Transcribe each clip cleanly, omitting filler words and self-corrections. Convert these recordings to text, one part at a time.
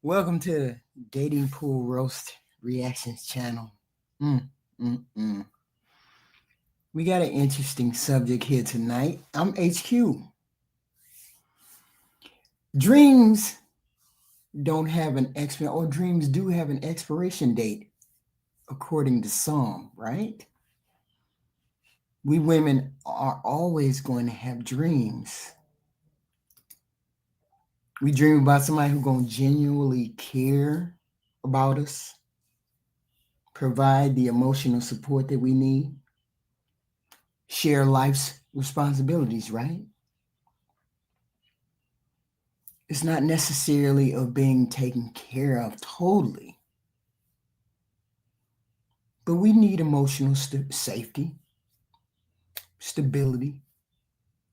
Welcome to the Dating Pool Roast Reactions channel. Mm, mm, mm. We got an interesting subject here tonight. I'm HQ. Dreams don't have an expiration, or dreams do have an expiration date, according to some, right? We women are always going to have dreams. We dream about somebody who's going to genuinely care about us, provide the emotional support that we need, share life's responsibilities, right? It's not necessarily of being taken care of totally, but we need emotional safety, stability,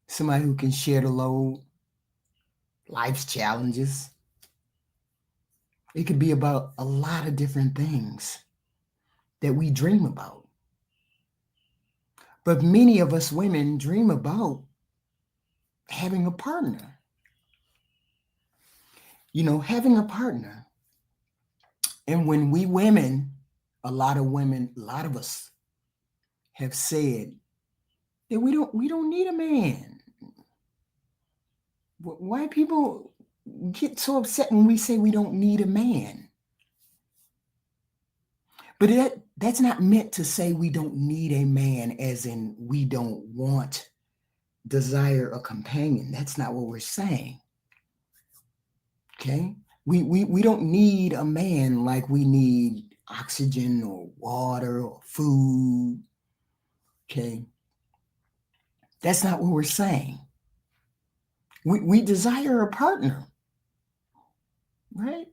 somebody who can share the load, life's challenges. It could be about a lot of different things that we dream about. But many of us women dream about having a partner. Having a partner. And when we women, a lot of women, a lot of us have said that we don't need a man. Why people get so upset when we say we don't need a man? But that's not meant to say we don't need a man as in we don't want, desire a companion. That's not what we're saying. Okay? We don't need a man like we need oxygen or water or food. Okay? That's not what we're saying. We desire a partner, right?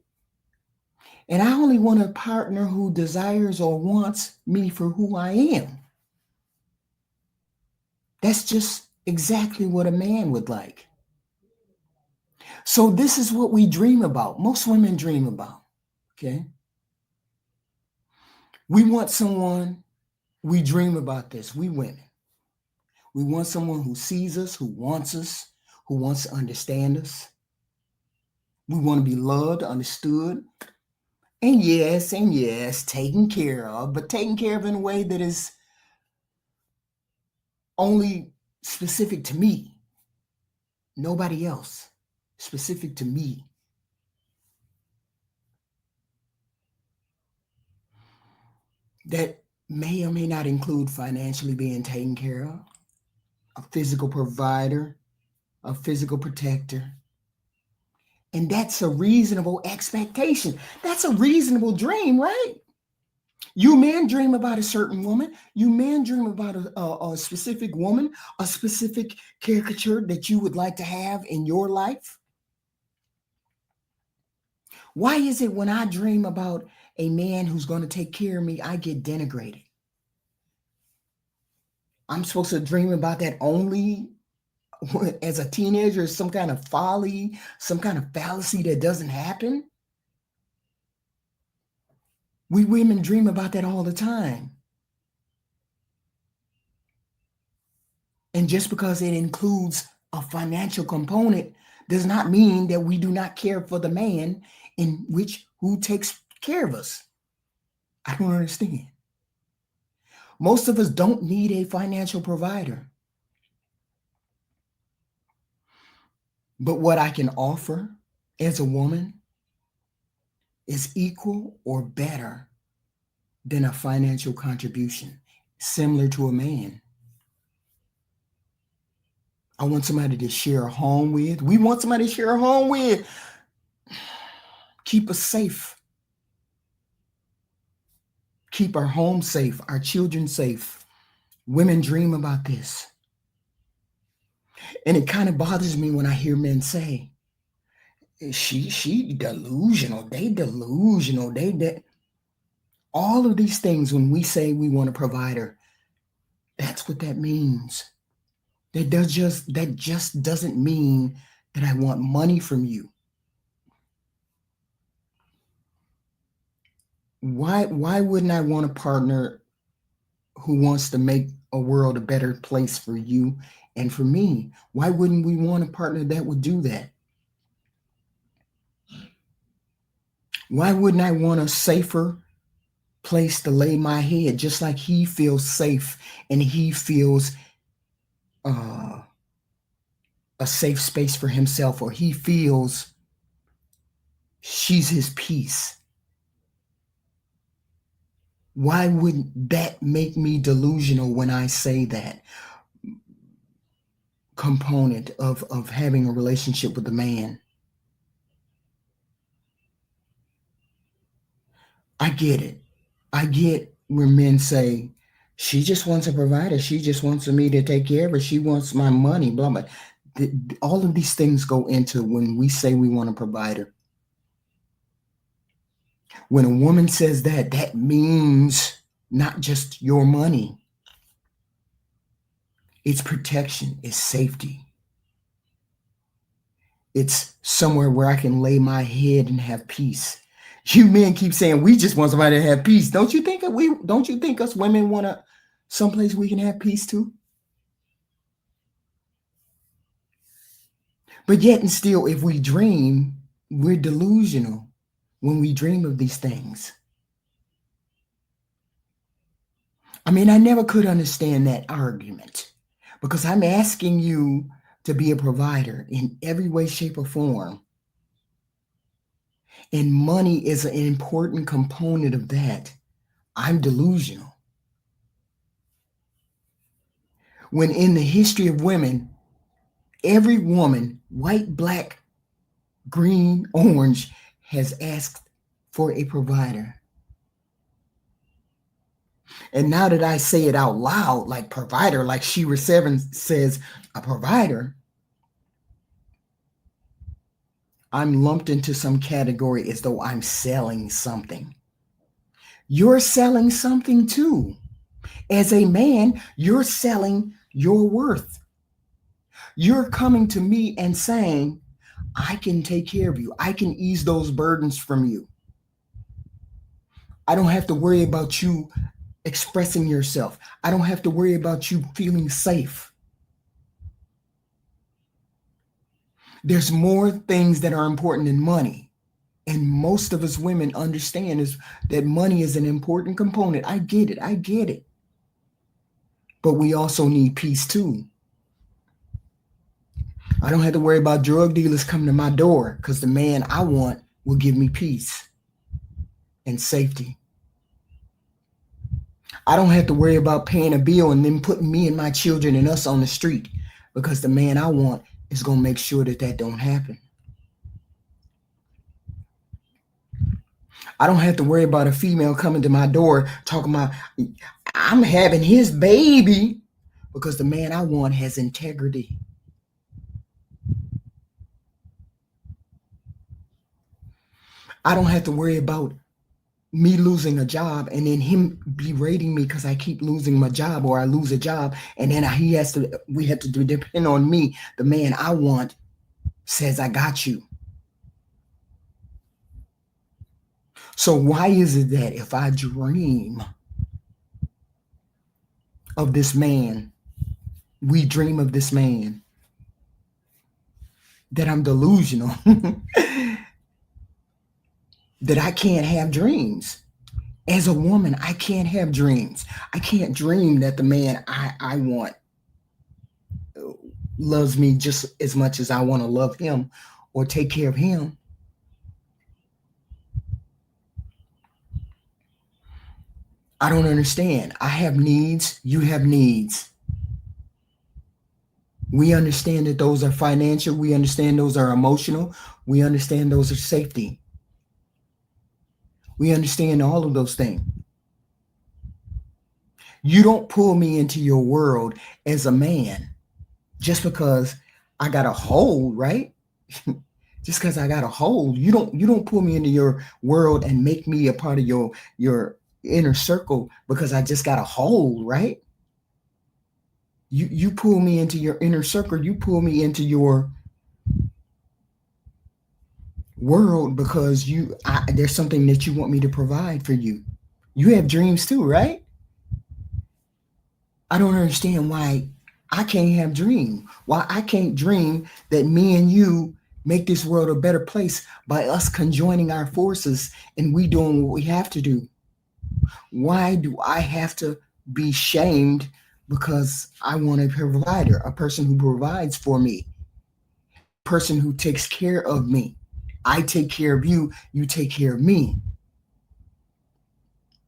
And I only want a partner who desires or wants me for who I am. That's just exactly what a man would like. So this is what we dream about. Most women dream about, okay? We want someone, we dream about this, we women. We want someone who sees us, who wants to understand us. We want to be loved, understood, and yes, taken care of, but taken care of in a way that is only specific to me, nobody else, specific to me. That may or may not include financially being taken care of, a physical provider, a physical protector. And that's a reasonable expectation. That's a reasonable dream, right? You men dream about a certain woman. You men dream about a specific woman, a specific caricature that you would like to have in your life. Why is it when I dream about a man who's going to take care of me, I get denigrated? I'm supposed to dream about that only as a teenager, some kind of folly, some kind of fallacy that doesn't happen. We women dream about that all the time. And just because it includes a financial component does not mean that we do not care for the man in which who takes care of us. I don't understand. Most of us don't need a financial provider. But what I can offer as a woman is equal or better than a financial contribution, similar to a man. I want somebody to share a home with. We want somebody to share a home with. Keep us safe. Keep our home safe, our children safe. Women dream about this. And it kind of bothers me when I hear men say, she delusional, they delusional, they all of these things. When we say we want a provider, that's what that means. That just doesn't mean that I want money from you. Why wouldn't I want a partner who wants to make a world a better place for you and for me? Why wouldn't we want a partner that would do that? Why wouldn't I want a safer place to lay my head, just like he feels safe and he feels uh, a safe space for himself, or he feels she's his peace? Why wouldn't that make me delusional when I say that component of having a relationship with a man? I get it. I get where men say, she just wants a provider. She just wants me to take care of her. She wants my money, blah, blah. All of these things go into when we say we want a provider. When a woman says that, that means not just your money. It's protection, it's safety. It's somewhere where I can lay my head and have peace. You men keep saying we just want somebody to have peace. Don't you think us women want to someplace we can have peace too? But yet and still, if we dream, we're delusional when we dream of these things. I mean, I never could understand that argument, because I'm asking you to be a provider in every way, shape, or form. And money is an important component of that. I'm delusional. When in the history of women, every woman, white, black, green, orange, has asked for a provider. And now that I say it out loud, like provider, like Shira Seven says, a provider, I'm lumped into some category as though I'm selling something. You're selling something too. As a man, you're selling your worth. You're coming to me and saying, I can take care of you. I can ease those burdens from you. I don't have to worry about you expressing yourself. I don't have to worry about you feeling safe. There's more things that are important than money. And most of us women understand is that money is an important component. I get it. I get it. But we also need peace too. I don't have to worry about drug dealers coming to my door, because the man I want will give me peace and safety. I don't have to worry about paying a bill and then putting me and my children and us on the street, because the man I want is going to make sure that that don't happen. I don't have to worry about a female coming to my door talking about, I'm having his baby, because the man I want has integrity. I don't have to worry about me losing a job and then him berating me because I keep losing my job, or I lose a job, and then we have to depend on me. The man I want says, I got you. So why is it that if I dream of this man, we dream of this man, that I'm delusional, that I can't have dreams? As a woman, I can't have dreams. I can't dream that the man I want loves me just as much as I want to love him or take care of him. I don't understand. I have needs. You have needs. We understand that those are financial. We understand those are emotional. We understand those are safety. We understand all of those things. You don't pull me into your world as a man just because I got a hold, right? Just because I got a hold. You don't pull me into your world and make me a part of your inner circle because I just got a hold, right? You pull me into your inner circle. You pull me into your world because there's something that you want me to provide for you. You have dreams too, right? I don't understand why I can't have dream. Why I can't dream that me and you make this world a better place by us conjoining our forces and we doing what we have to do. Why do I have to be shamed because I want a provider, a person who provides for me, a person who takes care of me? I take care of you, you take care of me.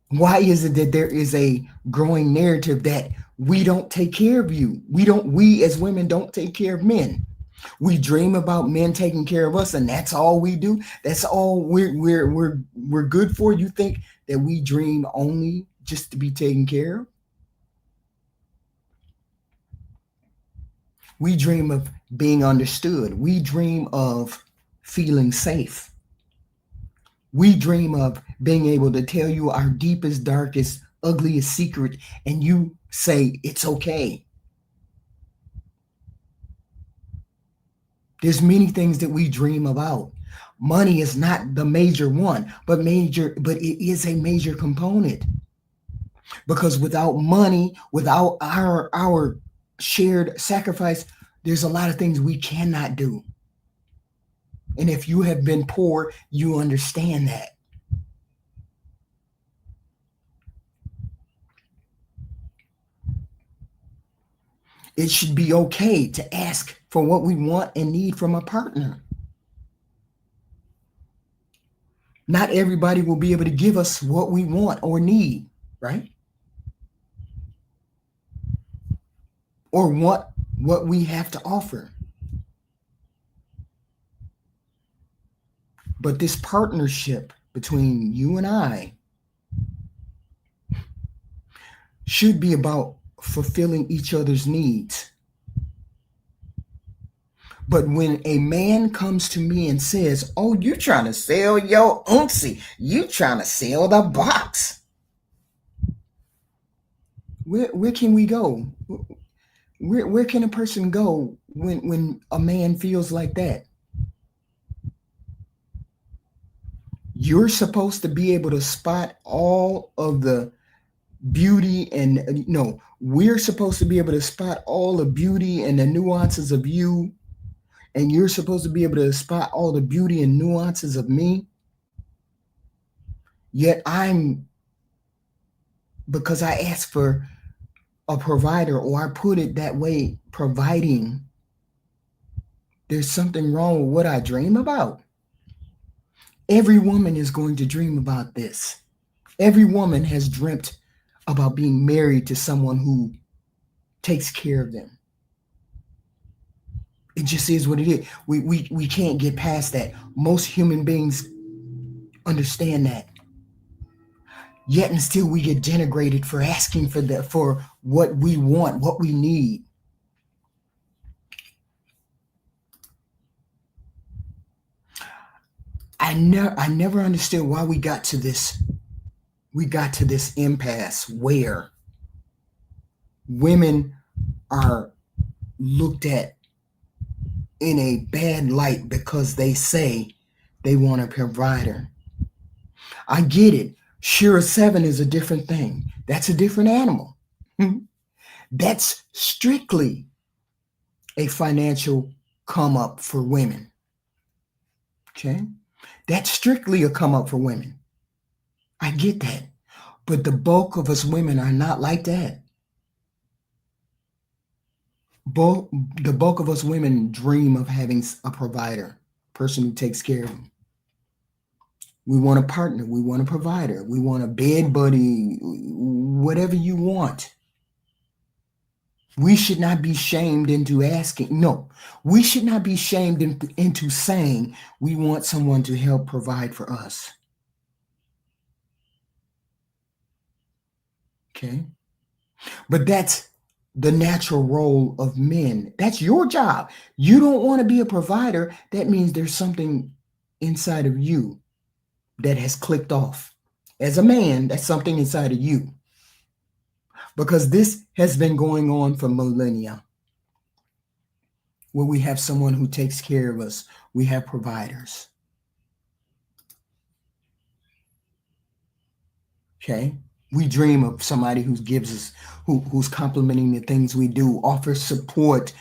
Why is it that there is a growing narrative that we don't take care of you? We as women don't take care of men. We dream about men taking care of us, and that's all we do. That's all we're good for. You think that we dream only just to be taken care of? We dream of being understood. We dream of feeling safe. We dream of being able to tell you our deepest, darkest, ugliest secret, and you say it's okay. There's many things that we dream about. Money is not the major one, but it is a major component. Because without money, without our shared sacrifice, there's a lot of things we cannot do. And if you have been poor, you understand that. It should be okay to ask for what we want and need from a partner. Not everybody will be able to give us what we want or need, right? Or what we have to offer. But this partnership between you and I should be about fulfilling each other's needs. But when a man comes to me and says, "Oh, you're trying to sell your unksy, you trying to sell the box," where can we go? Where can a person go when a man feels like that? You're supposed to be able to spot all of the beauty and no, we're supposed to be able to spot all the beauty and the nuances of you, and you're supposed to be able to spot all the beauty and nuances of me. Yet because I asked for a provider, or I put it that way, providing, there's something wrong with what I dream about. Every woman is going to dream about this. Every woman has dreamt about being married to someone who takes care of them. It just is what it is. We can't get past that. Most human beings understand that. Yet and still we get denigrated for asking for what we want, what we need. I never understood why we got to this impasse where women are looked at in a bad light because they say they want a provider. I get it. Sure, 7 is a different thing. That's a different animal. That's strictly a financial come up for women. Okay? That's strictly a come up for women. I get that. But the bulk of us women are not like that. The bulk of us women dream of having a provider, person who takes care of them. We want a partner. We want a provider. We want a bed buddy, whatever you want. We should not be shamed into asking. No, we should not be shamed into saying we want someone to help provide for us. Okay? But that's the natural role of men. That's your job. You don't want to be a provider. That means there's something inside of you that has clicked off. As a man, that's something inside of you. Because this has been going on for millennia, where we have someone who takes care of us. We have providers. Okay? We dream of somebody who gives us, who's complimenting the things we do, offers support,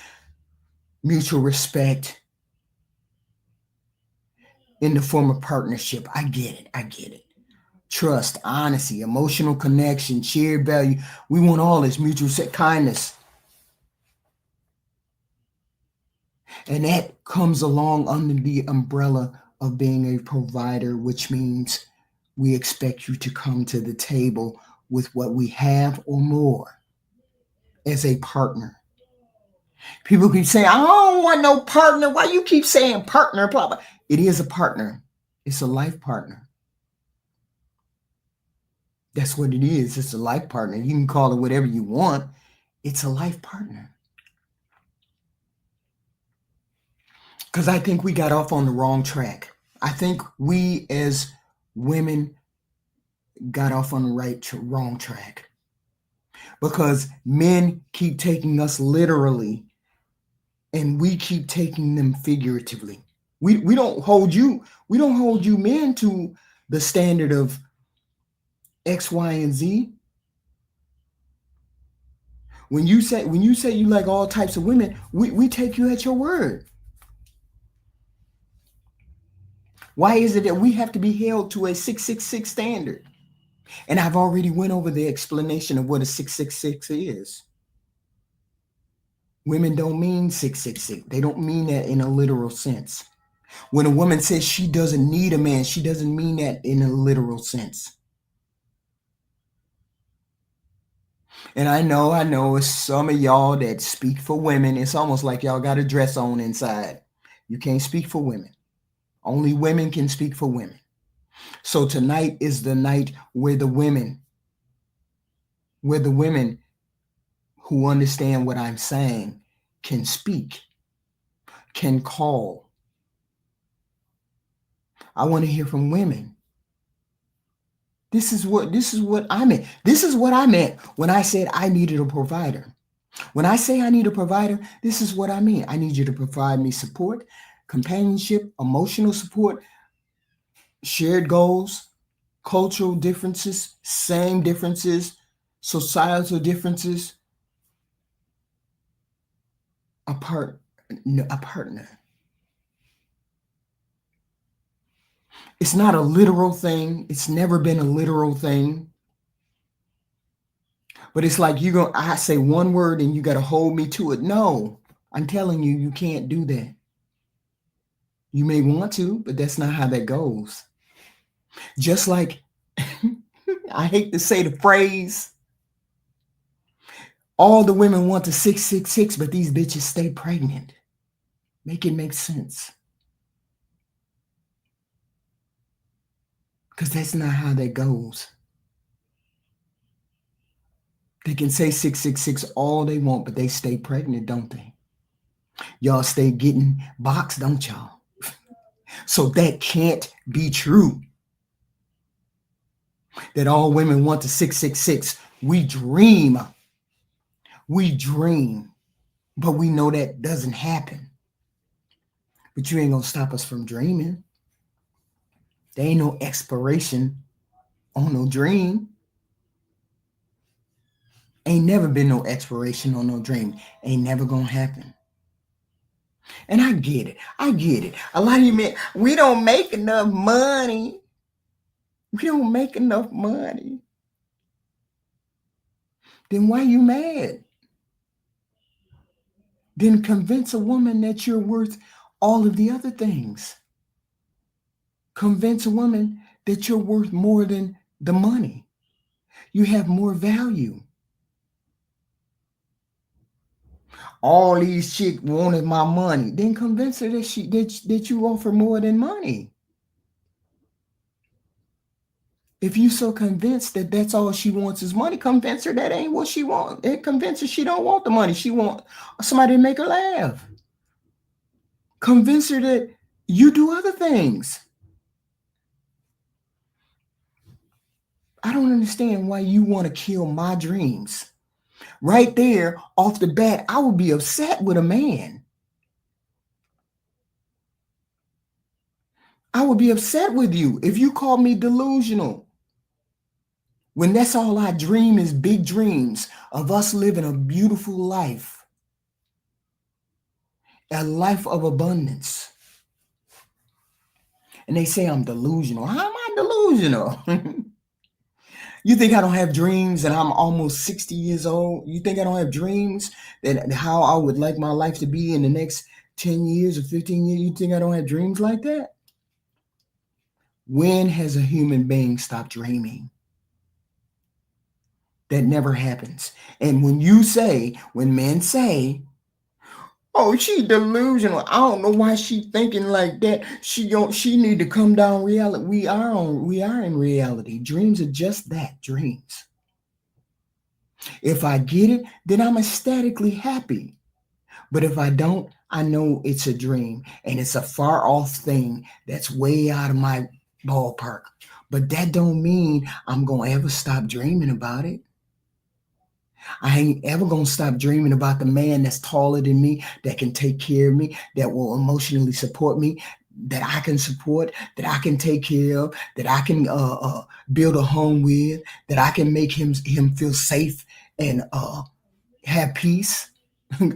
mutual respect. in the form of partnership. I get it. I get it. Trust, honesty, emotional connection, shared value. We want all this mutual kindness. And that comes along under the umbrella of being a provider, which means we expect you to come to the table with what we have or more as a partner. People keep saying, I don't want no partner. Why you keep saying partner? Blah, blah. It is a partner. It's a life partner. That's what it is. It's a life partner. You can call it whatever you want. It's a life partner. Because I think we got off on the wrong track. I think we as women got off on the wrong track. Because men keep taking us literally and we keep taking them figuratively. We don't hold you men to the standard of X, Y, and Z. When you say you like all types of women, we take you at your word. Why is it that we have to be held to a 666 standard? And I've already went over the explanation of what a 666 is. Women don't mean 666. They don't mean that in a literal sense. When a woman says she doesn't need a man, she doesn't mean that in a literal sense. And I know it's some of y'all that speak for women. It's almost like y'all got a dress on inside. You can't speak for women. Only women can speak for women. So tonight is the night where the women who understand what I'm saying can speak, can call. I want to hear from women. This is what I meant. This is what I meant when I said I needed a provider. When I say I need a provider, this is what I mean. I need you to provide me support, companionship, emotional support, shared goals, cultural differences, same differences, societal differences, a partner. It's not a literal thing. It's never been a literal thing. But it's like I say one word and you got to hold me to it. No, I'm telling you, you can't do that. You may want to, but that's not how that goes. Just like, I hate to say the phrase, all the women want the 666, but these bitches stay pregnant. Make it make sense. Because that's not how that goes. They can say 666 all they want, but they stay pregnant, don't they? Y'all stay getting boxed, don't y'all? So that can't be true. That all women want the 666. We dream, but we know that doesn't happen. But you ain't gonna stop us from dreaming. There ain't no expiration on no dream. Ain't never been no expiration on no dream. Ain't never gonna happen. And I get it. A lot of you men, we don't make enough money. Then why you mad? Then convince a woman that you're worth all of the other things. Convince a woman that you're worth more than the money. You have more value. All these chicks wanted my money. Then convince her that you offer more than money. If you so convinced that that's all she wants is money, convince her that ain't what she wants. Convince her she don't want the money. She want somebody to make her laugh. Convince her that you do other things. I don't understand why you want to kill my dreams. Right there, off the bat, I would be upset with a man. I would be upset with you if you called me delusional. When that's all I dream is big dreams of us living a beautiful life. A life of abundance. And they say I'm delusional. How am I delusional? You think I don't have dreams and I'm almost 60 years old? You think I don't have dreams that how I would like my life to be in the next 10 years or 15 years? You think I don't have dreams like that? When has a human being stopped dreaming? That never happens. And when men say, oh, she delusional. I don't know why she thinking like that. She need to come down reality. We are in reality. Dreams are just that, dreams. If I get it, then I'm ecstatically happy. But if I don't, I know it's a dream and it's a far off thing that's way out of my ballpark. But that don't mean I'm going to ever stop dreaming about it. I ain't ever going to stop dreaming about the man that's taller than me, that can take care of me, that will emotionally support me, that I can support, that I can take care of, that I can build a home with, that I can make him feel safe and have peace.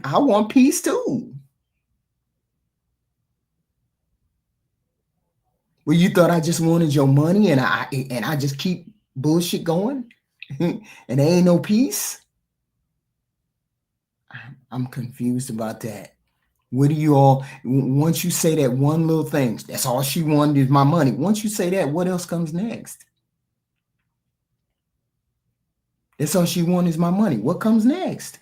I want peace too. Well, you thought I just wanted your money and I just keep bullshit going and there ain't no peace? I'm confused about that. What do you all, once you say that one little thing, that's all she wanted is my money. Once you say that, what else comes next? That's all she wanted is my money. What comes next?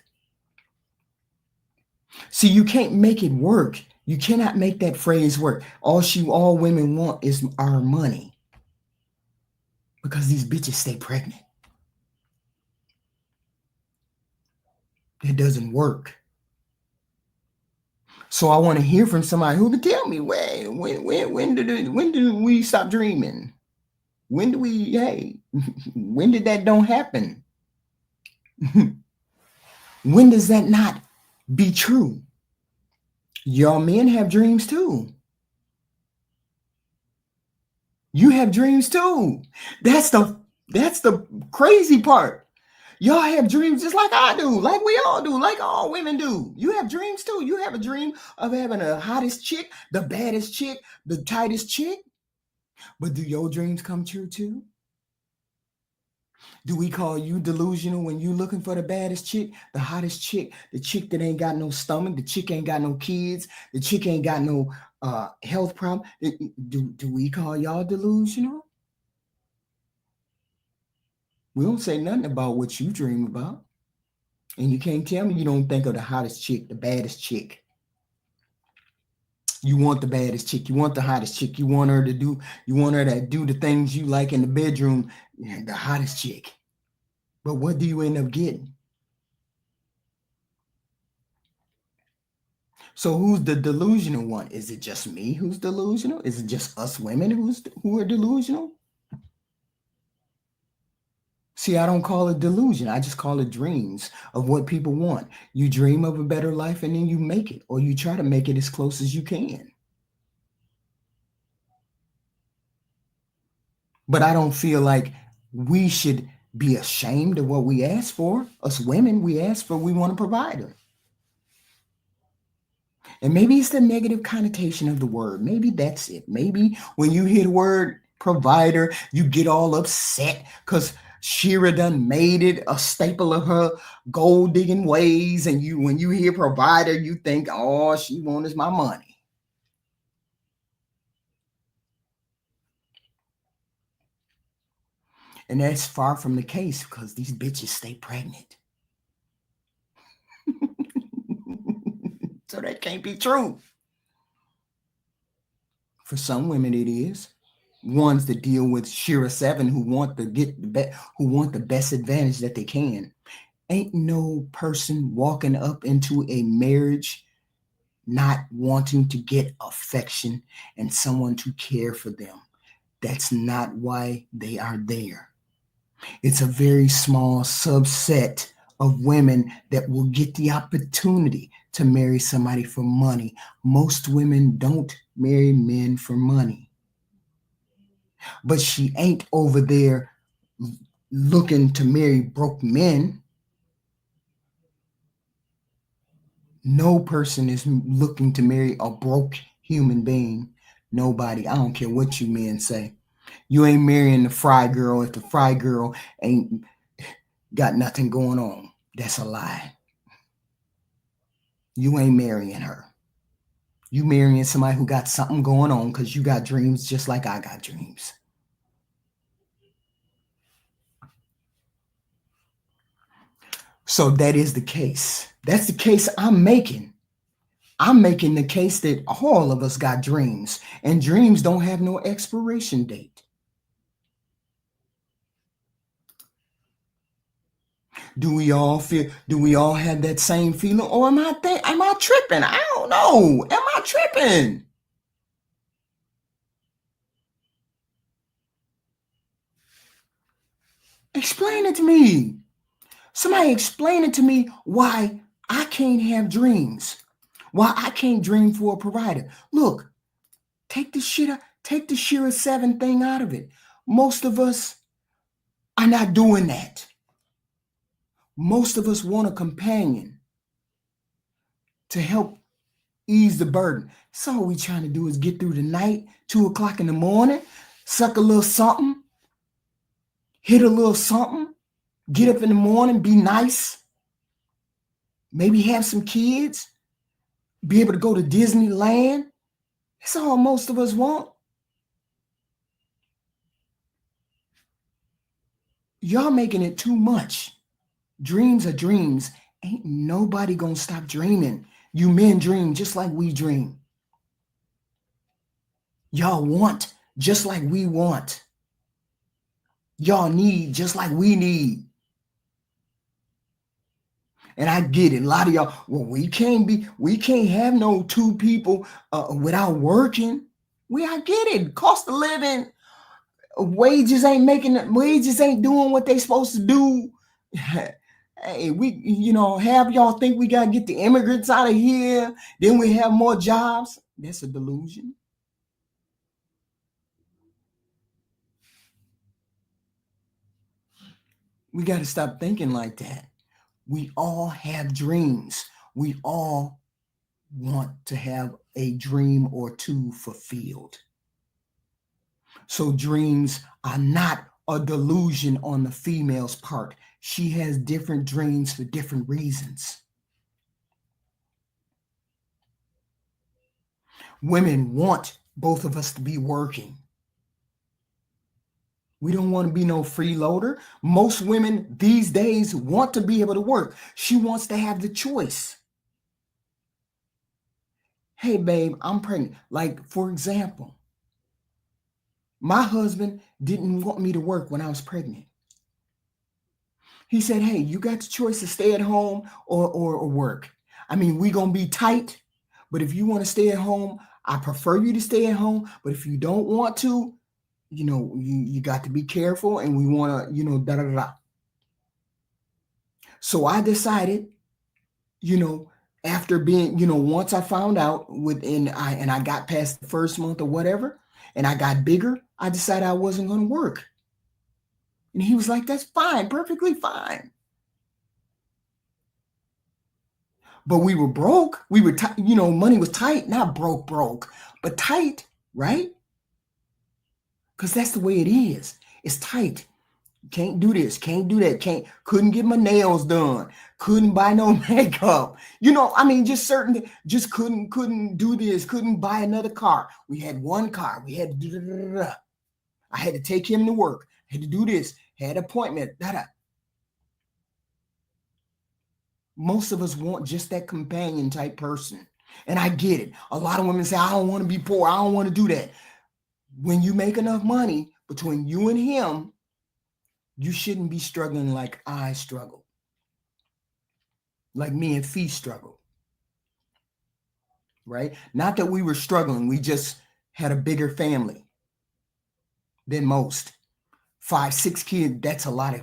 See, you can't make it work. You cannot make that phrase work. All women want is our money. Because these bitches stay pregnant. That doesn't work. So I want to hear from somebody who can tell me when did we stop dreaming? When do we when did that don't happen? When does that not be true? Y'all men have dreams too. You have dreams too. That's the crazy part. Y'all have dreams just like I do, like we all do, like all women do. You have dreams too. You have a dream of having the hottest chick, the baddest chick, the tightest chick. But do your dreams come true too? Do we call you delusional when you looking for the baddest chick, the hottest chick, the chick that ain't got no stomach, the chick ain't got no kids, the chick ain't got no health problem? Do we call y'all delusional? We don't say nothing about what you dream about. And you can't tell me you don't think of the hottest chick, the baddest chick. You want the baddest chick. You want the hottest chick. You want her to do the things you like in the bedroom, the hottest chick. But what do you end up getting? So who's the delusional one? Is it just me who's delusional? Is it just us women who are delusional? See, I don't call it delusion. I just call it dreams of what people want. You dream of a better life and then you make it, or you try to make it as close as you can. But I don't feel like we should be ashamed of what we ask for. Us women, we ask for, we want to provide them. And maybe it's the negative connotation of the word. Maybe that's it. Maybe when you hear the word provider, you get all upset because Shira done made it a staple of her gold digging ways. And when you hear provider, you think, oh, she wants my money. And that's far from the case because these bitches stay pregnant. So that can't be true. For some women, it is. Ones that deal with Shira 7 who want to get who want the best advantage that they can. Ain't no person walking up into a marriage not wanting to get affection and someone to care for them. That's not why they are there. It's a very small subset of women that will get the opportunity to marry somebody for money. Most women don't marry men for money. But she ain't over there looking to marry broke men. No person is looking to marry a broke human being. Nobody. I don't care what you men say. You ain't marrying the fry girl if the fry girl ain't got nothing going on. That's a lie. You ain't marrying her. You marrying somebody who got something going on because you got dreams just like I got dreams. So that is the case. That's the case I'm making. I'm making the case that all of us got dreams, and dreams don't have no expiration date. Do we all have that same feeling? Or am I tripping? I don't know. Am I tripping? Explain it to me. Somebody explain it to me why I can't have dreams. Why I can't dream for a provider. Look, take the Shira 7 thing out of it. Most of us are not doing that. Most of us want a companion to help ease the burden. So all we trying to do is get through the night, 2 o'clock in the morning, suck a little something, hit a little something, get up in the morning, be nice, maybe have some kids, be able to go to Disneyland. That's all most of us want. Y'all making it too much. Dreams are dreams. Ain't nobody gonna stop dreaming. You men dream just like we dream. Y'all want just like we want. Y'all need just like we need. And I get it. A lot of y'all, well, we can't have no two people without working. I get it. Cost of living, wages ain't doing what they supposed to do. Hey, have y'all think we gotta get the immigrants out of here, then we have more jobs. That's a delusion. We got to stop thinking like that. We all have dreams. We all want to have a dream or two fulfilled. So dreams are not a delusion on the female's part. She has different dreams for different reasons. Women want both of us to be working. We don't want to be no freeloader. Most women these days want to be able to work. She wants to have the choice. Hey, babe, I'm pregnant. Like, for example, my husband didn't want me to work when I was pregnant. He said, hey, you got the choice to stay at home or work. I mean, we going to be tight, but if you want to stay at home, I prefer you to stay at home. But if you don't want to, you got to be careful, and we want to, da da da. So I decided, after being, once I found out and I got past the first month or whatever, and I got bigger, I decided I wasn't going to work. And he was like, that's fine, perfectly fine. But we were broke. We were, money was tight, not broke, but tight, right? Because that's the way it is. It's tight. Can't do this, can't do that, couldn't get my nails done, couldn't buy no makeup. Just couldn't do this, couldn't buy another car. We had one car. We had I had to take him to work, had to do this, had an appointment. Most of us want just that companion type person. And I get it. A lot of women say, I don't want to be poor. I don't want to do that. When you make enough money between you and him, you shouldn't be struggling like I struggle. Like me and Fee struggle. Right? Not that we were struggling. We just had a bigger family than most. 5, 6 kids, that's a lot of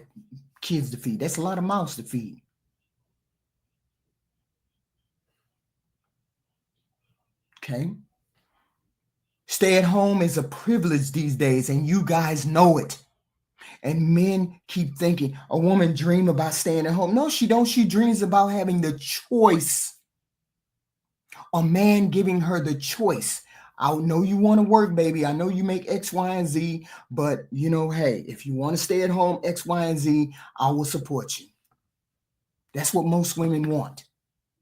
kids to feed. That's a lot of mouths to feed. Okay? Stay at home is a privilege these days, and you guys know it. And men keep thinking a woman dream about staying at home. No, she don't. She dreams about having the choice. A man giving her the choice. I know you want to work, baby. I know you make X, Y, and Z, but hey, if you want to stay at home, X, Y, and Z, I will support you. That's what most women want.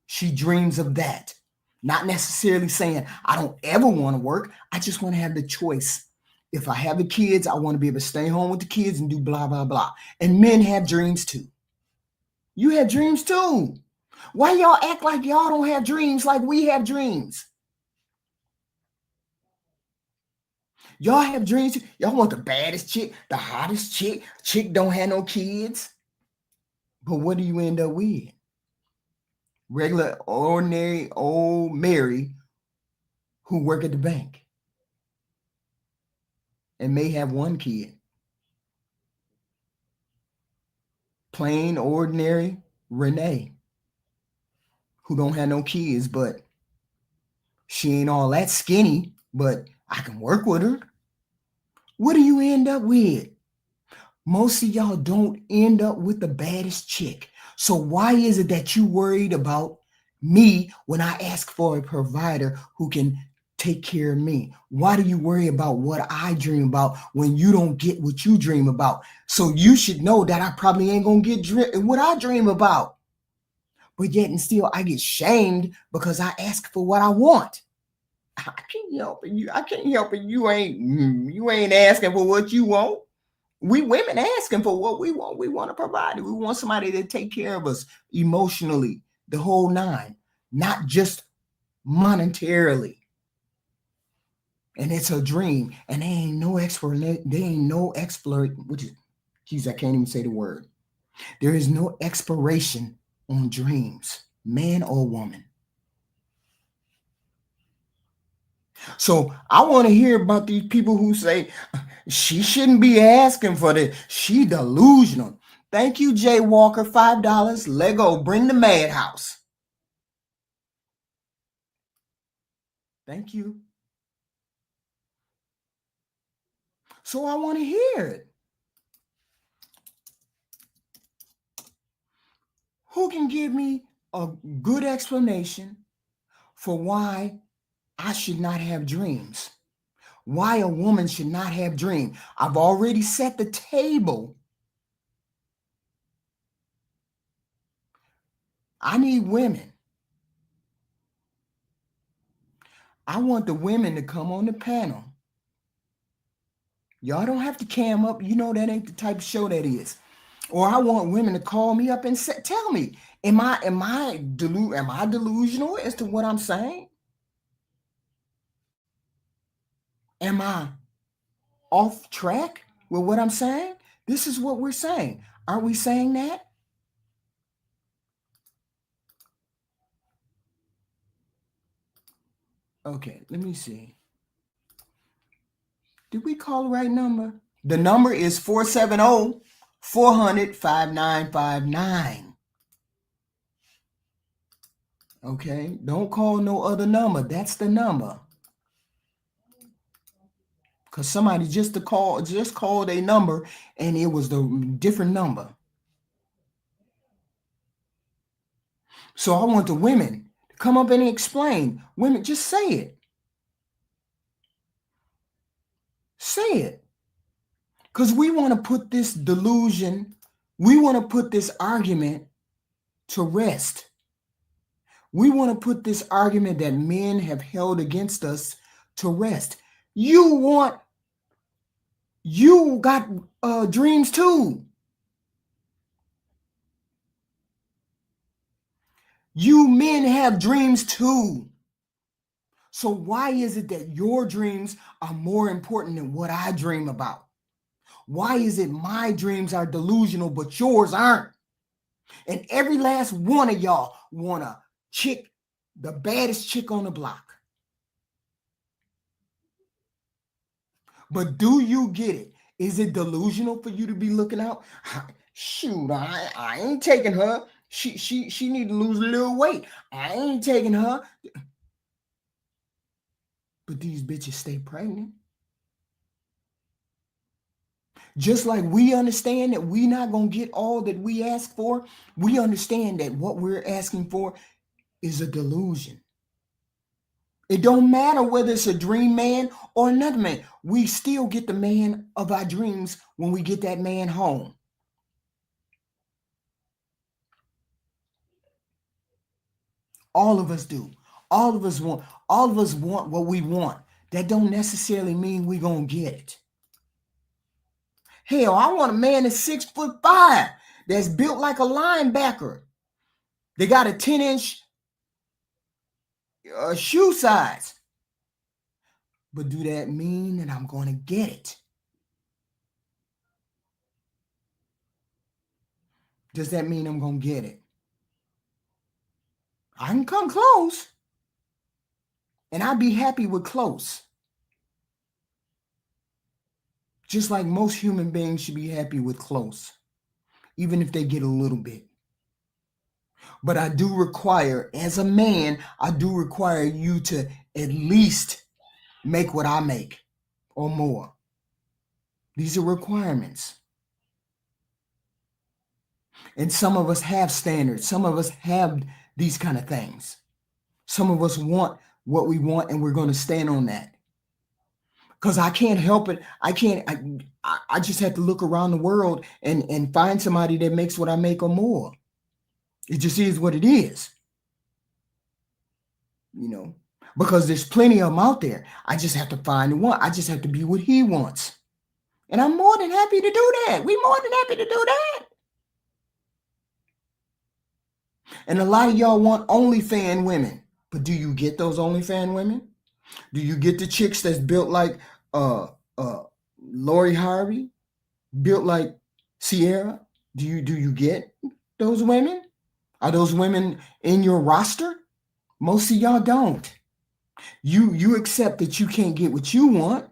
She dreams of that. Not necessarily saying, I don't ever want to work. I just want to have the choice. If I have the kids, I want to be able to stay home with the kids and do blah, blah, blah. And men have dreams too. You have dreams too. Why y'all act like y'all don't have dreams like we have dreams? Y'all have dreams. Y'all want the baddest chick, the hottest chick. Chick don't have no kids. But what do you end up with? Regular, ordinary, old Mary who work at the bank and may have one kid. Plain, ordinary Renee who don't have no kids, but she ain't all that skinny, but I can work with her. What do you end up with? Most of y'all don't end up with the baddest chick. So why is it that you worried about me when I ask for a provider who can take care of me? Why do you worry about what I dream about when you don't get what you dream about? So you should know that I probably ain't gonna get what I dream about. But yet and still I get shamed because I ask for what I want. I can't help it. I can't help it. You ain't asking for what you want. We women asking for what we want. We want to provide it. We want somebody to take care of us emotionally, the whole nine, not just monetarily. And it's a dream. And they ain't no expert. Which is, geez, I can't even say the word. There is no expiration on dreams, man or woman. So I want to hear about these people who say she shouldn't be asking for this. She delusional. Thank you, Jay Walker. $5. Lego, bring the madhouse. Thank you. So I want to hear it. Who can give me a good explanation for why I should not have dreams? Why a woman should not have dreams? I've already set the table. I need women. I want the women to come on the panel. Y'all don't have to cam up. You know that ain't the type of show that is. Or I want women to call me up and tell me, am I delusional as to what I'm saying? Am I off track with what I'm saying? This is what we're saying. Aren't we saying that? Okay, let me see. Did we call the right number? The number is 470-400-5959. Okay, don't call no other number. That's the number. Because somebody just called a number and it was the different number. So I want the women to come up and explain. Women, just say it. Say it. Because we want to put this delusion, we want to put this argument to rest. We want to put this argument that men have held against us to rest. You got dreams too. You men have dreams too. So why is it that your dreams are more important than what I dream about? Why is it my dreams are delusional, but yours aren't? And every last one of y'all want a chick, the baddest chick on the block. But do you get it? Is it delusional for you to be looking out? Shoot, I ain't taking her. She need to lose a little weight. I ain't taking her. But these bitches stay pregnant. Just like we understand that we're not going to get all that we ask for, we understand that what we're asking for is a delusion. It don't matter whether it's a dream man or another man. We still get the man of our dreams when we get that man home. All of us do. All of us want what we want. That don't necessarily mean we're gonna get it. Hell, I want a man that's 6'5", that's built like a linebacker. They got a 10-inch shoe size. But do that mean that I'm going to get it? Does that mean I'm going to get it? I can come close. And I'd be happy with close. Just like most human beings should be happy with close, even if they get a little bit. But I do require, as a man, I do require you to at least make what I make or more. These are requirements. And some of us have standards. Some of us have these kind of things. Some of us want what we want, and we're going to stand on that. Because I can't help it. I just have to look around the world and find somebody that makes what I make or more. It just is what it is. You know, because there's plenty of them out there. I just have to find one. I just have to be what he wants. And I'm more than happy to do that. We're more than happy to do that. And a lot of y'all want OnlyFans women. But do you get those OnlyFans women? Do you get the chicks that's built like Lori Harvey? Built like Sierra? Do you get those women? Are those women in your roster? Most of y'all don't. You accept that you can't get what you want.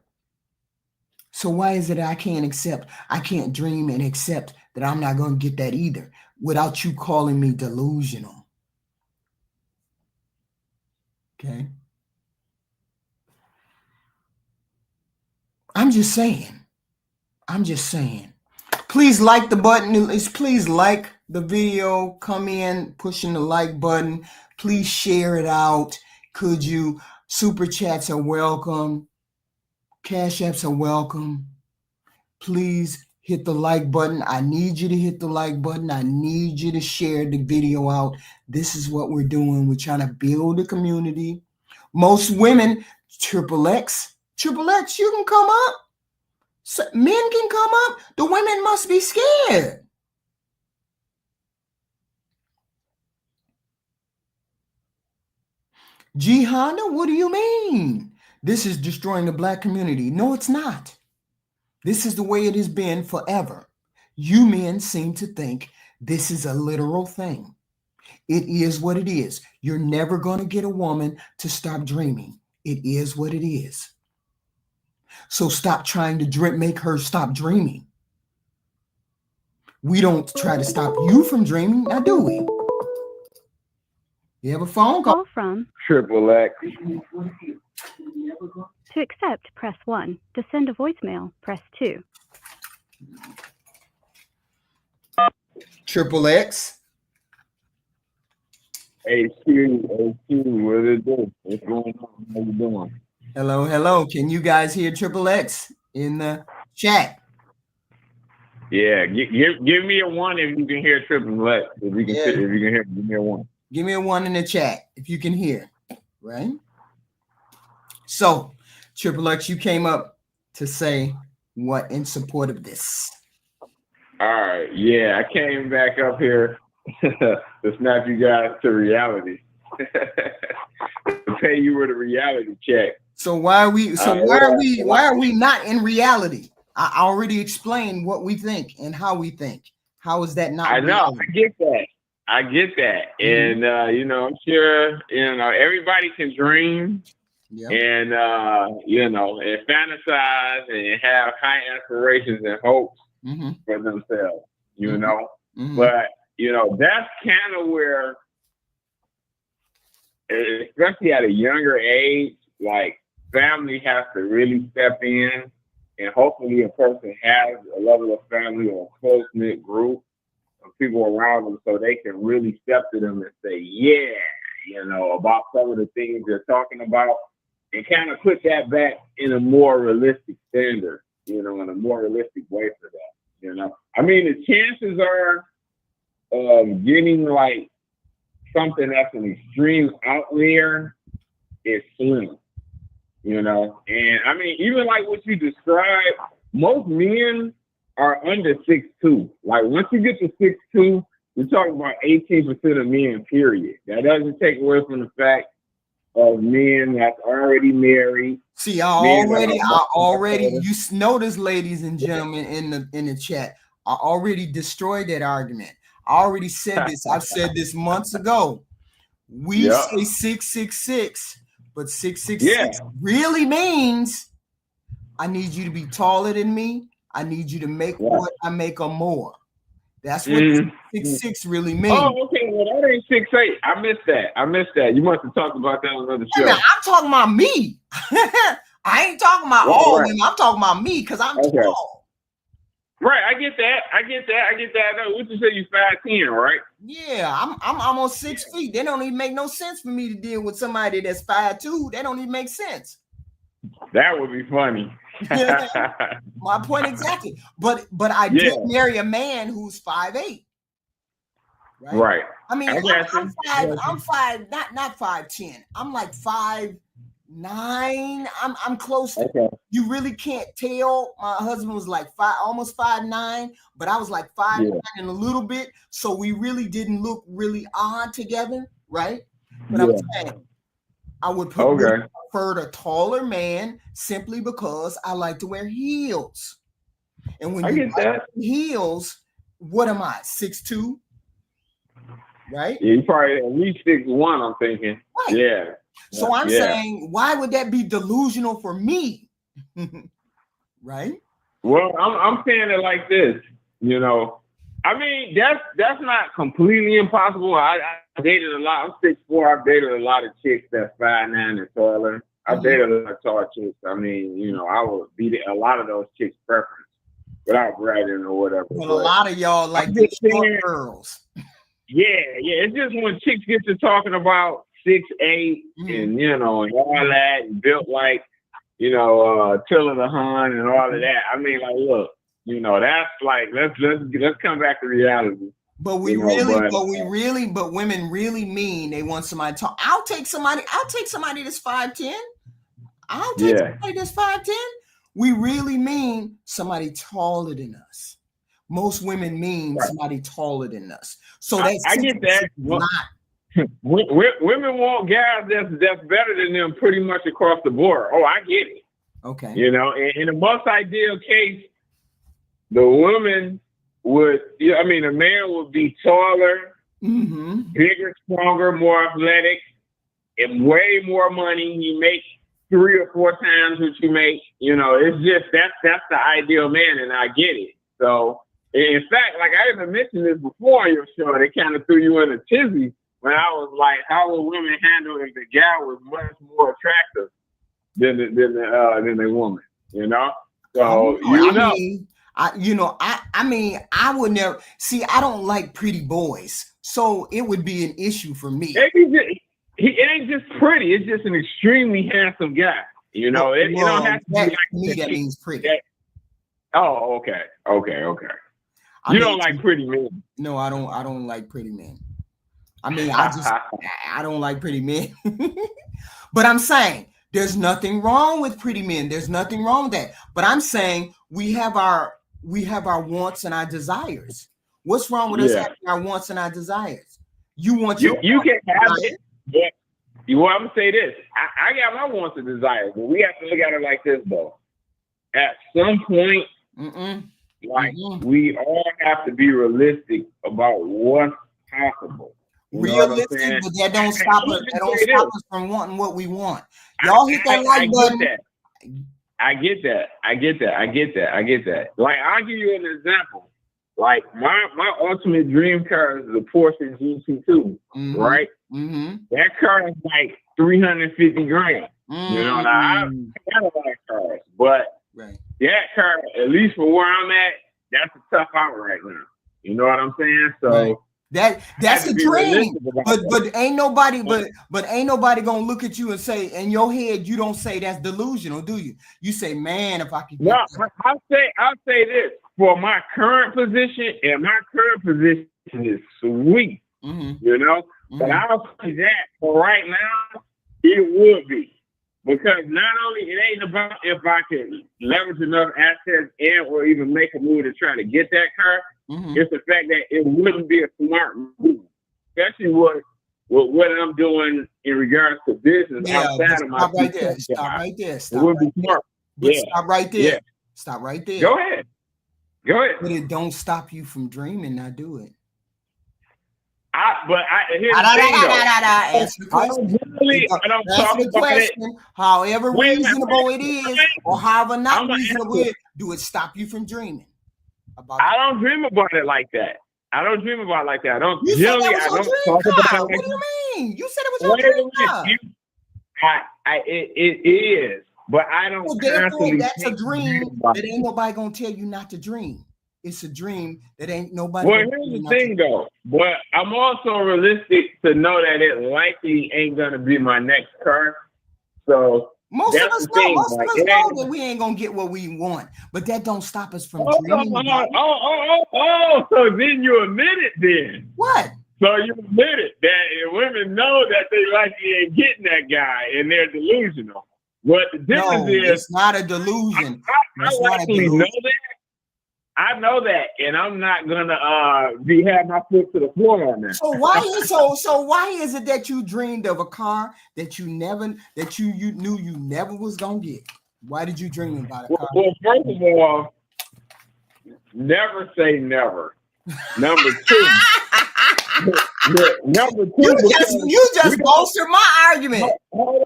So why is it I can't dream and accept that I'm not going to get that either without you calling me delusional? Okay. I'm just saying. Please like the button. Please like the video. Come in, pushing the like button. Please share it out. Could you? Super chats are welcome. Cash apps are welcome. Please hit the like button. I need you to hit the like button. I need you to share the video out. This is what we're doing. We're trying to build a community. Most women, triple X, you can come up. So men can come up. The women must be scared. G Honda, what do you mean? This is destroying the black community. No, it's not. This is the way it has been forever. You men seem to think this is a literal thing. It is what it is. You're never going to get a woman to stop dreaming. It is what it is. So stop trying to make her stop dreaming. We don't try to stop you from dreaming, now do we? You have a phone call from Triple X. To accept, press 1. To send a voicemail, press 2. Triple X. Hey, Q, what it do? What's going on? How you doing? Hello. Can you guys hear Triple X in the chat? Yeah, give me a 1 if you can hear Triple X. If you can hear, give me a 1. Give me a 1 in the chat if you can hear, right? So, Triple X, you came up to say what in support of this? All right, yeah, I came back up here to snap you guys to reality, to pay you with a reality check. So why are we not in reality? I already explained what we think and how we think. How is that not? I know. Reality? I get that. Mm-hmm. And I'm sure everybody can dream. Yep. And and fantasize and have high aspirations and hopes for themselves, know. Mm-hmm. But that's kind of where, especially at a younger age, like family has to really step in, and hopefully a person has a level of family or a close-knit group of people around them so they can really step to them and say, yeah, about some of the things they're talking about. and kind of put that back in a more realistic standard, in a more realistic way for that. I mean, the chances are of getting like something that's an extreme outlier is slim, and I mean, even like what you described, most men are under 6'2". Like once you get to 6'2", we're talking about 18% of men, period. That doesn't take away from the fact of men that's already married. See, I already, you notice, ladies and gentlemen, in the chat, I already destroyed that argument. I already said this. I've said this months ago. We say 666, but 666 really means I need you to be taller than me. I need you to make what I make or more. That's what 666 really means. Oh, okay. Well, that ain't 6'8". I missed that. You must have talked about that on another show. Man, I'm talking about me. I ain't talking about all women. I'm talking about me because I'm tall. Right, I get that. No, what you say, you 5'10", right? Yeah, I'm almost 6 feet. That don't even make no sense for me to deal with somebody that's 5'2". That don't even make sense. That would be funny. My point exactly. But I did marry a man who's 5'8". Right. I mean, I'm 5, not 5'10". I'm like 5'9". I'm close to. Okay. You really can't tell. My husband was like almost 5'9", but I was like 5'9" and a little bit. So we really didn't look really odd together, right? But I'm saying I would prefer a taller man simply because I like to wear heels. And when you like heels, what am I? 6'2", right? Yeah, you probably at least 6'1", I'm thinking. Right. Yeah. So I'm saying, why would that be delusional for me? Right? Well, I'm saying it like this, I mean, that's not completely impossible. I dated a lot. I'm 6'4". I've dated a lot of chicks that's 5'9" and taller. I've dated a lot of tall chicks. I mean, I would be a lot of those chicks' preference without bragging or whatever. But a lot of y'all like the short girls. Yeah. It's just when chicks get to talking about 6'8" and and all that, and built like Tiller the Hun and all of that. I mean, like, look, that's like let's come back to reality. But women really mean they want somebody to talk. I'll take somebody that's 5'10". I'll take somebody that's 5'10". We really mean somebody taller than us. Most women mean somebody taller than us. So I get that. Women want guys that's better than them pretty much across the board. Oh, I get it. Okay. In a most ideal case, the woman would, a man would be taller, bigger, stronger, more athletic, and way more money. He makes 3 or 4 times what you make. It's just that's the ideal man, and I get it. So, in fact, like I even mentioned this before on your show, they kind of threw you in a tizzy when I was like, how would women handle if the guy was much more attractive than the woman? So I would never see. I don't like pretty boys, so it would be an issue for me. It ain't just pretty; it's just an extremely handsome guy. It don't have to be like me. That means pretty. Oh, okay. You don't like pretty men? No, I don't like pretty men. I mean, I don't like pretty men. But I'm saying there's nothing wrong with pretty men. There's nothing wrong with that. But I'm saying we have our wants and our desires. What's wrong with us having our wants and our desires? You want you can have it. Well, I'm gonna say this. I got my wants and desires, but we have to look at it like this though. At some point, we all have to be realistic about what's possible. Realistic, but that don't stop us. That don't stop us from wanting what we want. Y'all hit that like button. I get that. Like, I'll give you an example. Like my ultimate dream car is the Porsche GT2, right? That car is like $350,000. Now I got a lot of cars, but that car, at least for where I'm at, that's a tough out right now. You know what I'm saying? So That's a dream. But ain't nobody gonna look at you and say, in your head, you don't say that's delusional, do you? You say, man, if I could get I'll say this. For my current position, and my current position is sweet. You know? But I'll say that for right now, it would be. Because not only it ain't about if I can leverage enough assets and or even make a move to try to get that car. It's the fact that it wouldn't be a smart move, especially what I'm doing in regards to business outside of my. Stop right there. Stop right there. Stop right there. Stop right there. Go ahead. But it don't stop you from dreaming. Now do it. Here's the thing, though. Answer the question. I don't talk the about question. it. However reasonable it is, or however not reasonable it is, do it stop you from dreaming? I don't dream about it like that. I don't dream about it like that. I don't. You generally, said that was your dream car. What do you mean? You said it was your dream car. It is, but I don't. Well, therefore, that's a dream that ain't nobody gonna tell you not to dream. It's a dream that ain't nobody. Well, here's the thing, though. But I'm also realistic to know that it likely ain't gonna be my next car. So most of us know. Most of us know that we ain't gonna get what we want, but that don't stop us from dreaming. So then you admit it, then. What? So you admit it that women know that they likely ain't getting that guy, and they're delusional. But the difference is, it's not a delusion. I likely know that. I know that, and I'm not gonna have my foot to the floor on that. So why is it that you dreamed of a car that you knew you never was gonna get? Why did you dream about a car? Well, first of all, never say never. Number two. Number two. You just bolstered my argument. Hold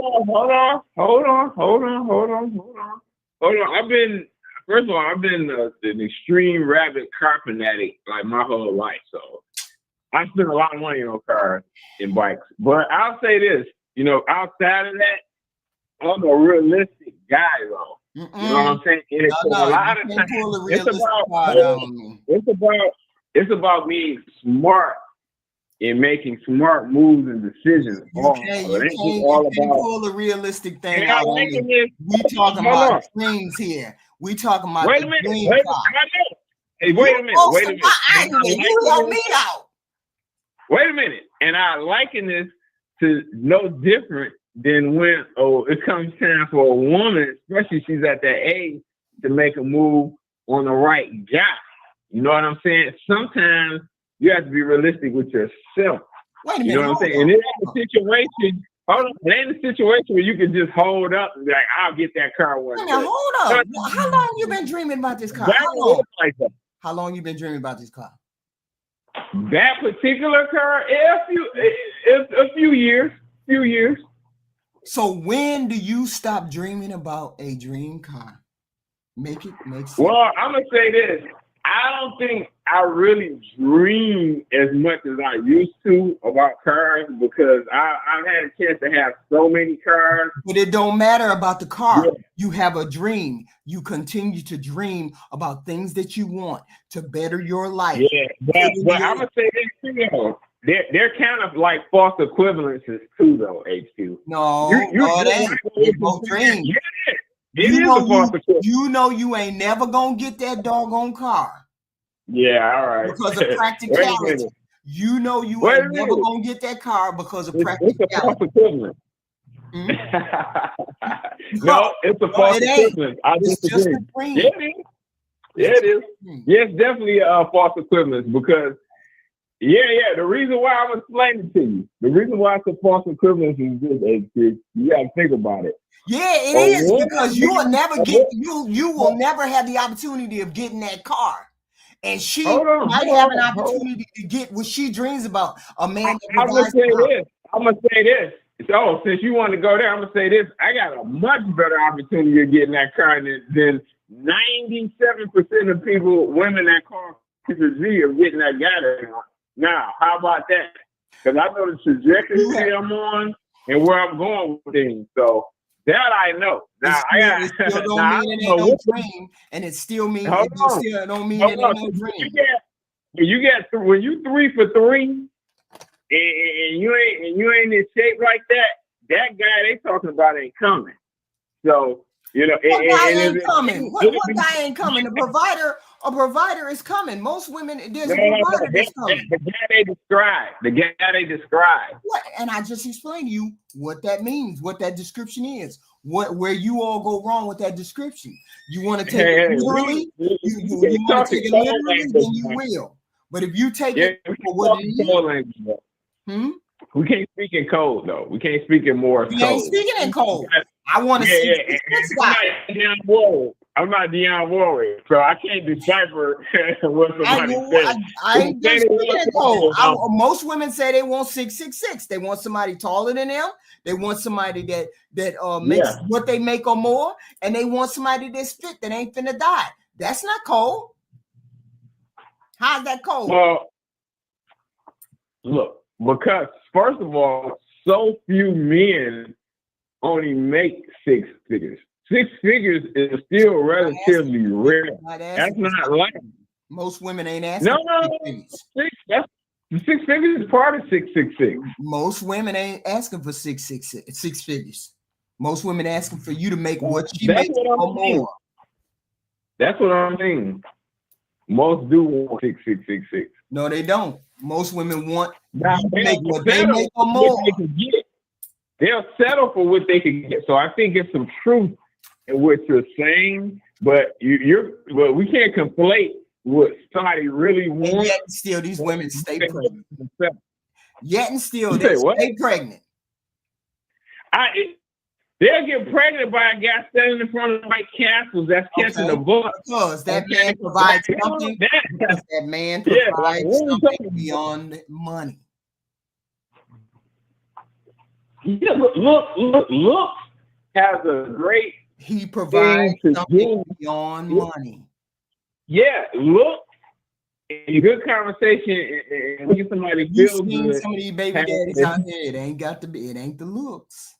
on. First of all, I've been an extreme rabid car fanatic like my whole life. So I spend a lot of money on cars and bikes. But I'll say this, outside of that, I'm a realistic guy, though. You know what I'm saying? A lot of times, it's about being smart in making smart moves and decisions. You can't pull the realistic thing out on me. We talking about dreams here. We talking about wait a minute. Wait a minute. You help me out. Wait a minute. And I liken this to no different than when it comes time for a woman, especially she's at that age, to make a move on the right guy. You know what I'm saying? Sometimes you have to be realistic with yourself. Wait a minute. You know what I'm saying? And it ain't a situation. It ain't a situation where you can just hold up and be like, I'll get that car one day. Hold up. How long you been dreaming about this car? How long you been dreaming about this car? That particular car, a few years. So when do you stop dreaming about a dream car? Make sense. Well, I'm gonna say this. I don't think I really dream as much as I used to about cars because I've had a chance to have so many cars. But it don't matter about the car. Yeah. You have a dream. You continue to dream about things that you want to better your life. Yeah, but I'm gonna say this too, though. They're kind of like false equivalences too, though. HQ. No, it ain't. It's both dreams. Yeah. You know you ain't never gonna get that doggone car. Yeah, all right. Because of practicality. You know you ain't never gonna get that car because of practicality. It's a false equivalent. No, it's a false equivalent. It's just a dream. Yeah, it is. Yeah, it's definitely a false equivalence because the reason why I'm explaining to you, the reason why it's a false equivalence is this, HQ. You gotta think about it. Yeah, it is because you will never get you will never have the opportunity of getting that car. And she might have an opportunity to get what she dreams about. A man that I'm gonna say this. So since you want to go there, I'm gonna say this. I got a much better opportunity of getting that car than 97% of women that call Z of getting that guy there. Now, how about that? Because I know the trajectory I'm on and where I'm going with things. So that I know. Now it still don't mean it ain't no dream, and it still means it still don't mean it ain't no dream. when you 3 for 3, and you ain't in shape like that guy they talking about ain't coming. So what guy ain't coming? What guy ain't coming? A provider is coming. Most women, there's a provider that's coming. The guy they describe. What? And I just explained to you what that means, what that description is, where you all go wrong with that description. You want to take it literally? You want to take it literally, then you will. But if you take it for what it is, we can't speak in code though. We can't speak in more code. We ain't speaking in code. I want to see this guy. I'm not Dionne Warwick, so I can't decipher what somebody says. I ain't just speaking in code. Most women say they want 666. They want somebody taller than them. They want somebody that makes what they make or more, and they want somebody that's fit that ain't finna die. That's not code. How's that code? Well, look, because first of all, so few men only make 6 figures. 6 figures is still relatively rare. That's not like most women ain't asking. No. 6 figures is part of 666. Most women ain't asking for 6 figures. Most women asking for you to make what she makes or more. That's what I mean. Most do want 666. No, they don't. Most women want now, you to make what they make or more. They'll settle for what they can get. So I think it's some truth in what you're saying, but but we can't conflate what somebody really wants. And yet still, these women stay pregnant. Yet and still, they stay pregnant. They'll get pregnant by a guy standing in front of the White Castles that's catching the bus. Because that man provides something. That man provides something beyond money. Yeah, look has a great. He provides something beyond money. Yeah, look. In good conversation and get somebody feel good. Some of these baby daddies out here, it ain't the looks.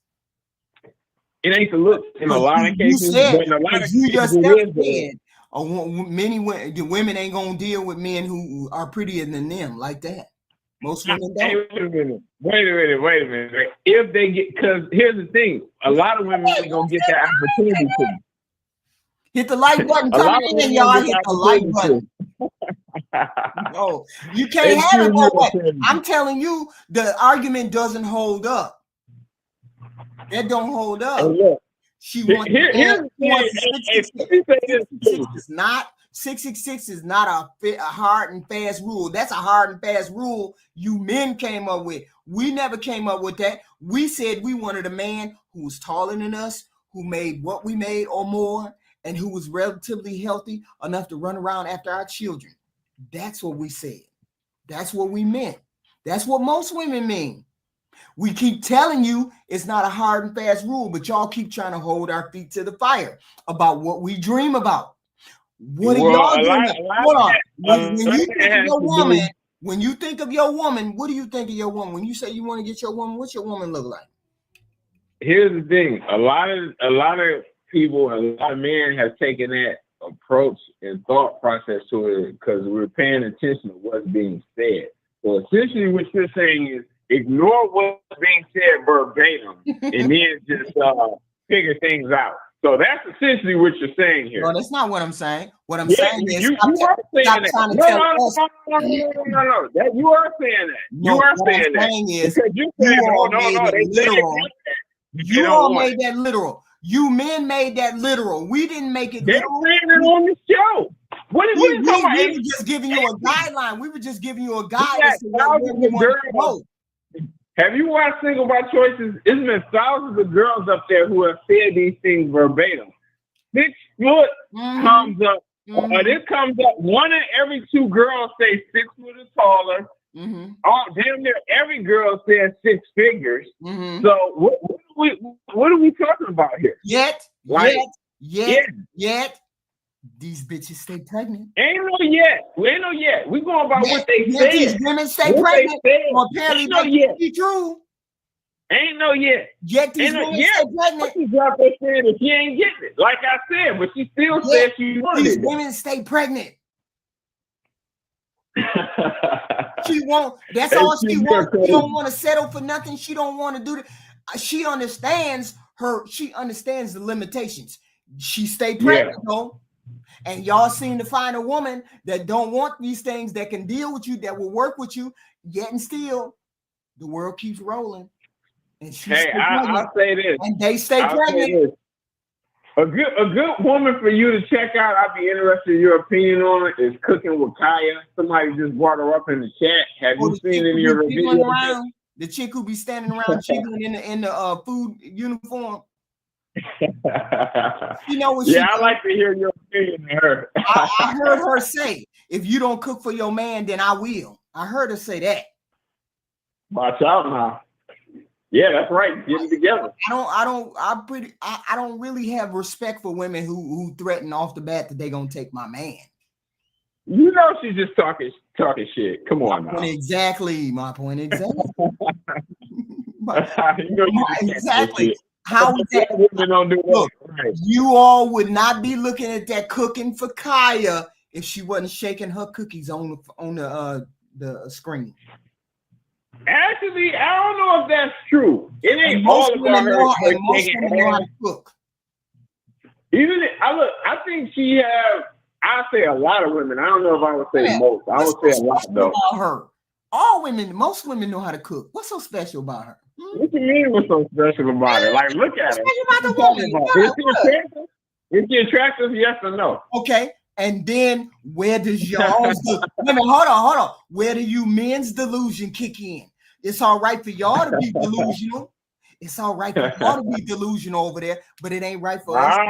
It ain't the looks in a lot of cases. But in a lot of cases, many women ain't gonna deal with men who are prettier than them like that. Most women don't. Wait a minute. If they get, because here's the thing, a lot of women ain't gonna get that opportunity to. Hit the like button. Come in, y'all. Hit the like button. No, you can't have it that way. I'm telling you, the argument doesn't hold up. That don't hold up. She wants 666 is not a hard and fast rule. That's a hard and fast rule you men came up with. We never came up with that. We said we wanted a man who was taller than us, who made what we made or more, and who was relatively healthy enough to run around after our children. That's what we said. That's what we meant. That's what most women mean. We keep telling you it's not a hard and fast rule, but y'all keep trying to hold our feet to the fire about what we dream about. What are y'all doing? Hold on. When you think of your woman, when you think of your woman, what do you think of your woman? When you say you want to get your woman, what's your woman look like? Here's the thing. A lot of people, a lot of men have taken that approach and thought process to it because we're paying attention to what's being said. So essentially what you're saying is ignore what's being said verbatim and then just figure things out. So that's essentially what you're saying here. No, that's not what I'm saying. What I'm saying is you are saying that. No, that you are saying that. You are saying that. You all made that literal. You men made that literal. We didn't make it literal. They're saying it on the show. What is we were just giving you a guideline. We were just giving you a guidance to where we want to go. Have you watched Single by Choices? There's been thousands of girls up there who have said these things verbatim. 6 foot comes up. This comes up. 1 in every 2 girls say 6 foot or taller. Damn near every girl says 6 figures. So what are we talking about here? Yet, these bitches stay pregnant. Ain't no yet. We ain't no yet. We going by what they say. These women stay pregnant. Well, apparently that be true. Ain't no yet. Yet these women stay pregnant. She dropped that shit if she ain't getting it. Like I said, but she still said she wanted it. These women stay pregnant. She won't. That's all she wants. She don't want to settle for nothing. She don't want to do it. She understands the limitations. She stay pregnant though. And y'all seem to find a woman that don't want these things, that can deal with you, that will work with you, yet and still the world keeps rolling. And I'll say this. And they stay pregnant. A good woman for you to check out, I'd be interested in your opinion on it, is Cooking with Kaya. Somebody just brought her up in the chat. Have you seen any of her videos? The chick who be standing around jiggling in the food uniform. You know what? Yeah, I like to hear your opinion on her. I heard her say, "If you don't cook for your man, then I will." I heard her say that. Watch out now. Yeah, that's right. Get it together. I don't really have respect for women who threaten off the bat that they gonna take my man. You know she's just talking shit. Come on now. Exactly. My point exactly. Exactly. How is that? Look, you all would not be looking at that Cooking for Kaya if she wasn't shaking her cookies on the screen. Actually, I don't know if that's true. It ain't all about her. Most women know how to cook. I think she have. I say a lot of women. I don't know if I would say most. I would say a lot though. About her, most women know how to cook. What's so special about her? What you mean? What's so special about it? Like, look at her. Is she attractive? Yes or no? Okay. And then where does y'all's hold on. Where do you men's delusion kick in? It's all right for y'all to be delusional. It's all right for y'all to be delusional over there, but it ain't right for us. I don't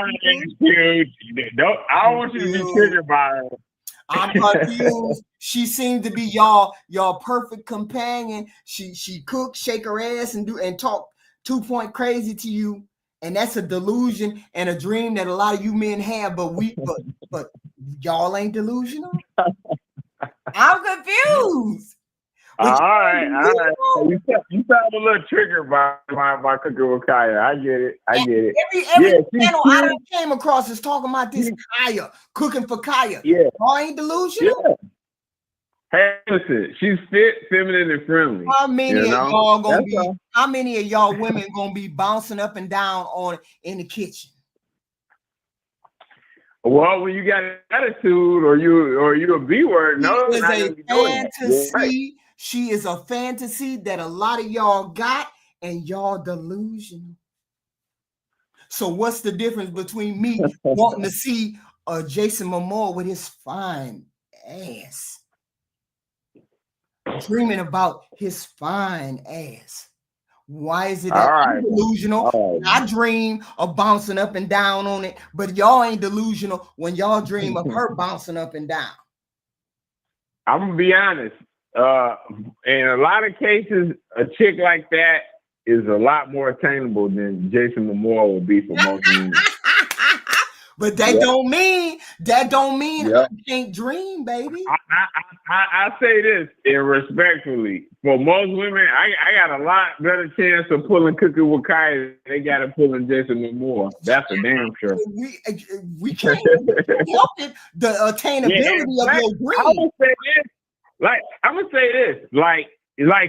want you to be triggered by her. I'm confused. She seemed to be y'all perfect companion. She cook, shake her ass, and talk 2-point crazy to you. And that's a delusion and a dream that a lot of you men have, but y'all ain't delusional. I'm confused. All right. You sound a little triggered by Cooking with Kaya. I get it. Every channel I done came across is talking about this Kaya, Cooking for Kaya. Yeah. Y'all ain't delusional. Yeah. Hey, listen, she's fit, feminine, and friendly. How many of y'all women gonna be bouncing up and down in the kitchen? Well, when you got an attitude or you a B word, no, it's a fantasy. She is a fantasy that a lot of y'all got, and y'all delusional. So what's the difference between me wanting to see Jason Momoa with his fine ass, dreaming about his fine ass? Why is it that I'm delusional? I dream of bouncing up and down on it, but y'all ain't delusional when y'all dream of her bouncing up and down. I'm gonna be honest. In a lot of cases, a chick like that is a lot more attainable than Jason Momoa will be for most women. But that don't mean I can't dream, baby. I say this respectfully. For most women, I got a lot better chance of pulling Cooking with Kaya than they got to pulling Jason Momoa. That's a damn sure. We can't help it. The attainability of your dream. I'm gonna say this. Like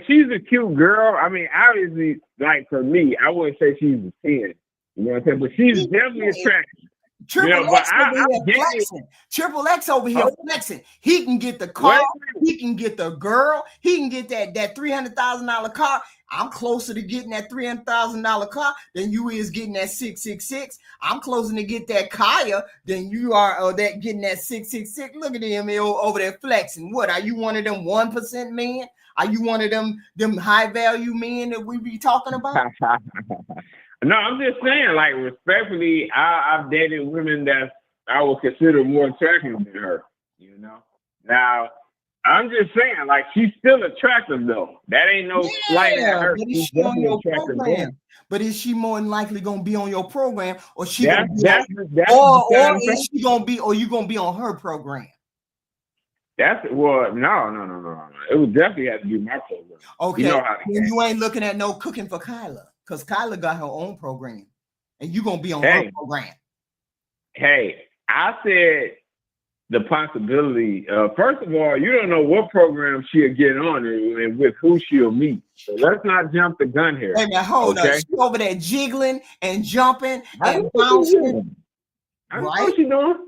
she's a cute girl. I mean, obviously, like for me, I wouldn't say she's a 10. You know what I'm saying? But she's definitely attractive. Triple X over here flexing. He can get the car, he can get the girl, he can get that $300,000 car. I'm closer to getting that $300,000 car than you is getting that 666. I'm closer to get that Kaya than you are getting that 666. Look at him over there flexing. What are you, one of them 1% men? Are you one of them high value men that we be talking about? No, I'm just saying, like, respectfully, I've dated women that I would consider more attractive than her, you know? Now, I'm just saying, like, she's still attractive, though. That ain't no slight at her. She's definitely attractive. But is she more than likely going to be on your program, or is she or you going to be on her program? No. It would definitely have to be my program. Okay, you know you ain't looking at no Cooking for Kyla. Because Kyla got her own program, and you're going to be on her program. Hey, I said the possibility. First of all, you don't know what program she'll get on and with who she'll meet. So let's not jump the gun here. Wait a minute, hold up. She over there jiggling and jumping and bouncing. I know what she's doing.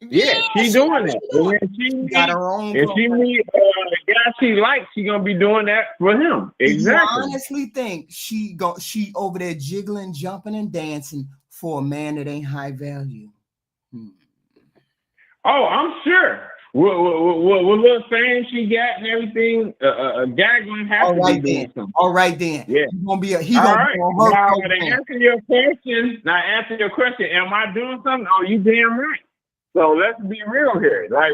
Yeah, she's doing that. And if she got her own. If she meet the guy she likes, she's gonna be doing that for him. Exactly. You honestly think she over there jiggling, jumping, and dancing for a man that ain't high value? Oh, I'm sure. What little fame she got and everything, a guy gonna have to be doing something. All right then. Yeah. He's gonna be All right. Now, to answer your question, am I doing something? Oh, you damn right. So let's be real here. Like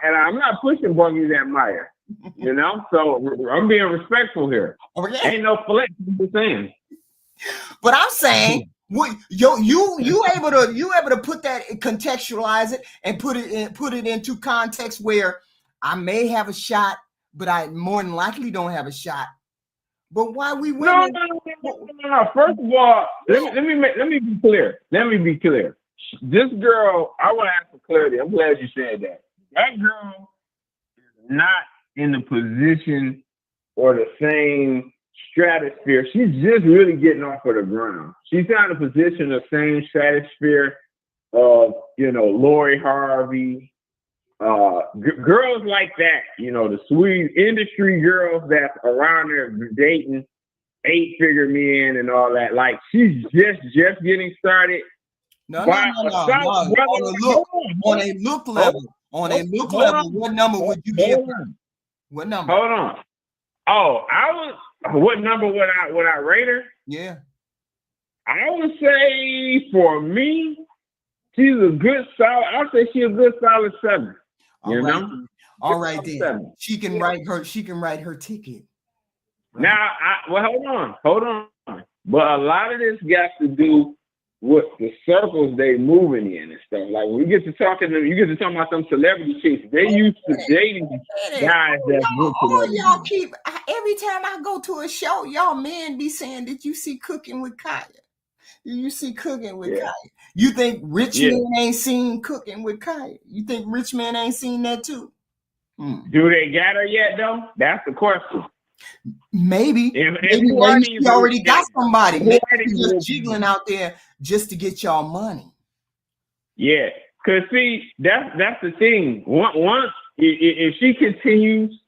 and I'm not pushing buggies at Maya, you know. So I'm being respectful here. Okay. Ain't no flex. I'm just saying. But I'm saying, you able to put that, contextualize it, and put it into context where I may have a shot, but I more than likely don't have a shot. But why we women? No. First of all, let me be clear. Let me be clear. This girl, I want to ask for clarity. I'm glad you said that. That girl is not in the position or the same stratosphere. She's just really getting off of the ground. She's not in a position of same stratosphere of, Lori Harvey, girls like that, the sweet industry girls that's around there dating 8-figure men and all that. Like, she's just getting started. No. On a look level, what number would you give her? What number? Hold on. Oh, what number would I rate her? Yeah. I would say for me, she's a good solid. I'll say she's a good solid 7. All right then. 7. She can write her ticket. Right? Now, hold on. But a lot of this got to do with the circles they moving in and stuff. Like when you get to talking to them, you get to talk about some celebrity chicks. They used to dating guys that y'all keep every time I go to a show, y'all men be saying, "Did you see Cooking with Kaya? Did you see Cooking with Kaya?" You think rich men ain't seen Cooking with Kaya? You think rich men ain't seen that too? Do they got her yet though? That's the question. Maybe she already got somebody. Maybe she's just jiggling out there just to get y'all money. Yeah, because see, that's the thing. Once if she continues,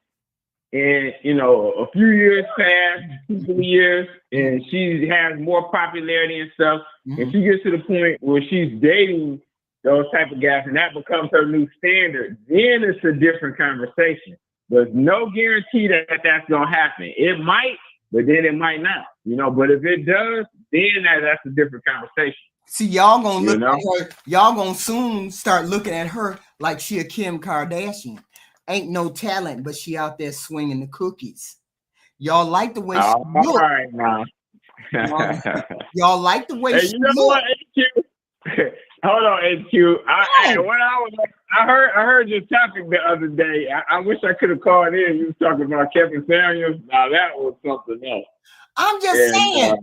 and a few years pass, 2 years, and she has more popularity and stuff, and she gets to the point where she's dating those type of guys, and that becomes her new standard, then it's a different conversation. There's no guarantee that that's gonna happen. It might, but then it might not. But if it does, then that's a different conversation. See, y'all gonna look at her. Y'all gonna soon start looking at her like she a Kim Kardashian. Ain't no talent, but she out there swinging the cookies. Y'all like the way she look. All right, now. Y'all like the way she look. What, HQ? Hold on, HQ. I heard your topic the other day. I wish I could have called in. You was talking about Kevin Samuels. Now that was something else. I'm just saying,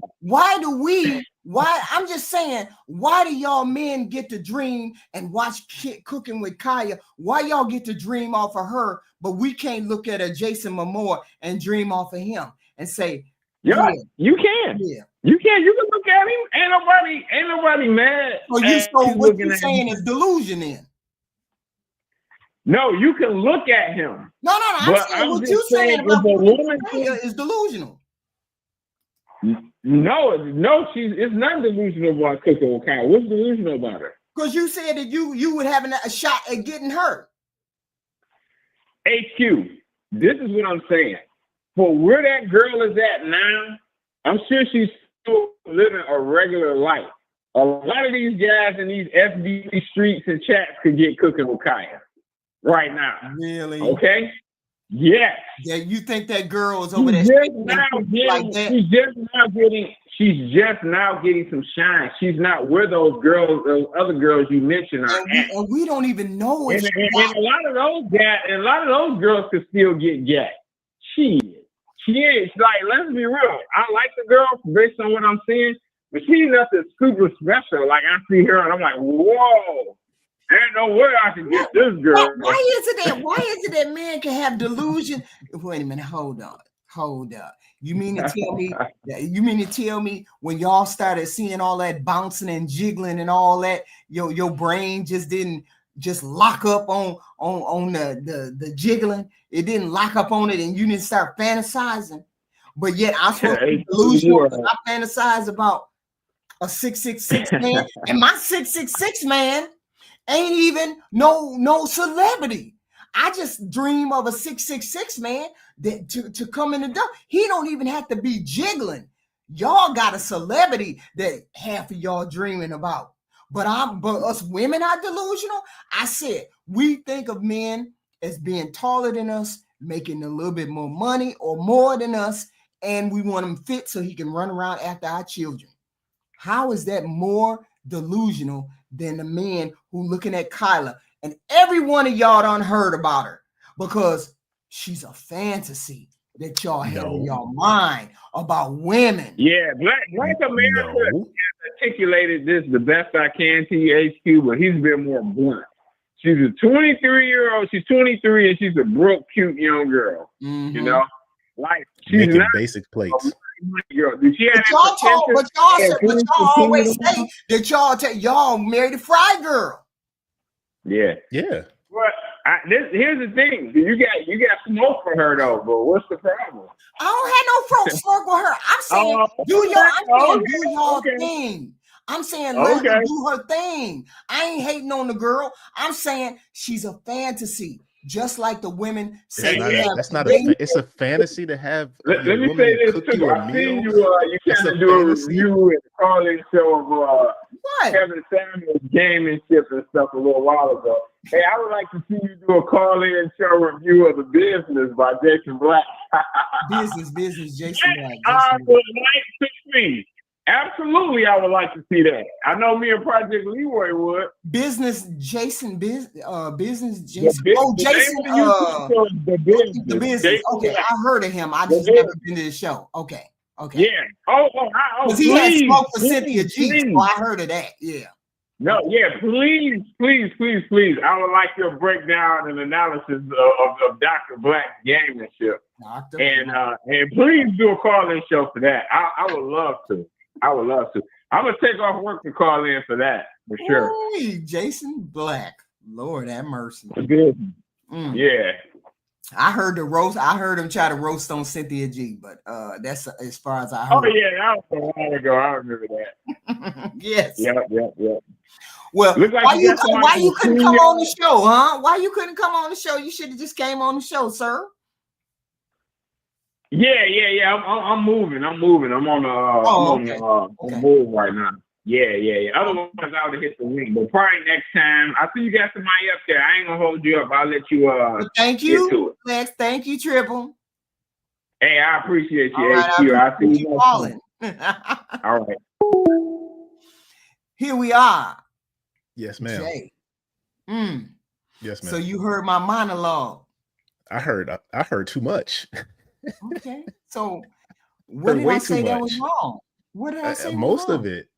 why do y'all men get to dream and watch Cooking with Kaya? Why y'all get to dream off of her, but we can't look at a Jason Momoa and dream off of him and say, you can. Yeah. You can. You can look at him. Ain't nobody mad. So what you saying is delusion in? No, you can look at him. No. I'm saying what you saying about woman is delusional. No, it's not delusional about Cooking with Kaya. What's delusional about her? Because you said that you would have a shot at getting hurt. HQ, this is what I'm saying. For where that girl is at now, I'm sure she's still living a regular life. A lot of these guys in these FB streets and chats could get Cooking with Kaya right now. Really? Okay? Yes. Yeah, you think that girl is over there? She's just now getting some shine. She's not where those other girls you mentioned are at. And we don't even know if and a lot of those girls could still get jacked. She is like, let's be real. I like the girl based on what I'm seeing, but she's nothing super special. Like I see her and I'm like, whoa. ain't no way I can get this girl. Why is it that men can have delusion? Wait a minute, hold up. You mean to tell me when y'all started seeing all that bouncing and jiggling and all that, your brain just didn't just lock up on the jiggling? It didn't lock up on it, and you didn't start fantasizing. But yet I'm supposed to be delusional because I fantasize about a 666 man, and my 666 man ain't even no celebrity. I just dream of a 666 man that to come in the door. He don't even have to be jiggling. Y'all got a celebrity that half of y'all dreaming about. But us women are delusional. I said we think of men as being taller than us, making a little bit more money or more than us, and we want him fit so he can run around after our children. How is that more delusional than the men who looking at Kyla? And every one of y'all done heard about her because she's a fantasy that y'all have in your mind about women. Yeah, Black America has articulated this the best I can to you, HQ, but he's been more blunt. She's a 23-year-old. She's 23 and she's a broke, cute young girl. Mm-hmm. You know, like she's making not basic plates. Girl. Did she have but y'all always say that y'all married a fry girl. Yeah. Well, here's the thing. You got smoke for her though, but what's the problem? I don't have no smoke with her. I'm saying do your thing. I'm saying let her do her thing. I ain't hating on the girl. I'm saying she's a fantasy. Just like the women say, it's a fantasy to have. Let me say this too. I seen you kind of do a review and call-in show of Kevin Samuels' gaming-ship and stuff a little while ago. Hey, I would like to see you do a call-in show review of The Business by Jason Black. business, Jason Black. Absolutely, I would like to see that. I know me and Project Leeway would. Business, Jason. Jason. The business. Okay, I heard of him. I just never been to the show. Okay. Yeah. Because he had smoke for Cynthia G. So I heard of that. Yeah. No, yeah, please. I would like your breakdown and analysis of Dr. Black's gaming-ship. And please do a call-in show for that. I would love to. I'm gonna take off work to call in for that for sure. Hey, Jason Black, Lord have mercy. Yeah, I heard the roast. I heard him try to roast on Cynthia G, but that's as far as I heard. Oh yeah, that was a while ago. I remember that. Yes. Yep. Well, why you couldn't come on the show, huh? Why you couldn't come on the show? You should have just came on the show, sir. Yeah. I'm moving. I'm on the move right now. Yeah. Otherwise, I would have hit the link. But probably next time, I see you got somebody up there. I ain't gonna hold you up. I'll let you. Well, thank you, Lex. Thank you, Triple. Hey, I appreciate you. I see you calling. All right. Here we are. Yes, ma'am. Jay. Yes, ma'am. So you heard my monologue. I heard too much. Okay. So what did I say that was wrong? What did I say? Most of it.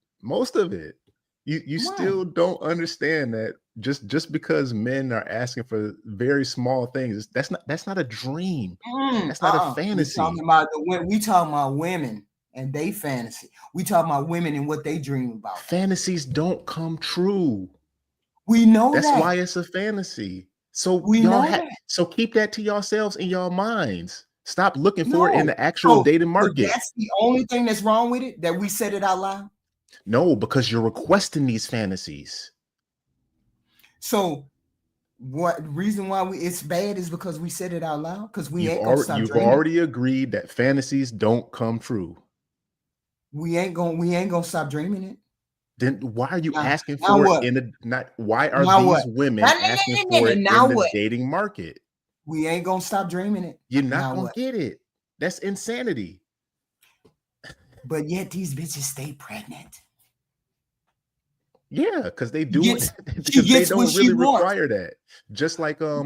You still don't understand that just because men are asking for very small things, that's not a dream. That's not a fantasy. We talking about women and they fantasy. We talking about women and what they dream about. Fantasies don't come true. We know that's why it's a fantasy. So we know that. So keep that to yourselves in your minds. Stop looking for it in the actual dating market. That's the only thing that's wrong with it, that we said it out loud? No, because you're requesting these fantasies. So what reason why it's bad is because we said it out loud? Because you've already agreed that fantasies don't come true. We ain't gonna stop dreaming it. Then why are you asking for it why are these women asking for it in the dating market? We ain't gonna stop dreaming it. You're not gonna get it. That's insanity. But yet these bitches stay pregnant. Yeah, because they do it. Because they don't really require that. Just like I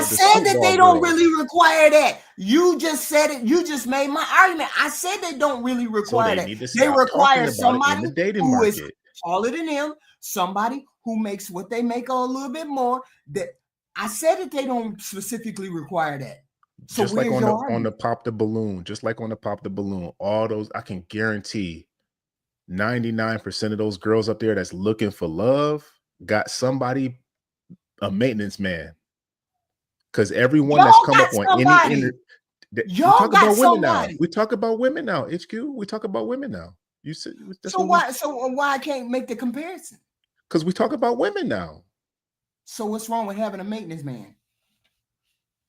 said that they don't really require that. You just said it. You just made my argument. I said they don't really require that. They require somebody who is taller than them, somebody who makes what they make or a little bit more. That I said that they don't specifically require that. So just like on the pop the balloon, all those, I can guarantee 99% of those girls up there that's looking for love got somebody, a maintenance man. Because everyone that's come up on any we talk about women now. We talk about women now. HQ. We talk about women now. You said so why I can't make the comparison? Because we talk about women now. So what's wrong with having a maintenance man?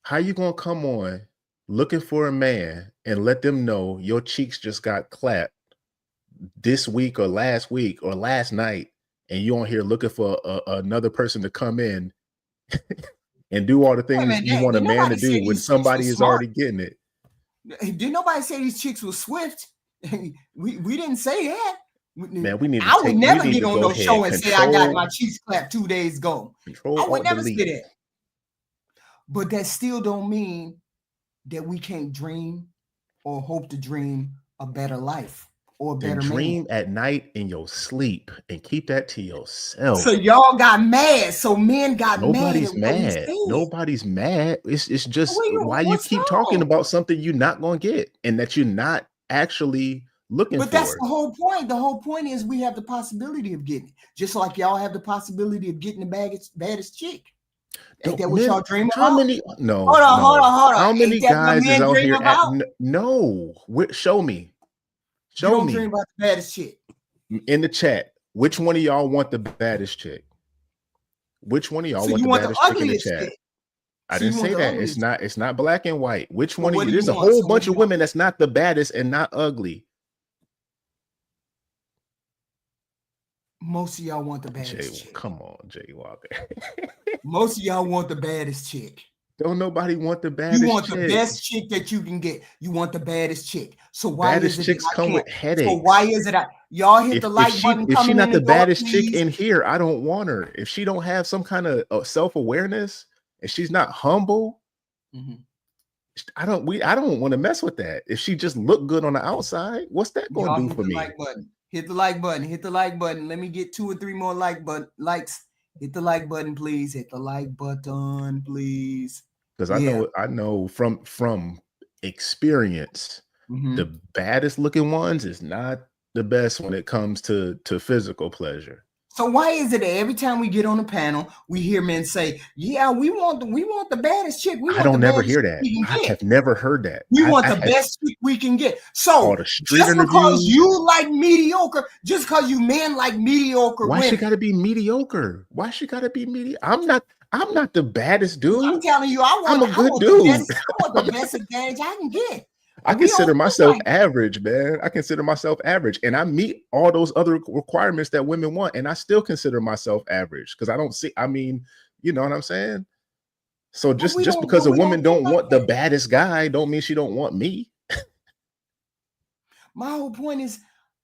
How you gonna come on looking for a man and let them know your cheeks just got clapped this week or last night, and you on here looking for another person to come in and do all the things you want a man to do when somebody is already getting it? Did nobody say these chicks were swift? we didn't say that. Man, I would never get on no show and say I got my cheeks clapped 2 days ago. I would never say that. But that still don't mean that we can't dream or hope to dream a better life or a better dream at night in your sleep and keep that to yourself. So y'all got mad. So men got Nobody's mad. Nobody's mad. It's just why you keep talking about something you're not going to get and that you're not actually looking for. But that's the whole point. The whole point is we have the possibility of getting it. Just like y'all have the possibility of getting the baddest chick. Ain't that what y'all dream about? Hold on. How many guys is out here? No. Show me. You don't dream about the baddest chick. In the chat, which one of y'all want the baddest chick? Which one of y'all want the baddest chick in the chat? I didn't say that. It's not black and white. Which one of you? There's a whole bunch of women that's not the baddest and not ugly. Most of y'all want the baddest chick. Come on, Jay Walker. Most of y'all want the baddest chick. Don't nobody want the baddest chick. You want the best chick that you can get. You want the baddest chick. So why is it chicks come with headaches? So why is it y'all hit the like button? If she's not the baddest chick in here, I don't want her. If she don't have some kind of self-awareness and she's not humble, I don't want to mess with that. If she just look good on the outside, what's that going to do for me? Hit the like button. Hit the like button. Let me get 2 or 3 more likes. Hit the like button, please. Hit the like button, please. Because I know from experience, the baddest looking ones is not the best when it comes to physical pleasure. So why is it that every time we get on a panel, we hear men say, "Yeah, we want the baddest chick." I don't never hear that. I have never heard that. We want the best chick we can get. So just because you like mediocre, just because you men like mediocre, why she got to be mediocre? Why she got to be mediocre? I'm not the baddest dude. I'm telling you, I'm a good dude. I want the best advantage I can get. I consider myself average, man. I consider myself average, and I meet all those other requirements that women want, and I still consider myself average because I don't see. I mean, you know what I'm saying? So just because a woman don't want the baddest guy, don't mean she don't want me. My whole point is,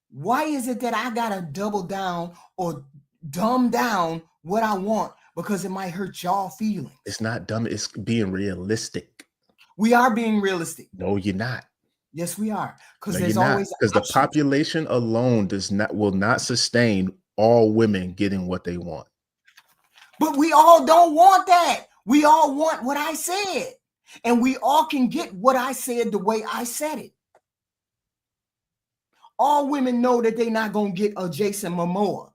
why is it that I gotta double down or dumb down what I want because it might hurt y'all feelings? It's not dumb. It's being realistic. We are being realistic. No, you're not. Yes, we are. Because the population alone will not sustain all women getting what they want. But we all don't want that. We all want what I said. And we all can get what I said the way I said it. All women know that they're not gonna get a Jason Momoa.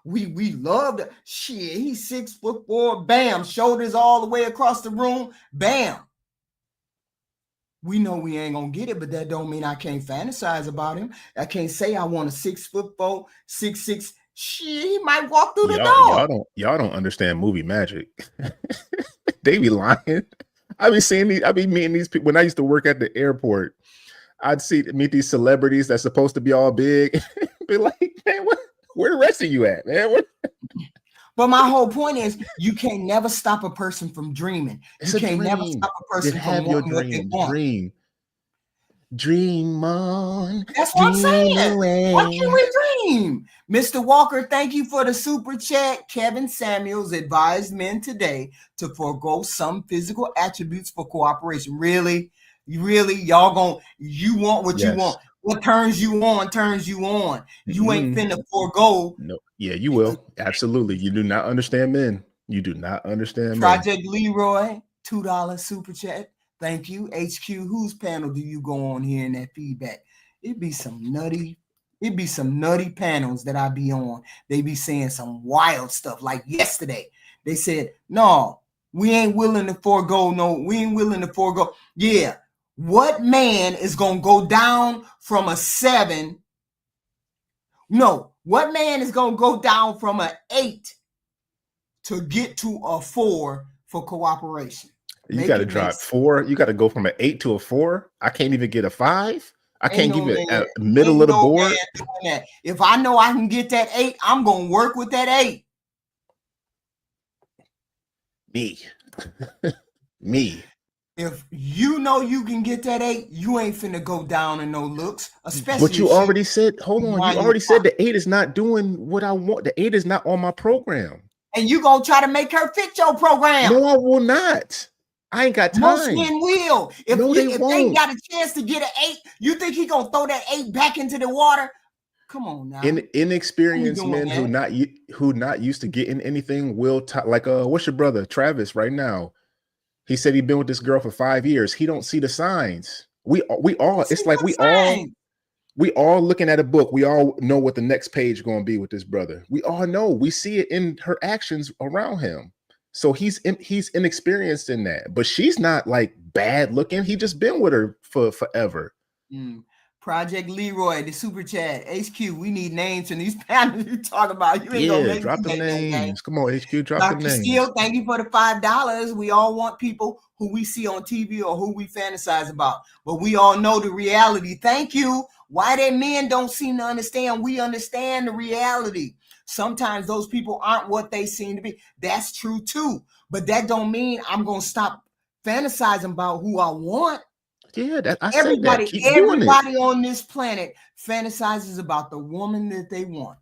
We love the shit. He's 6'4", bam, shoulders all the way across the room, bam. We know we ain't gonna get it, but that don't mean I can't fantasize about him. I can't say I want a 6'4", 6'6". Shit, he might walk through the door. Y'all don't understand movie magic. They be lying. I be meeting these people when I used to work at the airport. I'd meet these celebrities that's supposed to be all big. Be like, man, where the rest of you at, man? But my whole point is, you can't never stop a person from dreaming. You can't never stop a person from wanting what they want. Dream on. That's what I'm saying. Why can't we dream? Mr. Walker, thank you for the super chat. Kevin Samuels advised men today to forego some physical attributes for cooperation. Really? Y'all you want what you want. What turns you on, turns you on. You ain't finna forego. No, yeah, you will. Absolutely. You do not understand men. You do not understand Project men. Leroy, $2 super chat. Thank you. HQ, whose panel do you go on here in that feedback? It'd be some nutty panels that I be on. They be saying some wild stuff. Like yesterday, they said, no, we ain't willing to forego. Yeah. What man is going to go down from a 7? No. What man is going to go down from an 8 to get to a 4 for cooperation? You got to drop 4. You got to go from an 8 to a 4. I can't even get a 5. I can't give it a middle of the board. If I know I can get that 8, I'm going to work with that 8. Me. If you know you can get that 8, you ain't finna go down in no looks. Especially, but you already said, hold on, you already said the 8 is not doing what I want. The 8 is not on my program. And you gonna try to make her fit your program? No, I will not. I ain't got time. Most men will. If they got a chance to get an 8, you think he gonna throw that 8 back into the water? Come on now. Inexperienced men who not used to getting anything will like what's your brother Travis right now? He said he'd been with this girl for 5 years. He don't see the signs. We all. It's like we all looking at a book. We all know what the next page going to be with this brother. We all know. We see it in her actions around him. So he's inexperienced in that. But she's not like bad looking. He just been with her for forever. Project Leroy, the super chat. HQ, we need names in these panels you talk about. You ain't gonna make drop the names. Come on, HQ, drop Dr. the names. Steele, thank you for the $5. We all want people who we see on TV or who we fantasize about, but we all know the reality. Thank you. Why that men don't seem to understand? We understand the reality. Sometimes those people aren't what they seem to be. That's true too, but that don't mean I'm gonna stop fantasizing about who I want. Yeah, Everybody on this planet fantasizes about the woman that they want.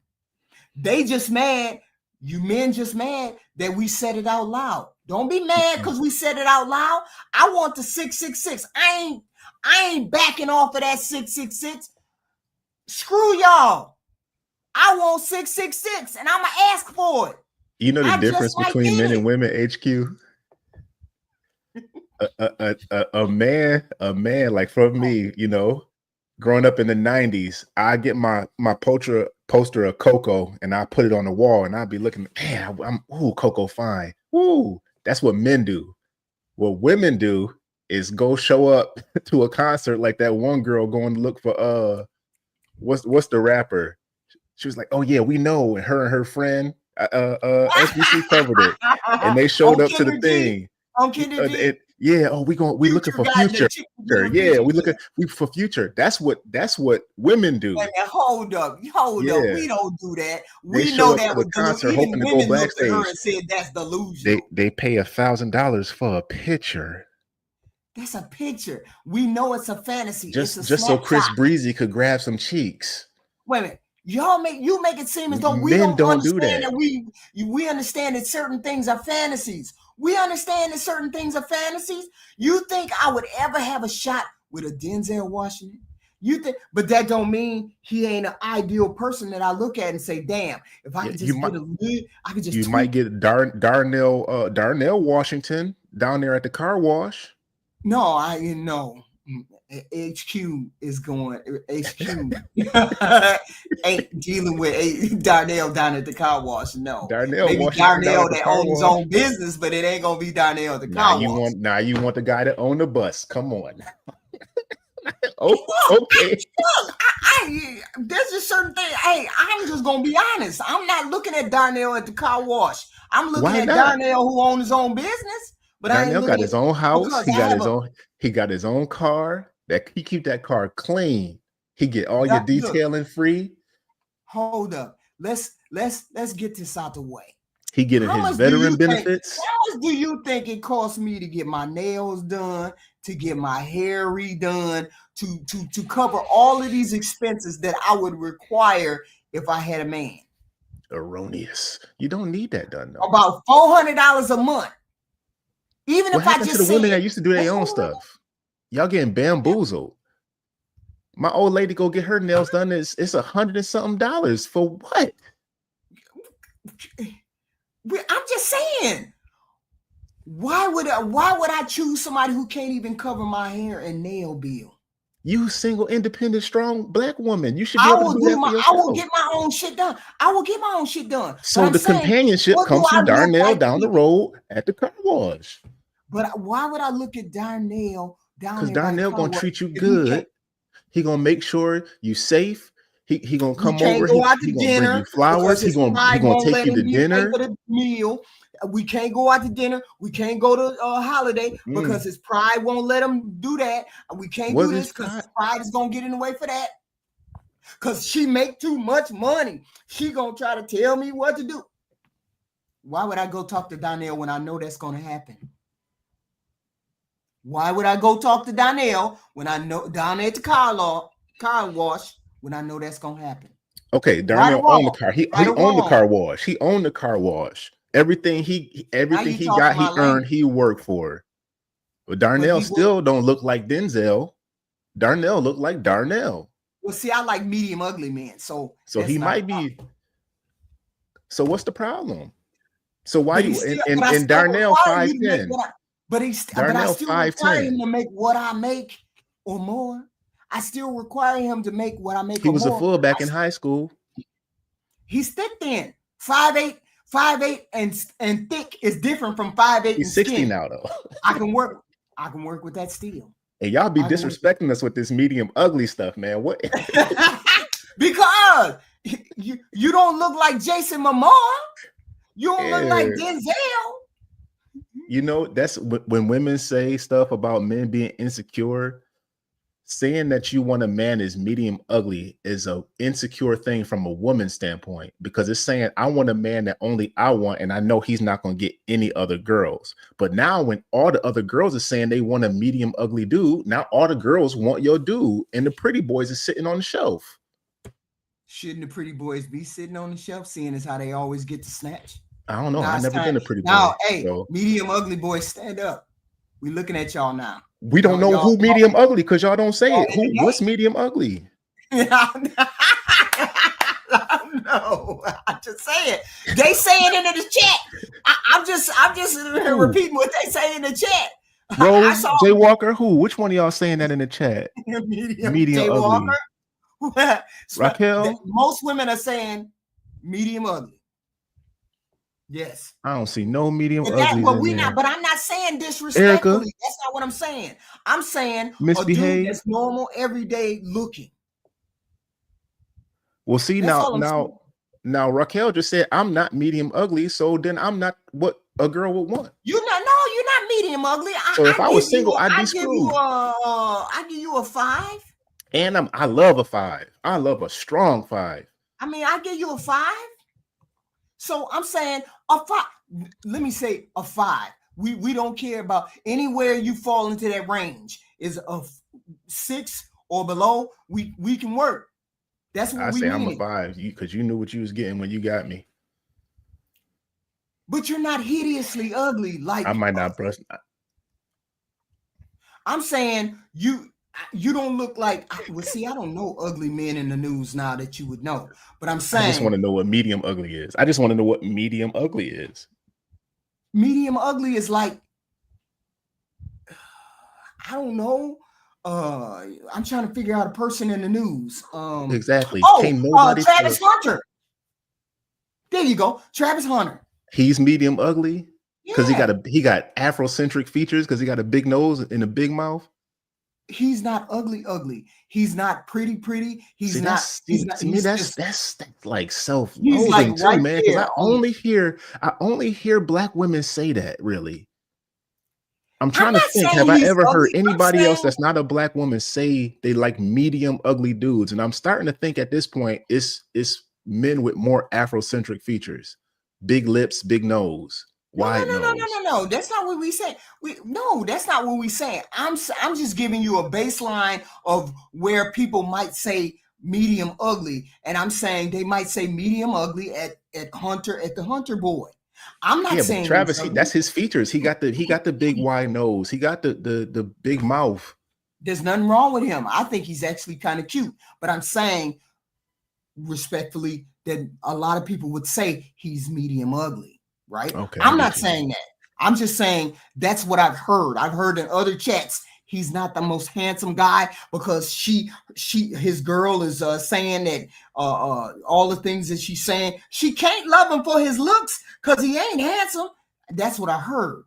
They just mad. You men just mad that we said it out loud. Don't be mad because we said it out loud. I want the 666. I ain't backing off of that 666. Screw y'all. I want 666 and I'ma ask for it. You know the difference between men and women, HQ? A man like for me, you know, growing up in the 90s, I get my poster of Coco and I put it on the wall and I'd be looking, man, Coco fine. Ooh, that's what men do. What women do is go show up to a concert like that one girl going to look for what's the rapper? She was like, oh yeah, we know, and her friend SBC covered it and they showed up to the thing. We looking for Future. Yeah, we for Future. That's what women do. Wait a minute, hold up. We don't do that. We know that with concert, hoping to go backstage. Her and said that's delusion. They pay $1,000 for a picture. That's a picture. We know it's a fantasy. Just so Chris Breezy could grab some cheeks. Wait a minute. You make it seem as though we don't understand that we understand that certain things are fantasies. We understand that certain things are fantasies. You think I would ever have a shot with a Denzel Washington? You think, but that don't mean he ain't an ideal person that I look at and say, damn, if I could just get a lid, I could just. You might get Darnell Washington down there at the car wash. No, HQ is going. HQ ain't dealing with Darnell down at the car wash. No, maybe Darnell that owns his own business, but it ain't gonna be Darnell the car wash. You want the guy that own the bus? Come on. Okay. There's just certain things. Hey, I'm just gonna be honest. I'm not looking at Darnell at the car wash. I'm looking at Darnell who owns his own business. But Darnell got his own house. He got his own car. That he keep that car clean. He get all your detailing free. Hold up. Let's get this out the way. He getting his veteran benefits. How much do you think it costs me to get my nails done, to get my hair redone, to cover all of these expenses that I would require if I had a man? Erroneous. You don't need that done though. About $400 a month. Even if I just to the women that used to do their own stuff. Y'all getting bamboozled. My old lady go get her nails done. It's $100 and something for what? I'm just saying. Why would I choose somebody who can't even cover my hair and nail bill? You single, independent, strong black woman. You should be able to do that for yourself. I will get my own shit done. I will get my own shit done. So the companionship comes from Darnell down the road at the car wash. But why would I look at Darnell down there? Because Darnell gonna treat you good. He gonna make sure you safe. He gonna come over. He gonna bring you flowers. He gonna take you to dinner. For the meal. We can't go out to dinner. We can't go to a holiday because his pride won't let him do that. We can't do this because his pride is gonna get in the way for that. Because she make too much money. She gonna try to tell me what to do. Why would I go talk to Donnell when I know that's gonna happen? Why would I go talk to Donnell when I know down at the car wash when I know that's gonna happen? Okay, Darnell owned the car. He owned the car wash. He owned the car wash. Everything he got, he earned, he worked for. But Darnell still don't look like Denzel. Darnell look like Darnell. Well, see, I like medium ugly men, so he might be. So what's the problem? So why you and Darnell 5'10"? But I still require him to make what I make or more. I still require him to make what I make. He was a fullback in high school. He's thick then. 5'8" and thick is different from 5'8". He's 60 now, though. I can work with that still. And y'all be disrespecting us with this medium ugly stuff, man. What? Because you don't look like Jason Momoa. You don't look like Denzel. You know, that's when women say stuff about men being insecure. Saying that you want a man is medium ugly is a insecure thing from a woman's standpoint, because it's saying I want a man that only I want, and I know he's not going to get any other girls. But now when all the other girls are saying they want a medium ugly dude, now all the girls want your dude, and the pretty boys are sitting on the shelf. Shouldn't the pretty boys be sitting on the shelf, seeing as how they always get to snatch? I don't know. I've never been a pretty boy. Now, hey, medium ugly boys, stand up. We looking at y'all now. We don't know who medium ugly because y'all don't say it. What's medium ugly? No, I just say it. They say it in the chat. I'm just repeating what they say in the chat. Rose, Jay Walker, who? Which one of y'all saying that in the chat? medium ugly. Raquel? Most women are saying medium ugly. Yes. I don't see no medium ugly. But I'm not saying disrespectfully. Erica, that's not what I'm saying. I'm saying misbehave. A dude that's normal, everyday looking. Well, see, now Raquel just said I'm not medium ugly, so then I'm not what a girl would want. You're not medium ugly. So if I was single, I'd be screwed. I give you a 5. And I love a 5. I love a strong 5. I mean, I give you a 5. So I'm saying a 5. Let me say a 5. We don't care about anywhere you fall into that range. Is a 6 or below. We can work. That's what we mean. I'm a 5 because you knew what you was getting when you got me. But you're not hideously ugly like I might not brush. I'm saying you don't look like. Well, see, I don't know ugly men in the news now that you would know. But I'm saying I just want to know what medium ugly is. I just want to know what medium ugly is. Medium ugly is like, I don't know. I'm trying to figure out a person in the news. Exactly. Travis Hunter. There you go, Travis Hunter. He's medium ugly because he got Afrocentric features because he got a big nose and a big mouth. He's not ugly. He's not pretty. He's not. That's like self-loathing too, man. Because I only hear black women say that. Really, I'm trying to think. Have I ever heard anybody else that's not a black woman say they like medium ugly dudes? And I'm starting to think at this point, it's men with more Afrocentric features, big lips, big nose. No. That's not what we say. That's not what we say. I'm just giving you a baseline of where people might say medium ugly, and I'm saying they might say medium ugly at the Hunter boy. I'm not saying Travis. That's his features. He got the big wide nose. He got the big mouth. There's nothing wrong with him. I think he's actually kind of cute. But I'm saying respectfully that a lot of people would say he's medium ugly, right? Okay. I'm not saying that. I'm just saying that's what I've heard. I've heard in other chats he's not the most handsome guy because his girl is saying that all the things that she's saying, she can't love him for his looks because he ain't handsome. That's what I heard.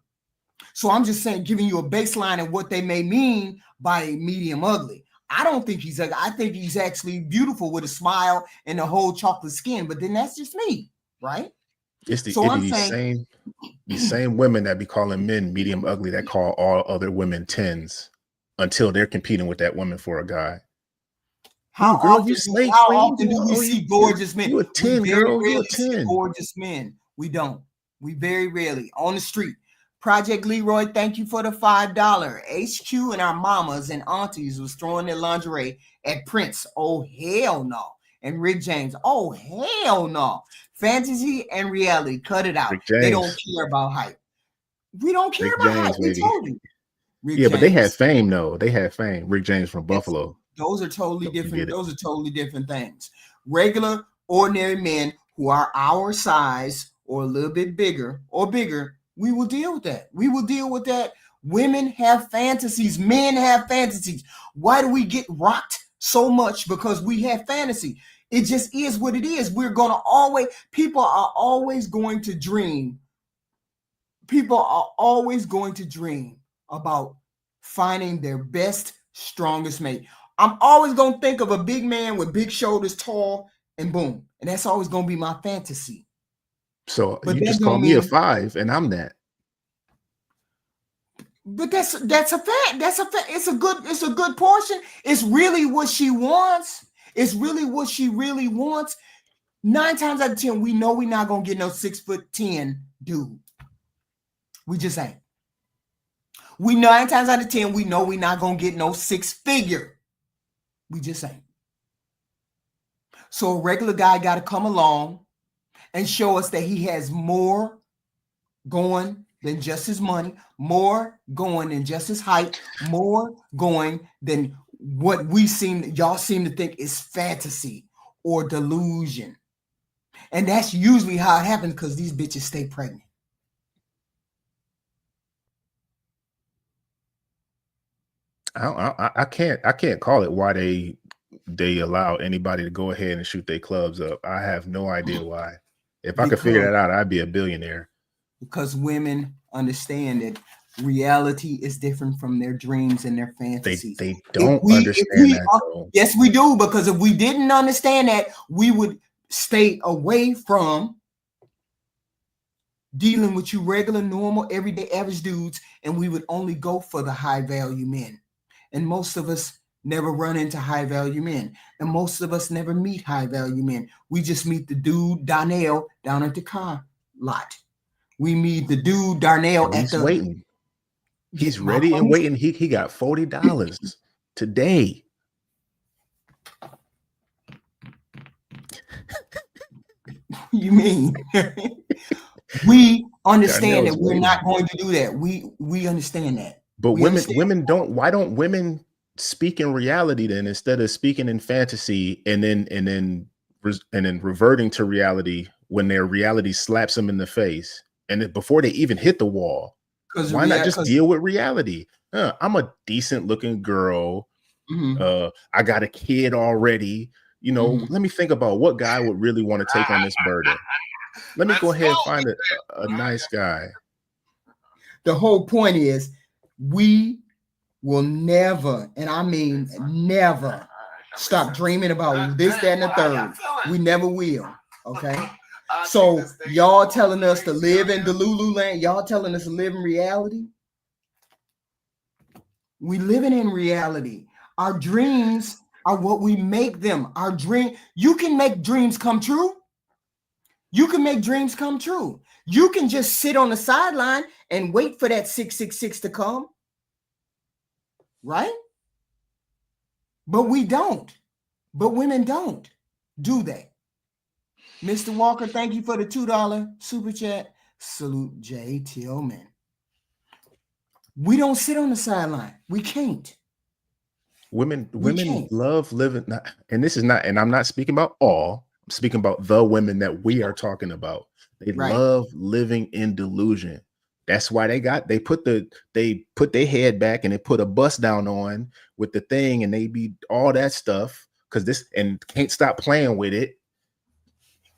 So I'm just saying, giving you a baseline of what they may mean by medium ugly. I don't think he's ugly. I think he's actually beautiful with a smile and the whole chocolate skin. But then that's just me, right? It's the same women that be calling men medium ugly that call all other women 10s until they're competing with that woman for a guy. How often do we see gorgeous men? You a 10, girl. You a 10. Gorgeous men. We don't. We very rarely on the street. Project Leroy, thank you for the $5. HQ and our mamas and aunties was throwing their lingerie at Prince. Oh, hell no. And Rick James. Oh, hell no. Fantasy and reality. Cut it out. They don't care about hype. We don't care about hype. We told you. But they had fame, though. They had fame. Rick James from Buffalo. Those are totally different. Those are totally different things. Regular, ordinary men who are our size or a little bit bigger or bigger, we will deal with that. We will deal with that. Women have fantasies. Men have fantasies. Why do we get rocked so much? Because we have fantasy. It just is what it is. People are always going to dream. People are always going to dream about finding their best, strongest mate. I'm always going to think of a big man with big shoulders, tall, and boom. And that's always going to be my fantasy. So you just call me a 5 and I'm that. But that's a fact. That's a fact. It's a good portion. It's really what she wants. It's really what she really wants. 9 times out of 10, we know we're not gonna get no 6'10" dude. We just ain't. 9 times out of 10, we know we're not gonna get no 6-figure. We just ain't. So a regular guy got to come along and show us that he has more going than just his money, more going than just his height, more going than what y'all seem to think is fantasy or delusion. And that's usually how it happens because these bitches stay pregnant. I can't call it why they allow anybody to go ahead and shoot their clubs up. I have no idea why. If I could figure that out, I'd be a billionaire. Because women understand that reality is different from their dreams and their fantasies. They don't understand that. Though. Yes, we do. Because if we didn't understand that, we would stay away from dealing with you regular, normal, everyday, average dudes, and we would only go for the high value men. And most of us never run into high value men. And most of us never meet high value men. We just meet the dude, Darnell, down at the car lot. We meet the dude, Darnell, waiting. He's ready and waiting. He got $40 today. You mean? We understand that we're not going to do that. We understand that. But women don't. Why don't women speak in reality then instead of speaking in fantasy and then reverting to reality when their reality slaps them in the face and then before they even hit the wall? Why not just deal with reality? I'm a decent looking girl. Mm-hmm. I got a kid already. You know, let me think about what guy would really want to take on this burden. Let me go ahead and find a nice guy. The whole point is we will never, and I mean never, stop dreaming about this, that, and the third. We never will. Okay. So y'all telling us to live in Delulu land. Y'all telling us to live in reality. We living in reality. Our dreams are what we make them. Our dream. You can make dreams come true. You can make dreams come true. You can just sit on the sideline and wait for that 666 to come. Right? But we don't. But women don't do that. Mr. Walker, thank you for the $2 super chat. Salute J. Tillman. We don't sit on the sideline. We can't. Women can't. love living, and this is not, and I'm not speaking about all. I'm speaking about the women that we are talking about. They love living in delusion. That's why they put their head back and they put a bust down on with the thing, and they be all that stuff because this and can't stop playing with it.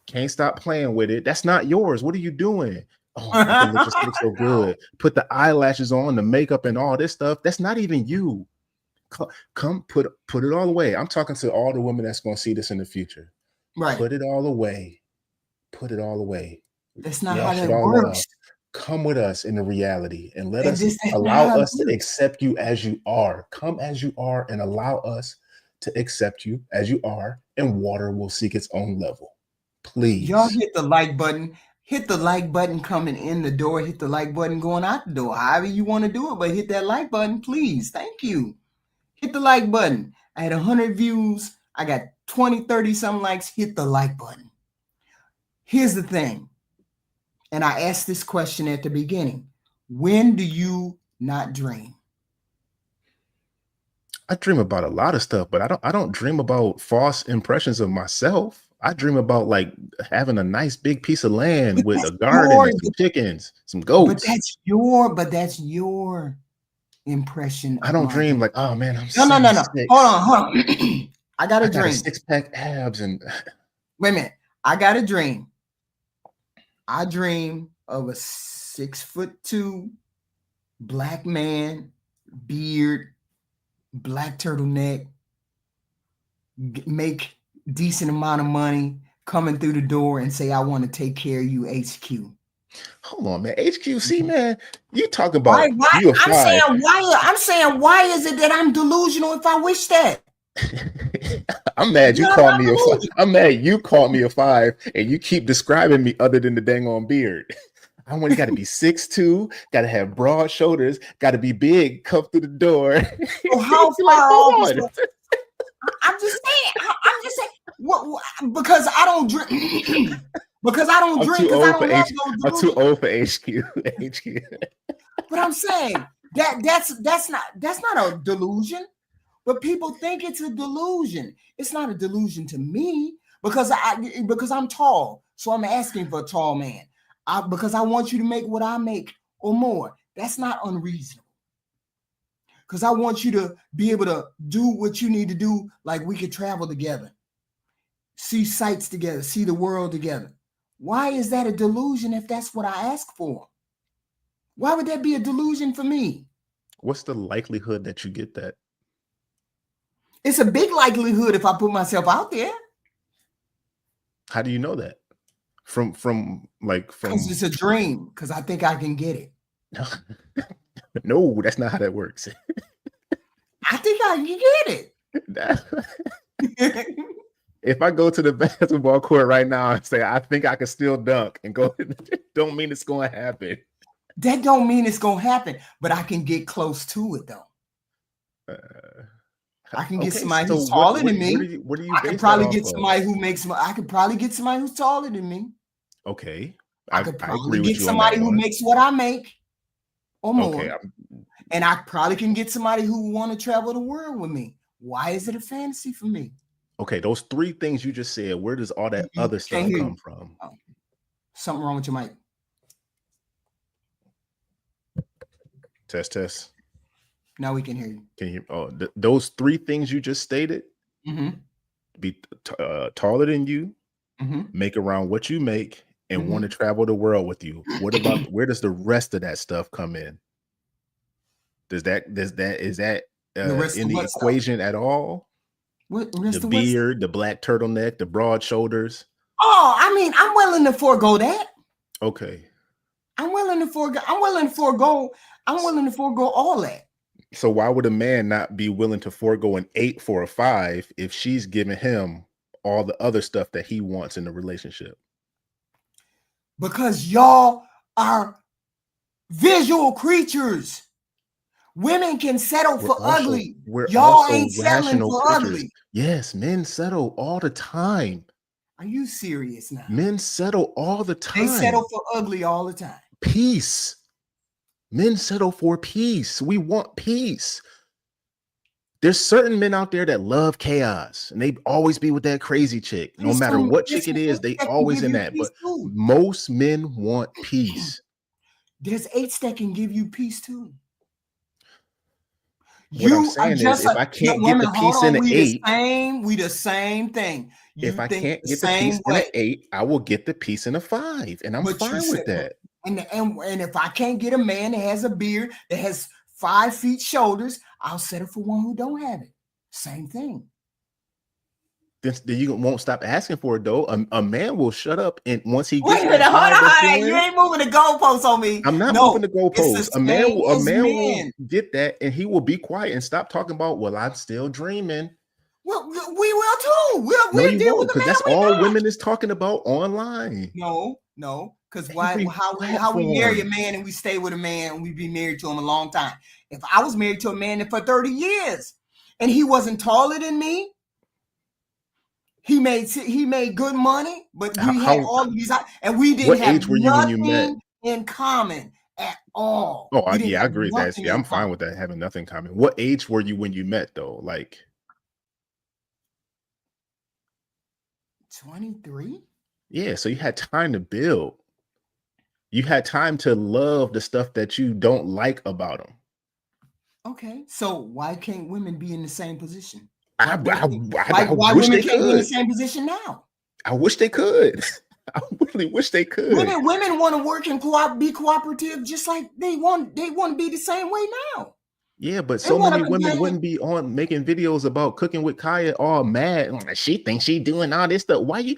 Can't stop playing with it. That's not yours. What are you doing? Oh, the lipstick so good. Put the eyelashes on, the makeup, and all this stuff. That's not even you. Come put it all away. I'm talking to all the women that's going to see this in the future. Right. Put it all away. Put it all away. That's not how that works. Come with us in the reality and allow us to accept you as you are. Come as you are and allow us to accept you as you are, and water will seek its own level. Please. Y'all hit the like button. Hit the like button coming in the door. Hit the like button going out the door. However you want to do it, but hit that like button, please. Thank you. Hit the like button. I had 100 views. I got 20, 30 some likes. Hit the like button. Here's the thing. And I asked this question at the beginning. When do you not dream? I dream about a lot of stuff, but I don't dream about false impressions of myself. I dream about like having a nice big piece of land with a garden and some chickens, some goats. But that's your impression. I don't dream like, oh man, I'm no. Hold on. I got a dream. Got a 6-pack abs and wait a minute. I got a dream. I dream of a 6'2" black man, beard, black turtleneck, make decent amount of money, coming through the door and say, I want to take care of you, HQ. Hold on, man. HQ, see, man, you talk about why? I'm saying, why is it that I'm delusional if I wish that? I'm mad you called me a 5. I'm mad you called me a 5 and you keep describing me other than the dang on beard. I want got to be 6'2", got to have broad shoulders, got to be big, come through the door. So how far off? I'm just saying. What, because I don't dream. Because I don't dream. Because I don't have no delusion. I'm too old for HQ. But I'm saying that's not a delusion. But people think it's a delusion. It's not a delusion to me because I'm tall. So I'm asking for a tall man. Because I want you to make what I make or more. That's not unreasonable. Because I want you to be able to do what you need to do, like we could travel together, see sights together, see the world together. Why is that a delusion if that's what I ask for? Why would that be a delusion for me? What's the likelihood that you get that? It's a big likelihood if I put myself out there. How do you know that? From Because it's a dream. Because I think I can get it. No, that's not how that works. I think I can get it. If I go to the basketball court right now and say I think I can still dunk and go, don't mean it's going to happen. That don't mean it's going to happen, but I can get close to it though. I can get somebody who's taller than me. What do you? I could probably get somebody who makes. I could probably get somebody who's taller than me. Okay, I could probably get somebody who makes what I make or more. Okay, and I probably can get somebody who want to travel the world with me. Why is it a fantasy for me? Okay, those 3 things you just said. Where does all that other stuff come from? Oh, something wrong with your mic. Test. Now we can hear you. Can you? Oh, those 3 things you just stated. Be taller than you, make around what you make, and want to travel the world with you. What about where does the rest of that stuff come in? Is that in the equation at all? The beard, the black turtleneck, the broad shoulders. Oh, I mean, I'm willing to forego that. Okay. I'm willing to forego all that. So why would a man not be willing to forego an 8 for a 5 if she's giving him all the other stuff that he wants in the relationship? Because y'all are visual creatures. Women can settle for ugly. Y'all ain't settling for ugly. Yes, men settle all the time. Are you serious now? Men settle all the time. They settle for ugly all the time. Peace. Men settle for peace. We want peace. There's certain men out there that love chaos and they always be with that crazy chick. No matter what chick it is, they always in that. But most men want peace. There's 8s that can give you peace too. What I'm saying is, if I can't get the peace in an 8, we the same thing. If I can't get the peace in an 8, I will get the peace in a 5, and I'm fine with that. And if I can't get a man that has a beard that has 5 feet shoulders, I'll settle for one who don't have it. Same thing. Then you won't stop asking for it though. A man will shut up, and once he gets hold on, you ain't moving the goalposts on me. I'm not moving the goalposts. A man will get that, and he will be quiet and stop talking about. Well, I'm still dreaming. Well, we will too. We'll deal with because that's all women is talking about online. No, because how we marry a man and we stay with a man and we be married to him a long time. If I was married to a man for 30 years and he wasn't taller than me. He made good money, but we had all of these, and we didn't have nothing in common at all. Oh, yeah, I agree with that. Yeah, I'm fine with that, having nothing in common. What age were you when you met, though? Like 23? Yeah, so you had time to build. You had time to love the stuff that you don't like about them. Okay, so why can't women be in the same position? Why women can't be in the same position now? I wish they could. I really wish they could. Women want to work and be cooperative, just like they want to be the same way now. Yeah, but so many women wouldn't be on making videos about cooking with Kaya all mad. She thinks she doing all this stuff. Why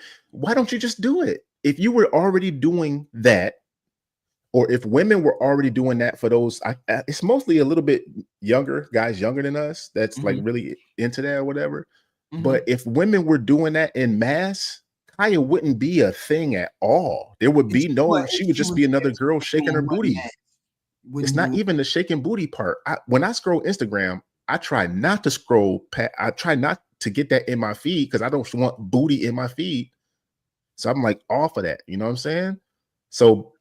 don't you just do it? If you were already doing that, or if women were already doing that for those, it's mostly a little bit younger, guys younger than us, that's like really into that or whatever. But if women were doing that in mass, Kaya wouldn't be a thing at all. There would be she would just be another girl shaking her booty. It's not even the shaking booty part. When I scroll Instagram, I try not to scroll. I try not to get that in my feed because I don't want booty in my feed. So I'm like off of that. You know what I'm saying? So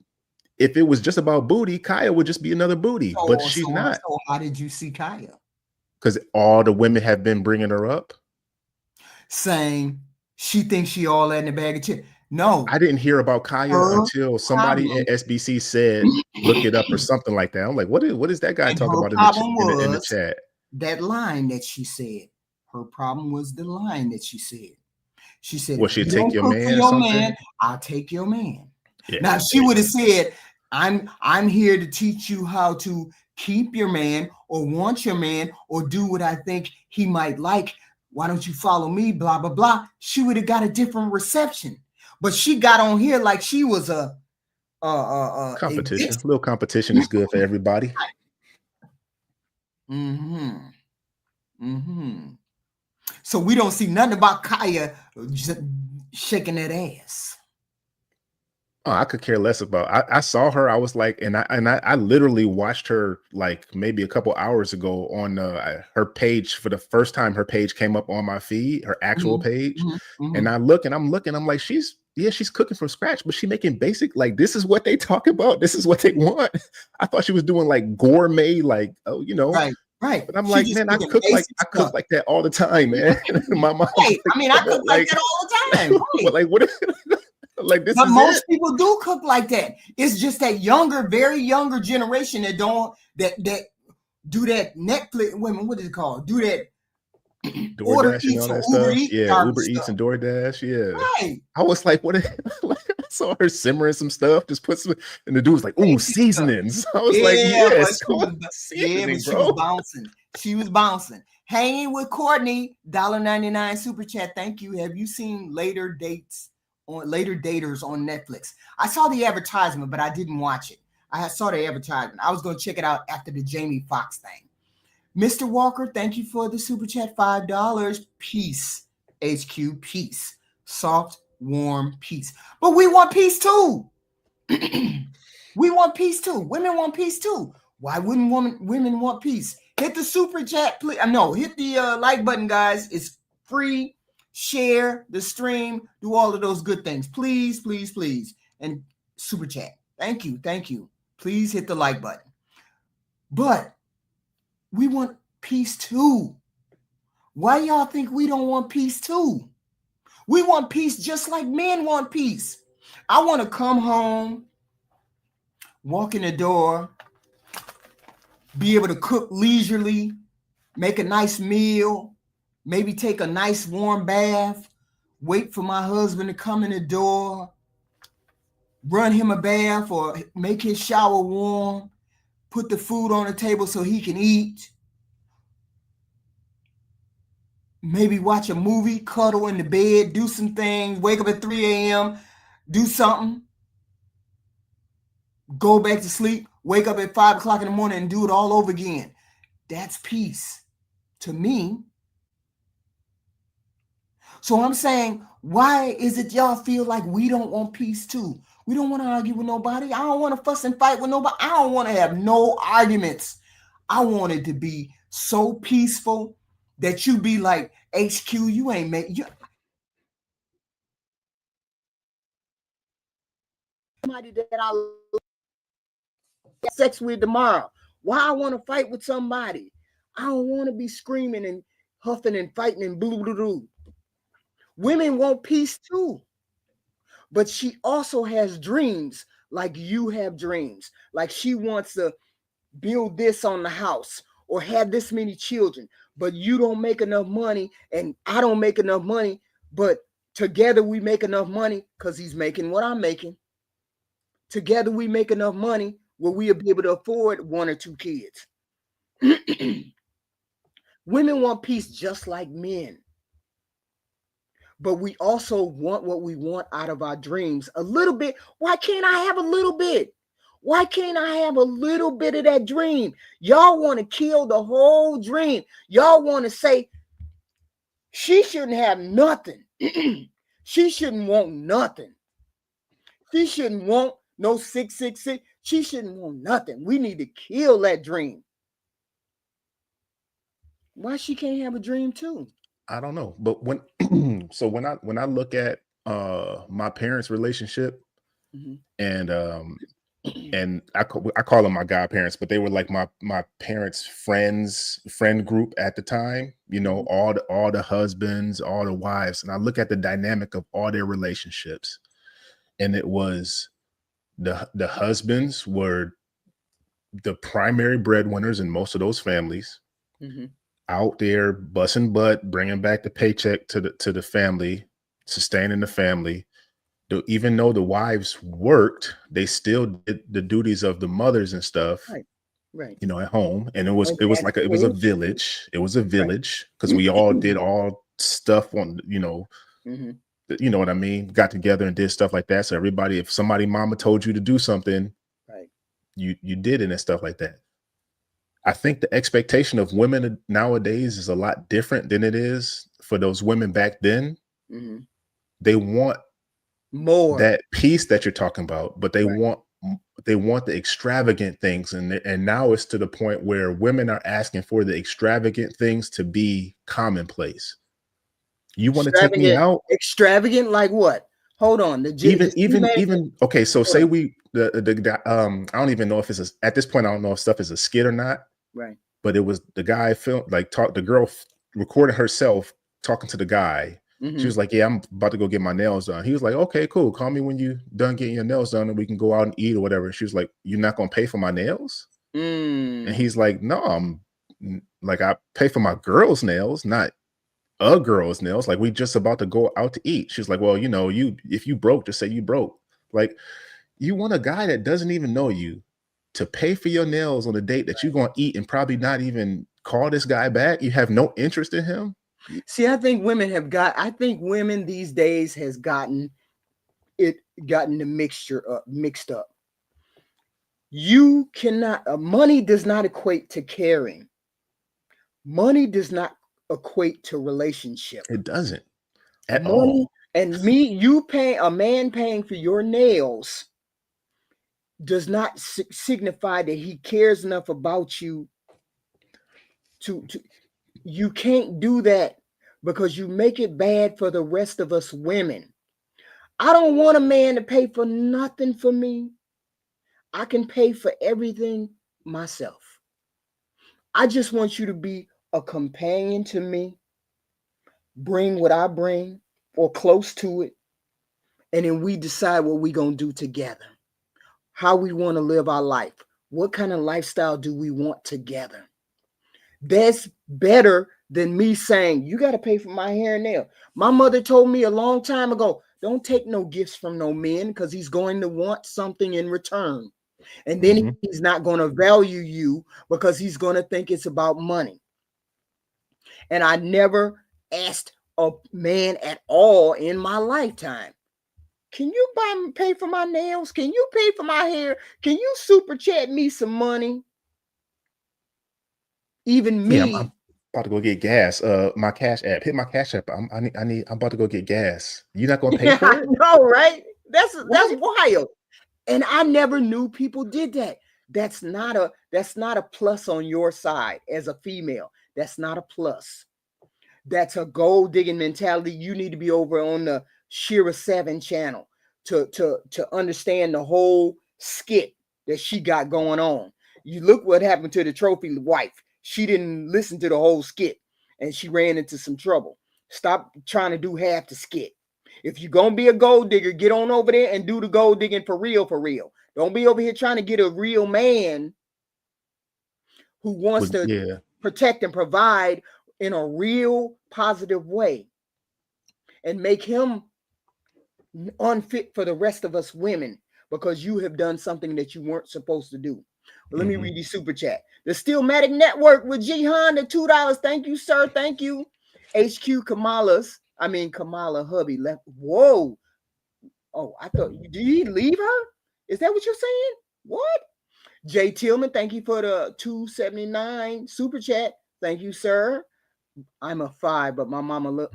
if it was just about booty, Kaya would just be another booty, but she's not. So how did you see Kaya? Because all the women have been bringing her up, saying she thinks she all that in a bag of chips. No, I didn't hear about Kaya until somebody at SBC said, "Look it up" or something like that. I'm like, what is that guy talking about in the chat? That line that she said. Her problem was the line that she said. She said, "Well, she'll take your man. I'll take your man." Yeah, now, if she would have said, I'm here to teach you how to keep your man or want your man or do what I think he might like. Why don't you follow me? Blah, blah, blah. She would have got a different reception. But she got on here like she was a competition. A little competition is good for everybody. So we don't see nothing about Kaya just shaking that ass. Oh, I could care less about. I saw her. I was like, and I literally watched her like maybe a couple hours ago on her page for the first time. Her page came up on my feed, her actual page, and I'm looking. I'm like, she's cooking from scratch, but she making basic. Like, this is what they talk about. This is what they want. I thought she was doing like gourmet, like right. But I'm like, man, I cook like that all the time, man. My mom. Right. I mean, I cook like that all the time. Right. But like, what? Like this, but most people do cook like that. It's just that very younger generation that do that Netflix women. What is it called? Do that Uber Eats and DoorDash. Yeah, right. I was like, what? I saw her simmering some stuff. Just put some, and the dude was like, "Ooh, seasonings." I was like, "Yes, she was bouncing. She was bouncing. Hanging with Courtney, $1.99 super chat. Thank you. Have you seen Later Daters on Netflix? I saw the advertisement, but I didn't watch it. I saw the advertisement. I was going to check it out after the Jamie Foxx thing. Mr. Walker, thank you for the super chat, $5. Peace, HQ, peace. Soft, warm peace. But we want peace too. We want peace too. Women want peace too. Why wouldn't women want peace? Hit the super chat, please. No, hit the like button, guys. It's free. Share the stream, do all of those good things. Please, please, please. And super chat. Thank you. Please hit the like button. But we want peace too. Why y'all think we don't want peace too? We want peace just like men want peace. I want to come home, walk in the door, be able to cook leisurely, make a nice meal, maybe take a nice warm bath, wait for my husband to come in the door, run him a bath or make his shower warm, put the food on the table so he can eat, maybe watch a movie, cuddle in the bed, do some things, wake up at 3 a.m., do something, go back to sleep, wake up at 5 o'clock in the morning and do it all over again. That's peace to me. So I'm saying, why is it y'all feel like we don't want peace too? We don't want to argue with nobody. I don't want to fuss and fight with nobody. I don't want to have no arguments. I want it to be so peaceful that you be like, HQ, you ain't make you. Somebody that I have sex with tomorrow. Why I want to fight with somebody? I don't want to be screaming and huffing and fighting and blue blue blue. Women want peace too. But she also has dreams like you have dreams. Like she wants to build this on the house or have this many children, but you don't make enough money and I don't make enough money, but together we make enough money because he's making what I'm making. Together we make enough money where we'll be able to afford 1 or 2 kids. Women want peace just like men. But we also want what we want out of our dreams a little bit. Why can't I have a little bit? Why can't I have a little bit of that dream? Y'all want to kill the whole dream. Y'all want to say she shouldn't have nothing. She shouldn't want nothing. She shouldn't want no 666. She shouldn't want nothing. We need to kill that dream. Why she can't have a dream too? I don't know, but when when I look at my parents' relationship, and I call them my godparents, but they were like my parents' friend group at the time. You know, all the husbands, all the wives, and I look at the dynamic of all their relationships, and it was the husbands were the primary breadwinners in most of those families. Out there busting butt, bringing back the paycheck to the family, sustaining the family. Even though the wives worked, they still did the duties of the mothers and stuff, right? You know, at home. And it was like it was a village. It was a village because we all did all stuff on, you know what I mean. Got together and did stuff like that. So everybody, if somebody mama told you to do something, you did it and stuff like that. I think the expectation of women nowadays is a lot different than it is for those women back then. They want more that peace that you're talking about, but they want the extravagant things, and now it's to the point where women are asking for the extravagant things to be commonplace. You want to take me out? Extravagant like what? Hold on. Even okay. So say we I don't even know if it's at this point. I don't know if stuff is a skit or not. Right. But it was the guy the girl recorded herself talking to the guy. She was like, yeah, I'm about to go get my nails done. He was like, okay, cool. Call me when you done getting your nails done and we can go out and eat or whatever. She was like, you're not going to pay for my nails? And he's like, no, I'm like, I pay for my girl's nails, not a girl's nails. Like, we just about to go out to eat. She was like, well, you know, if you broke, just say you broke. Like, you want a guy that doesn't even know you to pay for your nails on a date that you're going to eat and probably not even call this guy back? You have no interest in him? See, I think women these days has gotten the mixture mixed up. You cannot, money does not equate to caring. Money does not equate to relationship. It doesn't at all. And a man paying for your nails does not signify that he cares enough about you to you can't do that, because you make it bad for the rest of us women. I don't want a man to pay for nothing for me. I can pay for everything myself. I just want you to be a companion to me. bring what I bring or close to it, and then we decide what we're going to do together, how we want to live our life. What kind of lifestyle do we want together? That's better than me saying, you got to pay for my hair and nail. My mother told me a long time ago, don't take no gifts from no man because he's going to want something in return. And then he's not going to value you because he's going to think it's about money. And I never asked a man at all in my lifetime, can you pay for my nails? Can you pay for my hair? Can you super chat me some money? Even me. Yeah, I'm about to go get gas. My cash app. Hit my cash app. I'm about to go get gas. You're not gonna pay for it? No, right? That's wild. And I never knew people did that. That's not a plus on your side as a female. That's not a plus. That's a gold digging mentality. You need to be over on the Shira 7 channel to understand the whole skit that she got going on. You look what happened to the trophy wife. She didn't listen to the whole skit and she ran into some trouble. Stop trying to do half the skit. If you're going to be a gold digger, get on over there and do the gold digging for real, for real. Don't be over here trying to get a real man who wants to protect and provide in a real positive way and make him unfit for the rest of us women because you have done something that you weren't supposed to do. But let me read the super chat. The Steelmatic Network with Jihan, the $2. Thank you, sir. Thank you. HQ Kamala hubby left. Whoa. Oh, I thought, did he leave her? Is that what you're saying? What? Jay Tillman, thank you for the $2.79 super chat. Thank you, sir. I'm a 5, but my mama look.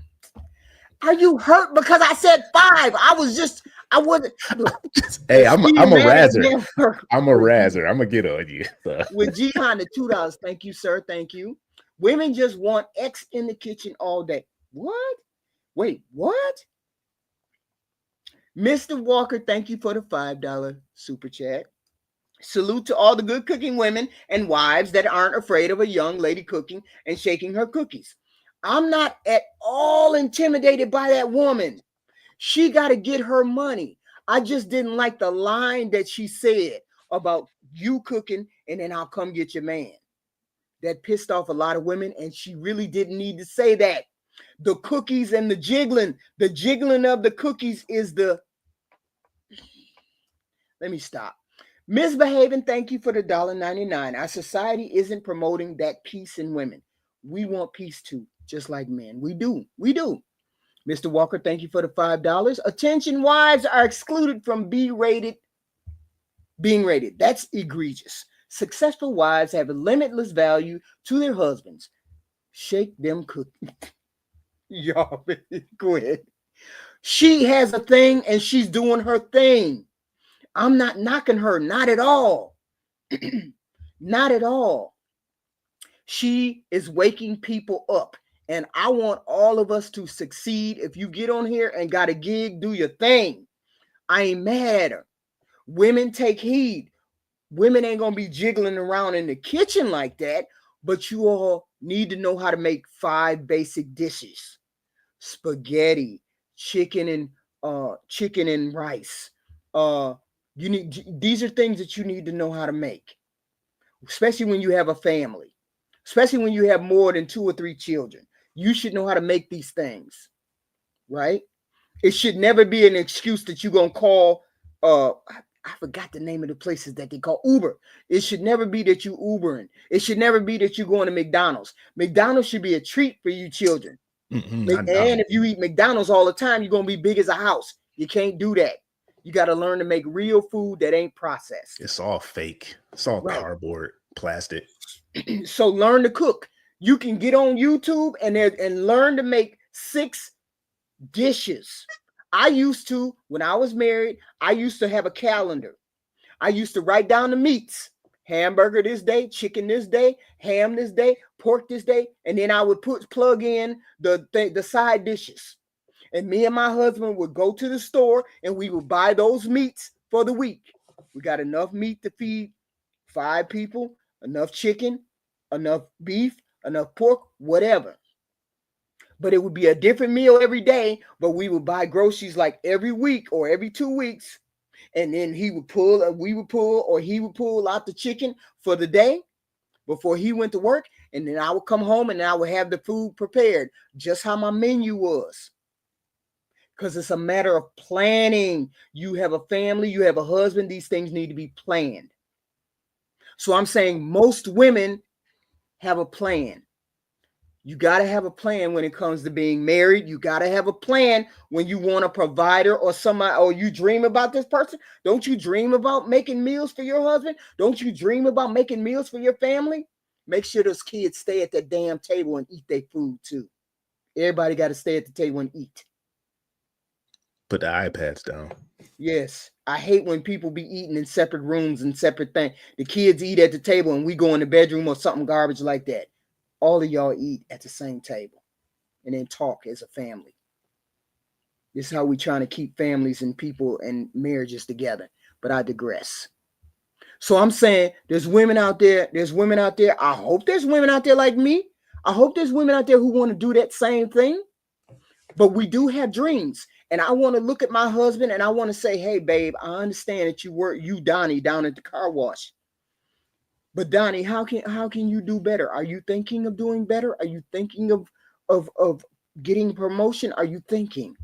Are you hurt because I said 5? I wasn't. Hey, I'm a razzer. I'm a razzer. I'm gonna get on you. So. With Jihan, the $2. Thank you, sir. Thank you. Women just want X in the kitchen all day. What? Wait, what? Mr. Walker, thank you for the $5 super chat. Salute to all the good cooking women and wives that aren't afraid of a young lady cooking and shaking her cookies. I'm not at all intimidated by that woman. She got to get her money. I just didn't like the line that she said about you cooking and then I'll come get your man. That pissed off a lot of women, and she really didn't need to say that. The cookies and the jiggling of the cookies is the... Let me stop. Misbehaving, thank you for the $1.99. Our society isn't promoting that peace in women. We want peace too, just like men. We do. Mr. Walker, thank you for the $5. Attention, wives are excluded from being rated. That's egregious. Successful wives have a limitless value to their husbands. Shake them cookies. Y'all, go ahead. She has a thing and she's doing her thing. I'm not knocking her, not at all. Not at all. She is waking people up. And I want all of us to succeed. If you get on here and got a gig, do your thing. I ain't mad at her. Women, take heed. Women ain't going to be jiggling around in the kitchen like that, but you all need to know how to make 5 basic dishes. Spaghetti, chicken and rice. These are things that you need to know how to make, especially when you have a family, especially when you have more than 2 or 3 children. You should know how to make these things, right? It should never be an excuse that you're going to call, I forgot the name of the places that they call Uber. It should never be that you Ubering. It should never be that you're going to McDonald's. McDonald's should be a treat for you children. And if you eat McDonald's all the time, you're going to be big as a house. You can't do that. You got to learn to make real food that ain't processed. It's all fake. It's all cardboard, plastic. So learn to cook. You can get on YouTube and learn to make 6 dishes. I used to, when I was married, I used to have a calendar. I used to write down the meats. Hamburger this day, chicken this day, ham this day, pork this day. And then I would plug in the side dishes. And me and my husband would go to the store and we would buy those meats for the week. We got enough meat to feed 5 people, enough chicken, enough beef, enough pork, whatever. But it would be a different meal every day, but we would buy groceries like every week or every 2 weeks. And then he would pull, we would pull, or he would pull out the chicken for the day before he went to work. And then I would come home and I would have the food prepared just how my menu was. Because it's a matter of planning. You have a family, you have a husband, these things need to be planned. So I'm saying most women have a plan. You got to have a plan when it comes to being married. You got to have a plan when you want a provider or somebody, or you dream about this person. Don't you dream about making meals for your husband? Don't you dream about making meals for your family? Make sure those kids stay at that damn table and eat their food too. Everybody got to stay at the table and eat. Put the iPads down. Yes. I hate when people be eating in separate rooms and separate things. The kids eat at the table and we go in the bedroom or something garbage like that. All of y'all eat at the same table and then talk as a family. This is how we trying to keep families and people and marriages together. But I digress. So I'm saying there's women out there. There's women out there. I hope there's women out there like me. I hope there's women out there who want to do that same thing. But we do have dreams. And I want to look at my husband and I want to say, hey, babe, I understand that you Donnie, down at the car wash. But Donnie, how can you do better? Are you thinking of doing better? Are you thinking of getting a promotion? Are you thinking?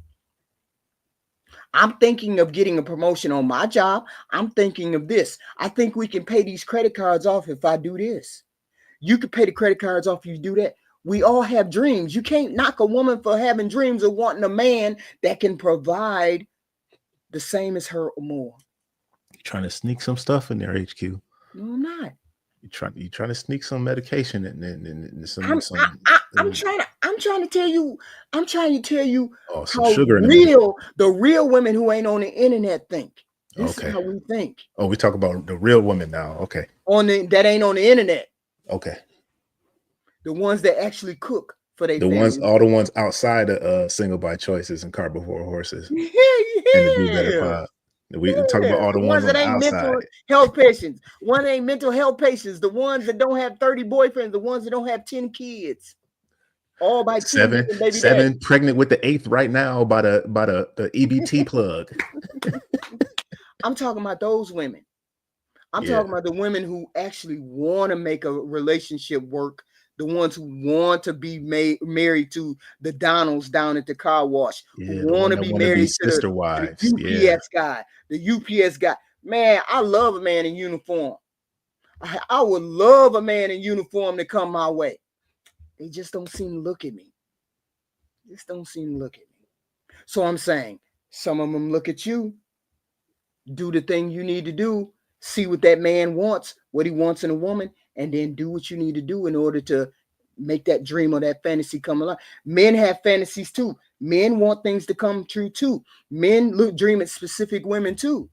I'm thinking of getting a promotion on my job. I'm thinking of this. I think we can pay these credit cards off if I do this. You could pay the credit cards off if you do that. We all have dreams. You can't knock a woman for having dreams of wanting a man that can provide the same as her or more. You're trying to sneak some stuff in there, HQ. No, I'm not. You're trying to sneak some medication and some. I'm trying to tell you some how sugar the real women who ain't on the internet think. This is how we think. Oh, we talk about the real women now. Okay. That ain't on the internet. Okay. The ones that actually cook for their family. The ones outside of Single by Choices and Carbivore Horses. Yeah. And the Do Better Pod. We talk about all the ones that ain't mental health patients. One ain't mental health patients. The ones that don't have 30 boyfriends. The ones that don't have 10 kids. All by 7 pregnant with the 8th right now by the EBT plug. I'm talking about those women. I'm talking about the women who actually want to make a relationship work. The ones who want to be married to the Donalds down at the car wash. Who want to be married to sister wives. The UPS guy. The UPS guy. Man, I love a man in uniform. I would love a man in uniform to come my way. They just don't seem to look at me. So I'm saying, some of them look at you. Do the thing you need to do. See what that man wants, what he wants in a woman, and then do what you need to do in order to make that dream or that fantasy come alive. Men have fantasies too. Men want things to come true too. Men dream at specific women too.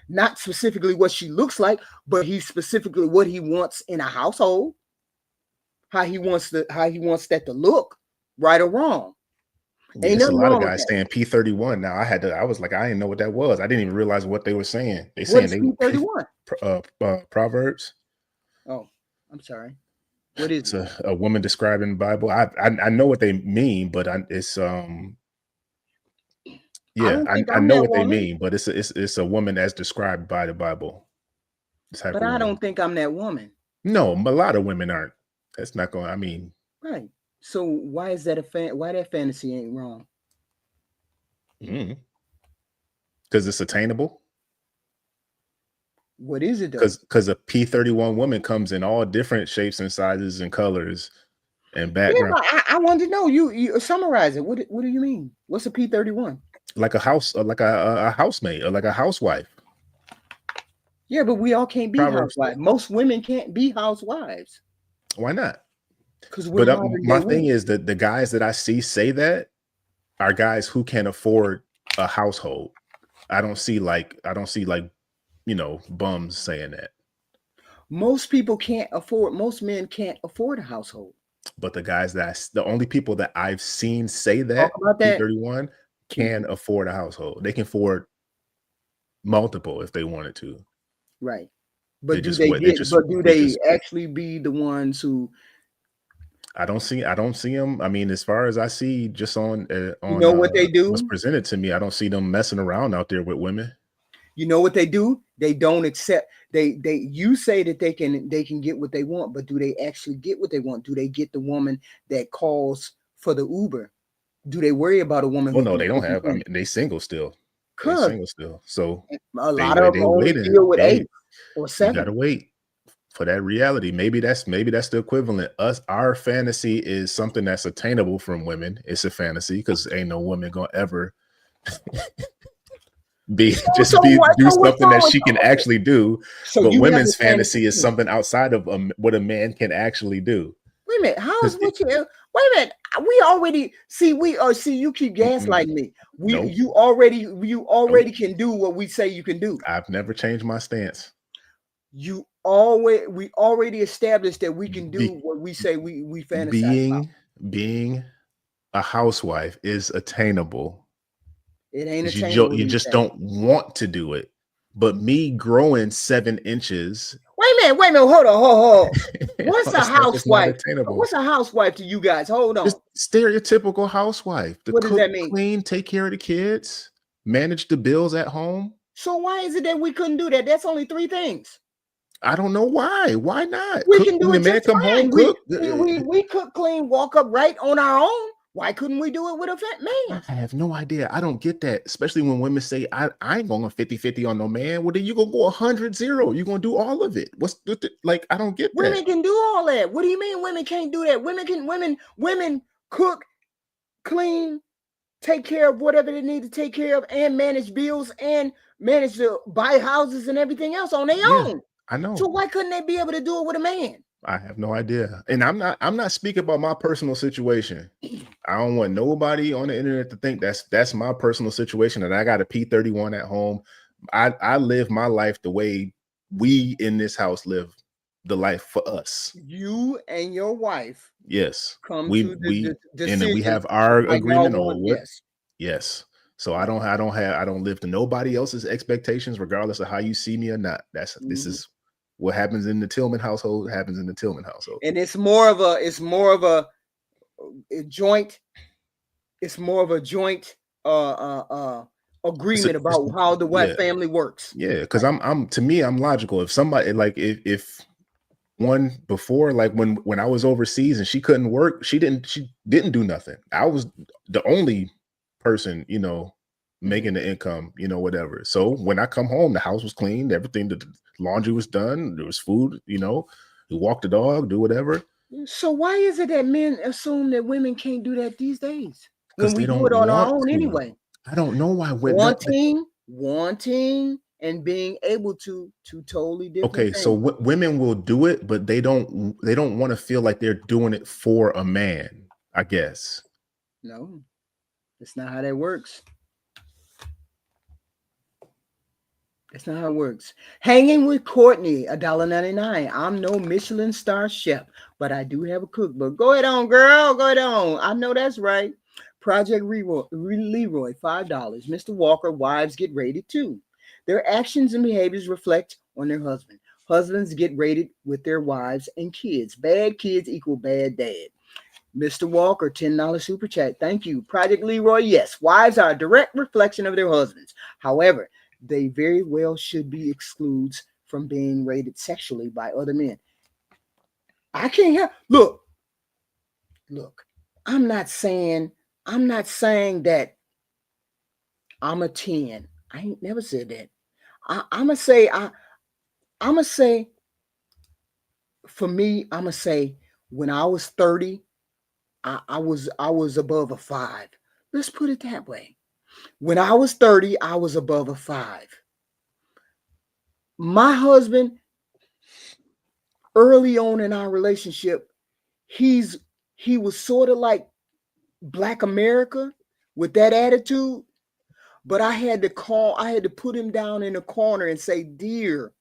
Not specifically what she looks like, but he's specifically what he wants in a household. How he wants that to look, right or wrong. Ain't a lot of guys saying P31 now. I was like, I didn't know what that was. I didn't even realize what they were saying. They saying P31? Proverbs. Oh, I'm sorry. What is it? A woman describing the Bible. I know what they mean, but it's I know what they mean, but it's a woman as described by the Bible. But I don't think I'm that woman. No, a lot of women aren't. That's not going. I mean, right. So why is that why that fantasy ain't wrong? Because it's attainable. What is it though? Because a P31 woman comes in all different shapes and sizes and colors and background. Yeah, I wanted to know. You summarize it. What do you mean? What's a P31? Like a house, like a housemaid or like a housewife. Yeah, but we all can't be housewives. Most women can't be housewives. Why not? Because my thing is that the guys that I see say that are guys who can afford a household. I don't see like bums saying that. Most men can't afford a household. But the only people that I've seen say that P31 can afford a household. They can afford multiple if they wanted to. Right. But do they actually be the ones who I don't see them. I mean, as far as I see, just on You know what they do? what's presented to me, I don't see them messing around out there with women. You know what they do? They don't accept. You say that they can get what they want, but do they actually get what they want? Do they get the woman that calls for the Uber? Do they worry about a woman? Oh no, they don't have. I mean, they single still. They single still. So a lot of them only deal with 8 or 7. You gotta wait for that reality. Maybe that's the equivalent. Our fantasy is something that's attainable from women. It's a fantasy because ain't no woman gonna ever do something that she can actually do. So but women's fantasy is something outside of what a man can actually do. Wait a minute, wait a minute. We already see you keep gaslighting me. You already can do what we say you can do. I've never changed my stance. We already established that we can do what we say we fantasize about. Being a housewife is attainable. It ain't attainable. You just don't want to do it. But me growing 7 inches. Wait a minute, hold on. What's a housewife? What's a housewife to you guys? Hold on. Just stereotypical housewife. What does that mean? Clean, take care of the kids, manage the bills at home. So why is it that we couldn't do that? That's only 3 things. I don't know why. Why not? We can do it. Man, come home, cook. We cook, clean, walk up right on our own. Why couldn't we do it with a fat man? I have no idea. I don't get that, especially when women say, I ain't going 50-50 on no man. Well, then you're going to go 100-0. You're going to do all of it. I don't get that. Women can do all that. What do you mean women can't do that? Women cook, clean, take care of whatever they need to take care of, and manage bills and manage to buy houses and everything else on their own. I know. So why couldn't they be able to do it with a man? I have no idea. And I'm not speaking about my personal situation. I don't want nobody on the internet to think that's my personal situation and I got a P31 at home. I live my life the way we in this house live the life for us. You and your wife. Yes. We and then we have our agreement on what. Yes. So I don't live to nobody else's expectations, regardless of how you see me or not. This is what happens in the Tillman household happens in the Tillman household. And it's more of a joint agreement about how the white family works. Yeah, because to me, I'm logical. If somebody if one before, like when I was overseas and she couldn't work, she didn't do nothing. I was the only person, making the income, whatever. So when I come home, the house was clean, everything, the laundry was done, there was food, you walk the dog, do whatever. So why is it that men assume that women can't do that these days? Because we do it on our own anyway. I don't know why women wanting and being able to totally different things. So women will do it, but they don't want to feel like they're doing it for a man, I guess. No, that's not how that works. That's not how it works. Hanging with Courtney, $1.99. I'm no Michelin star chef, but I do have a cookbook. Go ahead on, girl. Go ahead on. I know that's right. Project Leroy, $5. Mr. Walker, wives get rated too. Their actions and behaviors reflect on their husband. Husbands get rated with their wives and kids. Bad kids equal bad dad. Mr. Walker, $10 super chat. Thank you. Project Leroy, yes. Wives are a direct reflection of their husbands. However, they very well should be excluded from being rated sexually by other men. I can't help. Look, I'm not saying that I'm a 10. I ain't never said that. I'm gonna say for me, I'm gonna say when I was 30, I was above a 5. Let's put it that way. When I was 30, I was above a 5. My husband, early on in our relationship, he was sort of like Black America with that attitude. But I had to put him down in a corner and say, dear,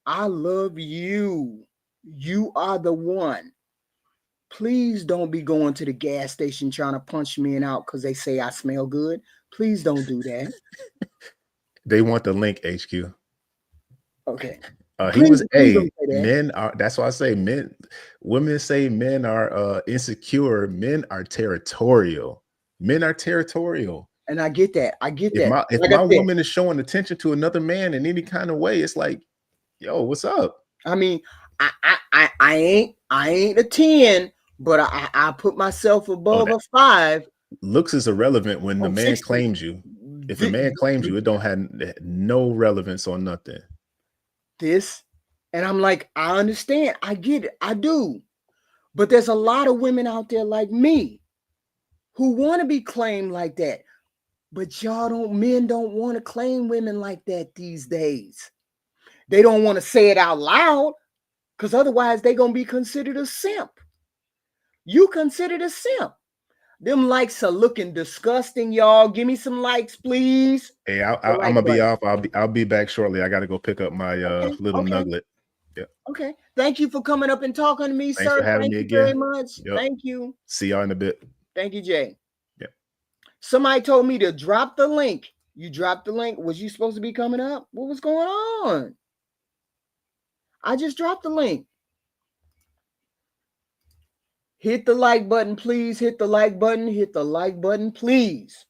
I love you. You are the one. Please don't be going to the gas station trying to punch me and out because they say I smell good. Please don't do that. They want the link, HQ. Okay. He was men are. That's why I say men. Women say men are insecure. Men are territorial. Men are territorial. And I get that. I get that. If my woman is showing attention to another man in any kind of way, it's like, yo, what's up? I mean, I ain't a 10, but I put myself above a 5. Looks is irrelevant when the man claims you. If a man claims you, it don't have no relevance on nothing. And I'm like, I understand. I get it. I do. But there's a lot of women out there like me who want to be claimed like that. But men don't want to claim women like that these days. They don't want to say it out loud because otherwise they're going to be considered a simp. You considered a simp. Them likes are looking disgusting, y'all. Give me some likes, please. Hey, I'm gonna be off. I'll be back shortly. I got to go pick up my little nugget. Yeah. Okay. Thank you for coming up and talking to me, Thanks sir. for having me again. Very much. Yep. Thank you. See y'all in a bit. Thank you, Jay. Yeah. Somebody told me to drop the link. You dropped the link. Was you supposed to be coming up? What was going on? I just dropped the link. Hit the like button, please. Hit the like button. Hit the like button, please.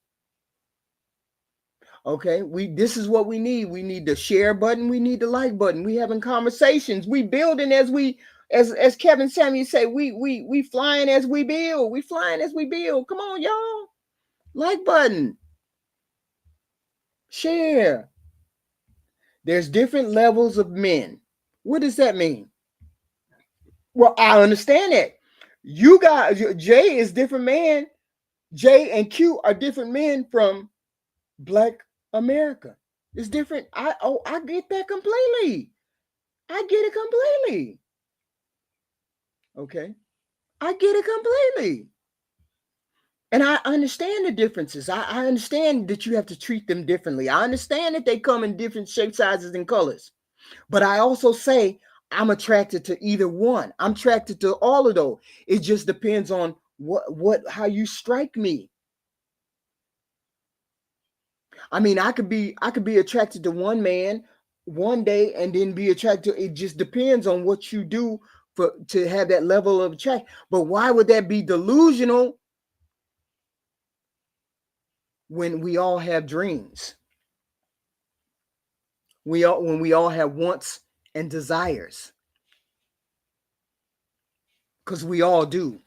Okay, this is what we need. We need the share button. We need the like button. We having conversations. We building as Kevin Samuel say, we flying as we build. We flying as we build. Come on, y'all. Like button. Share. There's different levels of men. What does that mean? Well, I understand that. You guys, Jay is different man. Jay and Q are different men from Black America. It's different. I get that completely. I get it completely. Okay. I get it completely. And I understand the differences. I understand that you have to treat them differently. I understand that they come in different shapes, sizes, and colors. But I also say I'm attracted to either one. I'm attracted to all of those. It just depends on how you strike me. I mean, I could be attracted to one man one day and then be attracted to, it just depends on what you do to have that level of attraction. But why would that be delusional when we all have dreams? When we all have wants and desires. Because we all do.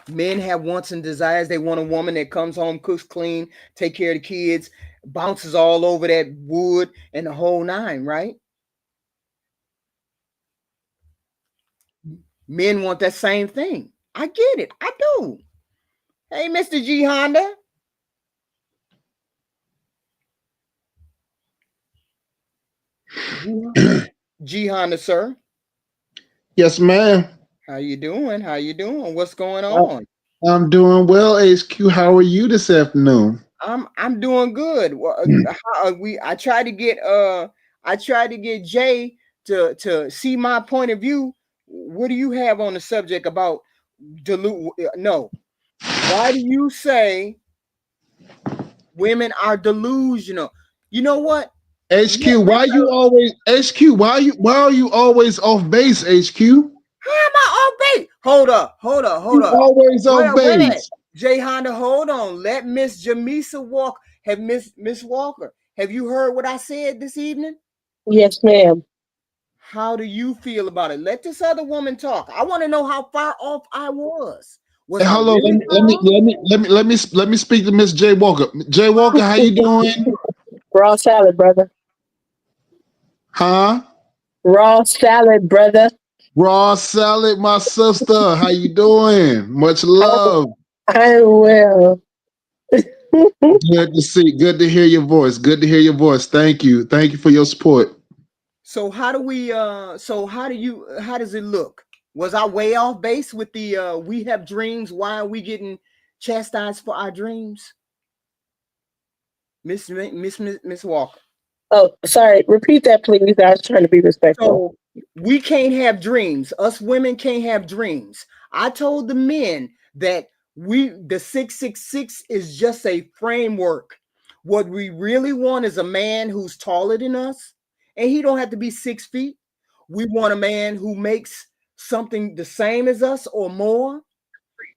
Men have wants and desires. They want a woman that comes home, cooks clean, take care of the kids, bounces all over that wood and the whole nine, right? Men want that same thing. I get it. I do. Hey, Mr. G Honda. G Honda, sir. Yes, ma'am. How you doing? How you doing? What's going on? I'm doing well, HQ. How are you this afternoon? I'm doing good. I tried to get Jay to see my point of view. What do you have on the subject about No. Why do you say women are delusional? You know what? HQ, why are you always off base, HQ? How am I off base? Hold up. Always off base. Jay Honda, hold on. Let Miss Jamisa Walker have Miss Walker. Have you heard what I said this evening? Yes, ma'am. How do you feel about it? Let this other woman talk. I want to know how far off I was. Hey, hold on. Let me speak to Miss Jay Walker. Jay Walker, how you doing? Raw salad, brother. Huh? Raw salad, brother. Raw salad, my sister. How you doing? Much love. I will. Good to see. Good to hear your voice. Good to hear your voice. Thank you. Thank you for your support. So how does it look? Was I way off base with the we have dreams? Why are we getting chastised for our dreams? Miss Walker. Oh, sorry. Repeat that, please. I was trying to be respectful. So we can't have dreams. Us women can't have dreams. I told the men that the 666 is just a framework. What we really want is a man who's taller than us, and he don't have to be 6 feet. we want a man who makes something the same as us or more.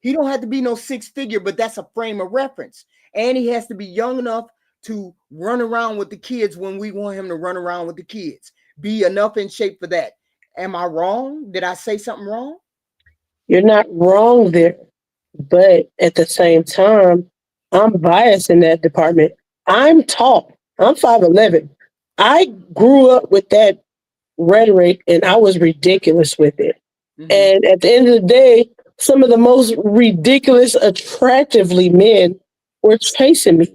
He don't have to be no 6-figure, but that's a frame of reference. And he has to be young enough to run around with the kids when we want him to run around with the kids. Be enough in shape for that. Am I wrong? Did I say something wrong? You're not wrong there. But at the same time, I'm biased in that department. I'm tall. I'm 5'11". I grew up with that rhetoric and I was ridiculous with it. Mm-hmm. And at the end of the day, some of the most ridiculous, attractively men were chasing me.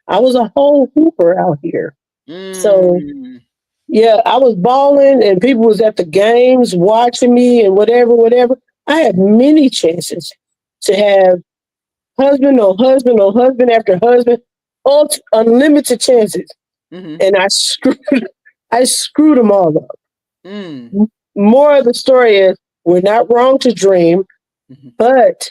I was a whole hooper out here. So yeah, I was balling and people was at the games watching me and whatever. I had many chances to have husband on husband on husband after husband, unlimited chances. Mm-hmm. And I screwed them all up. More of the story is we're not wrong to dream, but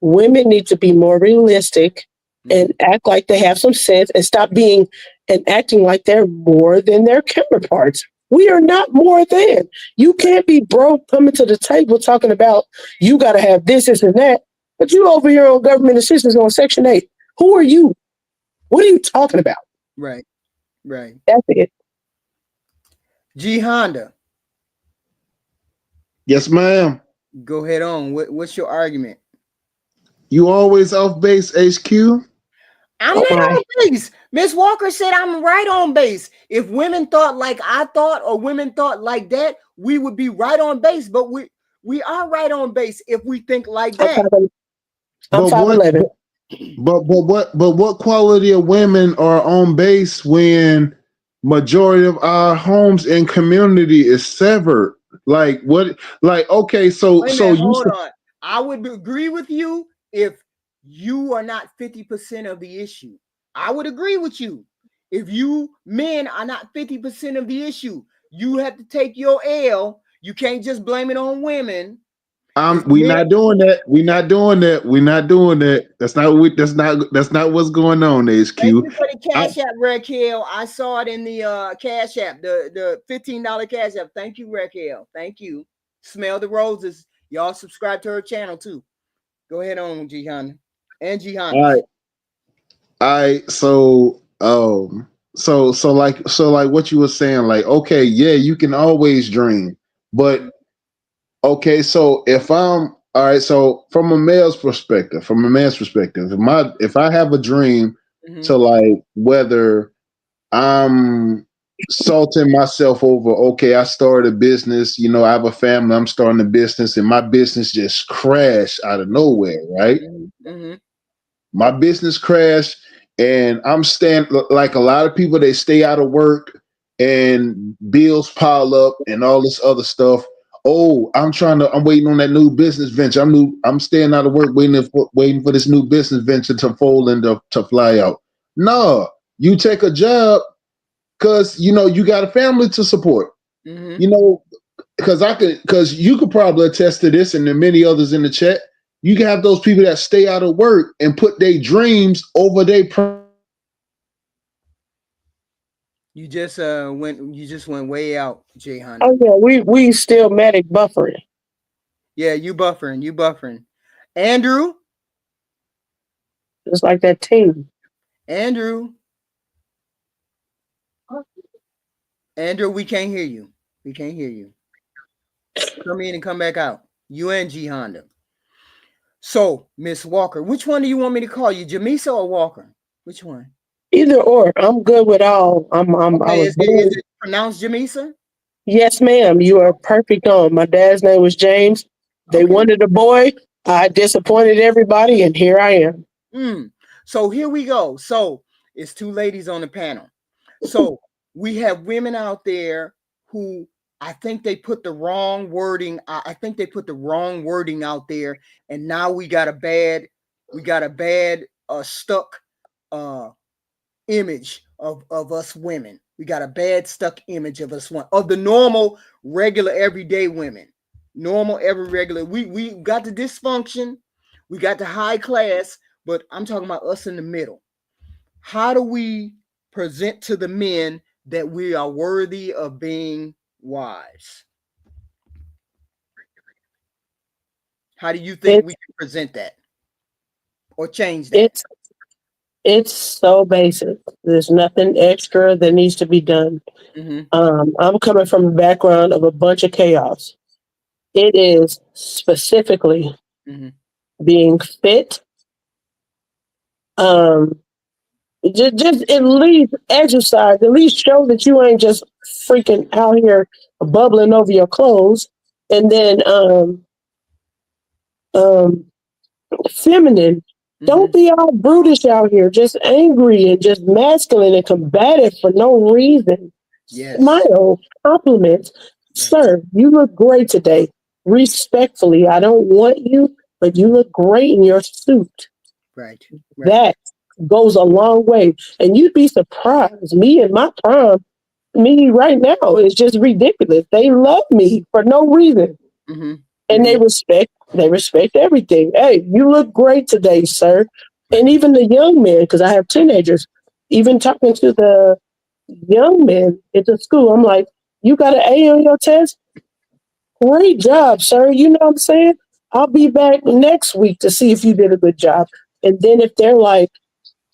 women need to be more realistic and act like they have some sense and stop being and acting like they're more than their counterparts. We are not more than. You can't be broke coming to the table talking about you got to have this and that, but you over here on government assistance on Section 8. Who are you? What are you talking about? Right. That's it. G Honda. Yes, ma'am. Go ahead on. What's your argument? You always off base, HQ? I'm not on base. Miss Walker said I'm right on base. If women thought like I thought or women thought like that, we would be right on base. But we are right on base if we think like that. I'm 5'11". But what quality of women are on base when majority of our homes and community is severed? Like what? Like okay, so hold on. I would agree with you if you are not 50% of the issue. I would agree with you. If you men are not 50% of the issue, you have to take your L. You can't just blame it on women. We're not doing that. We're not doing that. That's not what's going on, HQ. Thank you for the Cash App, Raquel. I saw it in the Cash App, the $15 Cash App. Thank you, Raquel. Thank you. Smell the roses. Y'all subscribe to her channel too. Go ahead on, Jihan and Jihan. All right. So like what you were saying, like, okay, yeah, you can always dream, but okay, so if I'm all right, so from a man's perspective, if I have a dream to like whether I'm salting myself over, okay, I started a business, I have a family, I'm starting a business, and my business just crashed out of nowhere, right? My business crashed, and I'm staying like a lot of people, they stay out of work and bills pile up and all this other stuff. Oh, I'm waiting on that new business venture. I'm staying out of work, waiting for this new business venture to fold and to fly out. No, you take a job because you got a family to support. Because you could probably attest to this, and there are many others in the chat. You can have those people that stay out of work and put their dreams over their. You just went way out, Jay Hunter. Oh yeah, we still medic buffering. Yeah, you buffering. Andrew, just like that team. Andrew, we can't hear you. Come in and come back out. You and G Honda. So, Miss Walker, which one do you want me to call you, Jamisa or Walker? Which one? Either or. I'm good with all. Is it pronounced Jamisa? Yes, ma'am. You are perfect on. My dad's name was James. They wanted a boy. I disappointed everybody, and here I am. So here we go. So it's two ladies on the panel. So we have women out there who I think they put the wrong wording. I think they put the wrong wording out there, and now we got a bad stuck image of us women. We got a bad stuck image of us of the normal, regular, everyday women. Normal, regular. We got the dysfunction, we got the high class, but I'm talking about us in the middle. How do we present to the men that we are worthy of being wives? How do you think we can present that or change that? It's so basic. There's nothing extra that needs to be done. I'm coming from a background of a bunch of chaos. It is specifically being fit. Just at least exercise. At least show that you ain't just freaking out here bubbling over your clothes. And then feminine. Don't be all brutish out here, just angry and just masculine and combative for no reason. Smile, compliments. Sir, you look great today. Respectfully, I don't want you, but you look great in your suit. Right. That goes a long way. And you'd be surprised. Me and my prime, me right now is just ridiculous. They love me for no reason. And they respect everything. Hey, you look great today, sir. And even the young men, because I have teenagers, even talking to the young men at the school, I'm like, you got an A on your test? Great job, sir. You know what I'm saying? I'll be back next week to see if you did a good job. And then if they're like,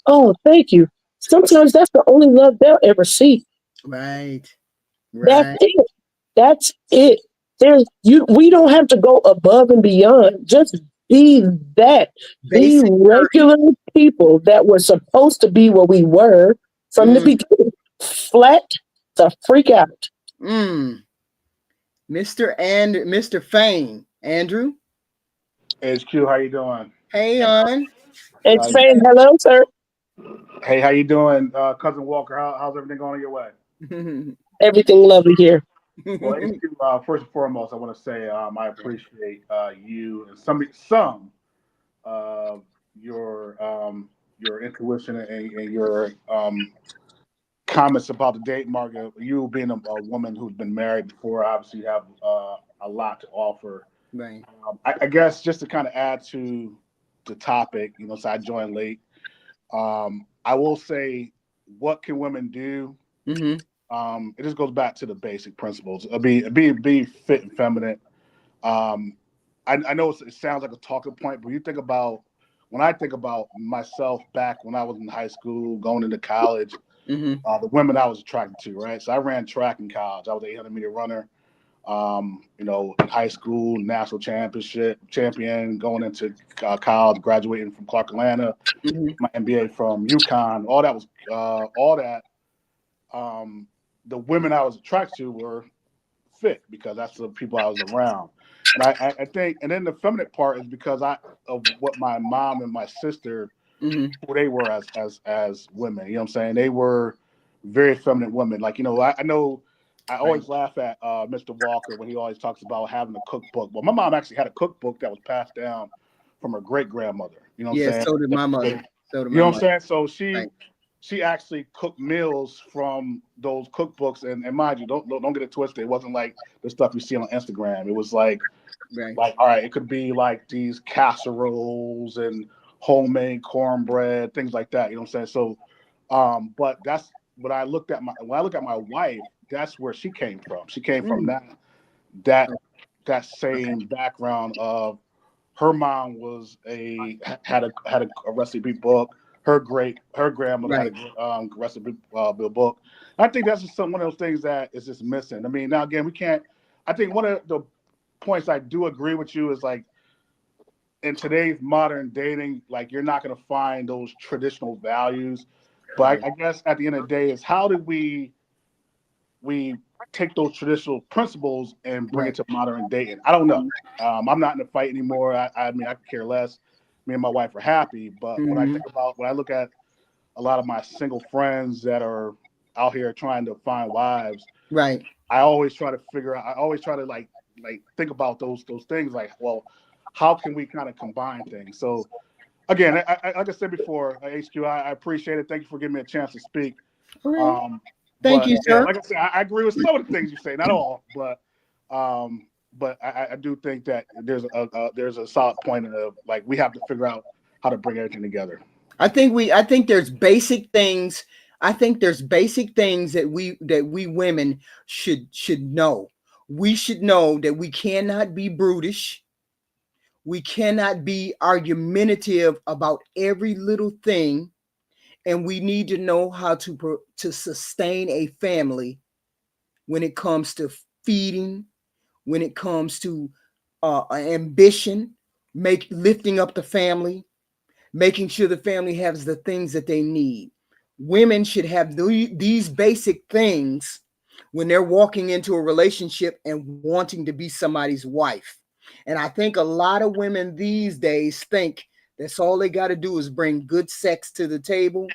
oh, thank you. Sometimes that's the only love they'll ever see. Right. That's it. That's it. We don't have to go above and beyond. Just be that. Be regular people that were supposed to be what we were from the beginning. Flat to freak out. Mr. Fane, Andrew. HQ, how you doing? Hey, on. It's Fane. Hello, sir. Hey, how you doing, cousin Walker? How's everything going your way? Everything lovely here. Well, HQ, first and foremost, I want to say I appreciate you and some of your intuition and your comments about the date market. You being a woman who's been married before, obviously you have a lot to offer. Right. I guess just to kind of add to the topic, so I joined late. I will say, what can women do? It just goes back to the basic principles of be fit and feminine. I know it sounds like a talking point, but when I think about myself back when I was in high school, going into college, the women I was attracted to, right? So I ran track in college. I was an 800-meter runner. In high school, national champion, going into college, graduating from Clark Atlanta, my MBA from UConn. All that. The women I was attracted to were fit because that's the people I was around. And I think, and then the feminine part is because of what my mom and my sister, who they were as women. You know what I'm saying? They were very feminine women. Like, I know I always laugh at Mr. Walker when he always talks about having a cookbook. Well, my mom actually had a cookbook that was passed down from her great grandmother. You know what I'm saying? So did my mother. You know what I'm saying? So she actually cooked meals from those cookbooks, and mind you, don't get it twisted. It wasn't like the stuff you see on Instagram. It was like all right, it could be like these casseroles and homemade cornbread, things like that. You know what I'm saying? So, but that's when I look at my wife. That's where she came from. She came from that same background of her mom had a recipe book. Her grandmother had a recipe book. I think that's just one of those things that is just missing. I mean, now again, we can't. I think one of the points I do agree with you is like in today's modern dating, like you're not going to find those traditional values. But I guess at the end of the day, is how do we take those traditional principles and bring it to modern dating? I don't know. I'm not in the fight anymore. I mean, I could care less. Me and my wife are happy, but when I look at a lot of my single friends that are out here trying to find wives, right? I always try to like think about those things. Like, well, how can we kind of combine things? So, again, like I said before, HQ, I appreciate it. Thank you for giving me a chance to speak. Thank you, sir. Yeah, like I said, I agree with some of the things you say, not all, but I do think that there's a solid point of like we have to figure out how to bring everything together. I think there's basic things. I think there's basic things that we women should know. We should know that we cannot be brutish. We cannot be argumentative about every little thing, and we need to know how to sustain a family when it comes to feeding, when it comes to ambition, lifting up the family, making sure the family has the things that they need. Women should have these basic things when they're walking into a relationship and wanting to be somebody's wife. And I think a lot of women these days think that's all they got to do is bring good sex to the table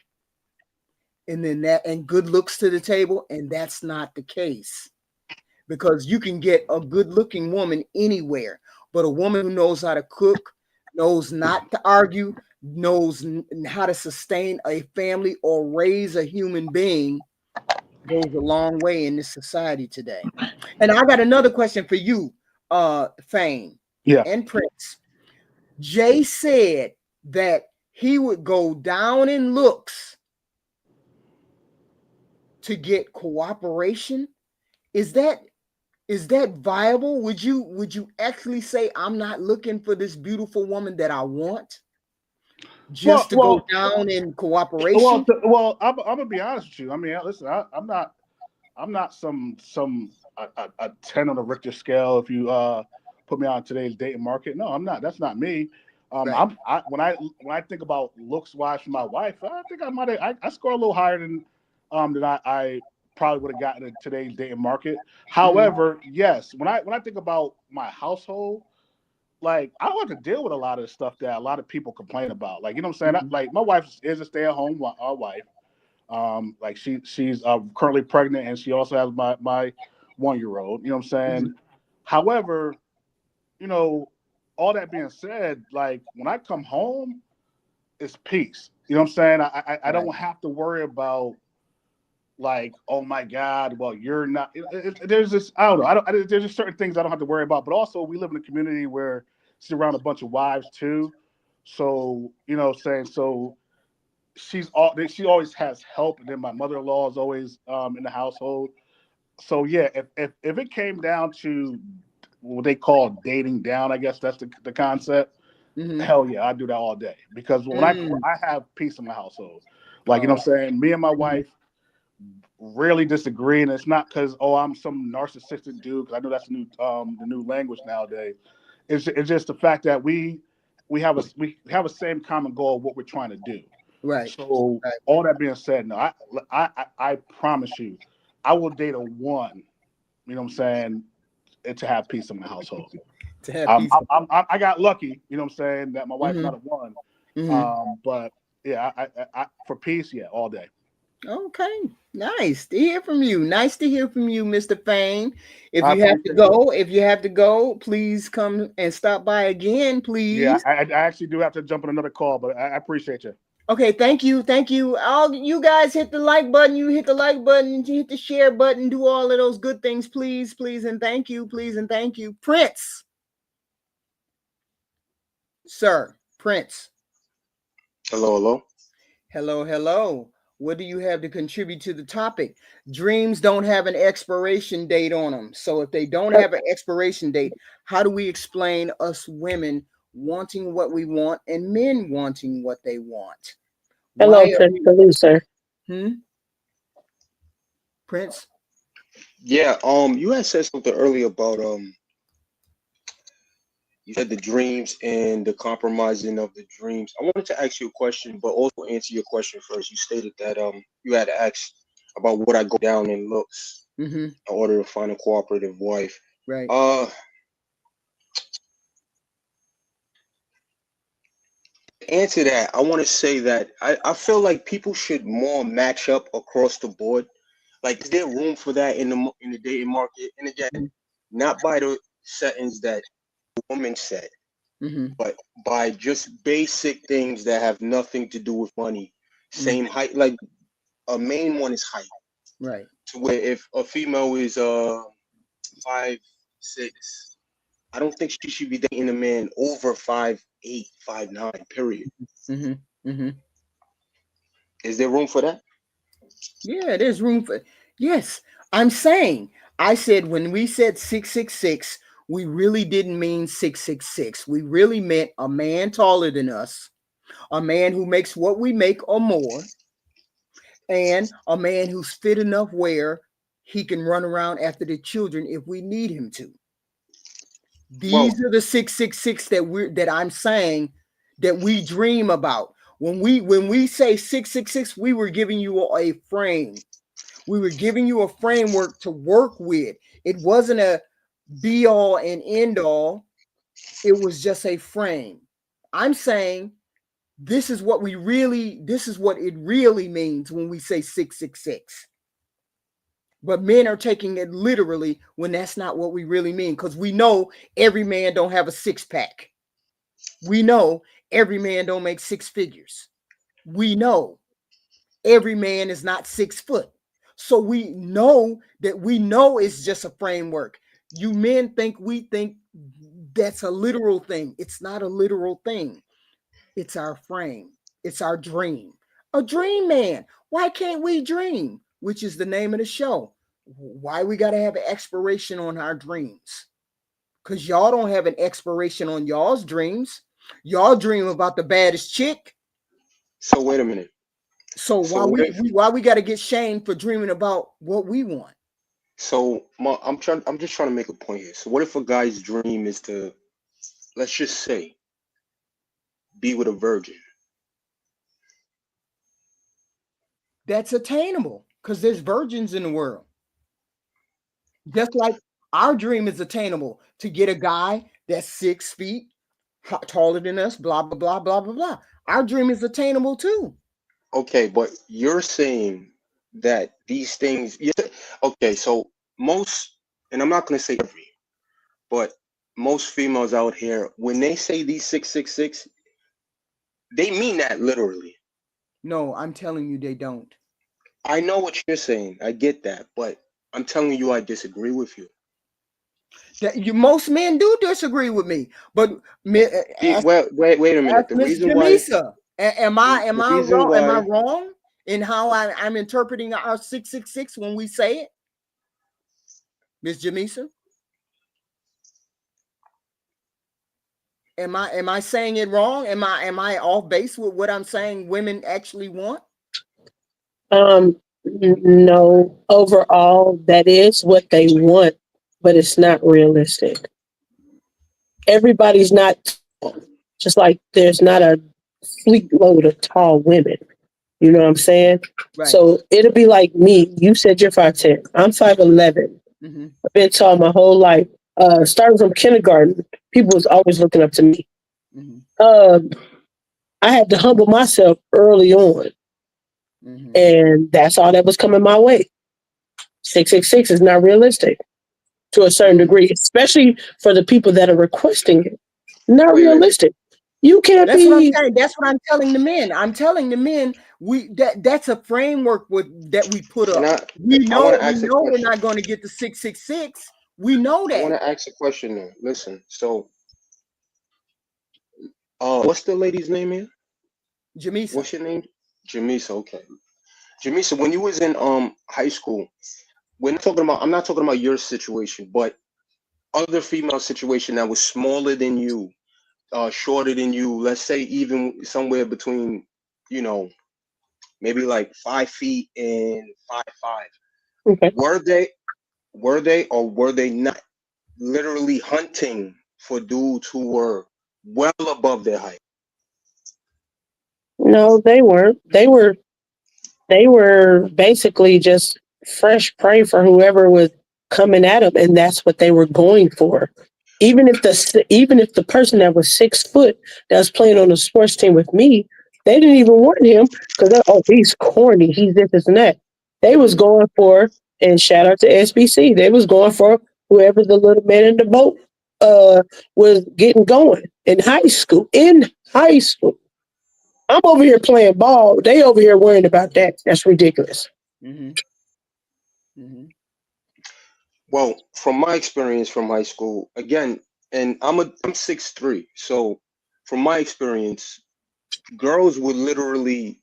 and good looks to the table, and that's not the case. Because you can get a good-looking woman anywhere, but a woman who knows how to cook, knows not to argue, knows how to sustain a family or raise a human being goes a long way in this society today. And I got another question for you, Fane and Prince. Jay said that he would go down in looks to get cooperation. Is that viable? Would you actually say, I'm not looking for this beautiful woman that I want just to go down in cooperation? Well, I'm gonna be honest with you. I mean, listen, I'm not some a 10 on the Richter scale. If you put me on today's dating market, no, I'm not. That's not me. Right. When I think about looks wise for my wife, I think I score a little higher than I probably would have gotten in today's dating market. However, yes, when I think about my household, like I don't have to deal with a lot of the stuff that a lot of people complain about. Like, you know what I'm saying? Like my wife is a stay-at-home wife. Like she's currently pregnant, and she also has my 1-year-old. You know what I'm saying? However, you know, all that being said, like when I come home, it's peace. You know what I'm saying? I don't have to worry about like, oh my God, well, you're not. There's this, I don't know. There's just certain things I don't have to worry about. But also, we live in a community where she's around a bunch of wives too. So you know, what I'm saying so. She always has help, and then my mother-in-law is always in the household. So yeah, if it came down to what they call dating down, I guess that's the concept. Hell yeah, I do that all day because when I have peace in my household, like you know what I'm saying, me and my wife rarely disagree, and it's not because I'm some narcissistic dude. Because I know that's the new language nowadays. It's just the fact that we have a same common goal of what we're trying to do. Right. So all that being said, no, I promise you, I will date a one. You know what I'm saying? To have peace in my household. To have peace. I got lucky. You know what I'm saying? That my wife's not a one. But yeah, I for peace, yeah, all day. Okay, nice to hear from you. Nice to hear from you, Mr. Fane. If you have to go, please come and stop by again, please. Yeah, I actually do have to jump on another call, but I appreciate you. Okay, thank you. All you guys hit the like button. You hit the like button. You hit the share button. Do all of those good things, please, and thank you, please, and thank you, Prince. Sir, Prince. Hello. What do you have to contribute to the topic? Dreams don't have an expiration date on them. So if they don't have an expiration date, how do we explain us women wanting what we want and men wanting what they want? Hello, Prince, sir. Prince? Yeah, you had said something earlier about you said the dreams and the compromising of the dreams. I wanted to ask you a question, but also answer your question first. You stated that you had asked about would I go down in looks in order to find a cooperative wife. Right. Answer that, I want to say that I feel like people should more match up across the board. Like, is there room for that in the dating market? And again, not by the settings that the woman said, but by just basic things that have nothing to do with money. Same height, like a main one is height. Right. To where if a female is 5'6", I don't think she should be dating a man over 5'8", 5'9", period. Is there room for that? Yeah, there's room for. Yes, I'm saying. I said when we said 666, we really didn't mean 666. We really meant a man taller than us, a man who makes what we make or more, and a man who's fit enough where he can run around after the children if we need him to. These are the 666 that I'm saying that we dream about. When we say 666, we were giving you a frame. We were giving you a framework to work with. It wasn't a be all and end all. It was just a frame. I'm saying this is what it really means when we say 666. But men are taking it literally when that's not what we really mean, because we know every man don't have a six-pack. We know every man don't make six figures. We know every man is not 6 foot. So we know it's just a framework. You men we think that's a literal thing. It's not a literal thing. It's our frame. It's our dream. A dream man. Why can't we dream? Which is the name of the show. Why we got to have an expiration on our dreams? Because y'all don't have an expiration on y'all's dreams. Y'all dream about the baddest chick. So wait a minute. So why we got to get shamed for dreaming about what we want? So I'm just trying to make a point here. So what if a guy's dream is to, let's just say, be with a virgin? That's attainable because there's virgins in the world. Just like our dream is attainable to get a guy that's 6 feet taller than us, blah, blah, blah, blah, blah, blah. Our dream is attainable too. Okay, but you're saying that these things, okay, so most, and I'm not going to say every, but most females out here, when they say these 666, they mean that literally. No, I'm telling you they don't. I know what you're saying. I get that, but I'm telling you I disagree with you. Most men do disagree with me, but wait a minute. The reason Jamisa, why am I wrong? Am I wrong in how I'm interpreting our 666 when we say it, Miss Jamisa? Am I saying it wrong? Am I off base with what I'm saying women actually want? No, overall, that is what they want, but it's not realistic. Everybody's not tall. Just like there's not a fleet load of tall women. You know what I'm saying? Right. So it'll be like me. You said you're 5'10". I'm 5'11". Mm-hmm. I've been tall my whole life. Starting from kindergarten, people was always looking up to me. Mm-hmm. I had to humble myself early on. Mm-hmm. And that's all that was coming my way. 666 is not realistic to a certain degree, especially for the people that are requesting it. Not realistic. You can't That's what I'm saying. That's what I'm telling the men. I'm telling the men that's a framework that we put up. We know we're not going to get the 666. We know that. I want to ask a question though. Listen, so what's the lady's name here? Jamisa. What's your name? Jamisa, okay. Jamisa, when you was in high school, I'm not talking about your situation, but other female situation that was smaller than you, shorter than you, let's say even somewhere between, maybe like 5 feet and 5'5". Okay. Were they or were they not literally hunting for dudes who were well above their height? No, they weren't. They were basically just fresh prey for whoever was coming at them, and that's what they were going for. Even if the person that was 6 foot that was playing on the sports team with me, they didn't even want him because he's corny, he's this and that. They was going for, and shout out to SBC, they was going for whoever the little man in the boat was getting going in high school. I'm over here playing ball. They over here worrying about that. That's ridiculous. Mm-hmm. Mm-hmm. Well, from my experience from high school, again, and I'm 6'3", so from my experience, girls would literally,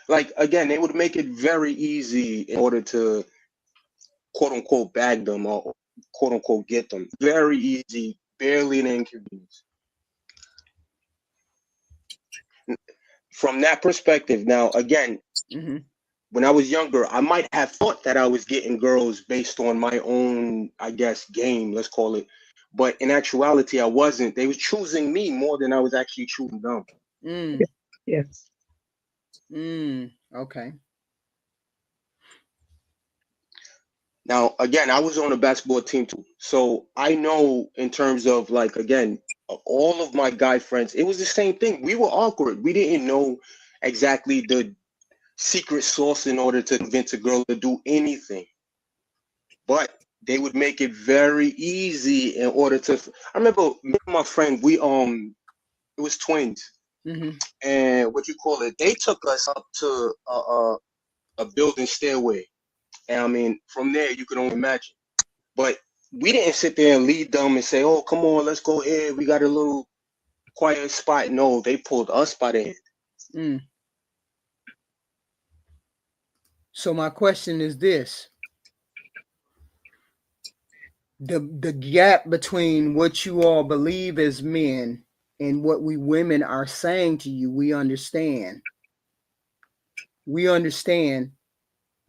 like, again, they would make it very easy in order to quote unquote bag them or quote unquote get them. Very easy, barely an inconvenience. From that perspective, now again, when I was younger, I might have thought that I was getting girls based on my own, I guess, game, let's call it. But in actuality, I wasn't. They was choosing me more than I was actually choosing them. Yeah. Okay. Now, again, I was on a basketball team too. So I know in terms of like, again, all of my guy friends, it was the same thing. We were awkward. We didn't know exactly the secret sauce in order to convince a girl to do anything. But they would make it very easy in order to. I remember me and my friend, it was twins. And what you call it, they took us up to a building stairway. And I mean, from there, you can only imagine. But we didn't sit there and lead them and say, oh, come on, let's go here. We got a little quiet spot. No, they pulled us by the hand. So my question is this. The gap between what you all believe as men and what we women are saying to you, we understand. We understand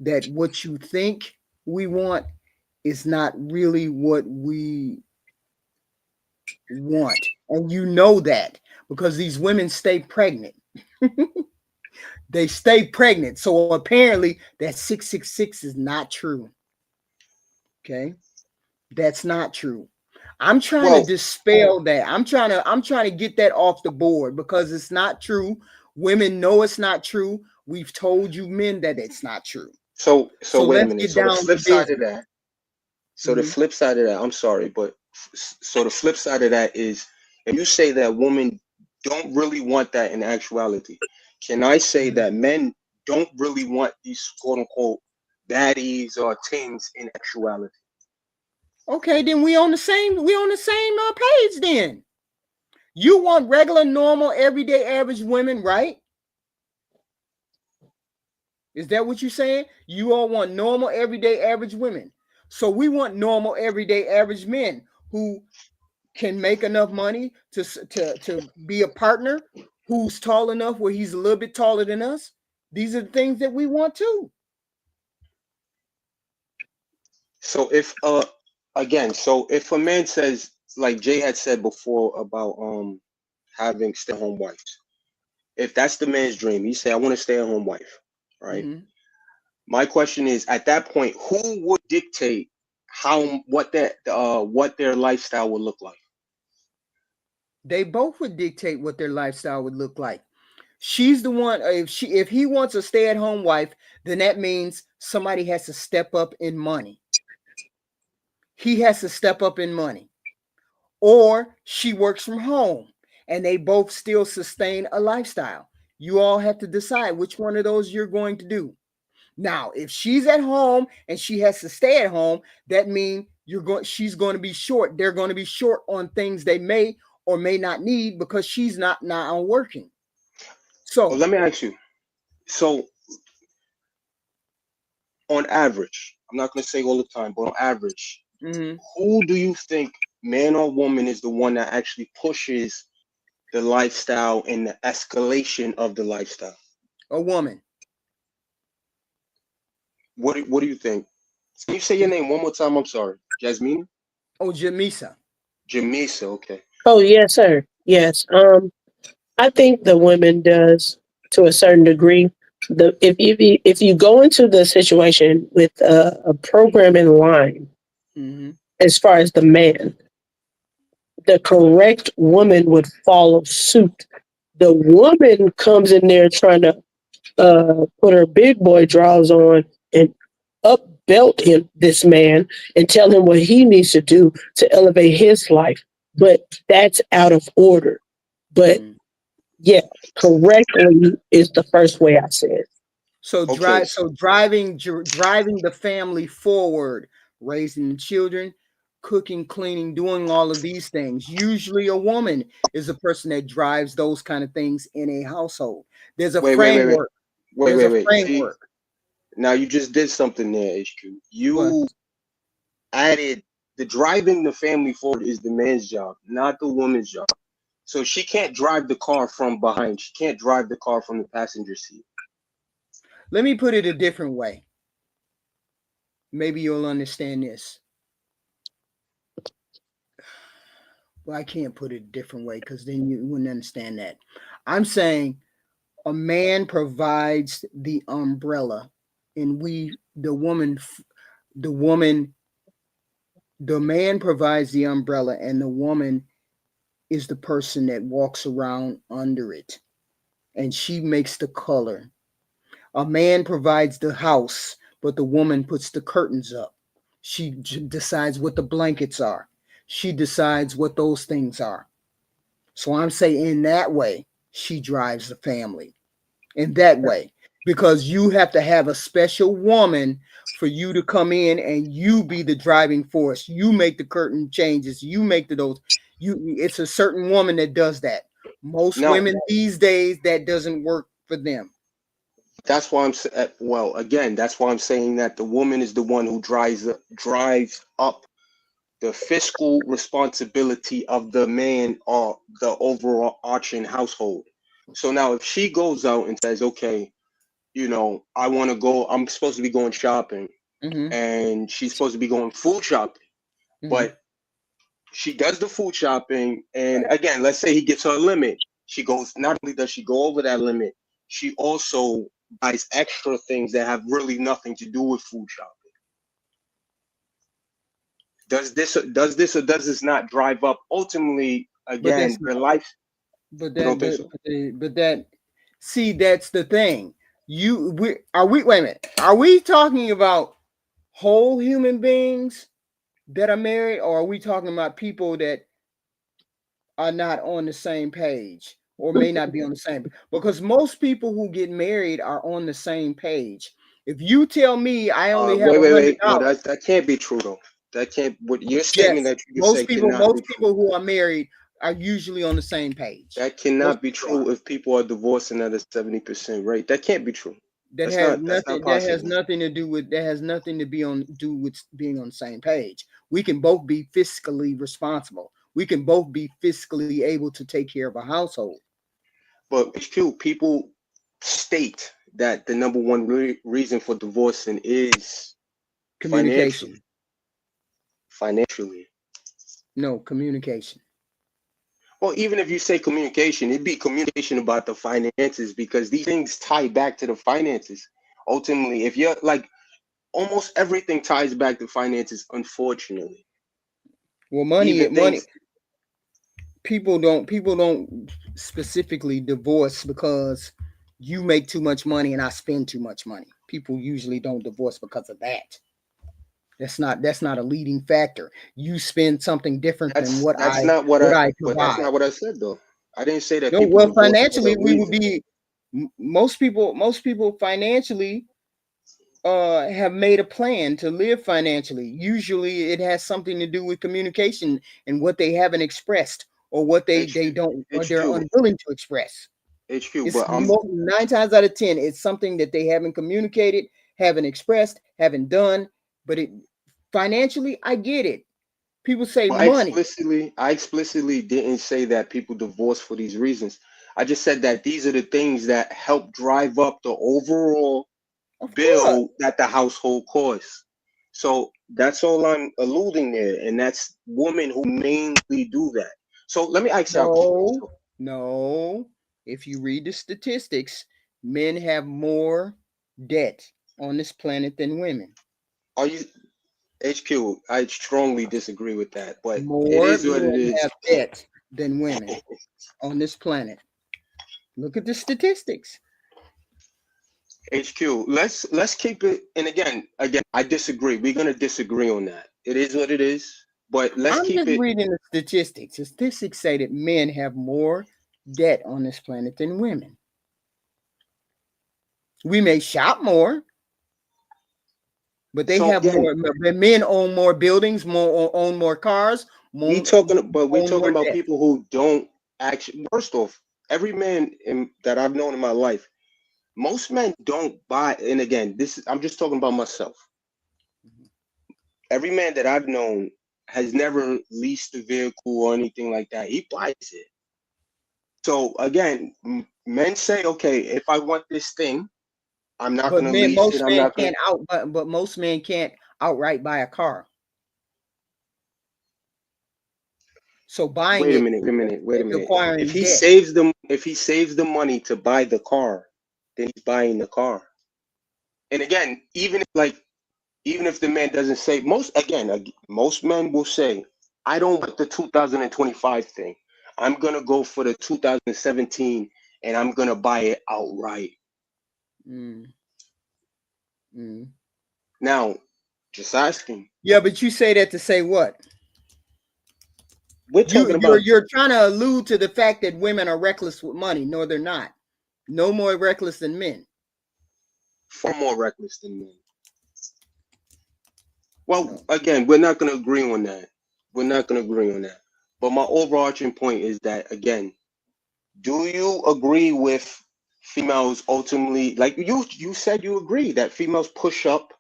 that what you think we want is not really what we want. And you know that because these women stay pregnant. They stay pregnant. So apparently that 666 is not true. Okay? That's not true. I'm trying to dispel that. I'm trying to get that off the board because it's not true. Women know it's not true. We've told you men that it's not true. So wait a let's minute. get So down the flip to side of business. that. So the flip side of that, I'm sorry, but so the flip side of that is if you say that women don't really want that in actuality, can I say that men don't really want these quote unquote baddies or things in actuality? Okay, then we on the same page then. You want regular, normal, everyday, average women, right? Is that what you're saying? You all want normal, everyday, average women. So we want normal, everyday, average men who can make enough money to be a partner, who's tall enough where he's a little bit taller than us. These are the things that we want too. So if if a man says, like Jay had said before about having stay-at-home wives, if that's the man's dream, he say, I want a stay-at-home wife, right? My question is, at that point, who would dictate what their lifestyle would look like? They both would dictate what their lifestyle would look like. She's the one. If he wants a stay-at-home wife, then that means somebody has to step up in money. He has to step up in money, or she works from home, and they both still sustain a lifestyle. You all have to decide which one of those you're going to do. Now, if she's at home and she has to stay at home, that means she's going to be short. They're going to be short on things they may or may not need because she's not now working. So let me ask you. So on average, I'm not going to say all the time, but on average, who do you think, man or woman, is the one that actually pushes the lifestyle and the escalation of the lifestyle? A woman. What do you think? Can you say your name one more time? I'm sorry. Jasmine? Oh, Jamisa. Jamisa, okay. Oh, yes, sir. Yes. I think the women does to a certain degree. If you go into the situation with a program in line, as far as the man, the correct woman would follow suit. The woman comes in there trying to put her big boy drawers on and upbelt this man and tell him what he needs to do to elevate his life. But that's out of order. But yeah, correctly is the first way I said. So driving the family forward, raising the children, cooking, cleaning, doing all of these things. Usually a woman is a person that drives those kind of things in a household. There's a framework. Wait. See, now you just did something there, HQ. You added the driving the family forward is the man's job, not the woman's job. So she can't drive the car from behind. She can't drive the car from the passenger seat. Let me put it a different way. Maybe you'll understand this. Well, I can't put it a different way because then you wouldn't understand that. I'm saying a man provides the umbrella, and the man provides the umbrella, and the woman is the person that walks around under it, and she makes the color. A man provides the house, but the woman puts the curtains up. She decides what the blankets are. She decides what those things are. So I'm saying in that way, she drives the family. In that way, because you have to have a special woman for you to come in and you be the driving force. You make the curtain changes. You make it's a certain woman that does that. Most women these days, that doesn't work for them. That's why that's why I'm saying that the woman is the one who drives up the fiscal responsibility of the man or the overall arching household. So now if she goes out and says, okay, I want to go, I'm supposed to be going shopping, and she's supposed to be going food shopping, but she does the food shopping, and again, let's say he gets her a limit. She goes, not only does she go over that limit, she also buys extra things that have really nothing to do with food shopping. Does this or does this not drive up ultimately again the life? But that see, that's the thing. Wait a minute. Are we talking about whole human beings that are married, or are we talking about people that are not on the same page or may not be on the same? Because most people who get married are on the same page. If you tell me I only have $100, well, that can't be true though. That can't. What your statement that you most say people true. who are married are usually on the same page. That cannot be true if people are divorcing at a 70% rate. That can't be true. That has nothing to do with being on the same page. We can both be fiscally responsible. We can both be fiscally able to take care of a household. But it's true. People state that the number one reason for divorcing is communication. Financially. No, communication. Well, even if you say communication, it'd be communication about the finances, because these things tie back to the finances. Ultimately, if you're like, almost everything ties back to finances, unfortunately. Well, money. People don't specifically divorce because you make too much money and I spend too much money. People usually don't divorce because of that. That's not a leading factor. You spend something different than what I provide. But that's not what I said though. I didn't say that. No, well, financially, we would be most people financially have made a plan to live financially. Usually, it has something to do with communication and what they haven't expressed or what they don't or they're unwilling to express. HQ, but 9 times out of 10, it's something that they haven't communicated, haven't expressed, haven't done. But financially, I get it. People say money. I explicitly didn't say that people divorce for these reasons. I just said that these are the things that help drive up the overall bill that the household costs. So that's all I'm alluding there, and that's women who mainly do that. So let me ask you. No. If you read the statistics, men have more debt on this planet than women. Are you HQ? I strongly disagree with that, but more it is what it is. Have debt than women on this planet. Look at the statistics. HQ, let's keep it. And again, I disagree. We're gonna disagree on that. It is what it is. But let's keep it. I'm just reading the statistics. The statistics say that men have more debt on this planet than women. We may shop more, but they have more. Men own more buildings, own more cars. We're talking about people who don't actually. First off, every man that I've known in my life, most men don't buy. And again, I'm just talking about myself. Every man that I've known has never leased a vehicle or anything like that. He buys it. So again, men say, okay, if I want this thing, I'm not going to lease it. I'm not going to. But most men can't outright buy a car. So buying wait a minute. If he saves the money to buy the car, then he's buying the car. And again, even if the man doesn't say, most men will say, I don't want the 2025 thing. I'm going to go for the 2017 and I'm going to buy it outright. Now, just asking. Yeah, but you say that to say what? We're talking about. You're trying to allude to the fact that women are reckless with money. No, they're not. No more reckless than men. Far more reckless than men. Well, again, we're not going to agree on that. But my overarching point is that, again, do you agree with females ultimately, like you said you agree that females push up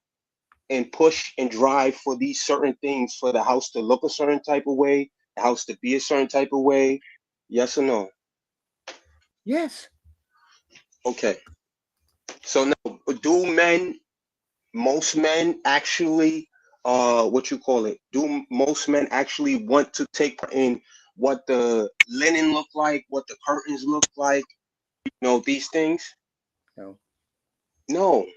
and push and drive for these certain things, for the house to look a certain type of way, the house to be a certain type of way? Yes or no? Yes. Okay. So now, most men actually, do most men actually want to take part in what the linen look like, what the curtains look like, these things? No.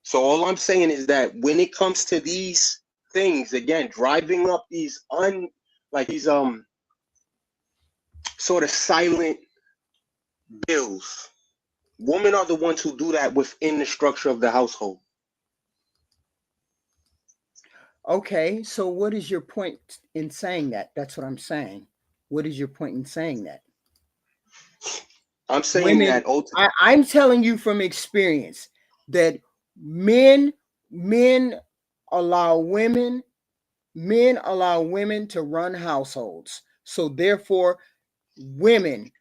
So all I'm saying is that when it comes to these things, again, driving up these sort of silent bills, women are the ones who do that within the structure of the household. Okay, so what is your point in saying that? That's what I'm saying. What is your point in saying that? I'm saying that I'm telling you from experience that men allow women to run households. So therefore, women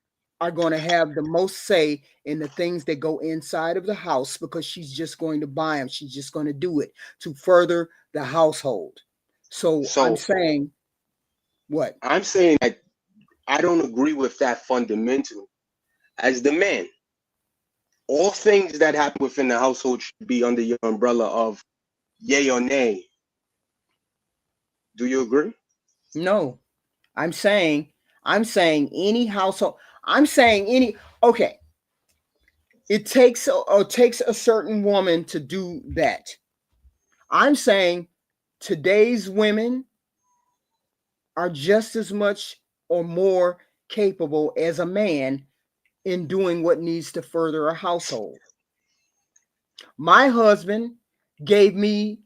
are going to have the most say in the things that go inside of the house, because she's just going to buy them. She's just going to do it to further the household. So I'm saying what? I'm saying that I don't agree with that fundamentally. As the man, all things that happen within the household should be under your umbrella of yay or nay. Do you agree? No. I'm saying any household. Okay. It takes a certain woman to do that. I'm saying today's women are just as much or more capable as a man in doing what needs to further a household. My husband gave me,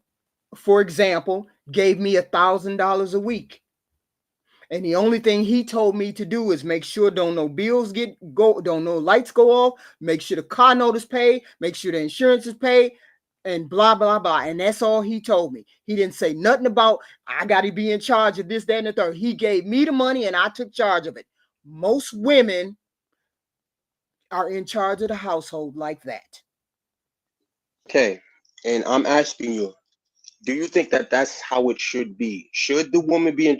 for example, $1,000 a week. And the only thing he told me to do is make sure don't no lights go off, make sure the car note is paid, make sure the insurance is paid, and blah, blah, blah. And that's all he told me. He didn't say nothing about, I got to be in charge of this, that, and the third. He gave me the money and I took charge of it. Most women are in charge of the household like that. Okay. And I'm asking you, do you think that that's how it should be? Should the woman be in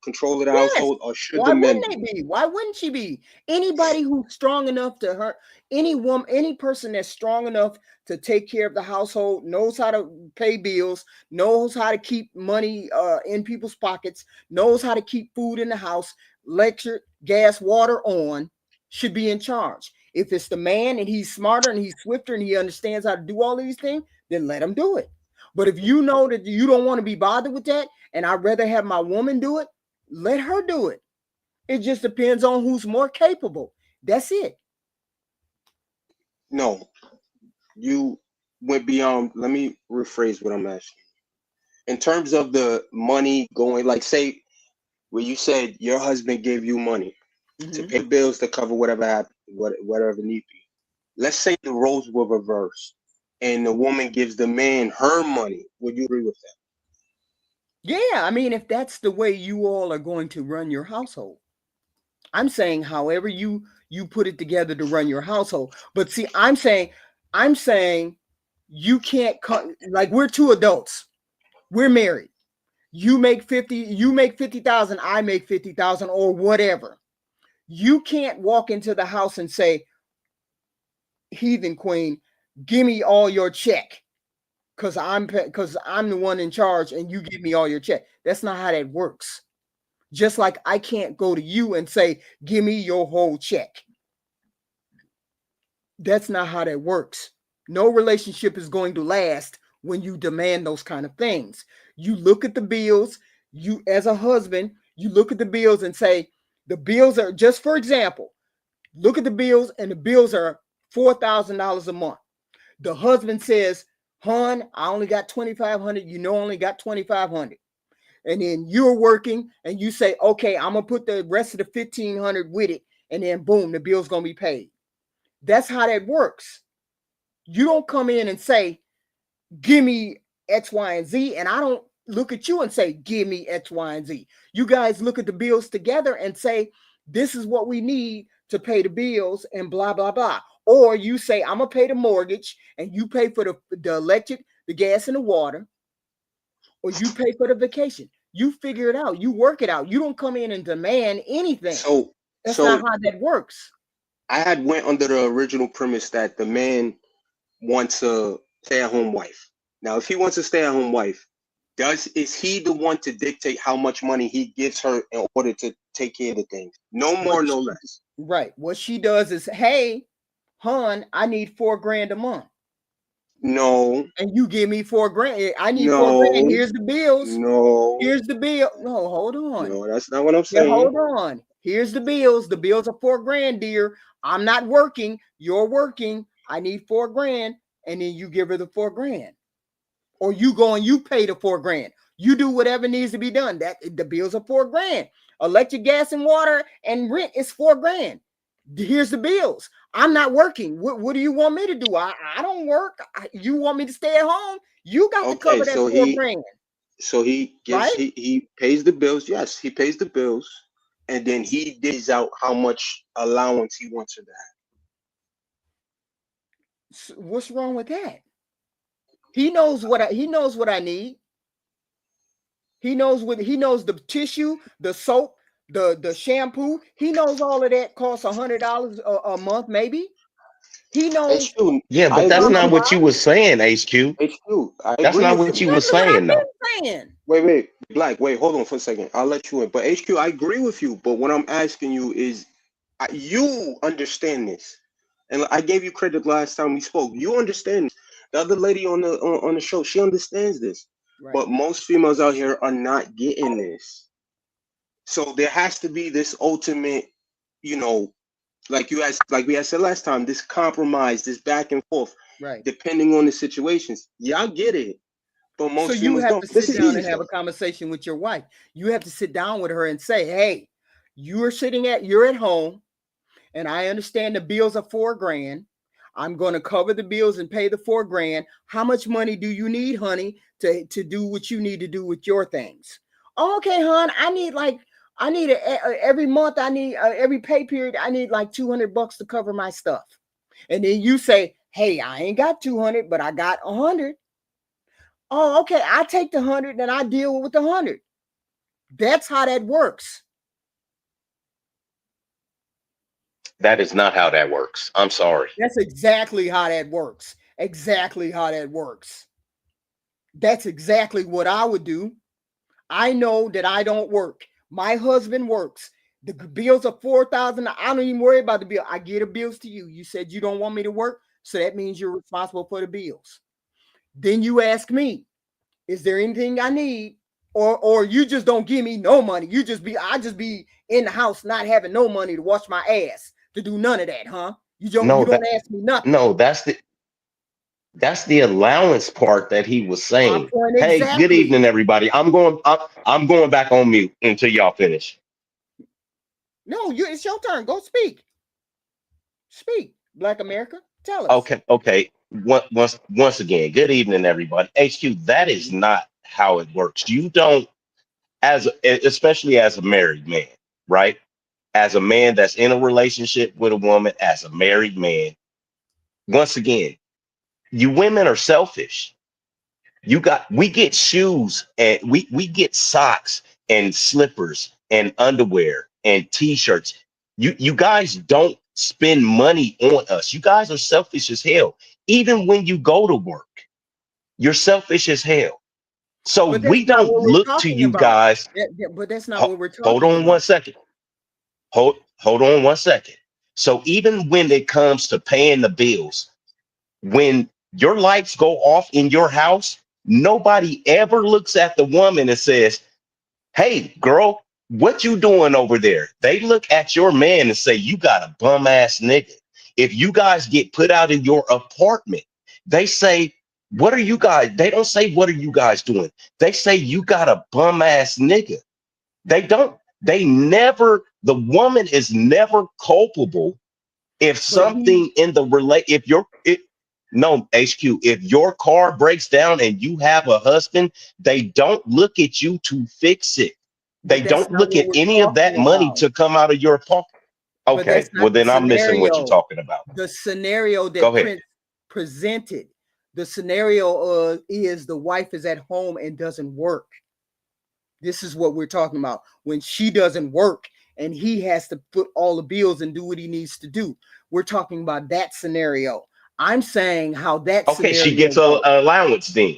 control of the household, or should the men be? Why wouldn't she be? Anybody who's strong enough to hurt, any person that's strong enough to take care of the household, knows how to pay bills, knows how to keep money in people's pockets, knows how to keep food in the house, electric, gas, water on, should be in charge. If it's the man and he's smarter and he's swifter and he understands how to do all these things, then let him do it. But if you know that you don't want to be bothered with that, and I'd rather have my woman do it, let her do it. It just depends on who's more capable. That's it. No, you went beyond. Let me rephrase what I'm asking. In terms of the money going, like say, where you said your husband gave you money to pay bills to cover whatever happened, whatever need be. Let's say the roles were reversed, and the woman gives the man her money. Would you agree with that? Yeah, I mean, if that's the way you all are going to run your household. I'm saying however you put it together to run your household. But see, I'm saying you can't like, we're two adults. We're married. You make 50,000, I make 50,000 or whatever. You can't walk into the house and say, heathen queen, give me all your check. Because I'm the one in charge and you give me all your check. That's not how that works. Just like I can't go to you and say, give me your whole check. That's not how that works. No relationship is going to last when you demand those kind of things. You look at the bills, you as a husband, you look at the bills and say, the bills are, just for example, look at the bills and the bills are $4,000 a month. The husband says, hon, I only got 2,500. You know, only got 2,500. And then you're working and you say, okay, I'm going to put the rest of the 1,500 with it. And then boom, the bill's going to be paid. That's how that works. You don't come in and say, give me X, Y, and Z. And I don't look at you and say, give me X, Y, and Z. You guys look at the bills together and say, this is what we need to pay the bills and blah, blah, blah. Or you say, I'm going to pay the mortgage and you pay for the electric, the gas, and the water. Or you pay for the vacation. You figure it out. You work it out. You don't come in and demand anything. That's not how that works. I had went under the original premise that the man wants a stay-at-home wife. Now, if he wants a stay-at-home wife, is he the one to dictate how much money he gives her in order to take care of the things? No more, no less. Right. What she does is, hey, hon, I need $4,000 a month. No. And you give me $4,000. I need $4,000. Here's the bills. No. Here's the bill. No, hold on. No, that's not what I'm saying. Yeah, hold on. Here's the bills. The bills are $4,000, dear. I'm not working. You're working. I need $4,000. And then you give her the $4,000. Or you go and you pay the $4,000. You do whatever needs to be done. That the bills are $4,000. Electric, gas, and water and rent is $4,000. Here's the bills. I'm not working. What do you want me to do? I don't work. You want me to stay at home? You got to cover that $4,000. So he gives, right? He pays the bills. Yes, he pays the bills, and then he digs out how much allowance he wants her to have. So what's wrong with that? He knows what I need. He knows the tissue, the soap, the shampoo. He knows all of that costs $100 a month, maybe. He knows. HQ, yeah, but that's not what you were saying, HQ. That's not what you were saying, though. Wait, Black. Wait, hold on for a second. I'll let you in. But HQ, I agree with you. But what I'm asking you is, you understand this, and I gave you credit last time we spoke. You understand this. The other lady on the show, she understands this. Right. But most females out here are not getting this. So there has to be this ultimate, like we had said last time, this compromise, this back and forth, right? Depending on the situations. Yeah, I get it. But most so you have to sit down and have a conversation with your wife. You have to sit down with her and say, hey, you're at home, and I understand the bills are $4,000. I'm going to cover the bills and pay the $4,000. How much money do you need, honey, to do what you need to do with your things? Okay, hon, I need every month. I need every pay period. I need like $200 to cover my stuff. And then you say, hey, I ain't got 200, but I got 100. Oh, okay. I take the 100 and I deal with the 100. That's how that works. That is not how that works. I'm sorry. That's exactly how that works. Exactly how that works. That's exactly what I would do. I know that I don't work. My husband works. The bills are $4,000. I don't even worry about the bill. I get the bills to you. You said you don't want me to work, so that means you're responsible for the bills. Then you ask me, is there anything I need? Or you just don't give me no money. I just be in the house not having no money to wash my ass, to do none of that, huh? You don't ask me nothing. No, that's the allowance part that he was saying. Hey, exactly. Good evening, everybody. I'm going back on mute until y'all finish. No, it's your turn. Go speak. Speak, Black America. Tell us. Okay. Once again, good evening, everybody. HQ, that is not how it works. You don't, especially as a married man, right? As a man that's in a relationship with a woman, as a married man, once again, you women are selfish. We get shoes and we get socks and slippers and underwear and t-shirts. You guys don't spend money on us. You guys are selfish as hell. Even when you go to work, you're selfish as hell. So But that's we not don't what we're look to talking you about. guys. But that's not what we're Hold talking on one about. second. Hold on one second. So even when it comes to paying the bills, when your lights go off in your house, nobody ever looks at the woman and says, "Hey, girl, what you doing over there?" They look at your man and say, "You got a bum ass nigga." If you guys get put out of your apartment, they say, "What are you guys?" They don't say, "What are you guys doing?" They say, "You got a bum ass nigga." They don't, they never, the woman is never culpable if But something in the if no, HQ, if your car breaks down and you have a husband, they don't look at you to fix it. They that's don't not look what at we're any of that talking money about. to come out of your pocket. But that's Okay, well not the then I'm missing what you're scenario. talking about. The scenario that Go ahead. Prince presented. The scenario is the wife is at home and doesn't work. This is what we're talking about. When she doesn't work and he has to put all the bills and do what he needs to do. We're talking about that scenario. I'm saying how that Okay, she scenario gets an goes. allowance then.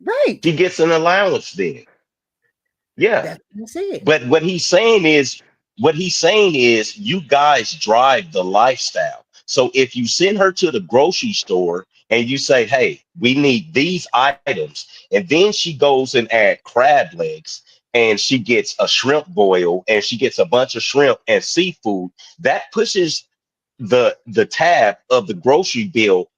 Right. She gets an allowance then. Yeah. That's what I said. But what he's saying is you guys drive the lifestyle. So if you send her to the grocery store and you say, "Hey, we need these items," and then she goes and add crab legs and she gets a shrimp boil and she gets a bunch of shrimp and seafood, that pushes the tab of the grocery bill.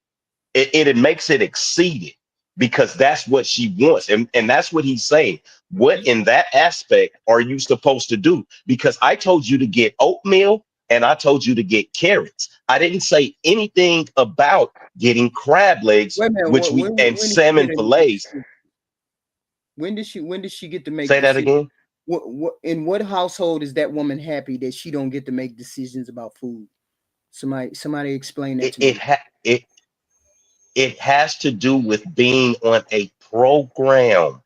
It makes it exceeded because that's what she wants. And that's what he's saying. What in that aspect are you supposed to do? Because I told you to get oatmeal and I told you to get carrots. I didn't say anything about getting crab legs, Wait a minute. which we and When did she salmon get to make a fillets. decision? When did she get to make Say that decisions? again. In what household is that woman happy that she don't get to make decisions about food? Somebody explain that It to it, me. ha- it it has to do with being on a program.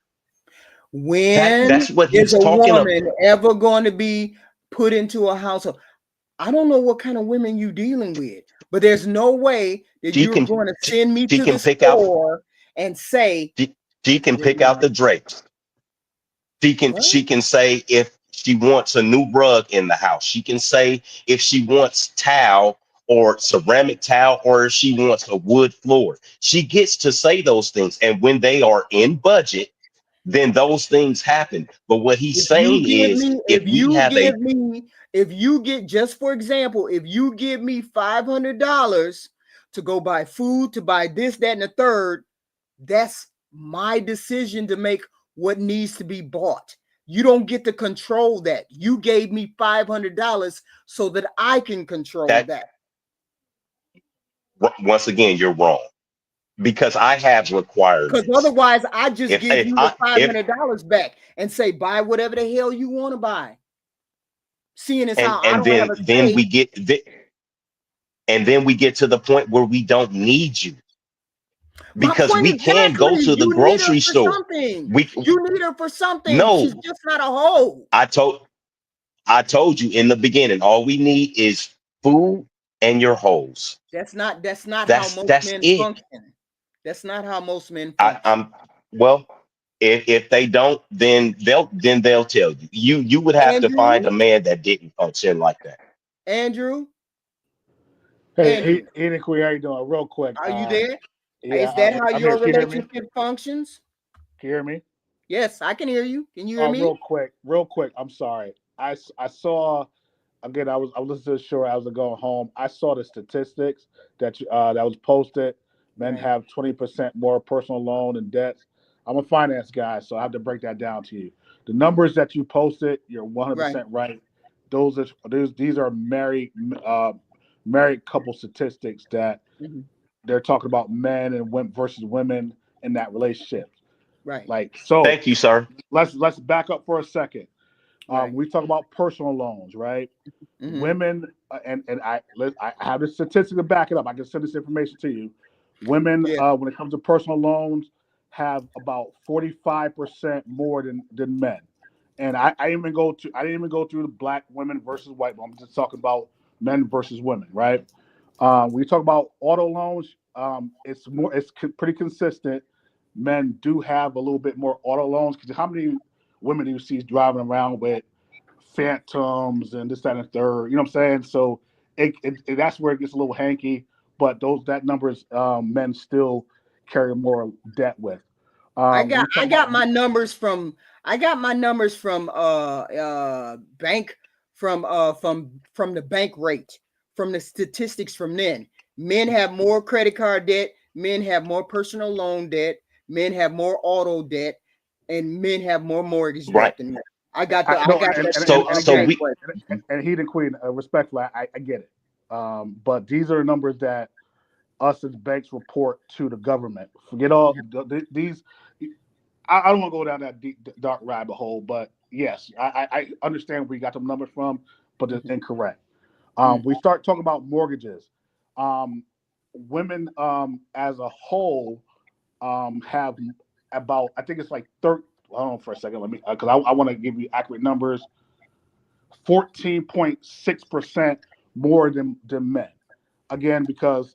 When That's what is he's a talking about. woman ever going to be put into a household? I don't know what kind of women you dealing with, but there's no way that She you're can going to she, send me she to the can pick out store and say, she, she can "Good pick out night." the drapes. She can What? she can say if she wants a new rug in the house. She can say if she wants towel or ceramic towel or if she wants a wood floor. She gets to say those things. And when they are in budget, then those things happen. But what he's If you saying give is me, if we have a if you get, just for example, if you give me $500 to go buy food, to buy this, that, and the third, that's my decision to make what needs to be bought. You don't get to control that. You gave me $500 so that I can control that that. once again, you're wrong. Because I have Because requirements. otherwise, I just If give if you the I if $500 back and say, buy whatever the hell you want to buy. Seeing as how I and don't have then a then say. we get and then we get to the point where we don't need you My because point we can go exactly. to the You need her grocery for store. something. We You need her for something. She's no, just not a hoe. I told I told you in the beginning, all we need is food and your holes. That's not how most That's men it. function. That's not how most men function. I'm well. If they don't, then they'll tell you. You would have to find Andrew, a man that didn't function like that. Andrew, Hey, Andrew, Enoch, how you doing? Real quick. are you there? Yeah, Is that how I'm here. your Can you hear me? relationship functions? Can you hear me? Yes, I can hear you. Can you hear me? Real quick. I'm sorry. I saw again. I was listening to the show. I was going home. I saw the statistics that was posted. Men Right, have 20% more personal loan and debts. I'm a finance guy, so I have to break that down to you. The numbers that you posted, you're right. 100% right. These are married couple statistics that Hmm. they're talking about men and women versus women in that relationship. Right, Like so, Thank you, sir. let's back up for a second. right. We talk about personal loans, right? Hmm. Women and I have the statistic to back it up. I can send this information to you. Women, Yeah. when it comes to personal loans, have about 45% more than men. And I didn't even go through the black women versus white. I'm just talking about men versus women, right? When you talk about auto loans, it's pretty consistent. Men do have a little bit more auto loans because how many women do you see driving around with Phantoms and this, that, and the third? You know what I'm saying? So that's where it gets a little hanky. But that numbers men still carry more debt with. I got my numbers from bank from the bank rate, from the statistics from men. Men have more credit card debt, men have more personal loan debt, men have more auto debt, and men have more mortgage debt than men. And he didn't queen respectfully. I get it, but these are numbers that us as banks report to the government. Forget all these. I don't want to go down that deep, dark rabbit hole, but yes, I understand where you got the numbers from, but it's incorrect. We start talking about mortgages. Women as a whole have about, I think it's like 30. Hold on for a second. Let me, because I want to give you accurate numbers. 14.6% more than men. Again, because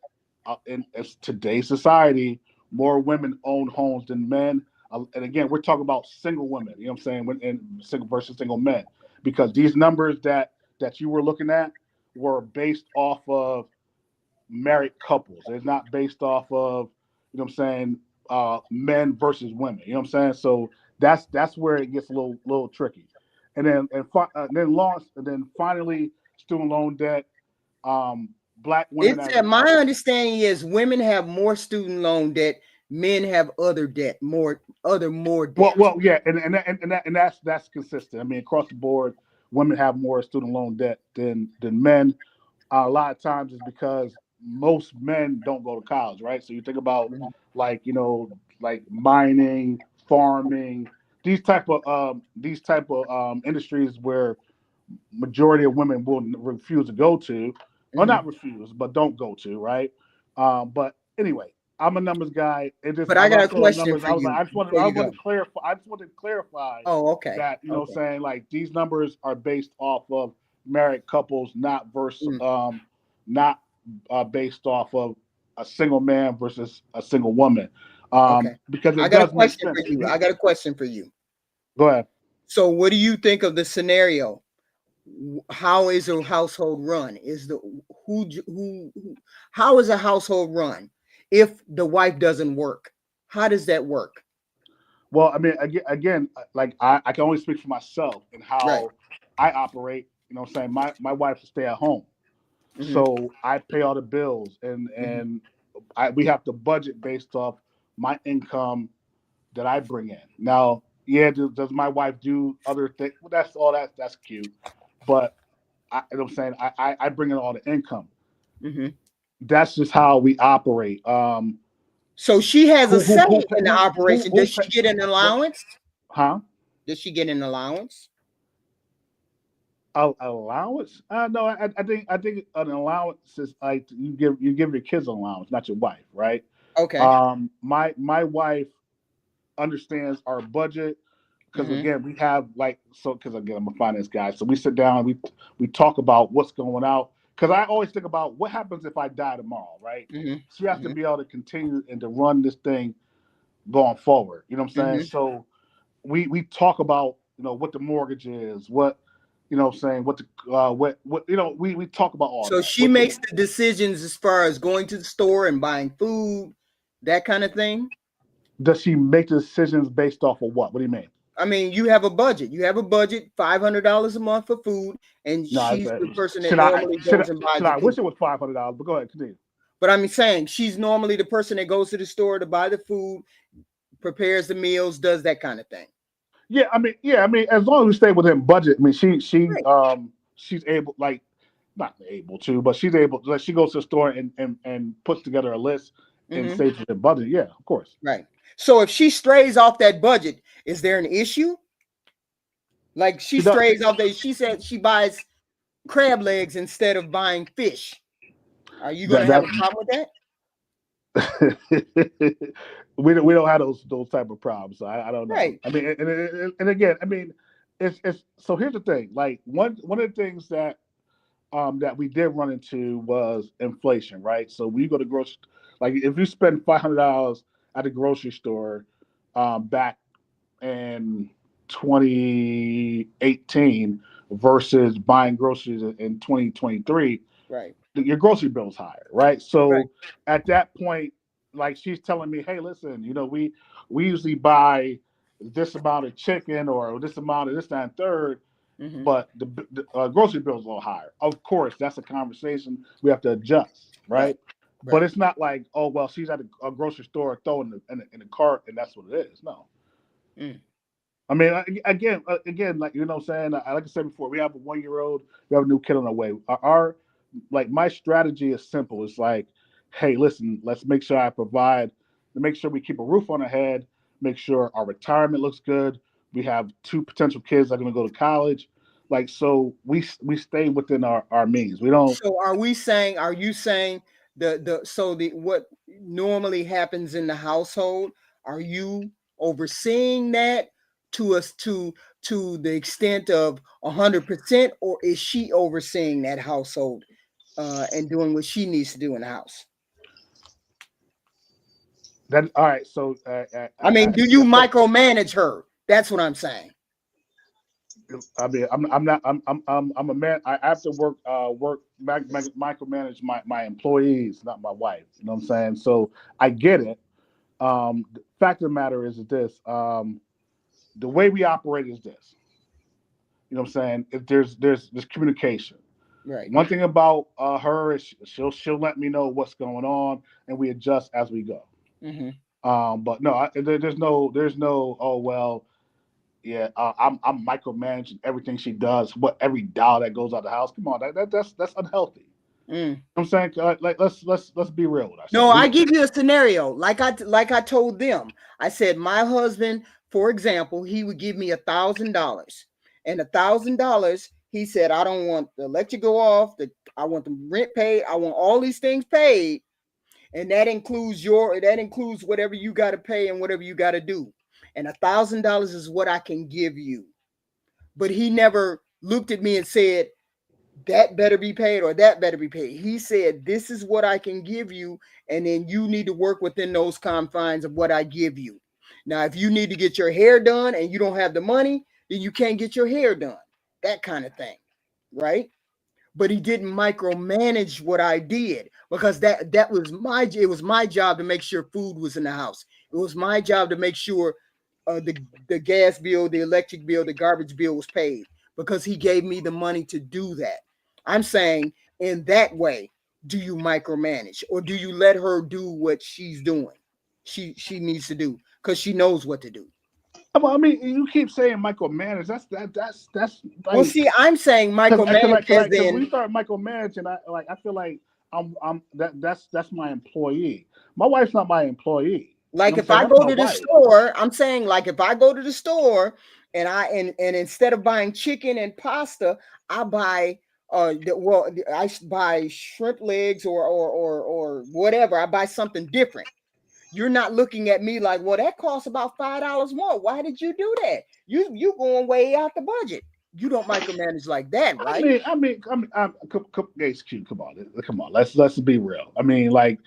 in today's society, more women own homes than men. And again, we're talking about single women. You know what I'm saying? And single versus single men, because these numbers that you were looking at were based off of married couples. It's not based off of, you know what I'm saying, men versus women. You know what I'm saying? So that's where it gets a little tricky. And then finally student loan debt. Black women. My understanding is women have more student loan debt, men have other debt, more debt. Well, yeah, and that's consistent. I mean, across the board, women have more student loan debt than men. A lot of times it's because most men don't go to college, right? So you think about like mining, farming, these type of industries where majority of women will refuse to go to, or not refuse, but don't go to, right? But anyway, I'm a numbers guy. But I got a question for you. I just want to clarify. Oh, okay. That you know, saying like these numbers are based off of married couples, not based off of a single man versus a single woman. Because I got a question for you. I got a question for you. Go ahead. So, what do you think of the scenario? How is a household run? How is a household run if the wife doesn't work? How does that work? Well, I mean, again, like I can only speak for myself and how I operate. You know what I'm saying? My wife's a stay at home. So I pay all the bills and we have to budget based off my income that I bring in. Now, yeah, does my wife do other things? Well, that's cute. But you know what I'm saying? I bring in all the income. That's just how we operate. So she has a say in the operation. Does she get an allowance? Huh? Does she get an allowance? Allowance? No, I think an allowance is like you give your kids an allowance, not your wife, right? Okay. My wife understands our budget because again we have because again I'm a finance guy, so we sit down we talk about what's going out, because I always think about what happens if I die tomorrow, right? She has to be able to continue and to run this thing going forward. You know what I'm saying? So we talk about what the mortgage is, what you know what I'm saying, what we talk about all that. So she makes the decisions as far as going to the store and buying food, that kind of thing. Does she make the decisions based off of what? What do you mean? I mean, you have a budget. You have a budget, $500 a month for food, and she's the person that normally goes and buys. I wish it was $500, but go ahead, continue. But I'm saying she's normally the person that goes to the store to buy the food, prepares the meals, does that kind of thing. Yeah, I mean, as long as we stay within budget. I mean, she's able, like, not able to, but she's able. Like, she goes to the store and puts together a list and stays within budget. Yeah, of course. Right. So if she strays off that budget, is there an issue? Like she strays off that. She said she buys crab legs instead of buying fish. Are you going to have a problem with that? we don't have those type of problems. So I don't know. Right. I mean, and again, I mean, it's so here's the thing. Like one of the things that we did run into was inflation, right? So we go to grocery, like if you spend $500 at the grocery store back in 2018 versus buying groceries in 2023, Right. your grocery bill's higher, right? So at that point, like she's telling me, hey, listen, we usually buy this amount of chicken or this amount of this, that, and third, but the grocery bill's a little higher. Of course, that's a conversation we have to adjust, right? But it's not like, oh, well, she's at a grocery store throwing in the cart and that's what it is. No. I mean, again, like what I'm saying, like I said before, we have a 1-year-old, we have a new kid on the way. Our like my strategy is simple. It's like, hey, listen, let's make sure I provide, to make sure we keep a roof on our head, make sure our retirement looks good. We have 2 potential kids that are going to go to college. Like, so we stay within our means. We don't. So are you saying what normally happens in the household, are you overseeing that to the extent of 100%, or is she overseeing that household and doing what she needs to do in the house? All right. So I mean, do you micromanage her? That's what I'm saying. I mean, I'm not. I'm a man. I have to micromanage my employees, not my wife. You know what I'm saying? So I get it. The fact of the matter is this. The way we operate is this. You know what I'm saying? If there's communication. Right. One thing about her is she'll let me know what's going on, and we adjust as we go. But no, there's no. Oh well, yeah. I'm micromanaging everything she does. What every dollar that goes out of the house. Come on, that's unhealthy. You know what I'm saying, like let's be real with ourselves. No, I give you a scenario. Like I told them. I said my husband, for example, he would give me $1,000, and $1,000. He said, I don't want the electric go off. I want the rent paid. I want all these things paid, and that includes whatever you got to pay and whatever you got to do. And $1,000 is what I can give you. But he never looked at me and said, that better be paid or that better be paid. He said, this is what I can give you, and then you need to work within those confines of what I give you. Now, if you need to get your hair done and you don't have the money, then you can't get your hair done. That kind of thing, right? But he didn't micromanage what I did, because it was my job to make sure food was in the house. It was my job to make sure the gas bill, the electric bill, the garbage bill was paid, because he gave me the money to do that. I'm saying, in that way, do you micromanage, or do you let her do what she's doing? She needs to do, because she knows what to do. I mean, you keep saying micromanage. That's like, well, see, I'm saying micromanage because when you start micromanaging, I feel like that's my employee. My wife's not my employee. Like, if I go to the store, I'm saying, like, if I go to the store and and instead of buying chicken and pasta, I buy I buy shrimp legs or whatever. I buy something different. You're not looking at me like, well, that costs about $5 more. Why did you do that? You going way out the budget. You don't micromanage like that, right? I mean, come on. Let's be real. I mean, like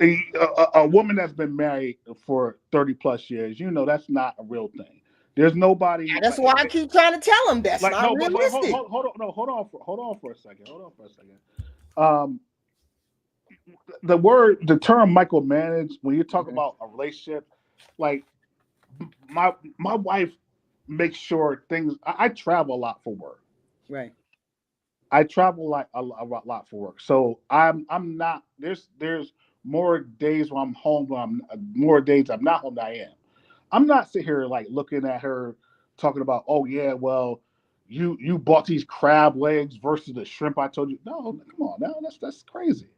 a woman that's been married for 30 plus years, that's not a real thing. There's nobody. Yeah, that's why I keep trying to tell them that's not realistic. Hold on for a second. The term micromanage, when you talk about a relationship, like my wife makes sure things. I travel a lot for work. Right. I travel like a lot for work, so I'm not. There's more days when I'm home, more days I'm not home than I am. I'm not sitting here like looking at her talking about, oh yeah, well, you bought these crab legs versus the shrimp I told you. No, come on, now that's crazy.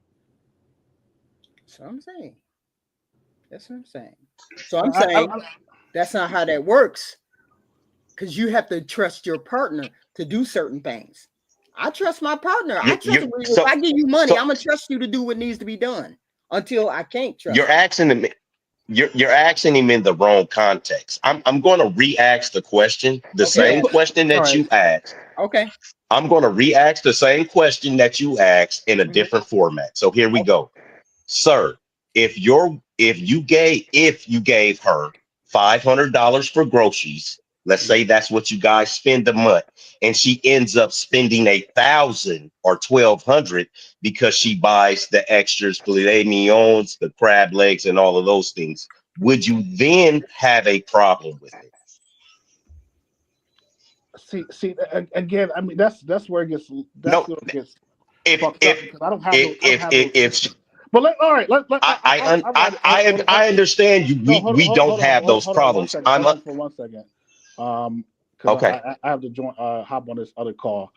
That's what I'm saying. So I'm saying that's not how that works, because you have to trust your partner to do certain things. I trust my partner. If I give you money, I'm gonna trust you to do what needs to be done. until I can't trust You're him. asking him. You're asking him in the wrong context. I'm going to re-ask the question, the same question that you asked. Okay. I'm going to re-ask the same question that you asked in a different format. So here we go. Sir, if you gave her $500 for groceries, let's say that's what you guys spend a month, and she ends up spending 1,000 or 1,200 because she buys the extras, filet mignons, the crab legs, and all of those things, would you then have a problem with it? See, again, I mean, that's where it gets No, where it gets if fucked up because I don't have if But all right, I understand you. We don't have those problems. Hold on for 1 second. Because Okay. I have to join hop on this other call.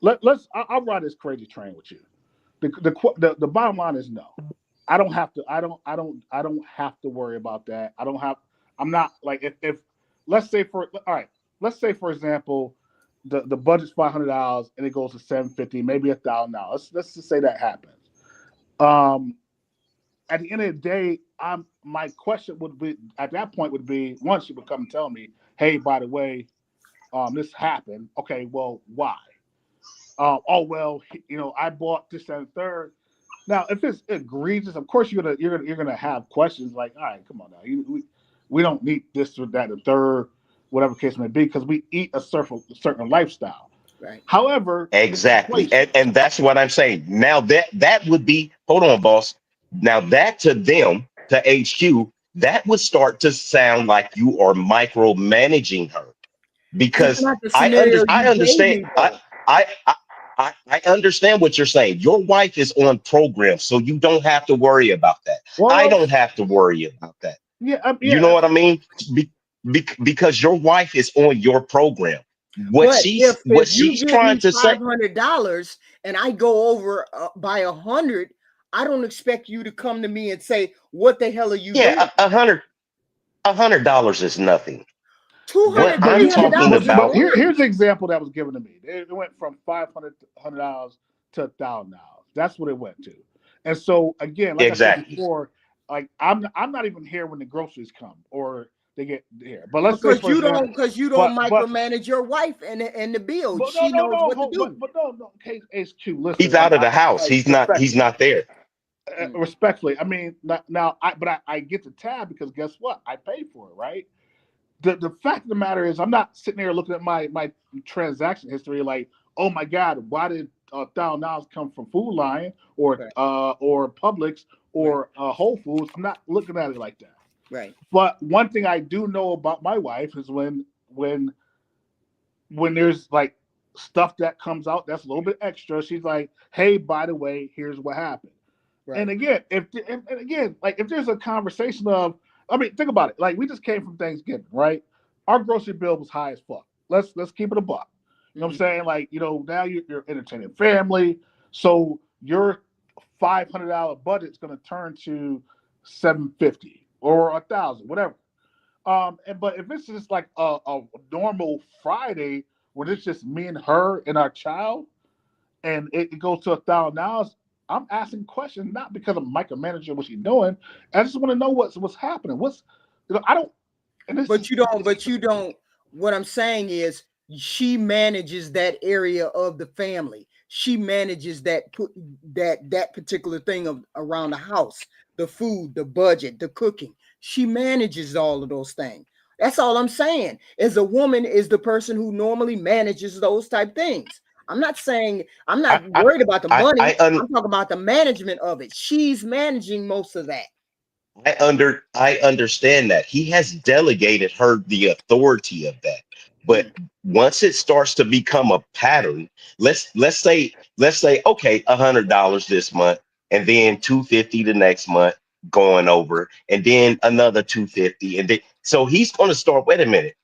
I'll ride this crazy train with you. The bottom line is no. I don't have to worry about that. I'm not like if let's say for example the budget's $500 and it goes to $750, maybe $1,000. Let's just say that happens. At the end of the day, my question would be at that point would be, one, she would come and tell me, hey, by the way, this happened. Okay, well, why? Oh well, I bought this and third. Now, if it's egregious, of course you're gonna have questions like, all right, come on now, we don't need this or that, the third, whatever case may be, because we eat a certain lifestyle. Right. However, exactly, and that's what I'm saying. Now that would be, hold on, boss. Now that to them, to HQ, that would start to sound like you are micromanaging her, because I understand. I understand what you're saying. Your wife is on program, so you don't have to worry about that. Well, I don't have to worry about that. Yeah, you know what I mean? Because your wife is on your program. What she's trying to say. $500 and I go over by 100. I don't expect you to come to me and say, "What the hell are you doing?" $100 is nothing. $200, I'm talking about. But here's the example that was given to me. It went from $500 to $1,000. That's what it went to. And so again, like I said before, like I'm not even here when the groceries come or they get here. But let's say because you don't micromanage your wife and the bill. She knows what to do. But no, HQ, listen. He's out of the house. He's not there. Respectfully, I mean, I get the tab because guess what? I pay for it, right? The fact of the matter is, I'm not sitting there looking at my transaction history like, oh my God, why did $1,000 come from Food Lion or Publix or Whole Foods? I'm not looking at it like that. Right. But one thing I do know about my wife is when there's like stuff that comes out that's a little bit extra, she's like, hey, by the way, here's what happened. Right. And again, if there's a conversation of, I mean, think about it. Like we just came from Thanksgiving, right? Our grocery bill was high as fuck. Let's keep it a buck. You know what I'm saying? Like, now you're entertaining family, so your $500 budget is going to turn to $750 or $1,000, whatever. But if it's just like a normal Friday where it's just me and her and our child, and it goes to $1,000. I'm asking questions not because I'm micromanaging what she's doing. I just want to know what's happening. I don't. But you don't. What I'm saying is, she manages that area of the family. She manages that particular thing around the house, the food, the budget, the cooking. She manages all of those things. That's all I'm saying. As a woman is the person who normally manages those type things. I'm not saying I'm not worried about the money. I'm talking about the management of it. She's managing most of that. I understand that. He has delegated her the authority of that. But once it starts to become a pattern, let's say, okay, $100 this month, and then $250 the next month going over, and then another $250, and then so he's going to start. Wait a minute,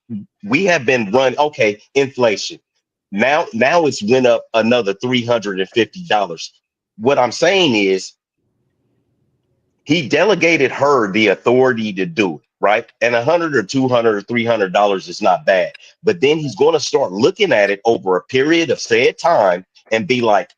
we have been okay, inflation. Now it's went up another $350. What I'm saying is, he delegated her the authority to do it, right? And $100 or $200 or $300 is not bad. But then he's going to start looking at it over a period of said time and be like,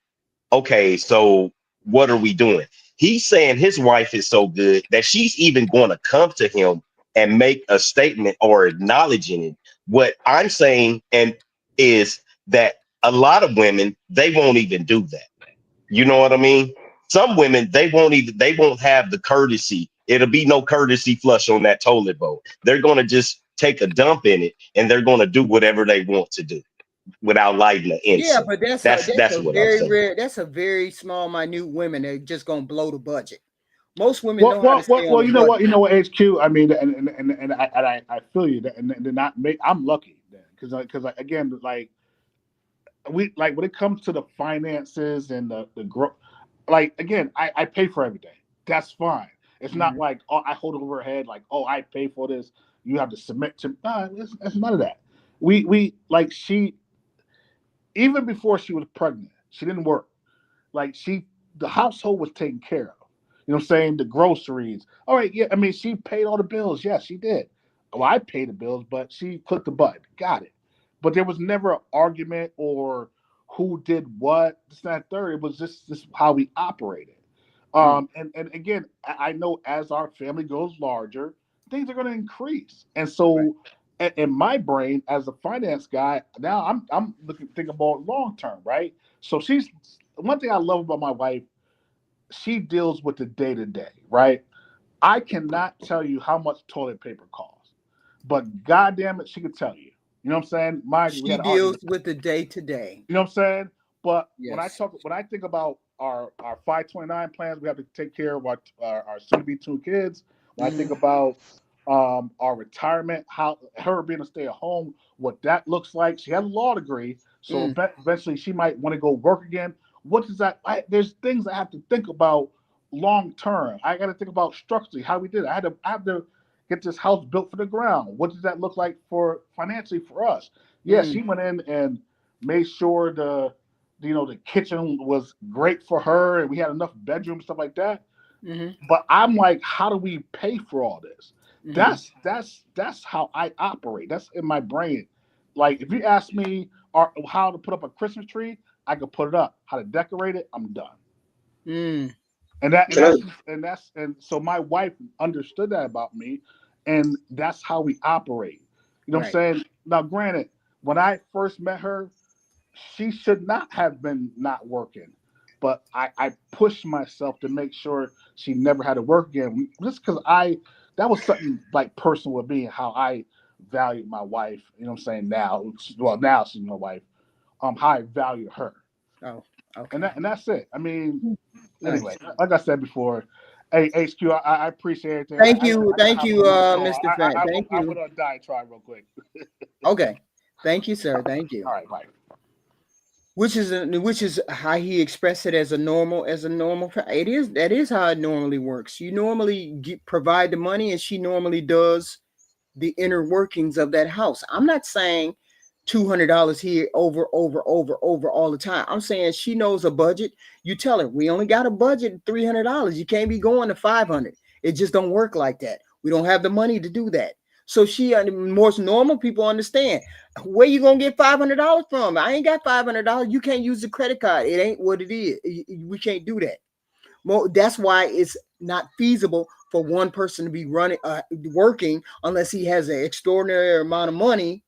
okay, so what are we doing? He's saying his wife is so good that she's even going to come to him and make a statement or acknowledging it. What I'm saying is that a lot of women, they won't even do that. You know what I mean? Some women, they won't have the courtesy. It'll be no courtesy flush on that toilet bowl. They're going to just take a dump in it and they're going to do whatever they want to do without lighting the Yeah, incense. but That's a what I'm very saying. rare, that's a very small, minute women that are just gonna blow the budget. Most women know how to stay on Well, the you know budget. what, HQ. I mean, and I feel you, and not make. I'm lucky then, because again, like when it comes to the finances and the growth, like again, I pay for everything. That's fine. It's not like, oh, I hold it over her head, like, oh, I pay for this. You have to submit to. It's none of that. We like she, even before she was pregnant, she didn't work. Like the household was taken care of. You know what I'm saying? The groceries. All right, yeah. I mean, she paid all the bills. Yes, she did. Well, I paid the bills, but she clicked the button. Got it. But there was never an argument or who did what. This, that, third. It was just how we operated. And again, I know as our family goes larger, things are going to increase. And so, in my brain, as a finance guy, now I'm thinking about long term, right? So she's one thing I love about my wife. She deals with the day to day, right? I cannot tell you how much toilet paper costs, but goddamn it, she could tell you. You know what I'm saying? Mind you, we She had an deals argument. with the day to day. You know what I'm saying? But Yes. when I think about our 529 plans, we have to take care of our soon to be two kids. When I think about our retirement, how her being a stay at home, what that looks like. She has a law degree, so eventually she might want to go work again. What does that? There's things I have to think about long term. I got to think about structurally how we did it. I have to get this house built for the ground. What does that look like for financially for us? Yeah, she went in and made sure the kitchen was great for her and we had enough bedrooms, stuff like that. But I'm like, how do we pay for all this? That's how I operate. That's in my brain. Like if you ask me how to put up a Christmas tree, I could put it up. How to decorate it, I'm done. And so my wife understood that about me, and that's how we operate. You know what I'm saying? Now, granted, when I first met her, she should not have been not working, but I pushed myself to make sure she never had to work again. Just because that was something like personal with me and how I valued my wife. You know what I'm saying? Now she's my wife. How I value her. Oh, okay. And that's it. I mean, anyway, like I said before, hey, HQ, I appreciate it. Thank you, Mr. Fant. Thank you. I'm gonna diatribe real quick. Okay, thank you, sir. Thank you. All right, bye. Which is how he expressed it as a normal. That is how it normally works. You normally provide the money, and she normally does the inner workings of that house. I'm not saying $200 here over all the time. I'm saying she knows a budget. You tell her we only got a budget $300. You can't be going to 500. It just don't work like that. We don't have the money to do that. So most normal people understand where you gonna get $500 from. I ain't got $500. You can't use the credit card. It ain't what it is. We can't do that. Well, that's why it's not feasible for one person to be working unless he has an extraordinary amount of money.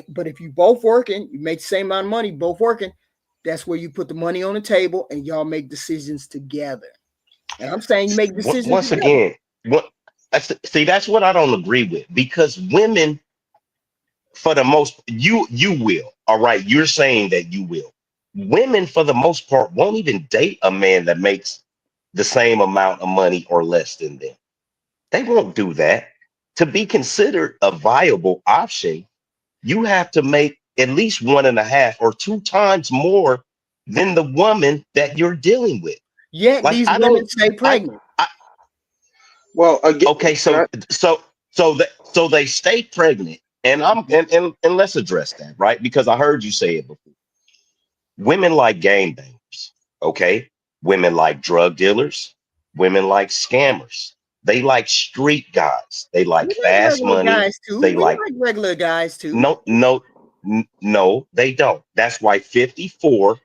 But if you both working, you make the same amount of money, both working. That's where you put the money on the table and y'all make decisions together. And I'm saying you make decisions once together. again. See, that's what I don't agree with, because women, for the most, you will, all right, you're saying that you will. Women, for the most part, won't even date a man that makes the same amount of money or less than them. They won't do that. To be considered a viable option, you have to make at least 1.5 or 2 times more than the woman that you're dealing with. Yet Like, these women stay pregnant. Well, again, okay, so they stay pregnant, and and let's address that, right? Because I heard you say it before. Women like gangbangers, okay? Women like drug dealers, women like scammers. They like street guys. They like fast money. They We like regular guys too. No, they don't. That's why 54%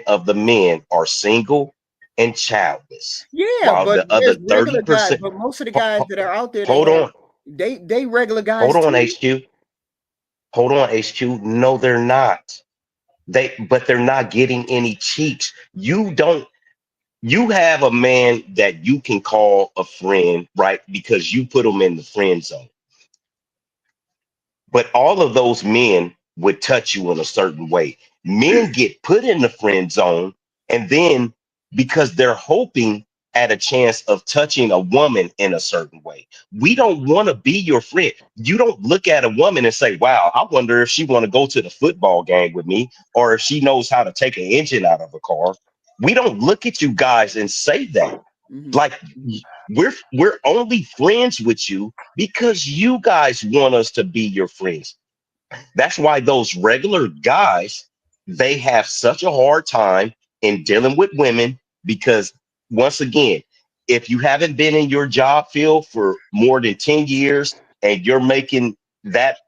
of the men are single and childless. Yeah, While but the other there's regular guys. 30%, But most of the guys that are out there, hold on, they regular guys. hold on, too. HQ. Hold on, HQ. No, they're not. But they're not getting any cheeks. You have a man that you can call a friend, right? Because you put him in the friend zone. But all of those men would touch you in a certain way. Men get put in the friend zone, and then because they're hoping at a chance of touching a woman in a certain way. We don't want to be your friend. You don't look at a woman and say, wow, I wonder if she want to go to the football game with me, or if she knows how to take an engine out of a car. We don't look at you guys and say that. Like, we're only friends with you because you guys want us to be your friends. That's why those regular guys, they have such a hard time in dealing with women, because once again, if you haven't been in your job field for more than 10 years and you're making that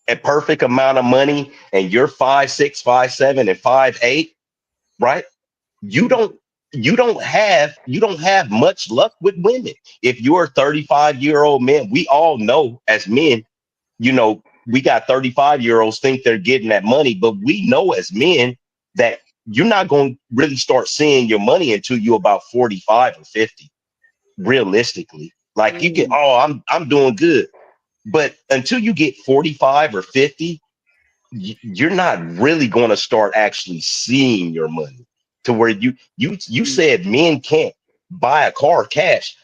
a perfect amount of money and you're 5'6", 5'7", and 5'8", right? You don't have much luck with women. If you're a 35-year-old man, we all know as men, we got 35-year-olds think they're getting that money, but we know as men that you're not going to really start seeing your money until you're about 45 or 50, realistically. Like you get, I'm doing good. But until you get 45 or 50, you're not really going to start actually seeing your money to where you said men can't buy a car cash.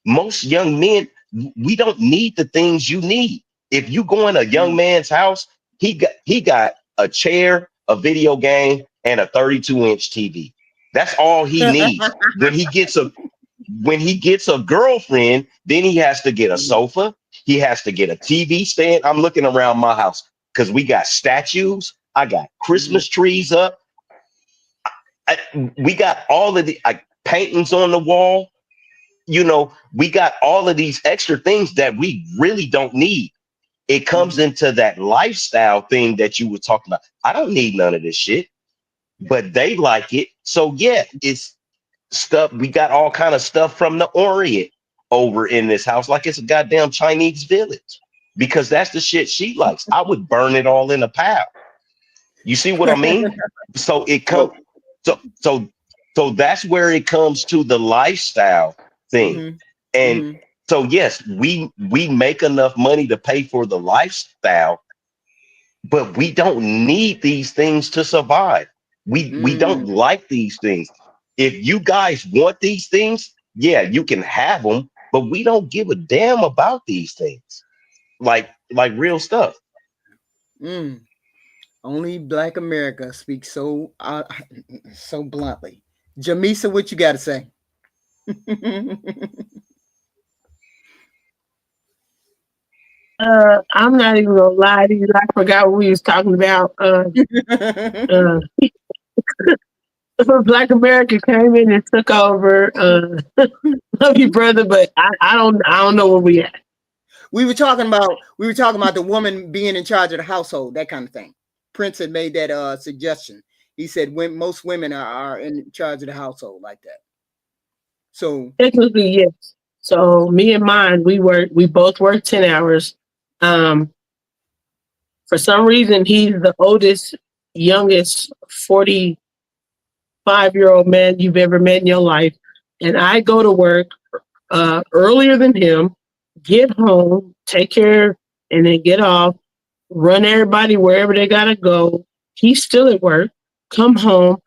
Most young men, we don't need the things you need. If you go in a young man's house, he got a chair, a video game, and a 32-inch TV. That's all he needs. When he gets a girlfriend, then he has to get a sofa. He has to get a TV stand. I'm looking around my house because we got statues. I got Christmas trees up. We got all of the paintings on the wall. We got all of these extra things that we really don't need. It comes into that lifestyle thing that you were talking about. I don't need none of this shit, but they like it. So yeah, it's stuff. We got all kind of stuff from the Orient over in this house, like it's a goddamn Chinese village, because that's the shit she likes. I would burn it all in a pile. You see what I mean? So it comes. So that's where it comes to the lifestyle thing. And so yes, we make enough money to pay for the lifestyle, but we don't need these things to survive. We don't like these things. If you guys want these things, yeah, you can have them, but we don't give a damn about these things. Like real stuff. Only Black America speaks so bluntly. Jamisa, what you got to say? I'm not even gonna lie to you. I forgot what we was talking about. Black America came in and took over. Love you, brother, but I don't know where we at. We were talking about the woman being in charge of the household, that kind of thing. Prince had made that suggestion. He said when most women are in charge of the household like that. So technically, yes. So me and mine, we both work 10 hours. For some reason, he's the oldest, youngest 45-year-old man you've ever met in your life. And I go to work earlier than him, get home, take care, and then get off, run everybody wherever they gotta go. He's still at work, come home,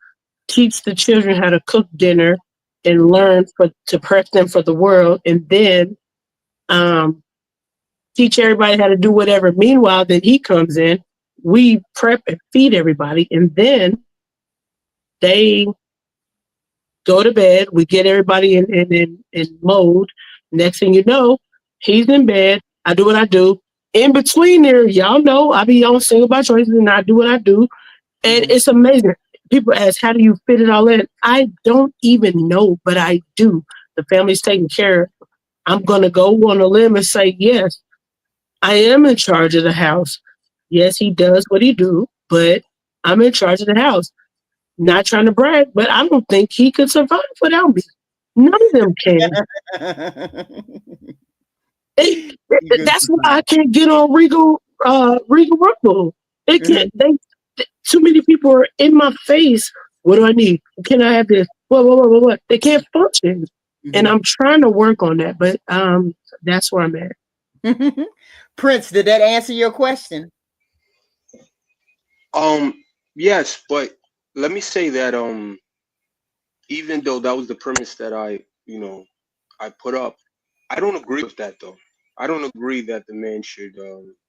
teach the children how to cook dinner and learn to prep them for the world, and then teach everybody how to do whatever. Meanwhile, then he comes in, we prep and feed everybody, and then they go to bed. We get everybody in mode. Next thing you know, he's in bed. I do what I do. In between there, y'all know I be on Single by Choices and I do what I do. And it's amazing. People ask, how do you fit it all in? I don't even know, but I do. The family's taken care of. I'm going to go on a limb and say, yes, I am in charge of the house. Yes, he does what he do, but I'm in charge of the house. Not trying to brag, but I don't think he could survive without me. None of them can. That's why I can't get on Regal Rumble. They can't. Too many people are in my face. What do I need? Can I have this? What? They can't function. And I'm trying to work on that, but that's where I'm at. Prince, did that answer your question? Yes, but let me say that even though that was the premise that I put up, I don't agree with that though. I don't agree that the man should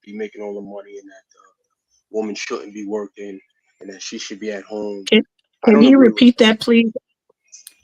be making all the money and that the woman shouldn't be working and that she should be at home. Can you repeat that, please?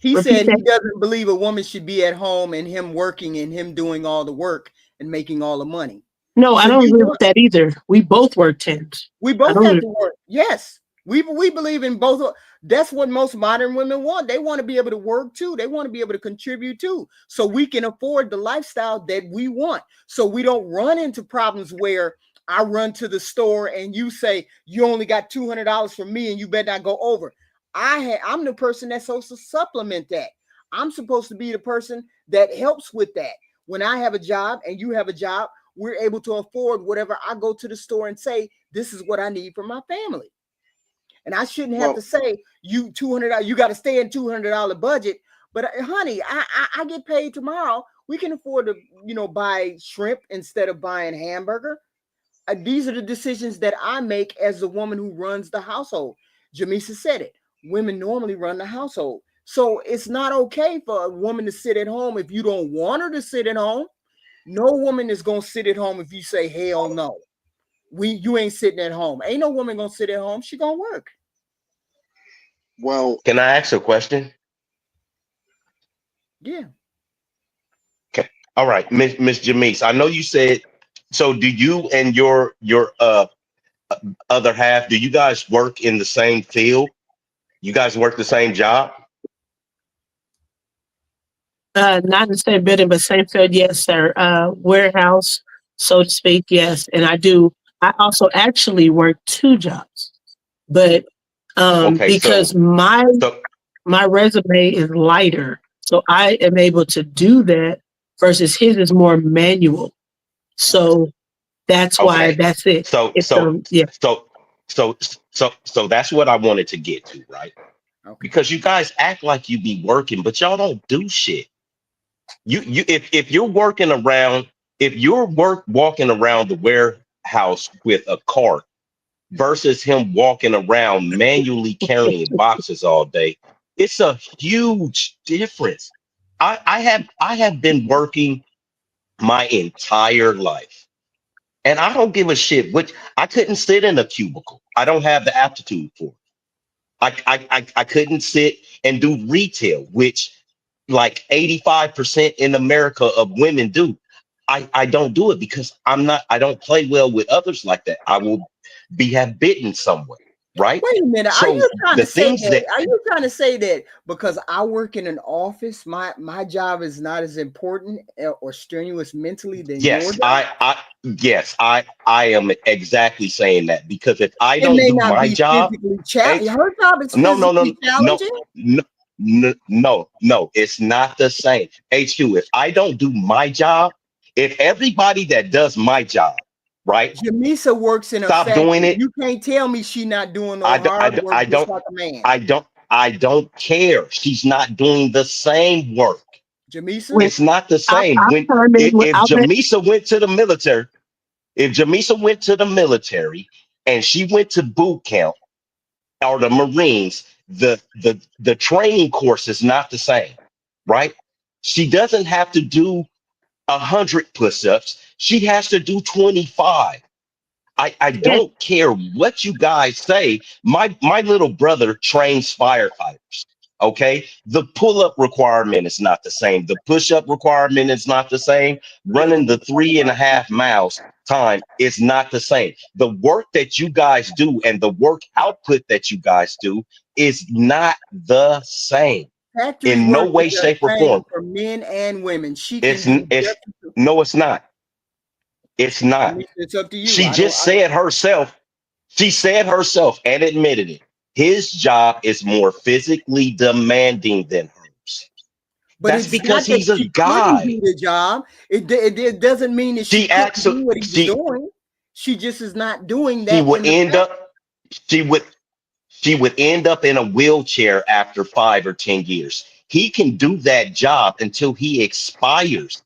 He said he doesn't believe a woman should be at home and him working and him doing all the work and making all the money. No, I don't agree with that either. We both work 10s. We both have to work. Yes. We believe in both. That's what most modern women want. They want to be able to work too. They want to be able to contribute too. So we can afford the lifestyle that we want. So we don't run into problems where I run to the store and you say, you only got $200 for me and you better not go over. I'm the person that's supposed to supplement that. I'm supposed to be the person that helps with that. When I have a job and you have a job, we're able to afford whatever I go to the store and say, this is what I need for my family. And I shouldn't have to say you $200, you got to stay in $200 budget. But honey, I get paid tomorrow. We can afford to, buy shrimp instead of buying hamburger. These are the decisions that I make as the woman who runs the household. Jamisa said it. Women normally run the household. So it's not okay for a woman to sit at home if you don't want her to sit at home. No woman is going to sit at home if you say, hell no. You ain't sitting at home. Ain't no woman going to sit at home. She going to work. Well, can I ask a question? Yeah. Okay. All right, Miss Jamise. I know you said. So, do you and your other half? Do you guys work in the same field? You guys work the same job? Not in the same building, but same field, yes, sir. Warehouse, so to speak, yes. And I do. I also actually work 2 jobs, but because my resume is lighter, so I am able to do that versus his is more manual. So that's why that's it. So that's what I wanted to get to, right? Okay. Because you guys act like you be working, but y'all don't do shit. If you're walking around the warehouse with a cart versus him walking around manually carrying boxes all day, it's a huge difference. I have been working my entire life, and I don't give a shit. Which I couldn't sit in a cubicle. I don't have the aptitude for it. I couldn't sit and do retail, which like 85% in America of women do. I don't do it because I don't play well with others like that. I will have bitten somewhere, right? Wait a minute. Are you trying to say that? Are you trying to say that because I work in an office, my job is not as important or strenuous mentally than yours? Yes, I am exactly saying that because if I don't do my job, her job is physically challenging. No, it's not the same. HQ, if I don't do my job, if everybody that does my job, right? Jamisa works in a factory. Doing it. You can't tell me she's not doing no hard work just like a man. I don't care. She's not doing the same work. Jamisa? It's not the same. If Jamisa went to the military, and she went to boot camp or the Marines, the training course is not the same, right? She doesn't have to do 100 push-ups. She has to do 25. I don't care what you guys say. My little brother trains firefighters. Okay, the pull-up requirement is not the same. The push-up requirement is not the same. Running the 3.5 miles time is not the same. The work that you guys do and the work output that you guys do is not the same. Factory in no way, shape, or form. For men and women, no, it's not. It's not. It's up to you. She just said herself. She said herself and admitted it. His job is more physically demanding than hers. But That's it's not because that he's a she couldn't guy. do the job. It doesn't mean that she couldn't do what he was doing. She just is not doing that. She would end up in a wheelchair after 5 or 10 years. He can do that job until he expires.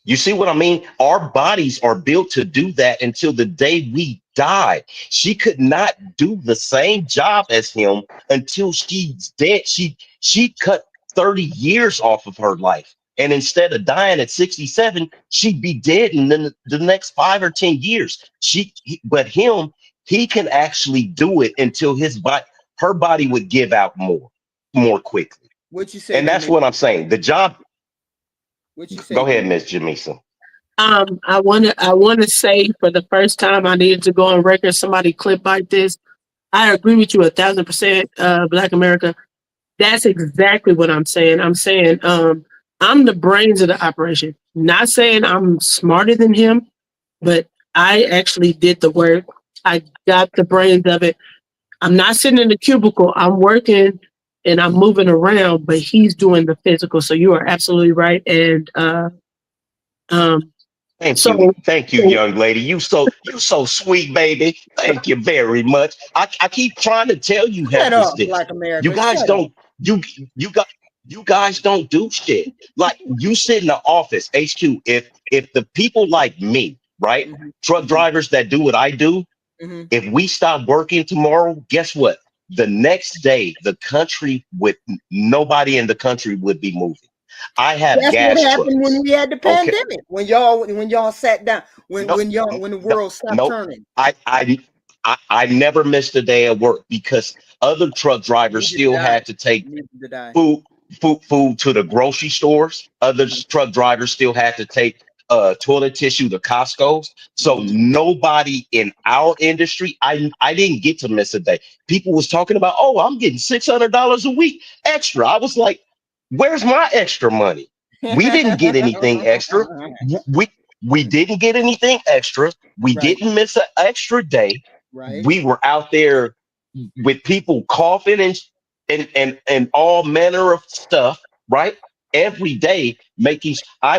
You see what I mean? Our bodies are built to do that until the day we die. She could not do the same job as him until she's dead. She cut 30 years off of her life. And instead of dying at 67, she'd be dead in the next 5 or 10 years. But he can actually do it until her body would give out more quickly. What you say? And that's what I'm saying. The job. What you say? Go ahead, Miss Jamisa. I wanna say for the first time I needed to go on record somebody clip like this. I agree with you 1,000%, Black America. That's exactly what I'm saying. I'm saying I'm the brains of the operation. Not saying I'm smarter than him, but I actually did the work. I got the brains of it. I'm not sitting in the cubicle. I'm working and I'm moving around, but he's doing the physical. So you are absolutely right. And Thank you, young lady. You so sweet, baby. Thank you very much. I keep trying to tell you, Shut heifers, up, this. Black America. You guys Shut don't. up. You guys don't do shit. Like you sit in the office, HQ. If the people like me, right, truck drivers that do what I do, if we stop working tomorrow, guess what? The next day, the country with nobody in the country would be moving. I have That's what gas happened trucks. when we had the Okay. pandemic. When y'all sat down. When the world stopped Nope. turning. I never missed a day at work because other truck drivers still had to take food to the grocery stores. Other truck drivers still had to take toilet tissue to Costco's. So nobody in our industry, I didn't get to miss a day. People was talking about, oh, I'm getting $600 a week extra. I was like, where's my extra money? We didn't get anything extra. We didn't get anything extra. We didn't miss an extra day. We were out there with people coughing and all manner of stuff, right? Every day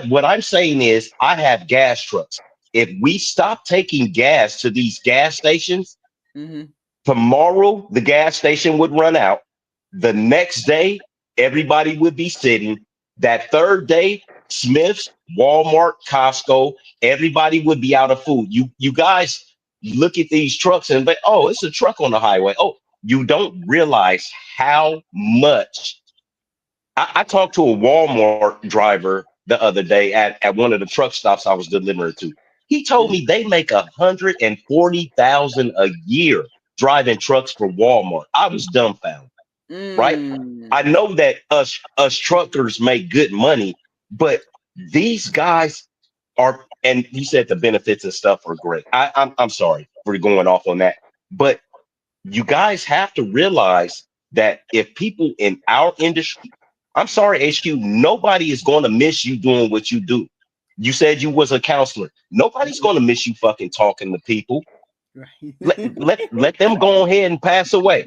what I'm saying is I have gas trucks. If we stop taking gas to these gas stations, tomorrow the gas station would run out. The next day, everybody would be sitting. That third day, Smith's, Walmart, Costco, everybody would be out of food. You guys look at these trucks and be, oh, it's a truck on the highway. Oh, you don't realize how much. I talked to a Walmart driver the other day at one of the truck stops I was delivering to. He told me they make 140,000 a year driving trucks for Walmart. I was dumbfounded. Right? I know that us truckers make good money, but these guys are, and you said the benefits and stuff are great. I'm sorry for going off on that, but you guys have to realize that if people in our industry, I'm sorry, HQ, nobody is going to miss you doing what you do. You said you was a counselor. Nobody's going to miss you fucking talking to people. Let them go ahead and pass away.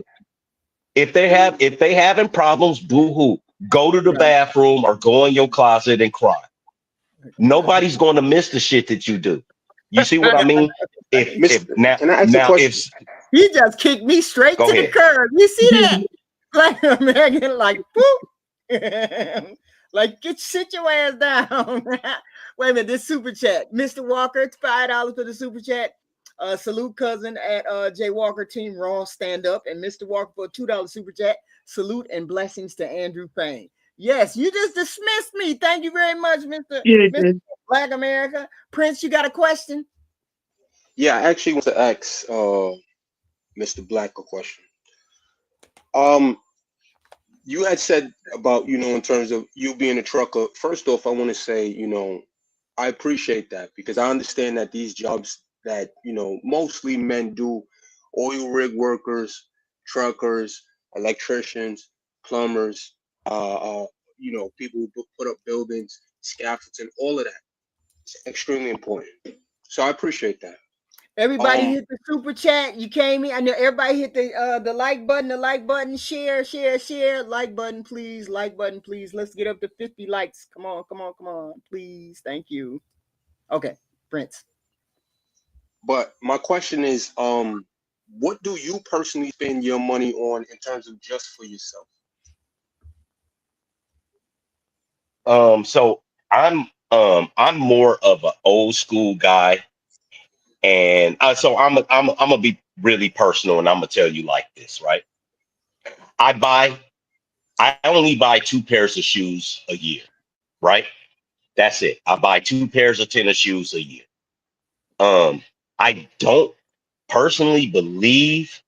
If they having problems, boo-hoo. Go to the bathroom or go in your closet and cry. Nobody's going to miss the shit that you do. You see what I mean? Can I ask a question? He just kicked me straight to the curb. You see that? Like Megan, like boop. Like sit your ass down. Wait a minute, this super chat. Mr. Walker, $5 for the super chat. Salute cousin at Jay Walker Team Raw Stand Up, and Mr. Walker for a $2 super chat. Salute and blessings to Andrew Payne. Yes, you just dismissed me. Thank you very much, Mr. Black America. Prince, you got a question? Yeah, I actually want to ask Mr. Black a question. You had said about, in terms of you being a trucker. First off, I want to say, I appreciate that because I understand that these jobs that, mostly men do, oil rig workers, truckers, electricians, plumbers, people who put up buildings, scaffolding, all of that. It's extremely important. So I appreciate that. Everybody hit the super chat. You came in. I know everybody hit the like button, share, like button, please. Let's get up to 50 likes. Come on, please. Thank you. Okay, Prince. But my question is, what do you personally spend your money on in terms of just for yourself? So I'm more of an old school guy, and so I'm gonna be really personal, and I'm gonna tell you like this, right? I only buy 2 pairs of shoes a year, right? That's it. I buy 2 pairs of tennis shoes a year. I don't personally believe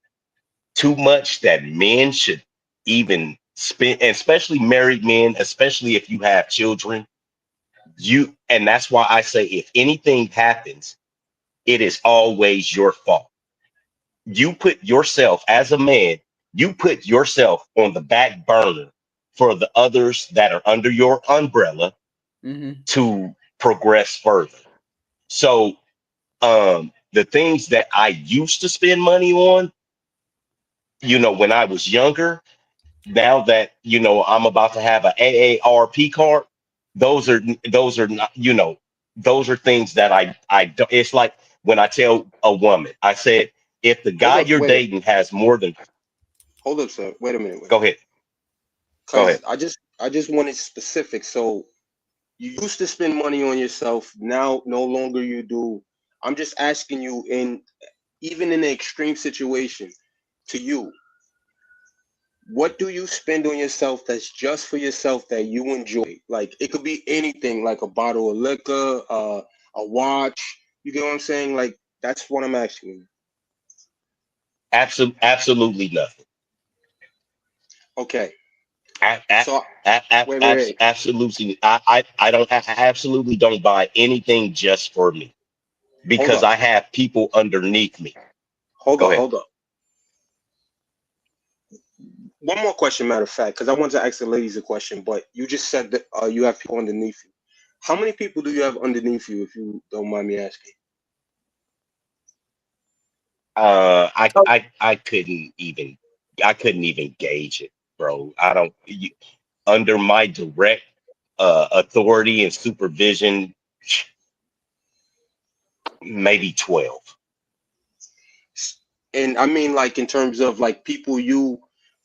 too much that men should even spend, and especially married men, especially if you have children. And that's why I say if anything happens, it is always your fault. You put yourself as a man, you put yourself on the back burner for the others that are under your umbrella to progress further. So the things that I used to spend money on, when I was younger, now that I'm about to have an AARP card, those are not, those are things that I don't. It's like when I tell a woman, I said, if the guy you're dating has more than. Hold up, sir. Wait a minute. Go ahead. Because I just wanted specific. So you used to spend money on yourself. Now no longer you do. I'm just asking you, even in an extreme situation, to you, what do you spend on yourself that's just for yourself that you enjoy? Like it could be anything, like a bottle of liquor, a watch. You get what I'm saying? Like that's what I'm asking you. Absolutely nothing. Okay. So absolutely, I absolutely don't buy anything just for me because I have people underneath me. Hold up. One more question, matter of fact, because I want to ask the ladies a question, but you just said that you have people underneath you. How many people do you have underneath you, if you don't mind me asking? I couldn't even gauge it, bro. Under my direct authority and supervision, maybe 12. And I mean, like in terms of like people you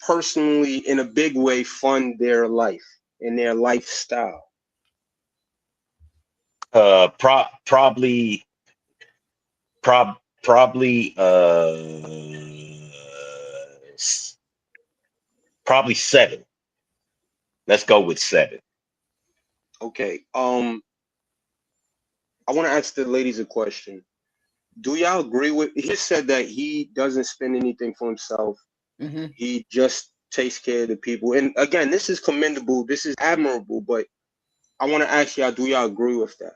personally, in a big way, fund their life and their lifestyle. Probably 7. Let's go with 7. Okay. I want to ask the ladies a question. Do y'all agree with? He just said that he doesn't spend anything for himself. He just takes care of the people. And again, this is commendable. This is admirable. But I want to ask y'all: do y'all agree with that?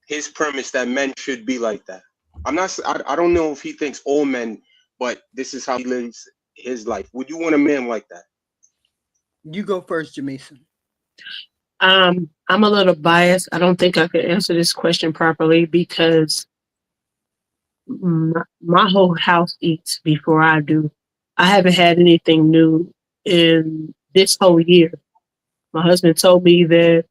His premise that men should be like that. I don't know if he thinks all men, but this is how he lives his life. Would you want a man like that? You go first, Jamisa. I'm a little biased. I don't think I could answer this question properly because my whole house eats before I do. I haven't had anything new in this whole year. My husband told me that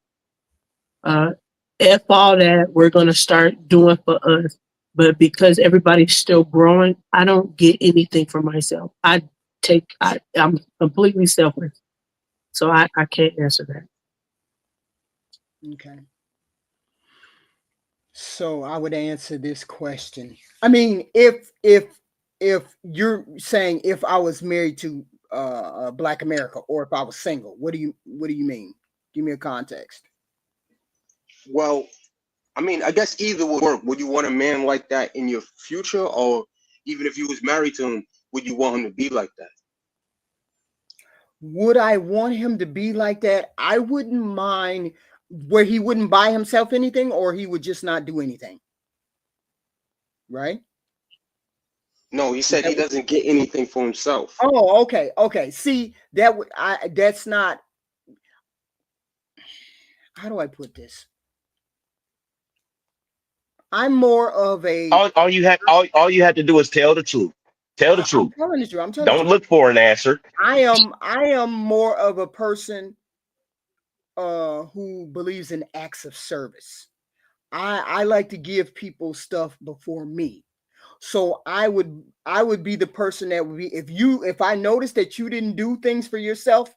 if all that we're going to start doing for us, but because everybody's still growing, I don't get anything for myself. I'm completely selfless. So I can't answer that. Okay. So I would answer this question. I mean, if you're saying if I was married to Black America or if I was single, what do you mean? Give me a context. Well, I mean, I guess either would work. Would you want a man like that in your future, or even if you was married to him, would you want him to be like that? Would I want him to be like that? I wouldn't mind where he wouldn't buy himself anything or he would just not do anything. Right? No, he said he doesn't get anything for himself. Oh, okay. See, that's not, how do I put this? I'm more of a. All you had to do is tell the truth. Tell the I'm truth. telling the truth. I'm telling the Don't truth. look for an answer. I am more of a person who believes in acts of service. I like to give people stuff before me. So I would be the person that would be, if I noticed that you didn't do things for yourself,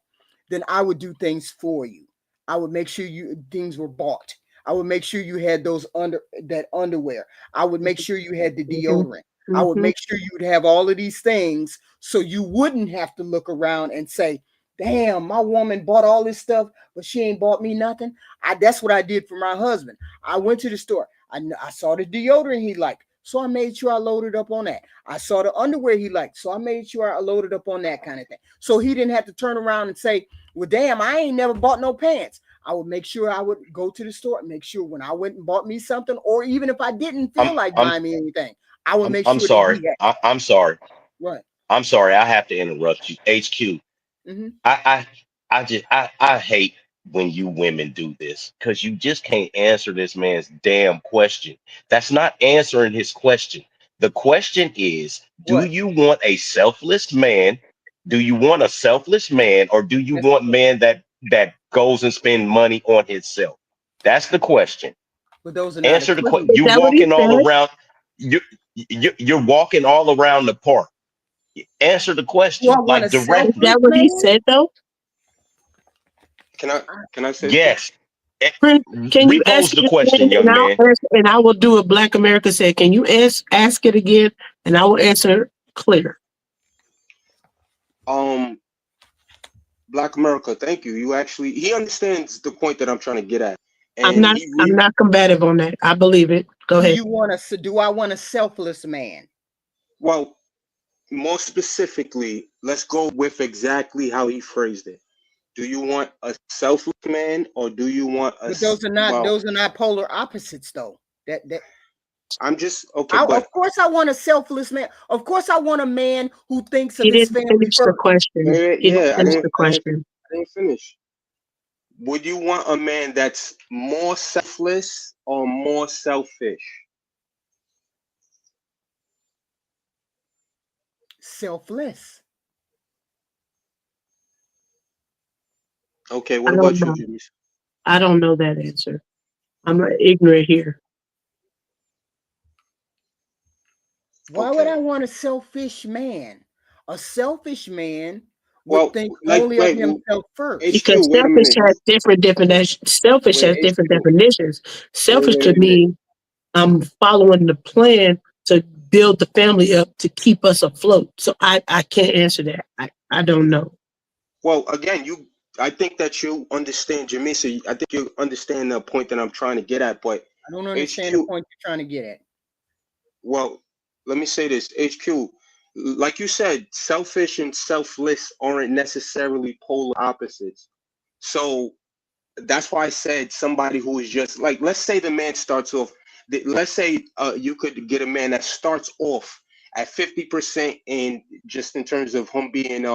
then I would do things for you. I would make sure things were bought. I would make sure you had that underwear. I would make sure you had the deodorant. I would make sure you would have all of these things so you wouldn't have to look around and say, damn, my woman bought all this stuff, but she ain't bought me nothing. That's what I did for my husband. I went to the store. I saw the deodorant he liked, so I made sure I loaded up on that. I saw the underwear he liked, so I made sure I loaded up on that kind of thing. So he didn't have to turn around and say, well, damn, I ain't never bought no pants. I would make sure I would go to the store and make sure when I went and bought me something, or even if I didn't feel like buying me anything, I would make I'm sure sorry. that he had. I'm sorry. Right. I'm sorry. I have to interrupt you. HQ. Mm-hmm. I hate when you women do this because you just can't answer this man's damn question. That's not answering his question. The question is, do What? you want a selfless man? Do you want a selfless man, or do you want a man that goes and spend money on himself? That's the question. But those are not Answer the question. equivalent. You walking all around. You're walking all around the park. Answer the question Do I want like a directly. Is that selfless what he man? said though? Can I say Yes. Prince, can you Repose ask the it question, again and young man. and I will do what Black America said. Can you ask it again and I will answer clear? Black America, thank you. He understands the point that I'm trying to get at. I'm And not combative on that. I believe it. Go ahead. Do I want a selfless man? Well, more specifically, let's go with exactly how he phrased it. Do you want a selfless man, or do you want a? But those are not polar opposites, though. That I'm just okay. Of course, I want a selfless man. Of course, I want a man who thinks of He his didn't family finish the first. question. He didn't finish the question. I didn't finish. Would you want a man that's more selfless or more selfish? Selfless. Okay, what about you, Jimmy? I don't know that answer. I'm ignorant here. Why would I want a selfish man? A selfish man would think only of himself first. Because selfish has different definitions. Selfish has different definitions. Selfish could mean I'm following the plan to build the family up to keep us afloat. So I can't answer that. I don't know. Well, again, I think that you understand, Jamisa. I think you understand the point that I'm trying to get at, but I don't understand the point you're trying to get at. Well, let me say this, HQ. Like you said, selfish and selfless aren't necessarily polar opposites. So that's why I said somebody who is just like, let's say the man starts off. Let's say you could get a man that starts off at 50%, and just in terms of him being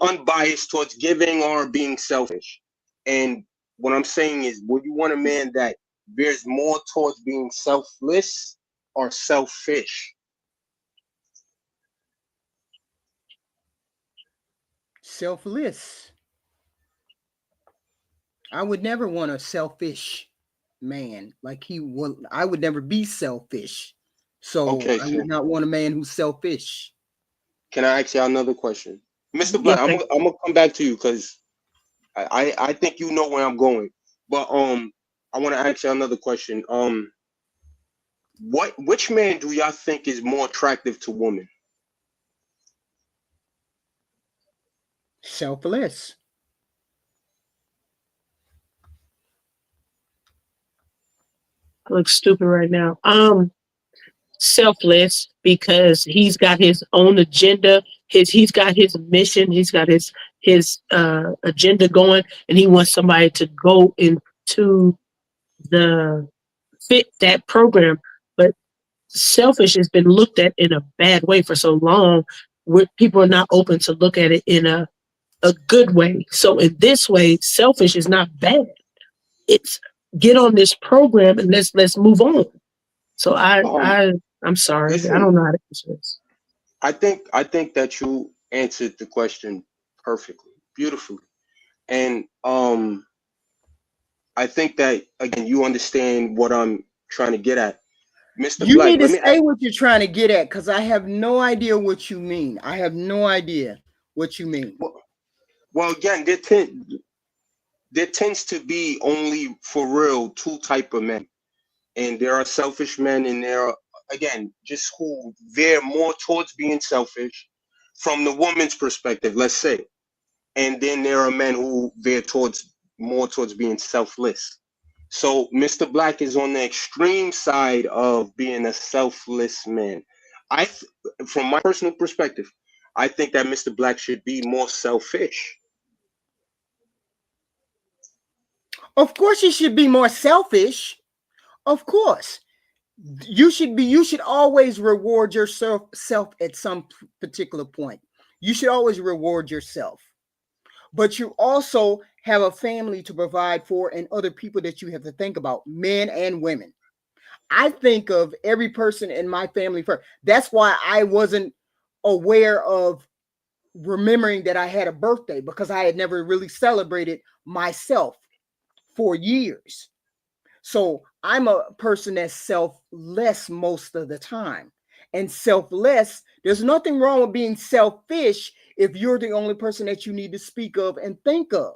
unbiased towards giving or being selfish. And what I'm saying is, would you want a man that veers more towards being selfless or selfish? Selfless. I would never want a selfish man. I would never be selfish. So I would not want a man who's selfish. Can I ask you another question? Mr. Black, I'm gonna come back to you because I think you know where I'm going. But I want to ask you another question. Which man do y'all think is more attractive to women? Selfless. I look stupid right now. Selfless, because he's got his own agenda. He's got his mission. He's got his agenda going, and he wants somebody to go into the fit that program. But selfish has been looked at in a bad way for so long, where people are not open to look at it in a good way. So in this way, selfish is not bad. It's get on this program and let's move on. So I'm sorry. Listen, I don't know how to answer this. I think that you answered the question perfectly, beautifully. And I think that again you understand what I'm trying to get at. Mr. You Black, need to let me say what you're trying to get at, because I have no idea what you mean. I have no idea what you mean. Well, again, there tends to be only for real two type of men. And there are selfish men, and there are, again, just who veer more towards being selfish from the woman's perspective, let's say. And then there are men who veer more towards being selfless. So Mr. Black is on the extreme side of being a selfless man. From my personal perspective, I think that Mr. Black should be more selfish. Of course, you should be more selfish. Of course, you should always reward yourself at some particular point. You should always reward yourself, but you also have a family to provide for and other people that you have to think about, men and women. I think of every person in my family first. That's why I wasn't aware of remembering that I had a birthday, because I had never really celebrated myself for years. So I'm a person that's selfless most of the time. And selfless, there's nothing wrong with being selfish if you're the only person that you need to speak of and think of.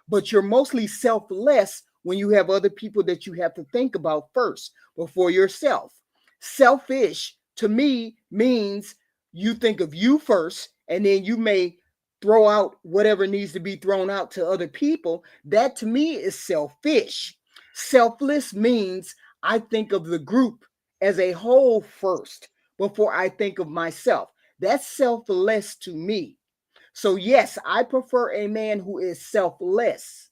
But you're mostly selfless when you have other people that you have to think about first before yourself. Selfish to me means you think of you first, and then you may throw out whatever needs to be thrown out to other people. That to me is selfish. Selfless means I think of the group as a whole first before I think of myself. That's selfless to me. So yes, I prefer a man who is selfless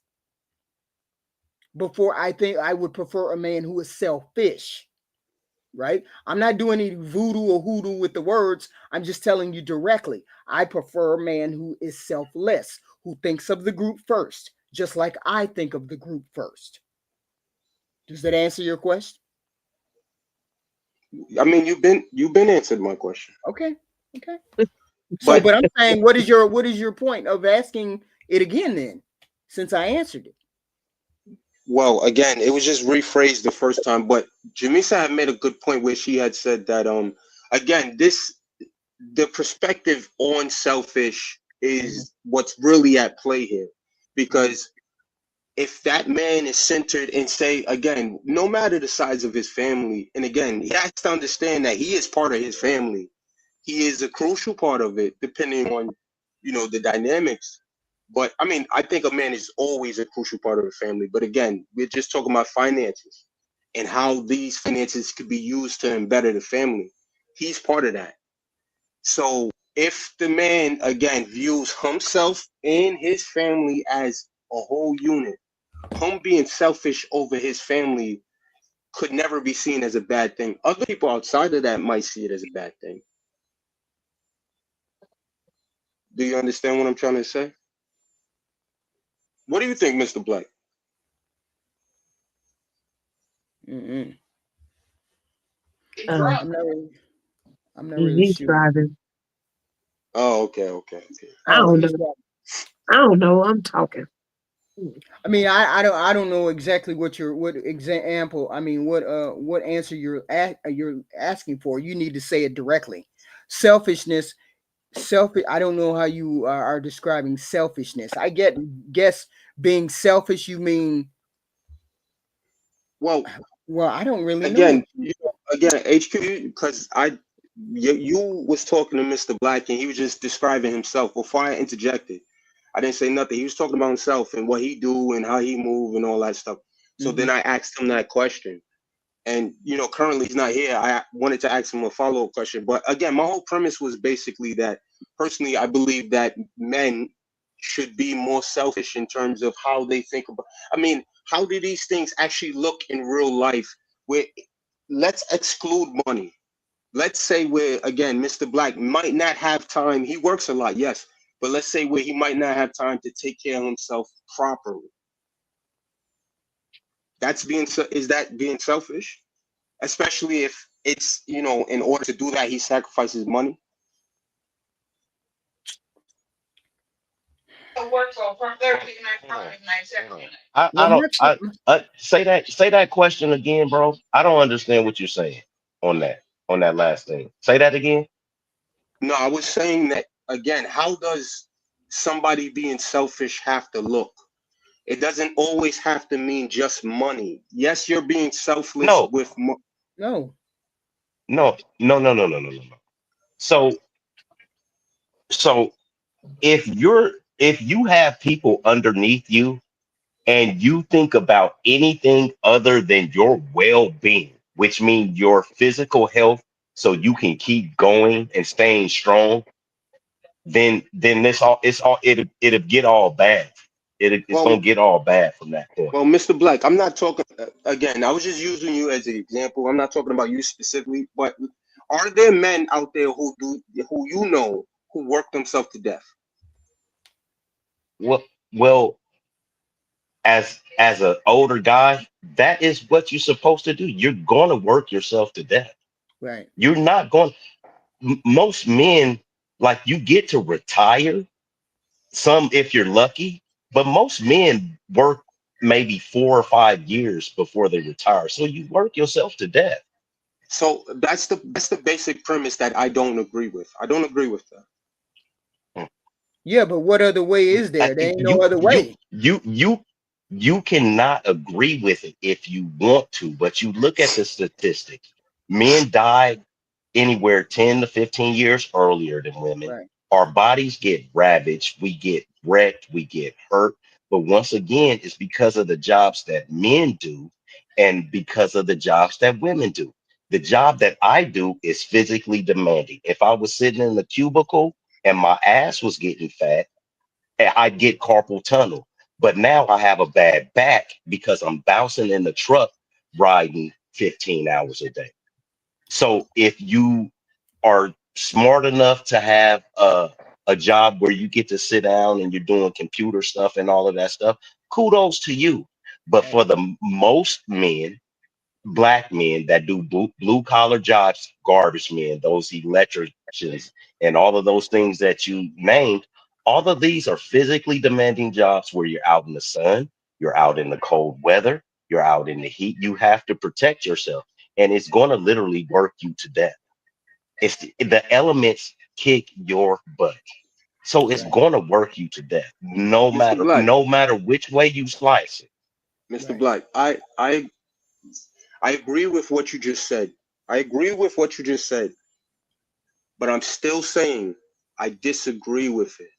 before I would prefer a man who is selfish. Right? I'm not doing any voodoo or hoodoo with the words. I'm just telling you directly. I prefer a man who is selfless, who thinks of the group first, just like I think of the group first. Does that answer your question? I mean, you've been answered my question. Okay. So, but I'm saying, what is your point of asking it again then, since I answered it? Well, again, it was just rephrased the first time, but Jamisa had made a good point where she had said that again, the perspective on selfish is what's really at play here. Because if that man is centered and say, again, no matter the size of his family, and again, he has to understand that he is part of his family. He is a crucial part of it, depending on, the dynamics. But I mean, I think a man is always a crucial part of the family. But again, we're just talking about finances and how these finances could be used to better the family. He's part of that. So if the man, again, views himself and his family as a whole unit, him being selfish over his family could never be seen as a bad thing. Other people outside of that might see it as a bad thing. Do you understand what I'm trying to say? What do you think, Mr. Black? I'm not really sure. Driving. Oh, okay. I don't know. I'm talking. I mean, I don't know exactly what example. I mean, what answer you're asking for. You need to say it directly. Selfishness. I don't know how you are describing selfishness. I guess being selfish, you mean. Well, I don't really know. Again, HQ, because you was talking to Mr. Black and he was just describing himself. Before I interjected, I didn't say nothing. He was talking about himself and what he do and how he move and all that stuff. So then I asked him that question. And, currently he's not here. I wanted to ask him a follow-up question. But again, my whole premise was basically that, personally, I believe that men should be more selfish in terms of how they think about. I mean, how do these things actually look in real life? Where, let's exclude money. Let's say where, again, Mr. Black might not have time. He works a lot, yes. But let's say where he might not have time to take care of himself properly. is that being selfish? Especially if it's, you know, in order to do that, he sacrifices money. Say that question again, bro. I don't understand what you're saying on that last thing. Say that again. No, I was saying that again. How does somebody being selfish have to look? It doesn't always have to mean just money. Yes, you're being selfless No, with No. no. So so if you have people underneath you and you think about anything other than your well-being, which means your physical health, so you can keep going and staying strong, then it'll get all bad. It's well, gonna get all bad from that point. well, Mr. Black. I'm not talking again. I was just using you as an example. I'm not talking about you specifically, but are there men out there who you know, who work themselves to death? Well, as an older guy, that is what you're supposed to do. You're gonna work yourself to death. Right. You're not going. Most men, like, you get to retire. Some, if you're lucky, but most men work maybe 4 or 5 years before they retire. So you work yourself to death. So that's the basic premise that I don't agree with. I don't agree with that. Yeah, but what other way is there? There ain't no You other way. you cannot agree with it if you want to, but you look at the statistics. Men die anywhere 10 to 15 years earlier than women. Right. Our bodies get ravaged, we get wrecked, we get hurt. But once again, it's because of the jobs that men do and because of the jobs that women do. The job that I do is physically demanding. If I was sitting in the cubicle and my ass was getting fat, I'd get carpal tunnel. But now I have a bad back because I'm bouncing in the truck riding 15 hours a day. So if you are smart enough to have a job where you get to sit down and you're doing computer stuff and all of that stuff, kudos to you. But for the most men, black men that do blue collar jobs, garbage men, those electricians, and all of those things that you named, all of these are physically demanding jobs where you're out in the sun, you're out in the cold weather, you're out in the heat. You have to protect yourself, and it's going to literally work you to death. It's the elements kick your butt. So it's Right. going to work you to death, no Mr. Black, matter which way you slice it. Mr. Right. Black, I agree with what you just said. I agree with what you just said, but I'm still saying I disagree with it.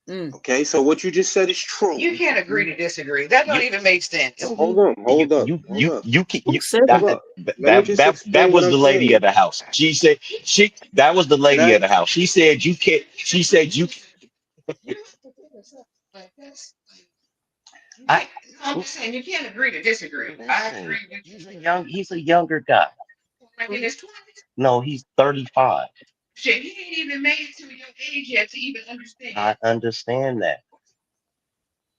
Mm. Okay, so what you just said is true. You can't agree to disagree. That don't You even make sense. Hold on, hold up, hold up, Who said hold that? up. Let me just that explain what was I'm the lady of saying. the house. That was the Can lady I? of the house. She said you can't. She said you. I I'm just saying you can't agree to disagree. I listen. agree with you. He's a younger guy. Like in his 20s. No, he's 35. Shit, he ain't even made it to your age yet to even understand. I understand that.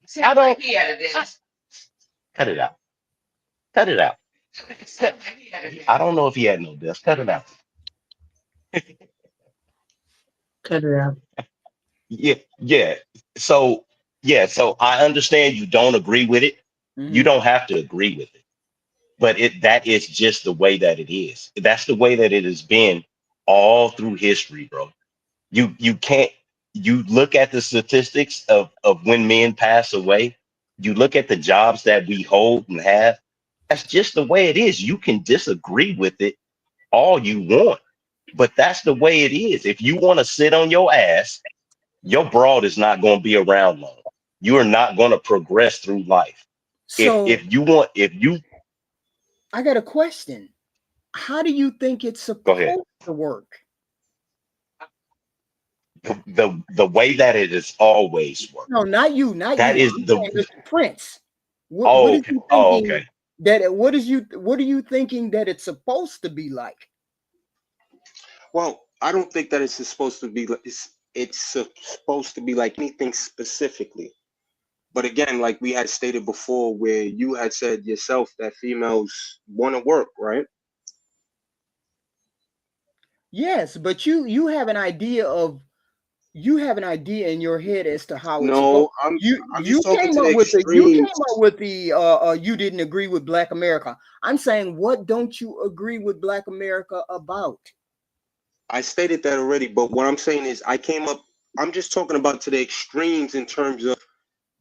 Sound like he had a dentist. Cut it out. Cut it out. Sound like he had a dentist. I don't know if he had no desk. Cut it out. Cut it out. Yeah. So so I understand you don't agree with it. You Mhm. don't have to agree with it. But that is just the way that it is. That's the way that it has been all through history, bro. You can't. You look at the statistics of when men pass away. You look at the jobs that we hold and have. That's just the way it is. You can disagree with it all you want, but that's the way it is. If you want to sit on your ass, your broad is not going to be around long. You are not going to progress through life. So If you I got a question. How do you think it's go ahead. supposed to work? The way that it has always worked. No, not you, not That you. is I'm the saying Mr. Prince. What oh is okay. you Oh thinking okay. that what are you thinking that it's supposed to be like? Well, I don't think that it's supposed to be. It's supposed to be like anything specifically. But again, like we had stated before, where you had said yourself that females want to work, right? Yes, but you have an idea in your head as to how it's supposed. No, I'm You just talking came to the up with the extremes. you didn't agree with Black America. I'm saying, what don't you agree with Black America about? I stated that already, but what I'm saying is I'm just talking about to the extremes in terms of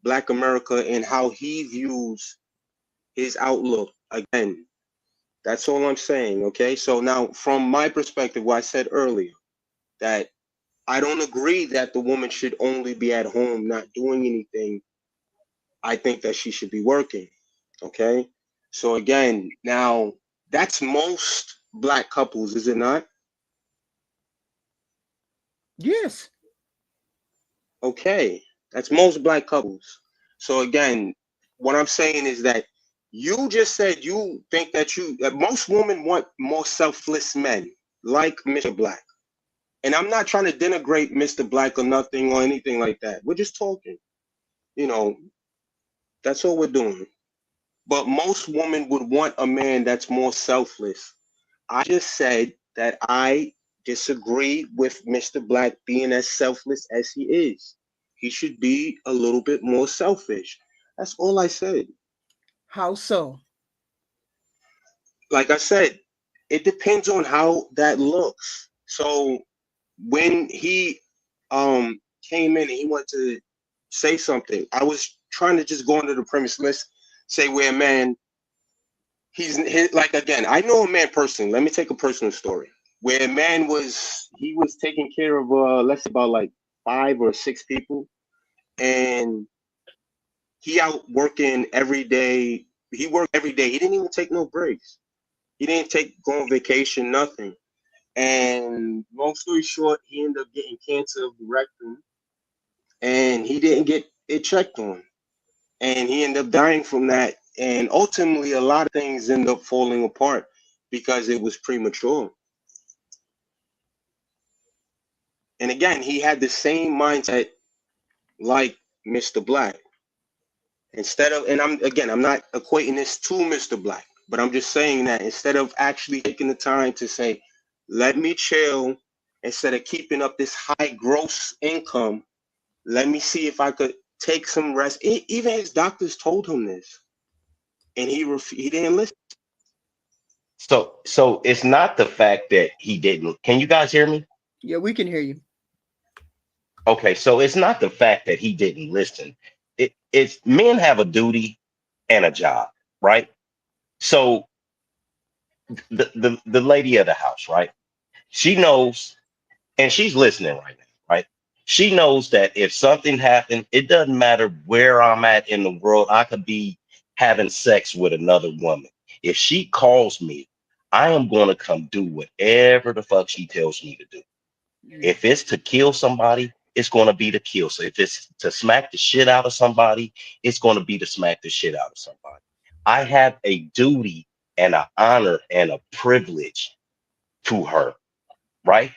Black America and how he views his outlook. Again, that's all I'm saying. Okay. So now from my perspective, what I said earlier, that I don't agree that the woman should only be at home not doing anything. I think that she should be working. Okay. So again, now that's most Black couples, is it not? Yes. Okay. That's most Black couples. So again, what I'm saying is that you just said you think that most women want more selfless men like Mr. Black. And I'm not trying to denigrate Mr. Black or nothing or anything like that. We're just talking. You know, that's all we're doing. But most women would want a man that's more selfless. I just said that I disagree with Mr. Black being as selfless as he is. He should be a little bit more selfish. That's all I said. How so? Like I said, it depends on how that looks. So when he came in and he wanted to say something, I was trying to just go under the premise. Let's say where a man, like again, I know a man personally. Let me take a personal story where a man was taking care of let's say about like 5 or 6 people, and he out working every day. He worked every day. He didn't even take no breaks. He didn't go on vacation, nothing. And long story short, he ended up getting cancer of the rectum, and he didn't get it checked on, and he ended up dying from that. And ultimately, a lot of things end up falling apart because it was premature. And again, he had the same mindset like Mr. Black. Instead of, and I'm not equating this to Mr. Black, but I'm just saying that instead of actually taking the time to say, let me chill, instead of keeping up this high gross income, let me see if I could take some rest. Even his doctors told him this, and he didn't listen. So it's not the fact that he didn't. Can you guys hear me? Yeah, we can hear you. Okay, so it's not the fact that he didn't listen. It's men have a duty and a job, right? So the lady of the house, right? She knows, and she's listening right now, right? She knows that if something happened, it doesn't matter where I'm at in the world. I could be having sex with another woman. If she calls me, I am going to come do whatever the fuck she tells me to do. If it's to kill somebody, it's going to be to kill. So if it's to smack the shit out of somebody, it's going to be to smack the shit out of somebody. I have a duty and an honor and a privilege to her, right?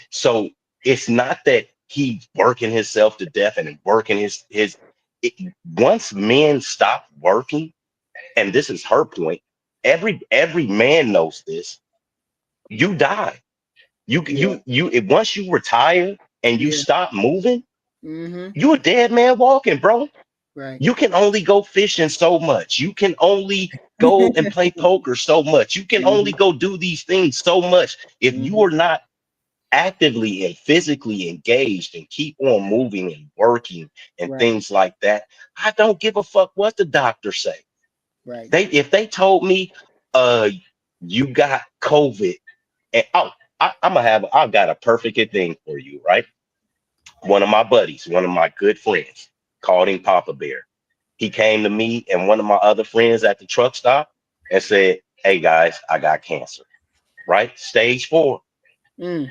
So it's not that he's working himself to death and working it, once men stop working, and this is her point, every man knows this, you die. Once you retire and you Yeah. stop moving, Mm-hmm. you a dead man walking, bro. Right. You can only go fishing so much. You can only go and play poker so much. You can only go do these things so much. If you are not actively and physically engaged and keep on moving and working and Right. things like that, I don't give a fuck what the doctor say. Right. If they told me you got COVID, and I've got a perfect thing for you, right? One of my buddies, one of my good friends, called him Papa Bear. He came to me and one of my other friends at the truck stop and said, "Hey guys, I got cancer, right? Stage 4." Mm.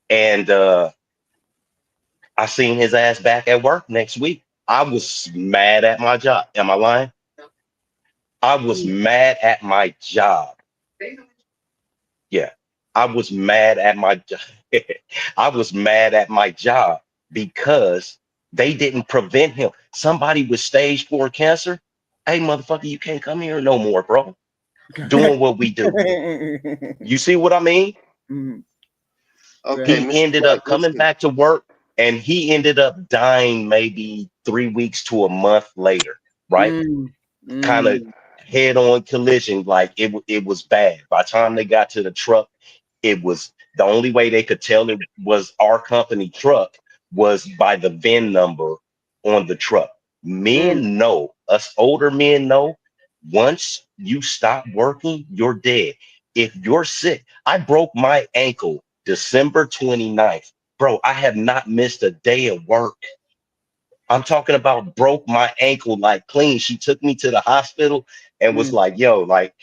And I seen his ass back at work next week. I was mad at my job. Am I lying? I was mad at my job. Yeah. I was mad at my job. I was mad at my job because They didn't prevent him. Somebody with stage 4 cancer. Hey, motherfucker, you can't come here no more, bro. Doing what we do. You see what I mean? Okay, He Mr. ended Black, up coming listen. back to work, and he ended up dying maybe 3 weeks to a month later, right? Kind of head-on collision, like it was bad. By the time they got to the truck, it was the only way they could tell it was our company truck was by the VIN number on the truck. Men know, us older men know, once you stop working, you're dead. If you're sick, I broke my ankle December 29th. Bro, I have not missed a day of work. I'm talking about broke my ankle like clean. She took me to the hospital and was like, yo, like,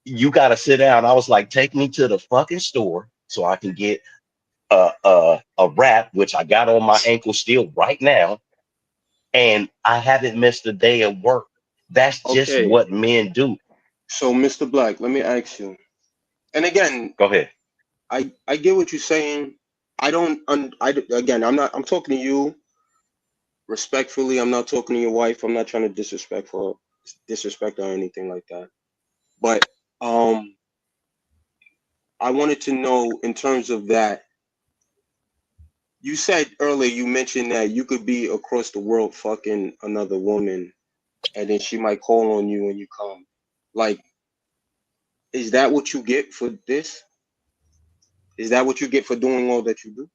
you got to sit down. I was like, take me to the fucking store so I can get a wrap, which I got on my ankle still right now. And I haven't missed a day of work. That's just Okay, what men do. so Mr. Black, let me ask you. And again, Go ahead. I get what you're saying. I don't. Again, I'm talking to you respectfully. I'm not talking to your wife. I'm not trying to disrespect her or anything like that. But I wanted to know in terms of that. You said earlier, you mentioned that you could be across the world fucking another woman, and then she might call on you when you come. Like, is that what you get for this? Is that what you get for doing all that you do?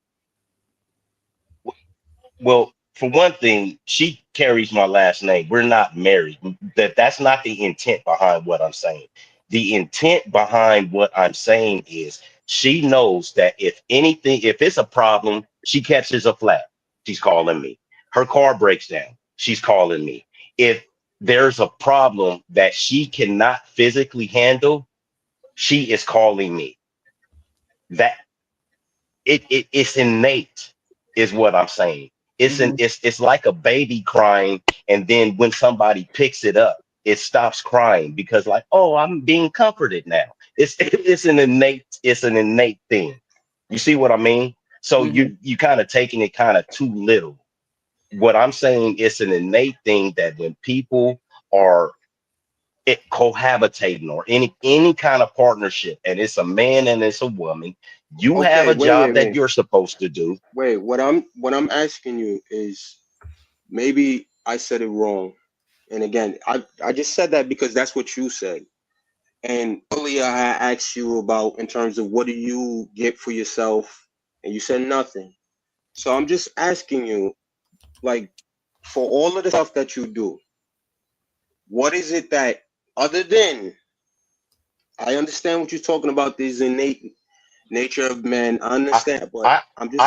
Well, for one thing, she carries my last name. We're not married. That's not the intent behind what I'm saying. The intent behind what I'm saying is she knows that if anything, if it's a problem, she catches a flat, she's calling me. Her car breaks down, she's calling me. If there's a problem that she cannot physically handle, she is calling me. That it's innate is what I'm saying. It's like a baby crying, and then when somebody picks it up, it stops crying because like, oh, I'm being comforted now. It's an innate thing. You see what I mean? So you kind of taking it kind of too little. What I'm saying, it's an innate thing that when people are cohabitating or any kind of partnership, and it's a man and it's a woman, you have Okay, a job that wait. you're supposed to do. Wait, what I'm asking you is, maybe I said it wrong. And again, I just said that because that's what you said. And earlier I asked you about in terms of what do you get for yourself, and you said nothing. So I'm just asking you, like, for all of the stuff that you do, what is it that, other than, I understand what you're talking about, this innate nature of men. I I understand, but I I'm just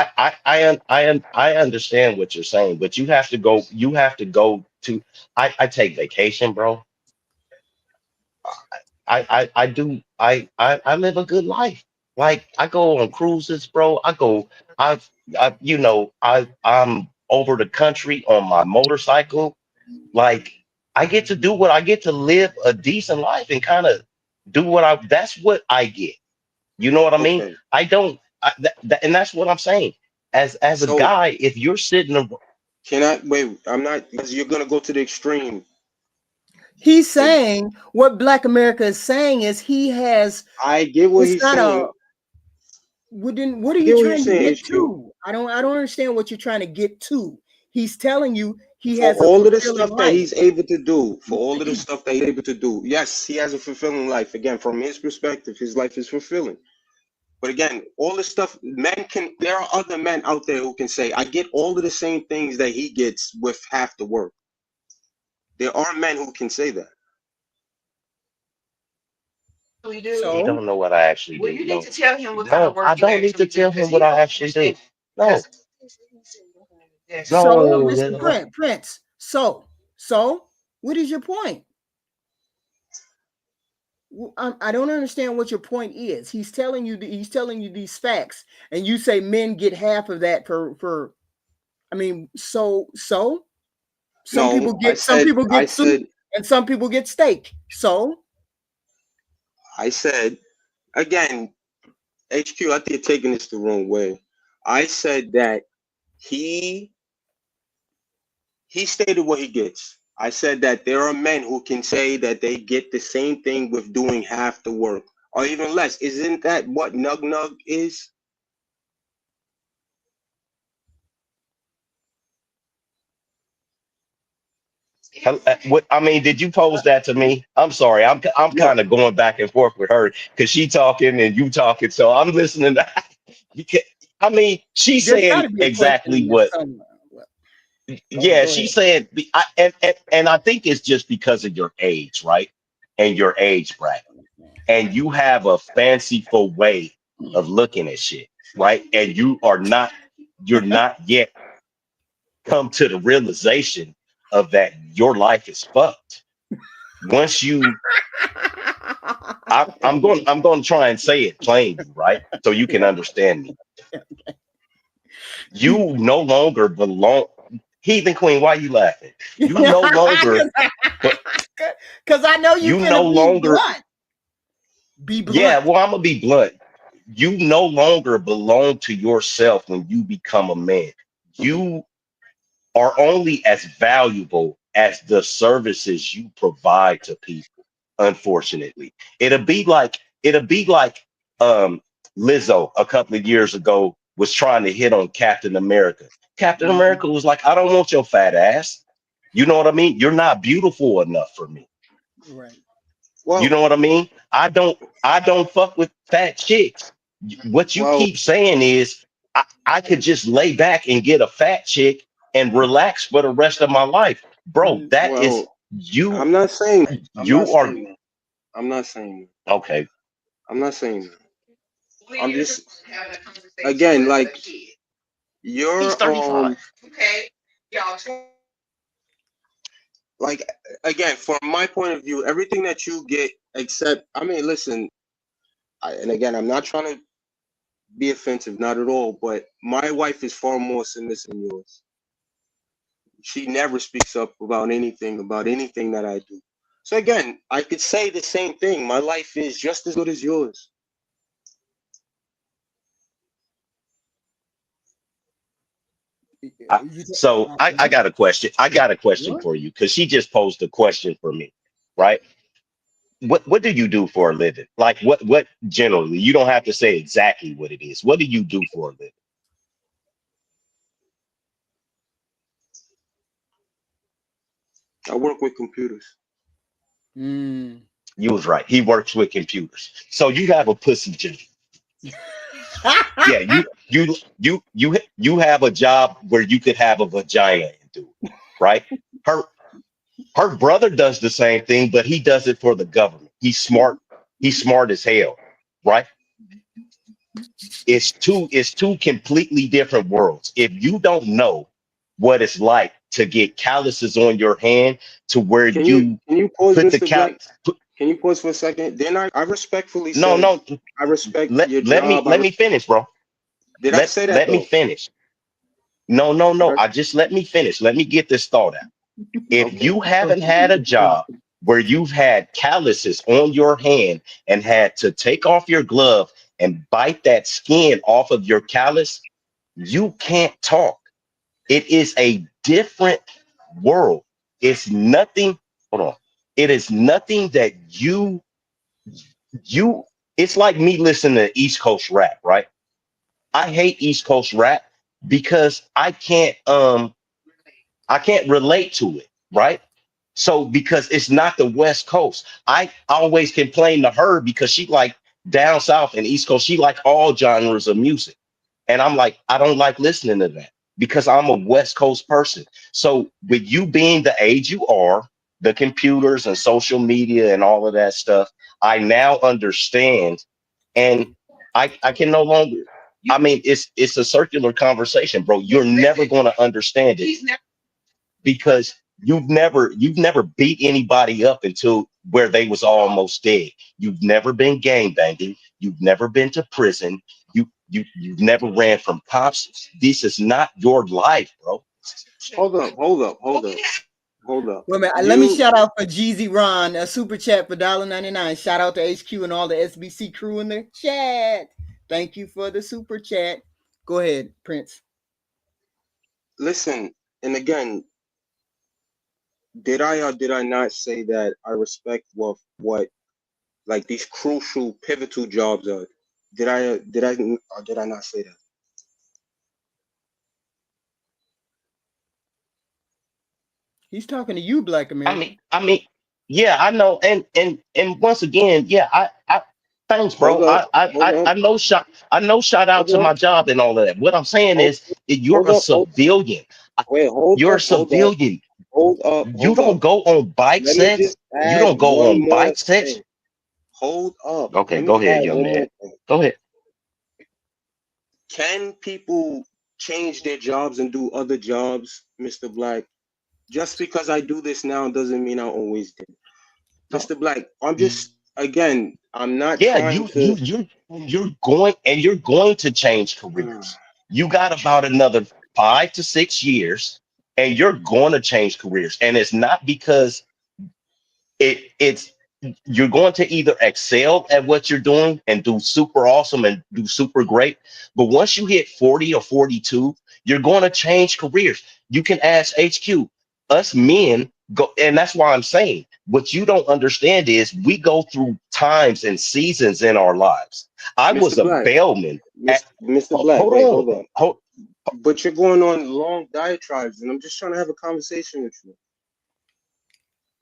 I understand what you're saying, but you have to go. You have to go to. I take vacation, bro. I do. I live a good life. Like I go on cruises, bro. I'm over the country on my motorcycle. Like I get to do what I get to live a decent life and kind of do what I. That's what I get. You know what I mean? okay. I don't, and that's what I'm saying. As a So guy, if you're sitting, can I wait? I'm not, because you're gonna go to the extreme. He's saying what Black America is saying is he has. I get what It's he's not a. saying. What are I you get what you're trying to saying, get HQ. to? I don't understand what you're trying to get to. He's telling you he For has a all of the fulfilling stuff that life. he's able to do, for all of the stuff that he's able to do, yes, he has a fulfilling life. Again, from his perspective, his life is fulfilling. But again, all the stuff men can, there are other men out there who can say, I get all of the same things that he gets with half the work. There are men who can say that. We do. you So don't know what I actually Well, do. you No, need to tell him what kind of no, work I you don't need to actually do, tell because him he what I don't actually do. understand. No, Because so no, Mr. Prince. So what is your point? I don't understand what your point is. He's telling you these facts, and you say men get half of that for. I mean, so some people No, I get soup said, and some people get steak. So I said, again, HQ, I think you're taking this the wrong way. I said that he he stated what he gets. I said that there are men who can say that they get the same thing with doing half the work or even less. Isn't that what nug nug is? What I mean, did you pose that to me? I'm sorry, I'm kind of going back and forth with her because she talking and you talking, so I'm listening. I mean, she's There's got saying to be a question exactly in there what. somewhere. Yeah, Go she ahead. said, and I think it's just because of your age, right? And your age bracket, and you have a fanciful way of looking at shit, right? And you're not yet come to the realization of that your life is fucked. Once you, I'm going to try and say it plainly, right? So you can understand me. You no longer belong. Heathen Queen, why you laughing? You no longer, but Because I know you you no finna be longer. blunt. Be Yeah, blunt. well, I'm gonna be blunt. You no longer belong to yourself when you become a man. You are only as valuable as the services you provide to people. Unfortunately, it'll be like Lizzo a couple of years ago was trying to hit on Captain America. Captain America was like, I don't want your fat ass. You know what I mean? You're not beautiful enough for me. Right. You Well, know what I mean? I don't fuck with fat chicks. What you well, keep saying is I could just lay back and get a fat chick and relax for the rest of my life. Bro, that is well, you I'm not saying that. I'm not you are saying that. I'm not saying that. okay. I'm not saying that. When I'm you're just having a conversation again with a like kid. He's you're 35. Okay. Y'all like again from my point of view, everything that you get except I mean, listen, and again, I'm not trying to be offensive, not at all, but my wife is far more submissive than yours. She never speaks up about anything that I do. So again, I could say the same thing. My life is just as good as yours. So I got a question. I got a question What? for you because she just posed a question for me, right? What do you do for a living? Like what generally? You don't have to say exactly what it is. What do you do for a living? I work with computers. Mm. You was right. He works with computers. So you have a pussy job. Yeah, you have a job where you could have a vagina and do it, right? Her her brother does the same thing, but he does it for the government. He's smart. He's smart as hell, right? It's two completely different worlds. If you don't know what it's like to get calluses on your hand to where you Can you pause, put the Mr. cal Black? Can you pause for a second? Then I respectfully no said no I respect let your let me job. let me finish, bro. Did I say that Let me though? finish. No, no, Did no. I? I just let me finish. Let me get this thought out. If Okay. you haven't had a job where you've had calluses on your hand and had to take off your glove and bite that skin off of your callus, you can't talk. It is a different world. It's nothing. Hold on. It is nothing that you. It's like me listening to East Coast rap, right? I hate East Coast rap because I can't relate to it, right? So because it's not the West Coast, I always complain to her because she like down south and East Coast, she like all genres of music. And I'm like, I don't like listening to that because I'm a West Coast person. So with you being the age you are, the computers and social media and all of that stuff, I now understand and I can no longer I mean it's a circular conversation, bro. You're never gonna understand it because you've never beat anybody up until where they was almost dead. You've never been gang banging. You've never been to prison. You've never ran from cops. This is not your life, bro. Hold up. Hold up. Hold up. Hold up. Wait a minute. Let me You shout out for Jeezy Ron, a super chat for $1.99. Shout out to HQ and all the SBC crew in the chat. Thank you for the super chat. Go ahead, Prince. listen, and again, Did I or did I not say that I respect what like these crucial pivotal jobs are? Did I or did I not say that? He's talking to you, Black American. I mean, yeah, I know, and once again, yeah, I thanks, Hold bro. up, hold up, I know, shout out hold to my up, job and all of that. What I'm saying hold, is, you're hold a up, hold, civilian. wait, You're a civilian. You hold up. don't go on bike Let me sets. just You add don't go one on more bike sets. thing. Hold up. Okay, Let go me ahead, add young one more man. thing. Go ahead. Can people change their jobs and do other jobs, Mr. Black? Just because I do this now doesn't mean I always did. Mr. Black, I'm just again, I'm not Yeah, trying to you're going to change careers. You got about another 5 to 6 years, and you're going to change careers. And it's not because it's you're going to either excel at what you're doing and do super awesome and do super great. But once you hit 40 or 42, you're going to change careers. You can ask HQ. Us men go, and that's why I'm saying what you don't understand is we go through times and seasons in our lives. I was Mr. a Black, bellman. Mr. Black, Hold wait, on. hold on. But you're going on long diatribes, and I'm just trying to have a conversation with you.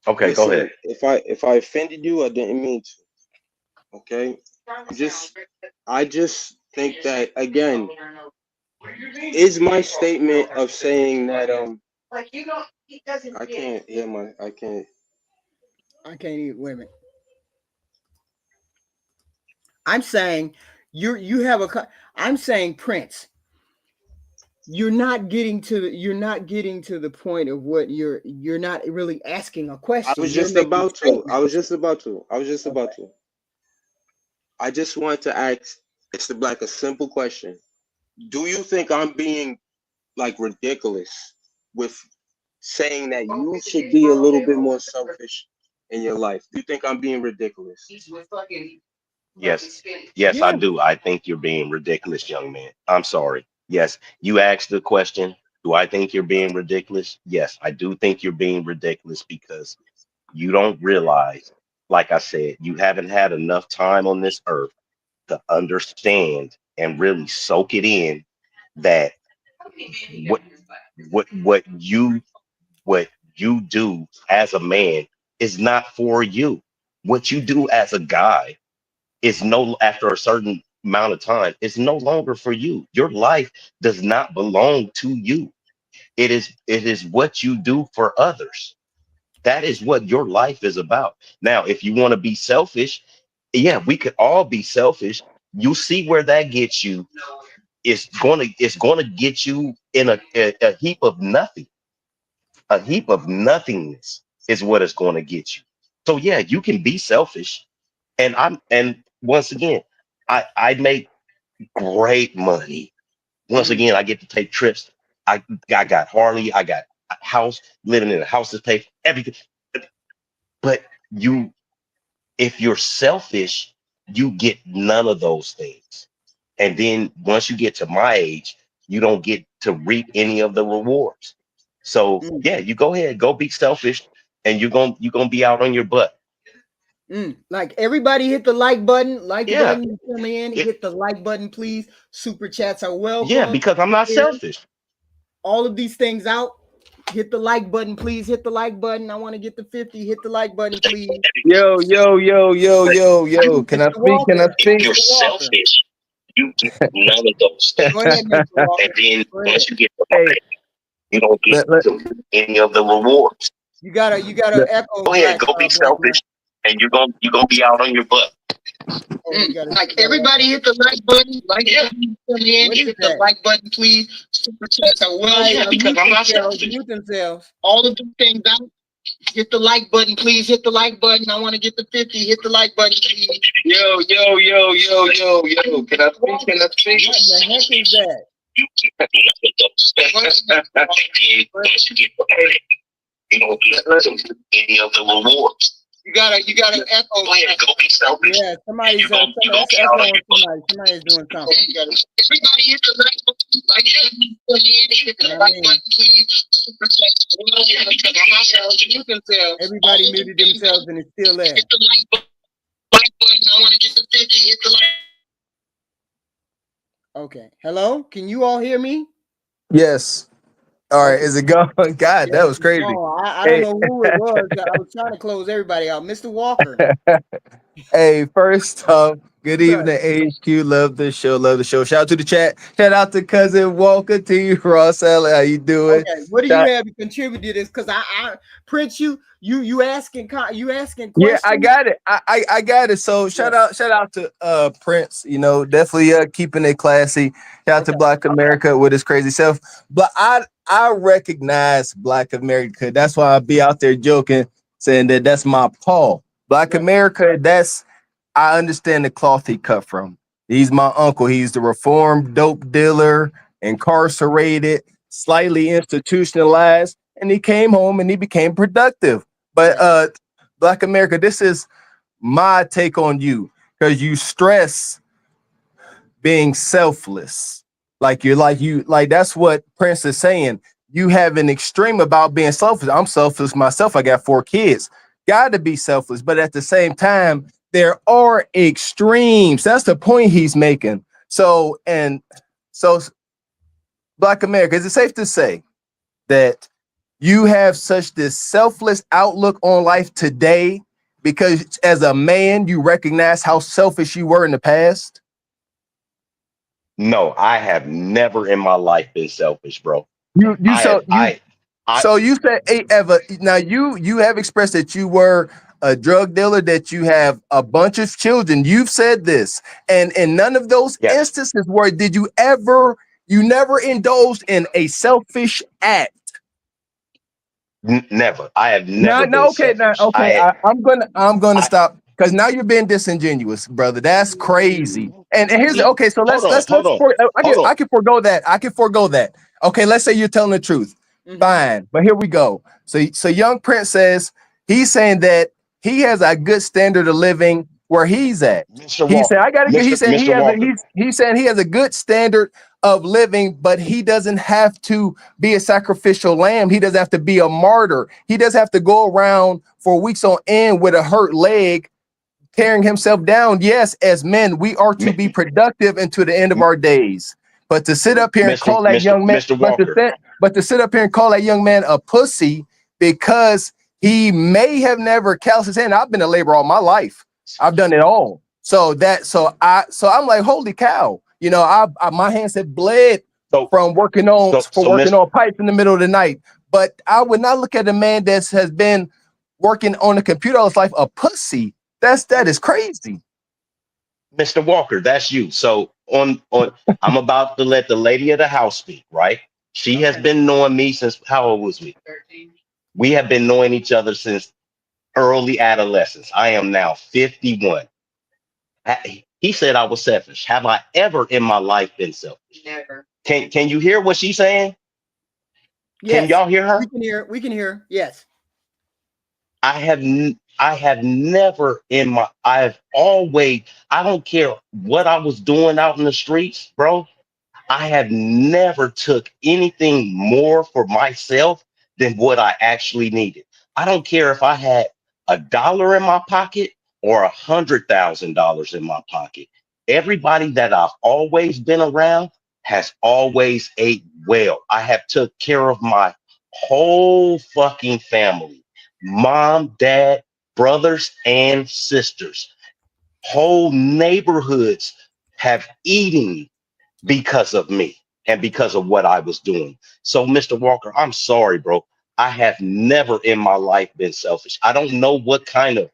Okay, go Listen, ahead. if I offended you, I didn't mean to. Okay, I just think that again is my statement of saying that I can't hear my I can't. I can't even wait a minute. I'm saying you have a. I'm saying Prince. You're not getting to the point of what you're not really asking a I question. was You're just making about to. I was statements. just about to. I was just about to. I just want to ask Mr. Black a simple question. Do you think I'm being like ridiculous with saying that you should be a little bit more selfish in your life? Do you think I'm being ridiculous? Yes, yes, I Yeah. do. I think you're being ridiculous, young man. I'm sorry. Yes, you asked the question, do I think you're being ridiculous? Yes, I do think you're being ridiculous because you don't realize, like I said, you haven't had enough time on this earth to understand and really soak it in that what what what you do as a man is not for you. What you do as a guy is no after a certain amount of time, it's no longer for you. Your life does not belong to you. It is what you do for others. That is what your life is about. Now, if you want to be selfish, yeah, we could all be selfish. You see where that gets you. It's gonna get you in a heap of nothing. A heap of nothingness is what it's going to get you. So yeah, you can be selfish. And once again, I make great money. Once again, I get to take trips. I got Harley, I got a house, living in a house to pay for everything. But you, if you're selfish, you get none of those things. And then once you get to my age, you don't get to reap any of the rewards. So yeah, you go ahead, go be selfish, and you're gonna be out on your butt. Like everybody hit the like button, Yeah, you come in, it- hit the like button, please. Super chats are yeah, welcome. because I'm not Share selfish. all of these things out. Hit the like button, please. Hit the like button. I want to get the 50. Hit the like button, please. Yo, yo, yo, yo, yo, yo. Can I Mr. speak? Can I Walker. If speak? you're Mr. Walker. selfish, you get none of those Go things. ahead, Mr. And Walker. then Go ahead. once you get to my Hey, age, you don't get let, let, to any of the rewards. You gotta let, echo Go ahead, Black go be Black man. selfish, and you're gonna be out on your butt. Like Like everybody everybody hit hit the like button, like yeah. Come in, what is hit the that? like button, please. Super chats are well. Guys, Yeah, because mute I'm not themselves, selfish. mute themselves. All of the things out. Hit the like button, please. Hit the like button. I want to get the 50. Hit the like button, please. Yo, yo, yo, yo, yo, yo. Can I speak? Can I speak? What in the heck is that? You keep nothing of those things. You don't get any of the rewards. You gotta echo. Go be selfish. Yeah, somebody's echoing somebody. Somebody is doing something. Everybody is the right like you can tell. Everybody muted themselves and it's still there. Hit the like button. I want to get the 50. Hit the like. Okay. Hello? Can you all hear me? Yes. All right. Is it going? God, that was crazy. No, I don't know who it was. I was trying to close everybody out. Mr. Walker. Hey, first off, good evening, HQ. Love the show. Love the show. Shout out to the chat. Shout out to cousin Walker, to you, Ross. How you doing? Okay, what do you have to contribute to this? Because I Prince, you asking questions. Yeah, I got it. I got it. So shout out to Prince. You know, definitely keeping it classy. Shout out to Black America with his crazy self. But I recognize Black America. That's why I be out there joking, saying that that's my Paul. Black America. I understand the cloth he cut from. He's my uncle. He's the reformed dope dealer, incarcerated, slightly institutionalized, and he came home and he became productive. But Black America, this is my take on you, because you stress being selfless. Like that's what Prince is saying. You have an extreme about being selfish. I'm selfless myself. I got 4 kids. Got to be selfless, but at the same time, there are extremes. That's the point he's making. So Black America, is it safe to say that you have such this selfless outlook on life today because as a man, you recognize how selfish you were in the past? No, I have never in my life been selfish, bro. So you said, hey, Eva, now you have expressed that you were a drug dealer, that you have a bunch of children. You've said this, and in none of those instances where you never indulged in a selfish act. Never. I have never been selfish. I'm gonna stop, because now you're being disingenuous, brother. That's crazy. And here's okay. So I can forego that. I can forego that. Okay, let's say you're telling the truth. Fine, but here we go. So young Prince says he's saying that he has a good standard of living where he's at. He said, I gotta get. He said he's saying he has a good standard of living, but he doesn't have to be a sacrificial lamb. He doesn't have to be a martyr. He doesn't have to go around for weeks on end with a hurt leg, tearing himself down. Yes, as men, we are to be productive until the end of our days. But to sit up here and call that young man, but to sit up here and call that young man a pussy because he may have never calloused his hand. I've been a laborer all my life. I've done it all. So I'm like, holy cow. You know, my hands have bled from working on pipes in the middle of the night. But I would not look at a man that has been working on a computer all his life a pussy. That is crazy. Mr. Walker, that's you. So I'm about to let the lady of the house speak, right? She has been knowing me since, how old was we? 13. We have been knowing each other since early adolescence. I am now 51. He said I was selfish. Have I ever in my life been selfish? Never. Can you hear what she's saying? Yes. Can y'all hear her? We can hear. Yes. I have never I've always, I don't care what I was doing out in the streets, bro. I have never took anything more for myself than what I actually needed. I don't care if I had $1 in my pocket or $100,000 in my pocket. Everybody that I've always been around has always ate well. I have took care of my whole fucking family. Mom, dad, brothers, and sisters. Whole neighborhoods have eaten because of me and because of what I was doing. So, Mr. Walker, I'm sorry, bro. I have never in my life been selfish. I don't know what kind of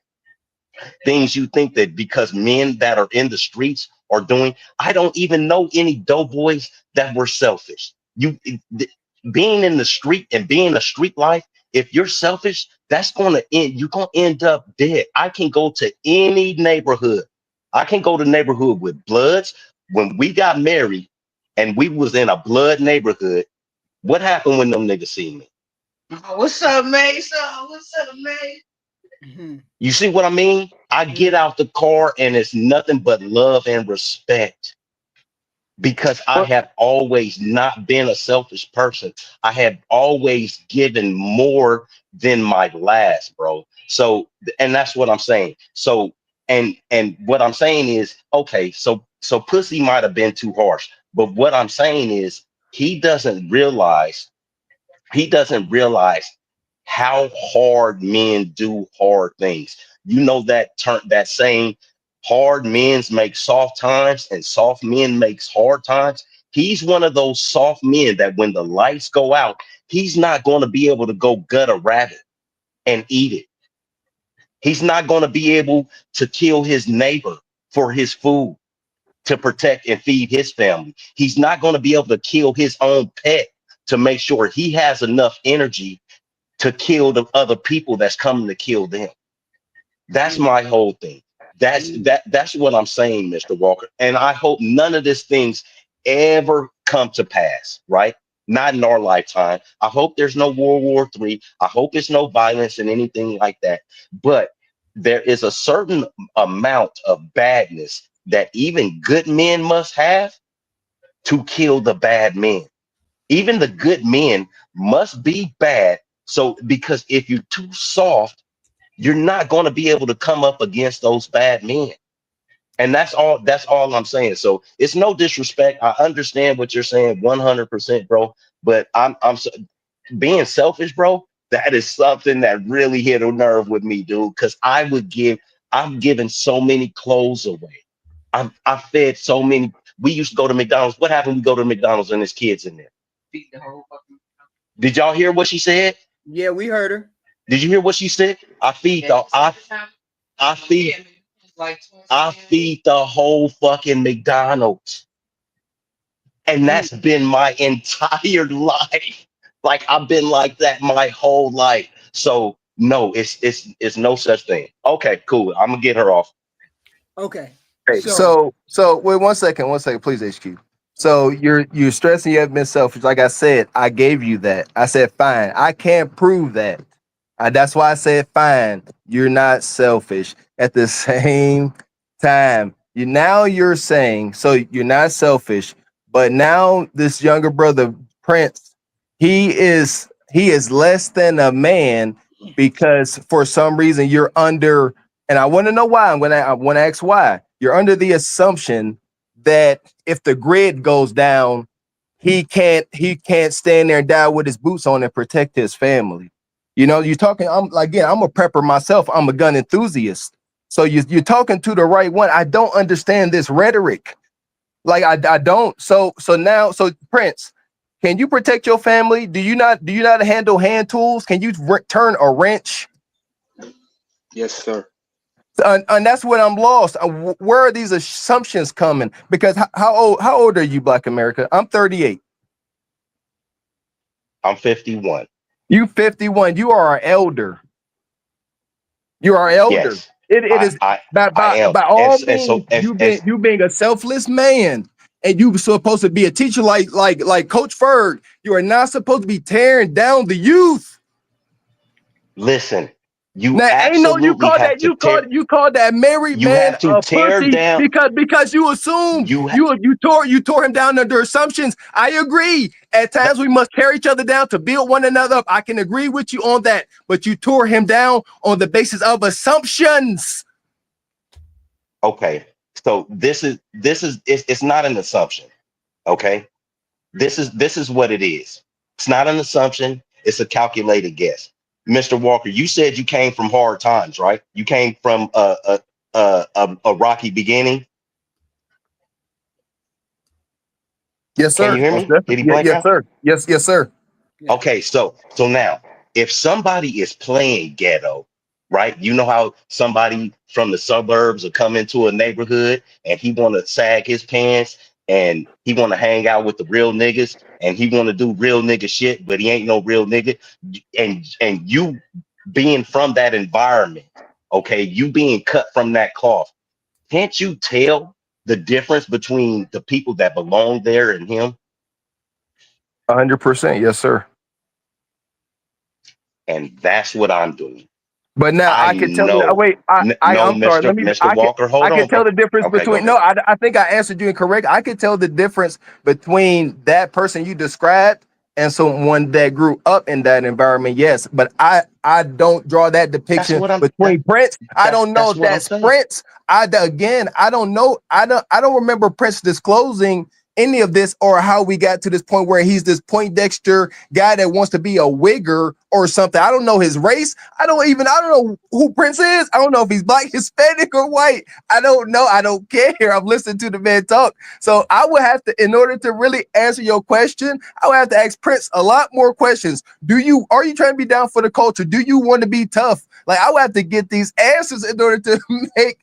things you think that because men that are in the streets are doing. I don't even know any doughboys that were selfish. Being in the street and being a street life, if you're selfish, that's going to end. You're going to end up dead. I can go to any neighborhood. I can go to neighborhood with Bloods. When we got married and we was in a blood neighborhood, what happened when them niggas see me? What's up, May? What's up, May? You see what I mean? I get out the car and it's nothing but love and respect because I have always not been a selfish person. I have always given more than my last, bro. So, and that's what I'm saying. So, and what I'm saying is, okay, so pussy might have been too harsh, but what I'm saying is he doesn't realize how hard men do hard things. You know that saying, hard men make soft times and soft men makes hard times. He's one of those soft men that when the lights go out, he's not going to be able to go gut a rabbit and eat it. He's not going to be able to kill his neighbor for his food to protect and feed his family. He's not going to be able to kill his own pet to make sure he has enough energy to kill the other people that's coming to kill them. That's my whole thing. That's what I'm saying, Mr. Walker. And I hope none of these things ever come to pass, right? Not in our lifetime. I hope there's no World War III. I hope it's no violence and anything like that. But there is a certain amount of badness that even good men must have to kill the bad men. Even the good men must be bad. So, because if you're too soft, you're not going to be able to come up against those bad men. And that's all I'm saying. So it's no disrespect. I understand what you're saying 100%, bro. But being selfish, bro. That is something that really hit a nerve with me, dude. Because I've given so many clothes away. I've fed so many. We used to go to McDonald's. What happened? We go to McDonald's and there's kids in there. Did y'all hear what she said? Yeah, we heard her. Did you hear what she said? I feed the whole fucking McDonald's. And that's been my entire life. Like I've been like that my whole life. So no, it's no such thing. Okay, cool. I'm gonna get her off. Okay. Hey, so wait one second, please, HQ. So you're stressing you have been selfish. Like I said, I gave you that. I said fine. I can't prove that. That's why I said fine. You're not selfish. At the same time, you're saying so you're not selfish, but now this younger brother Prince, he is less than a man because for some reason you're under, and I want to know why. I want to ask why. You're under the assumption that if the grid goes down, he can't stand there and die with his boots on and protect his family. You know, you're talking. I'm a prepper myself. I'm a gun enthusiast. So you're talking to the right one. I don't understand this rhetoric. Like I don't. So Prince, can you protect your family? Do you not handle hand tools? Can you turn a wrench? Yes, sir. And that's what I'm lost. Where are these assumptions coming? Because how old are you, Black America? I'm 38. I'm 51. You 51. You are our elder. You are elder. Yes, It is I by am. all And so means you being a selfless man, and you supposed to be a teacher like Coach Ferg. You are not supposed to be tearing down the youth. Listen, you Now, ain't no you absolutely call have that to tear. you call that married You man have to a tear pussy down. because you assumed You you tore him down under assumptions. I agree. At times we must tear each other down to build one another up. I can agree with you on that, but you tore him down on the basis of assumptions. Okay, so this is it's not an assumption. Okay, this is what it is. It's not an assumption. It's a calculated guess. Mr. Walker, you said you came from hard times, right? You came from a rocky beginning. Yes, Can sir. you hear me? Did he blank Yes, out? sir. Yes, sir. Okay, so now if somebody is playing ghetto, right? You know how somebody from the suburbs will come into a neighborhood and he want to sag his pants and he want to hang out with the real niggas and he want to do real nigga shit, but he ain't no real nigga. And you being from that environment, okay, you being cut from that cloth, can't you tell the difference between the people that belong there and him? 100%. Yes, sir. And that's what I'm doing. But now I can tell you. Wait, I'm sorry. Let me. Mr. Walker, hold I can on, tell bro. the difference Okay, between. No, I think I answered you incorrect. I can tell the difference between that person you described and someone that grew up in that environment. Yes, but I don't draw that depiction between Prince. I don't know if that's Prince. I don't know. I don't remember Prince disclosing any of this or how we got to this point where he's this Poindexter guy that wants to be a wigger or something. I don't know his race. I don't know who Prince is. I don't know if he's black, Hispanic, or white. I don't know. I don't care. I'm listening to the man talk. So I would have to, in order to really answer your question, I would have to ask Prince a lot more questions. Are you trying to be down for the culture? Do you want to be tough? Like, I would have to get these answers in order to make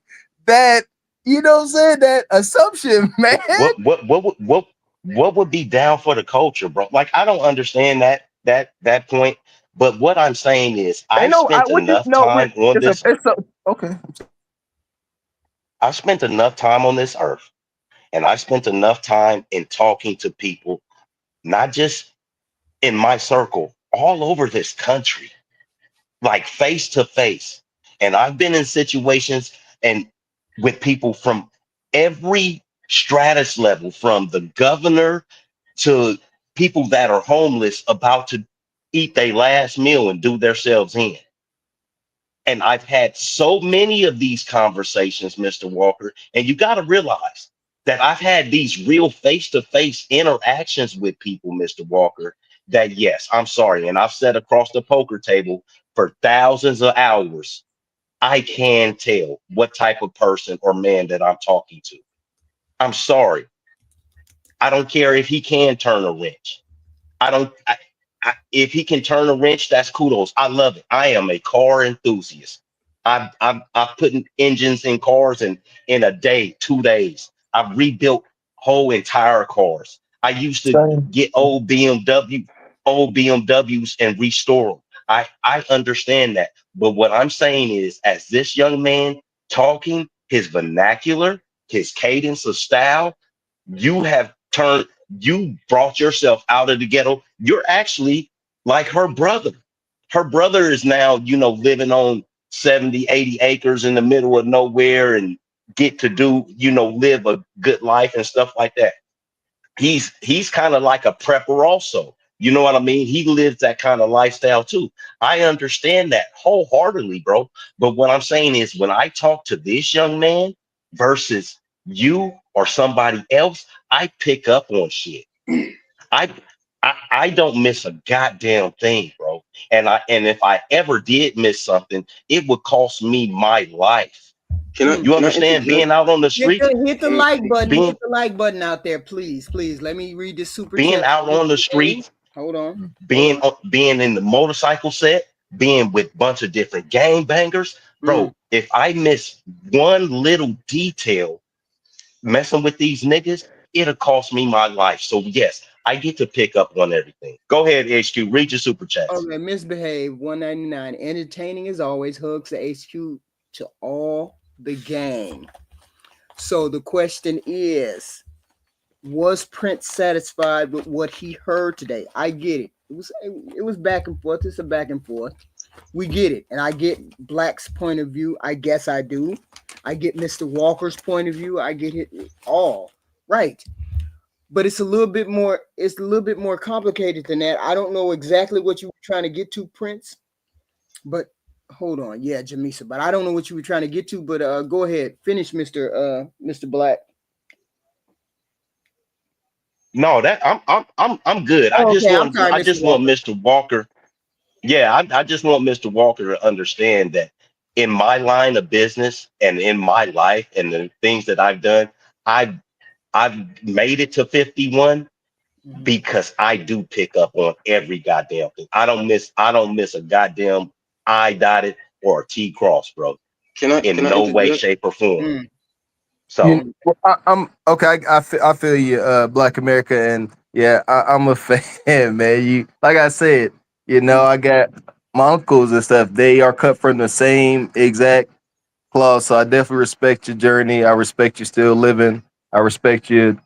that, you know what I'm saying, that assumption, man. What would be down for the culture, bro? Like, I don't understand that point. But what I'm saying is, I spent enough time on this. Okay. I spent enough time on this earth, and I spent enough time in talking to people, not just in my circle, all over this country, like face to face. And I've been in situations and with people from every stratus level, from the governor to people that are homeless about to eat their last meal and do themselves in. And I've had so many of these conversations, Mr. Walker, and you got to realize that I've had these real face-to-face interactions with people, Mr. Walker, that yes, I'm sorry. And I've sat across the poker table for thousands of hours. I can tell what type of person or man that I'm talking to. I'm sorry. I don't care if he can turn a wrench. If he can turn a wrench, that's kudos. I love it. I am a car enthusiast. I've put engines in cars in a day, 2 days. I've rebuilt whole entire cars. I used to get old BMWs and restore them. I understand that. But what I'm saying is, as this young man talking, his vernacular, his cadence of style, you brought yourself out of the ghetto. You're actually like her brother. Her brother is now, living on 70, 80 acres in the middle of nowhere and get to do, live a good life and stuff like that. He's kind of like a prepper also. You know what I mean? He lives that kind of lifestyle too. I understand that wholeheartedly, bro. But what I'm saying is, when I talk to this young man versus you or somebody else, I pick up on shit. I don't miss a goddamn thing, bro. And if I ever did miss something, it would cost me my life. You understand? Being out on the streets, hit the like button. Hit the like button out there, please. Let me read this super chat. Being out on the streets. Hold on. Being in the motorcycle set, being with a bunch of different gang bangers, bro. If I miss one little detail messing with these niggas, it'll cost me my life. So yes, I get to pick up on everything. Go ahead, HQ. Read your super chats. Okay, Misbehave 199. Entertaining as always. Hugs to HQ to all the gang. So the question is, was Prince satisfied with what he heard today? I get it. It was back and forth. It's a back and forth. We get it. And I get Black's point of view. I guess I do. I get Mr. Walker's point of view. I get it all. Right. But it's a little bit more complicated than that. I don't know exactly what you were trying to get to, Prince. But hold on. Yeah, Jamisa. But I don't know what you were trying to get to. But go ahead. Finish, Mr. Black. No, that I'm good. Oh, I just want Mr. Walker. Yeah, I just want Mr. Walker to understand that in my line of business and in my life and the things that I've done, I've made it to 51 because I do pick up on every goddamn thing. I don't miss a goddamn I dotted or a T cross, bro. In no way, shape, or form. So I'm okay. I feel you, Black America, and yeah, I'm a fan, man. You like I said, I got my uncles and stuff. They are cut from the same exact cloth, so I definitely respect your journey. I respect you still living. I respect you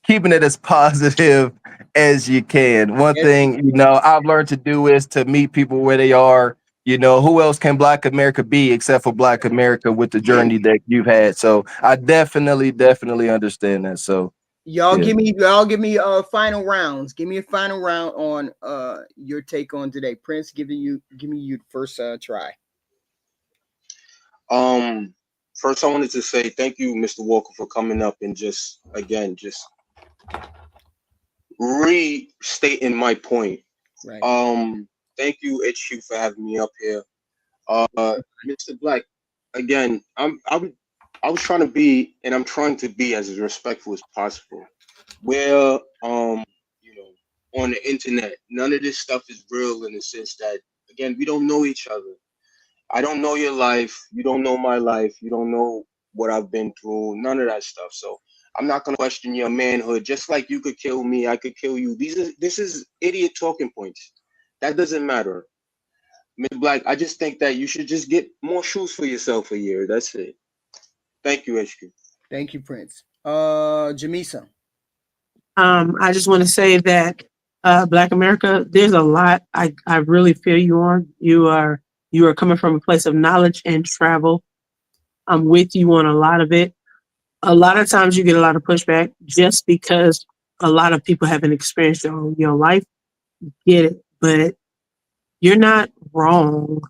keeping it as positive as you can. One thing, I've learned to do is to meet people where they are You know, who else can Black America be except for Black America with the journey that you've had? So I definitely understand that. So y'all give me final rounds. Give me a final round on your take on today. Prince, give me you the first try. First I wanted to say thank you, Mr. Walker, for coming up and just restating my point. Right. Thank you, HQ, for having me up here. Mr. Black, again, I was trying to be, and I'm trying to be as respectful as possible. Where you know, on the internet, none of this stuff is real in the sense that, again, we don't know each other. I don't know your life. You don't know my life. You don't know what I've been through. None of that stuff. So I'm not gonna question your manhood. Just like you could kill me, I could kill you. This is idiot talking points. That doesn't matter. Mr. Black, I just think that you should just get more shoes for yourself a year. That's it. Thank you, HQ. Thank you, Prince. Jamisa. I just want to say that Black America, there's a lot I really feel you on. You are coming from a place of knowledge and travel. I'm with you on a lot of it. A lot of times you get a lot of pushback just because a lot of people haven't experienced your life. Get it, but you're not wrong.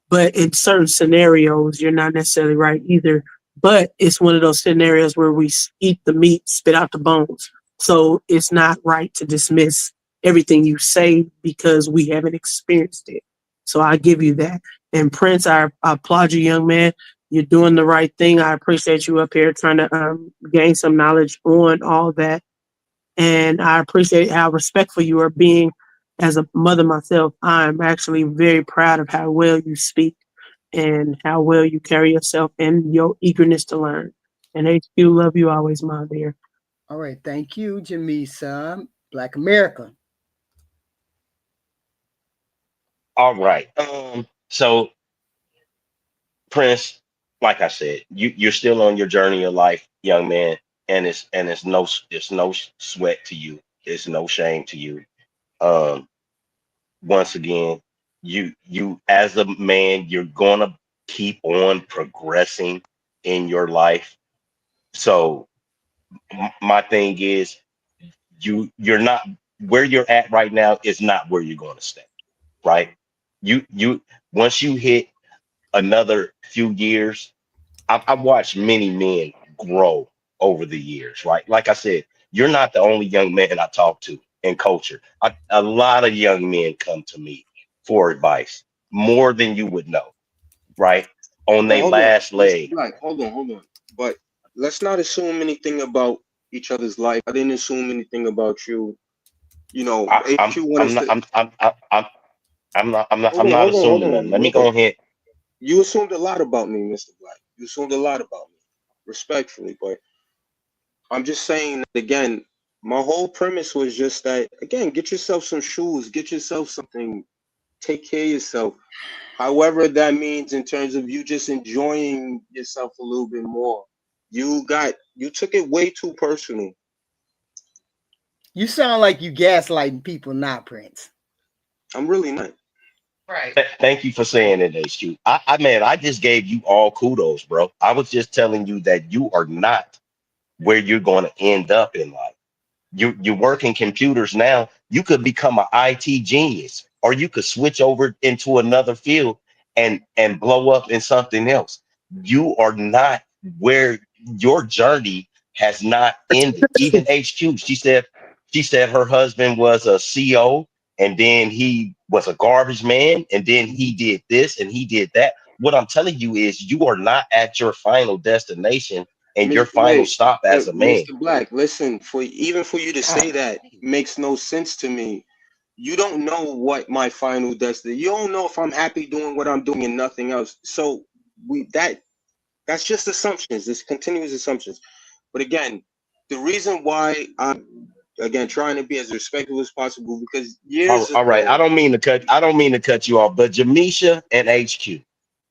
But in certain scenarios, you're not necessarily right either. But it's one of those scenarios where we eat the meat, spit out the bones. So it's not right to dismiss everything you say because we haven't experienced it. So I give you that. And Prince, I applaud you, young man. You're doing the right thing. I appreciate you up here trying to gain some knowledge on all that. And I appreciate how respectful you are being. As a mother myself, I'm actually very proud of how well you speak and how well you carry yourself and your eagerness to learn. And HQ, love you always, my dear. All right. Thank you, Jamisa. Black America. All right. So Prince, like I said, you're still on your journey of life, young man, and it's no sweat to you. It's no shame to you. Um, Once again, you as a man, you're gonna keep on progressing in your life. So my thing is, you're not where you're at right now is not where you're going to stay, right? You once you hit another few years, I've watched many men grow over the years, right? Like I said, you're not the only young man I talk to in culture. A lot of young men come to me for advice, more than you would know, right? On But their hold on, last Mr. leg. Black, hold on. But let's not assume anything about each other's life. I didn't assume anything about you. You know, HQ wanted to. I'm not assuming nothing. Let me go ahead. You assumed a lot about me, Mr. Black. You assumed a lot about me, respectfully. But I'm just saying that, again, my whole premise was just that, again, get yourself some shoes, get yourself something, take care of yourself. However that means in terms of you just enjoying yourself a little bit more. You took it way too personal. You sound like you gaslighting people, not Prince. I'm really not. Right. Thank you for saying it, HQ. I just gave you all kudos, bro. I was just telling you that you are not where you're going to end up in life. You work in computers now. You could become an IT genius, or you could switch over into another field and blow up in something else. You are not where your journey has not ended. Even HQ, she said her husband was a CO, and then he was a garbage man, and then he did this and he did that. What I'm telling you is you are not at your final destination and your final stop as a man. Mr. Black, listen, for you to say that makes no sense to me. You don't know what my final destiny. You don't know if I'm happy doing what I'm doing and nothing else. So that's just assumptions. It's continuous assumptions. But again, the reason why I'm again trying to be as respectful as possible because years All right. ago, I don't mean to cut you off, but Jamisha and HQ.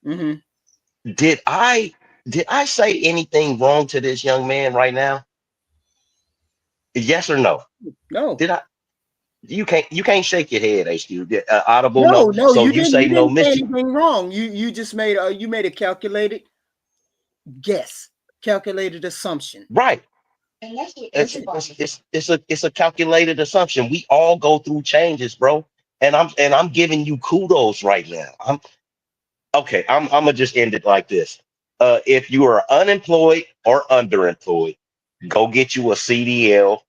Mm-hmm. Did I say anything wrong to this young man right now? Yes or no? No. Did I? You can't shake your head, HQ. Audible No, no. So you you didn't. say You no didn't say mischief. anything wrong. You just made a calculated guess, calculated assumption. Right. And that's what It's a calculated assumption. We all go through changes, bro. And I'm giving you kudos right now. I'm gonna just end it like this. If you are unemployed or underemployed, go get you a CDL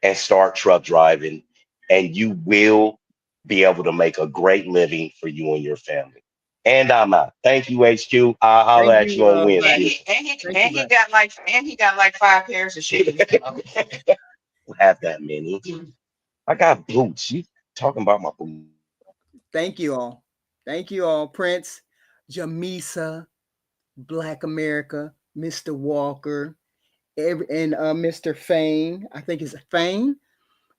and start truck driving, and you will be able to make a great living for you and your family. And I'm out. Thank you, HQ. I'll holler Thank at you on you, Black. Wednesday. he got like 5 pairs of shoes. Have that many. I got boots. You talking about my boots? Thank you all. Thank you all, Prince, Jamisa, Black America, Mr. Walker, and Mr. Fane. I think it's Fane.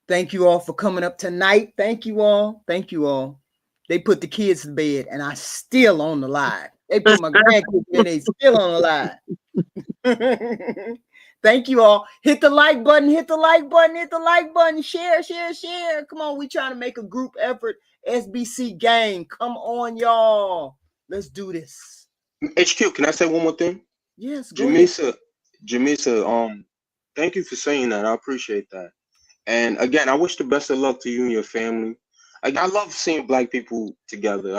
Thank you all for coming up tonight. Thank you all. Thank you all. They put the kids to bed, and I still on the live. They put my grandkids in, they still on the live. Thank you all. Hit the like button, hit the like button, hit the like button. Share, share, share. Come on, we trying to make a group effort. SBC gang. Come on, y'all. Let's do this. HQ, can I say one more thing? Yes, go ahead. Jamisa, thank you for saying that. I appreciate that. And again, I wish the best of luck to you and your family. I love seeing Black people together.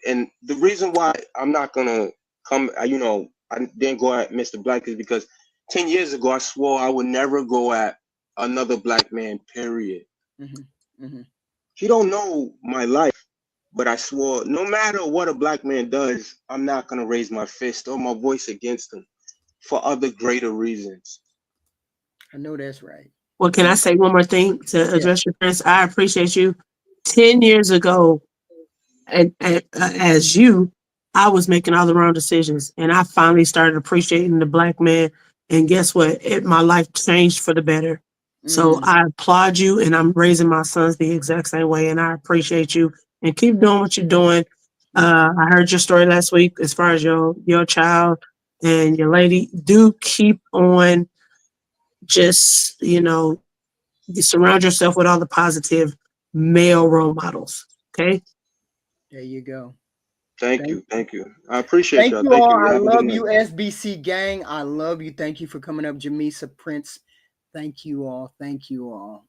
And the reason why I'm not gonna come, I didn't go at Mr. Black is because 10 years ago I swore I would never go at another Black man. Period. Mm-hmm. Mm-hmm. He don't know my life, but I swore no matter what a Black man does, I'm not gonna raise my fist or my voice against him for other greater reasons. I know that's right. Well, can I say one more thing to address your friends? I appreciate you. 10 years ago, as you, I was making all the wrong decisions, and I finally started appreciating the Black man. And guess what? My life changed for the better. So I applaud you, and I'm raising my sons the exact same way, and I appreciate you. And keep doing what you're doing. I heard your story last week as far as your child and your lady. Do keep on. Just you surround yourself with all the positive male role models. Okay. There you go. Thank you. I appreciate y'all. You Thank all. you. I Have a love good you, night. SBC gang. I love you. Thank you for coming up, Jamisa, Prince. Thank you all. Thank you all.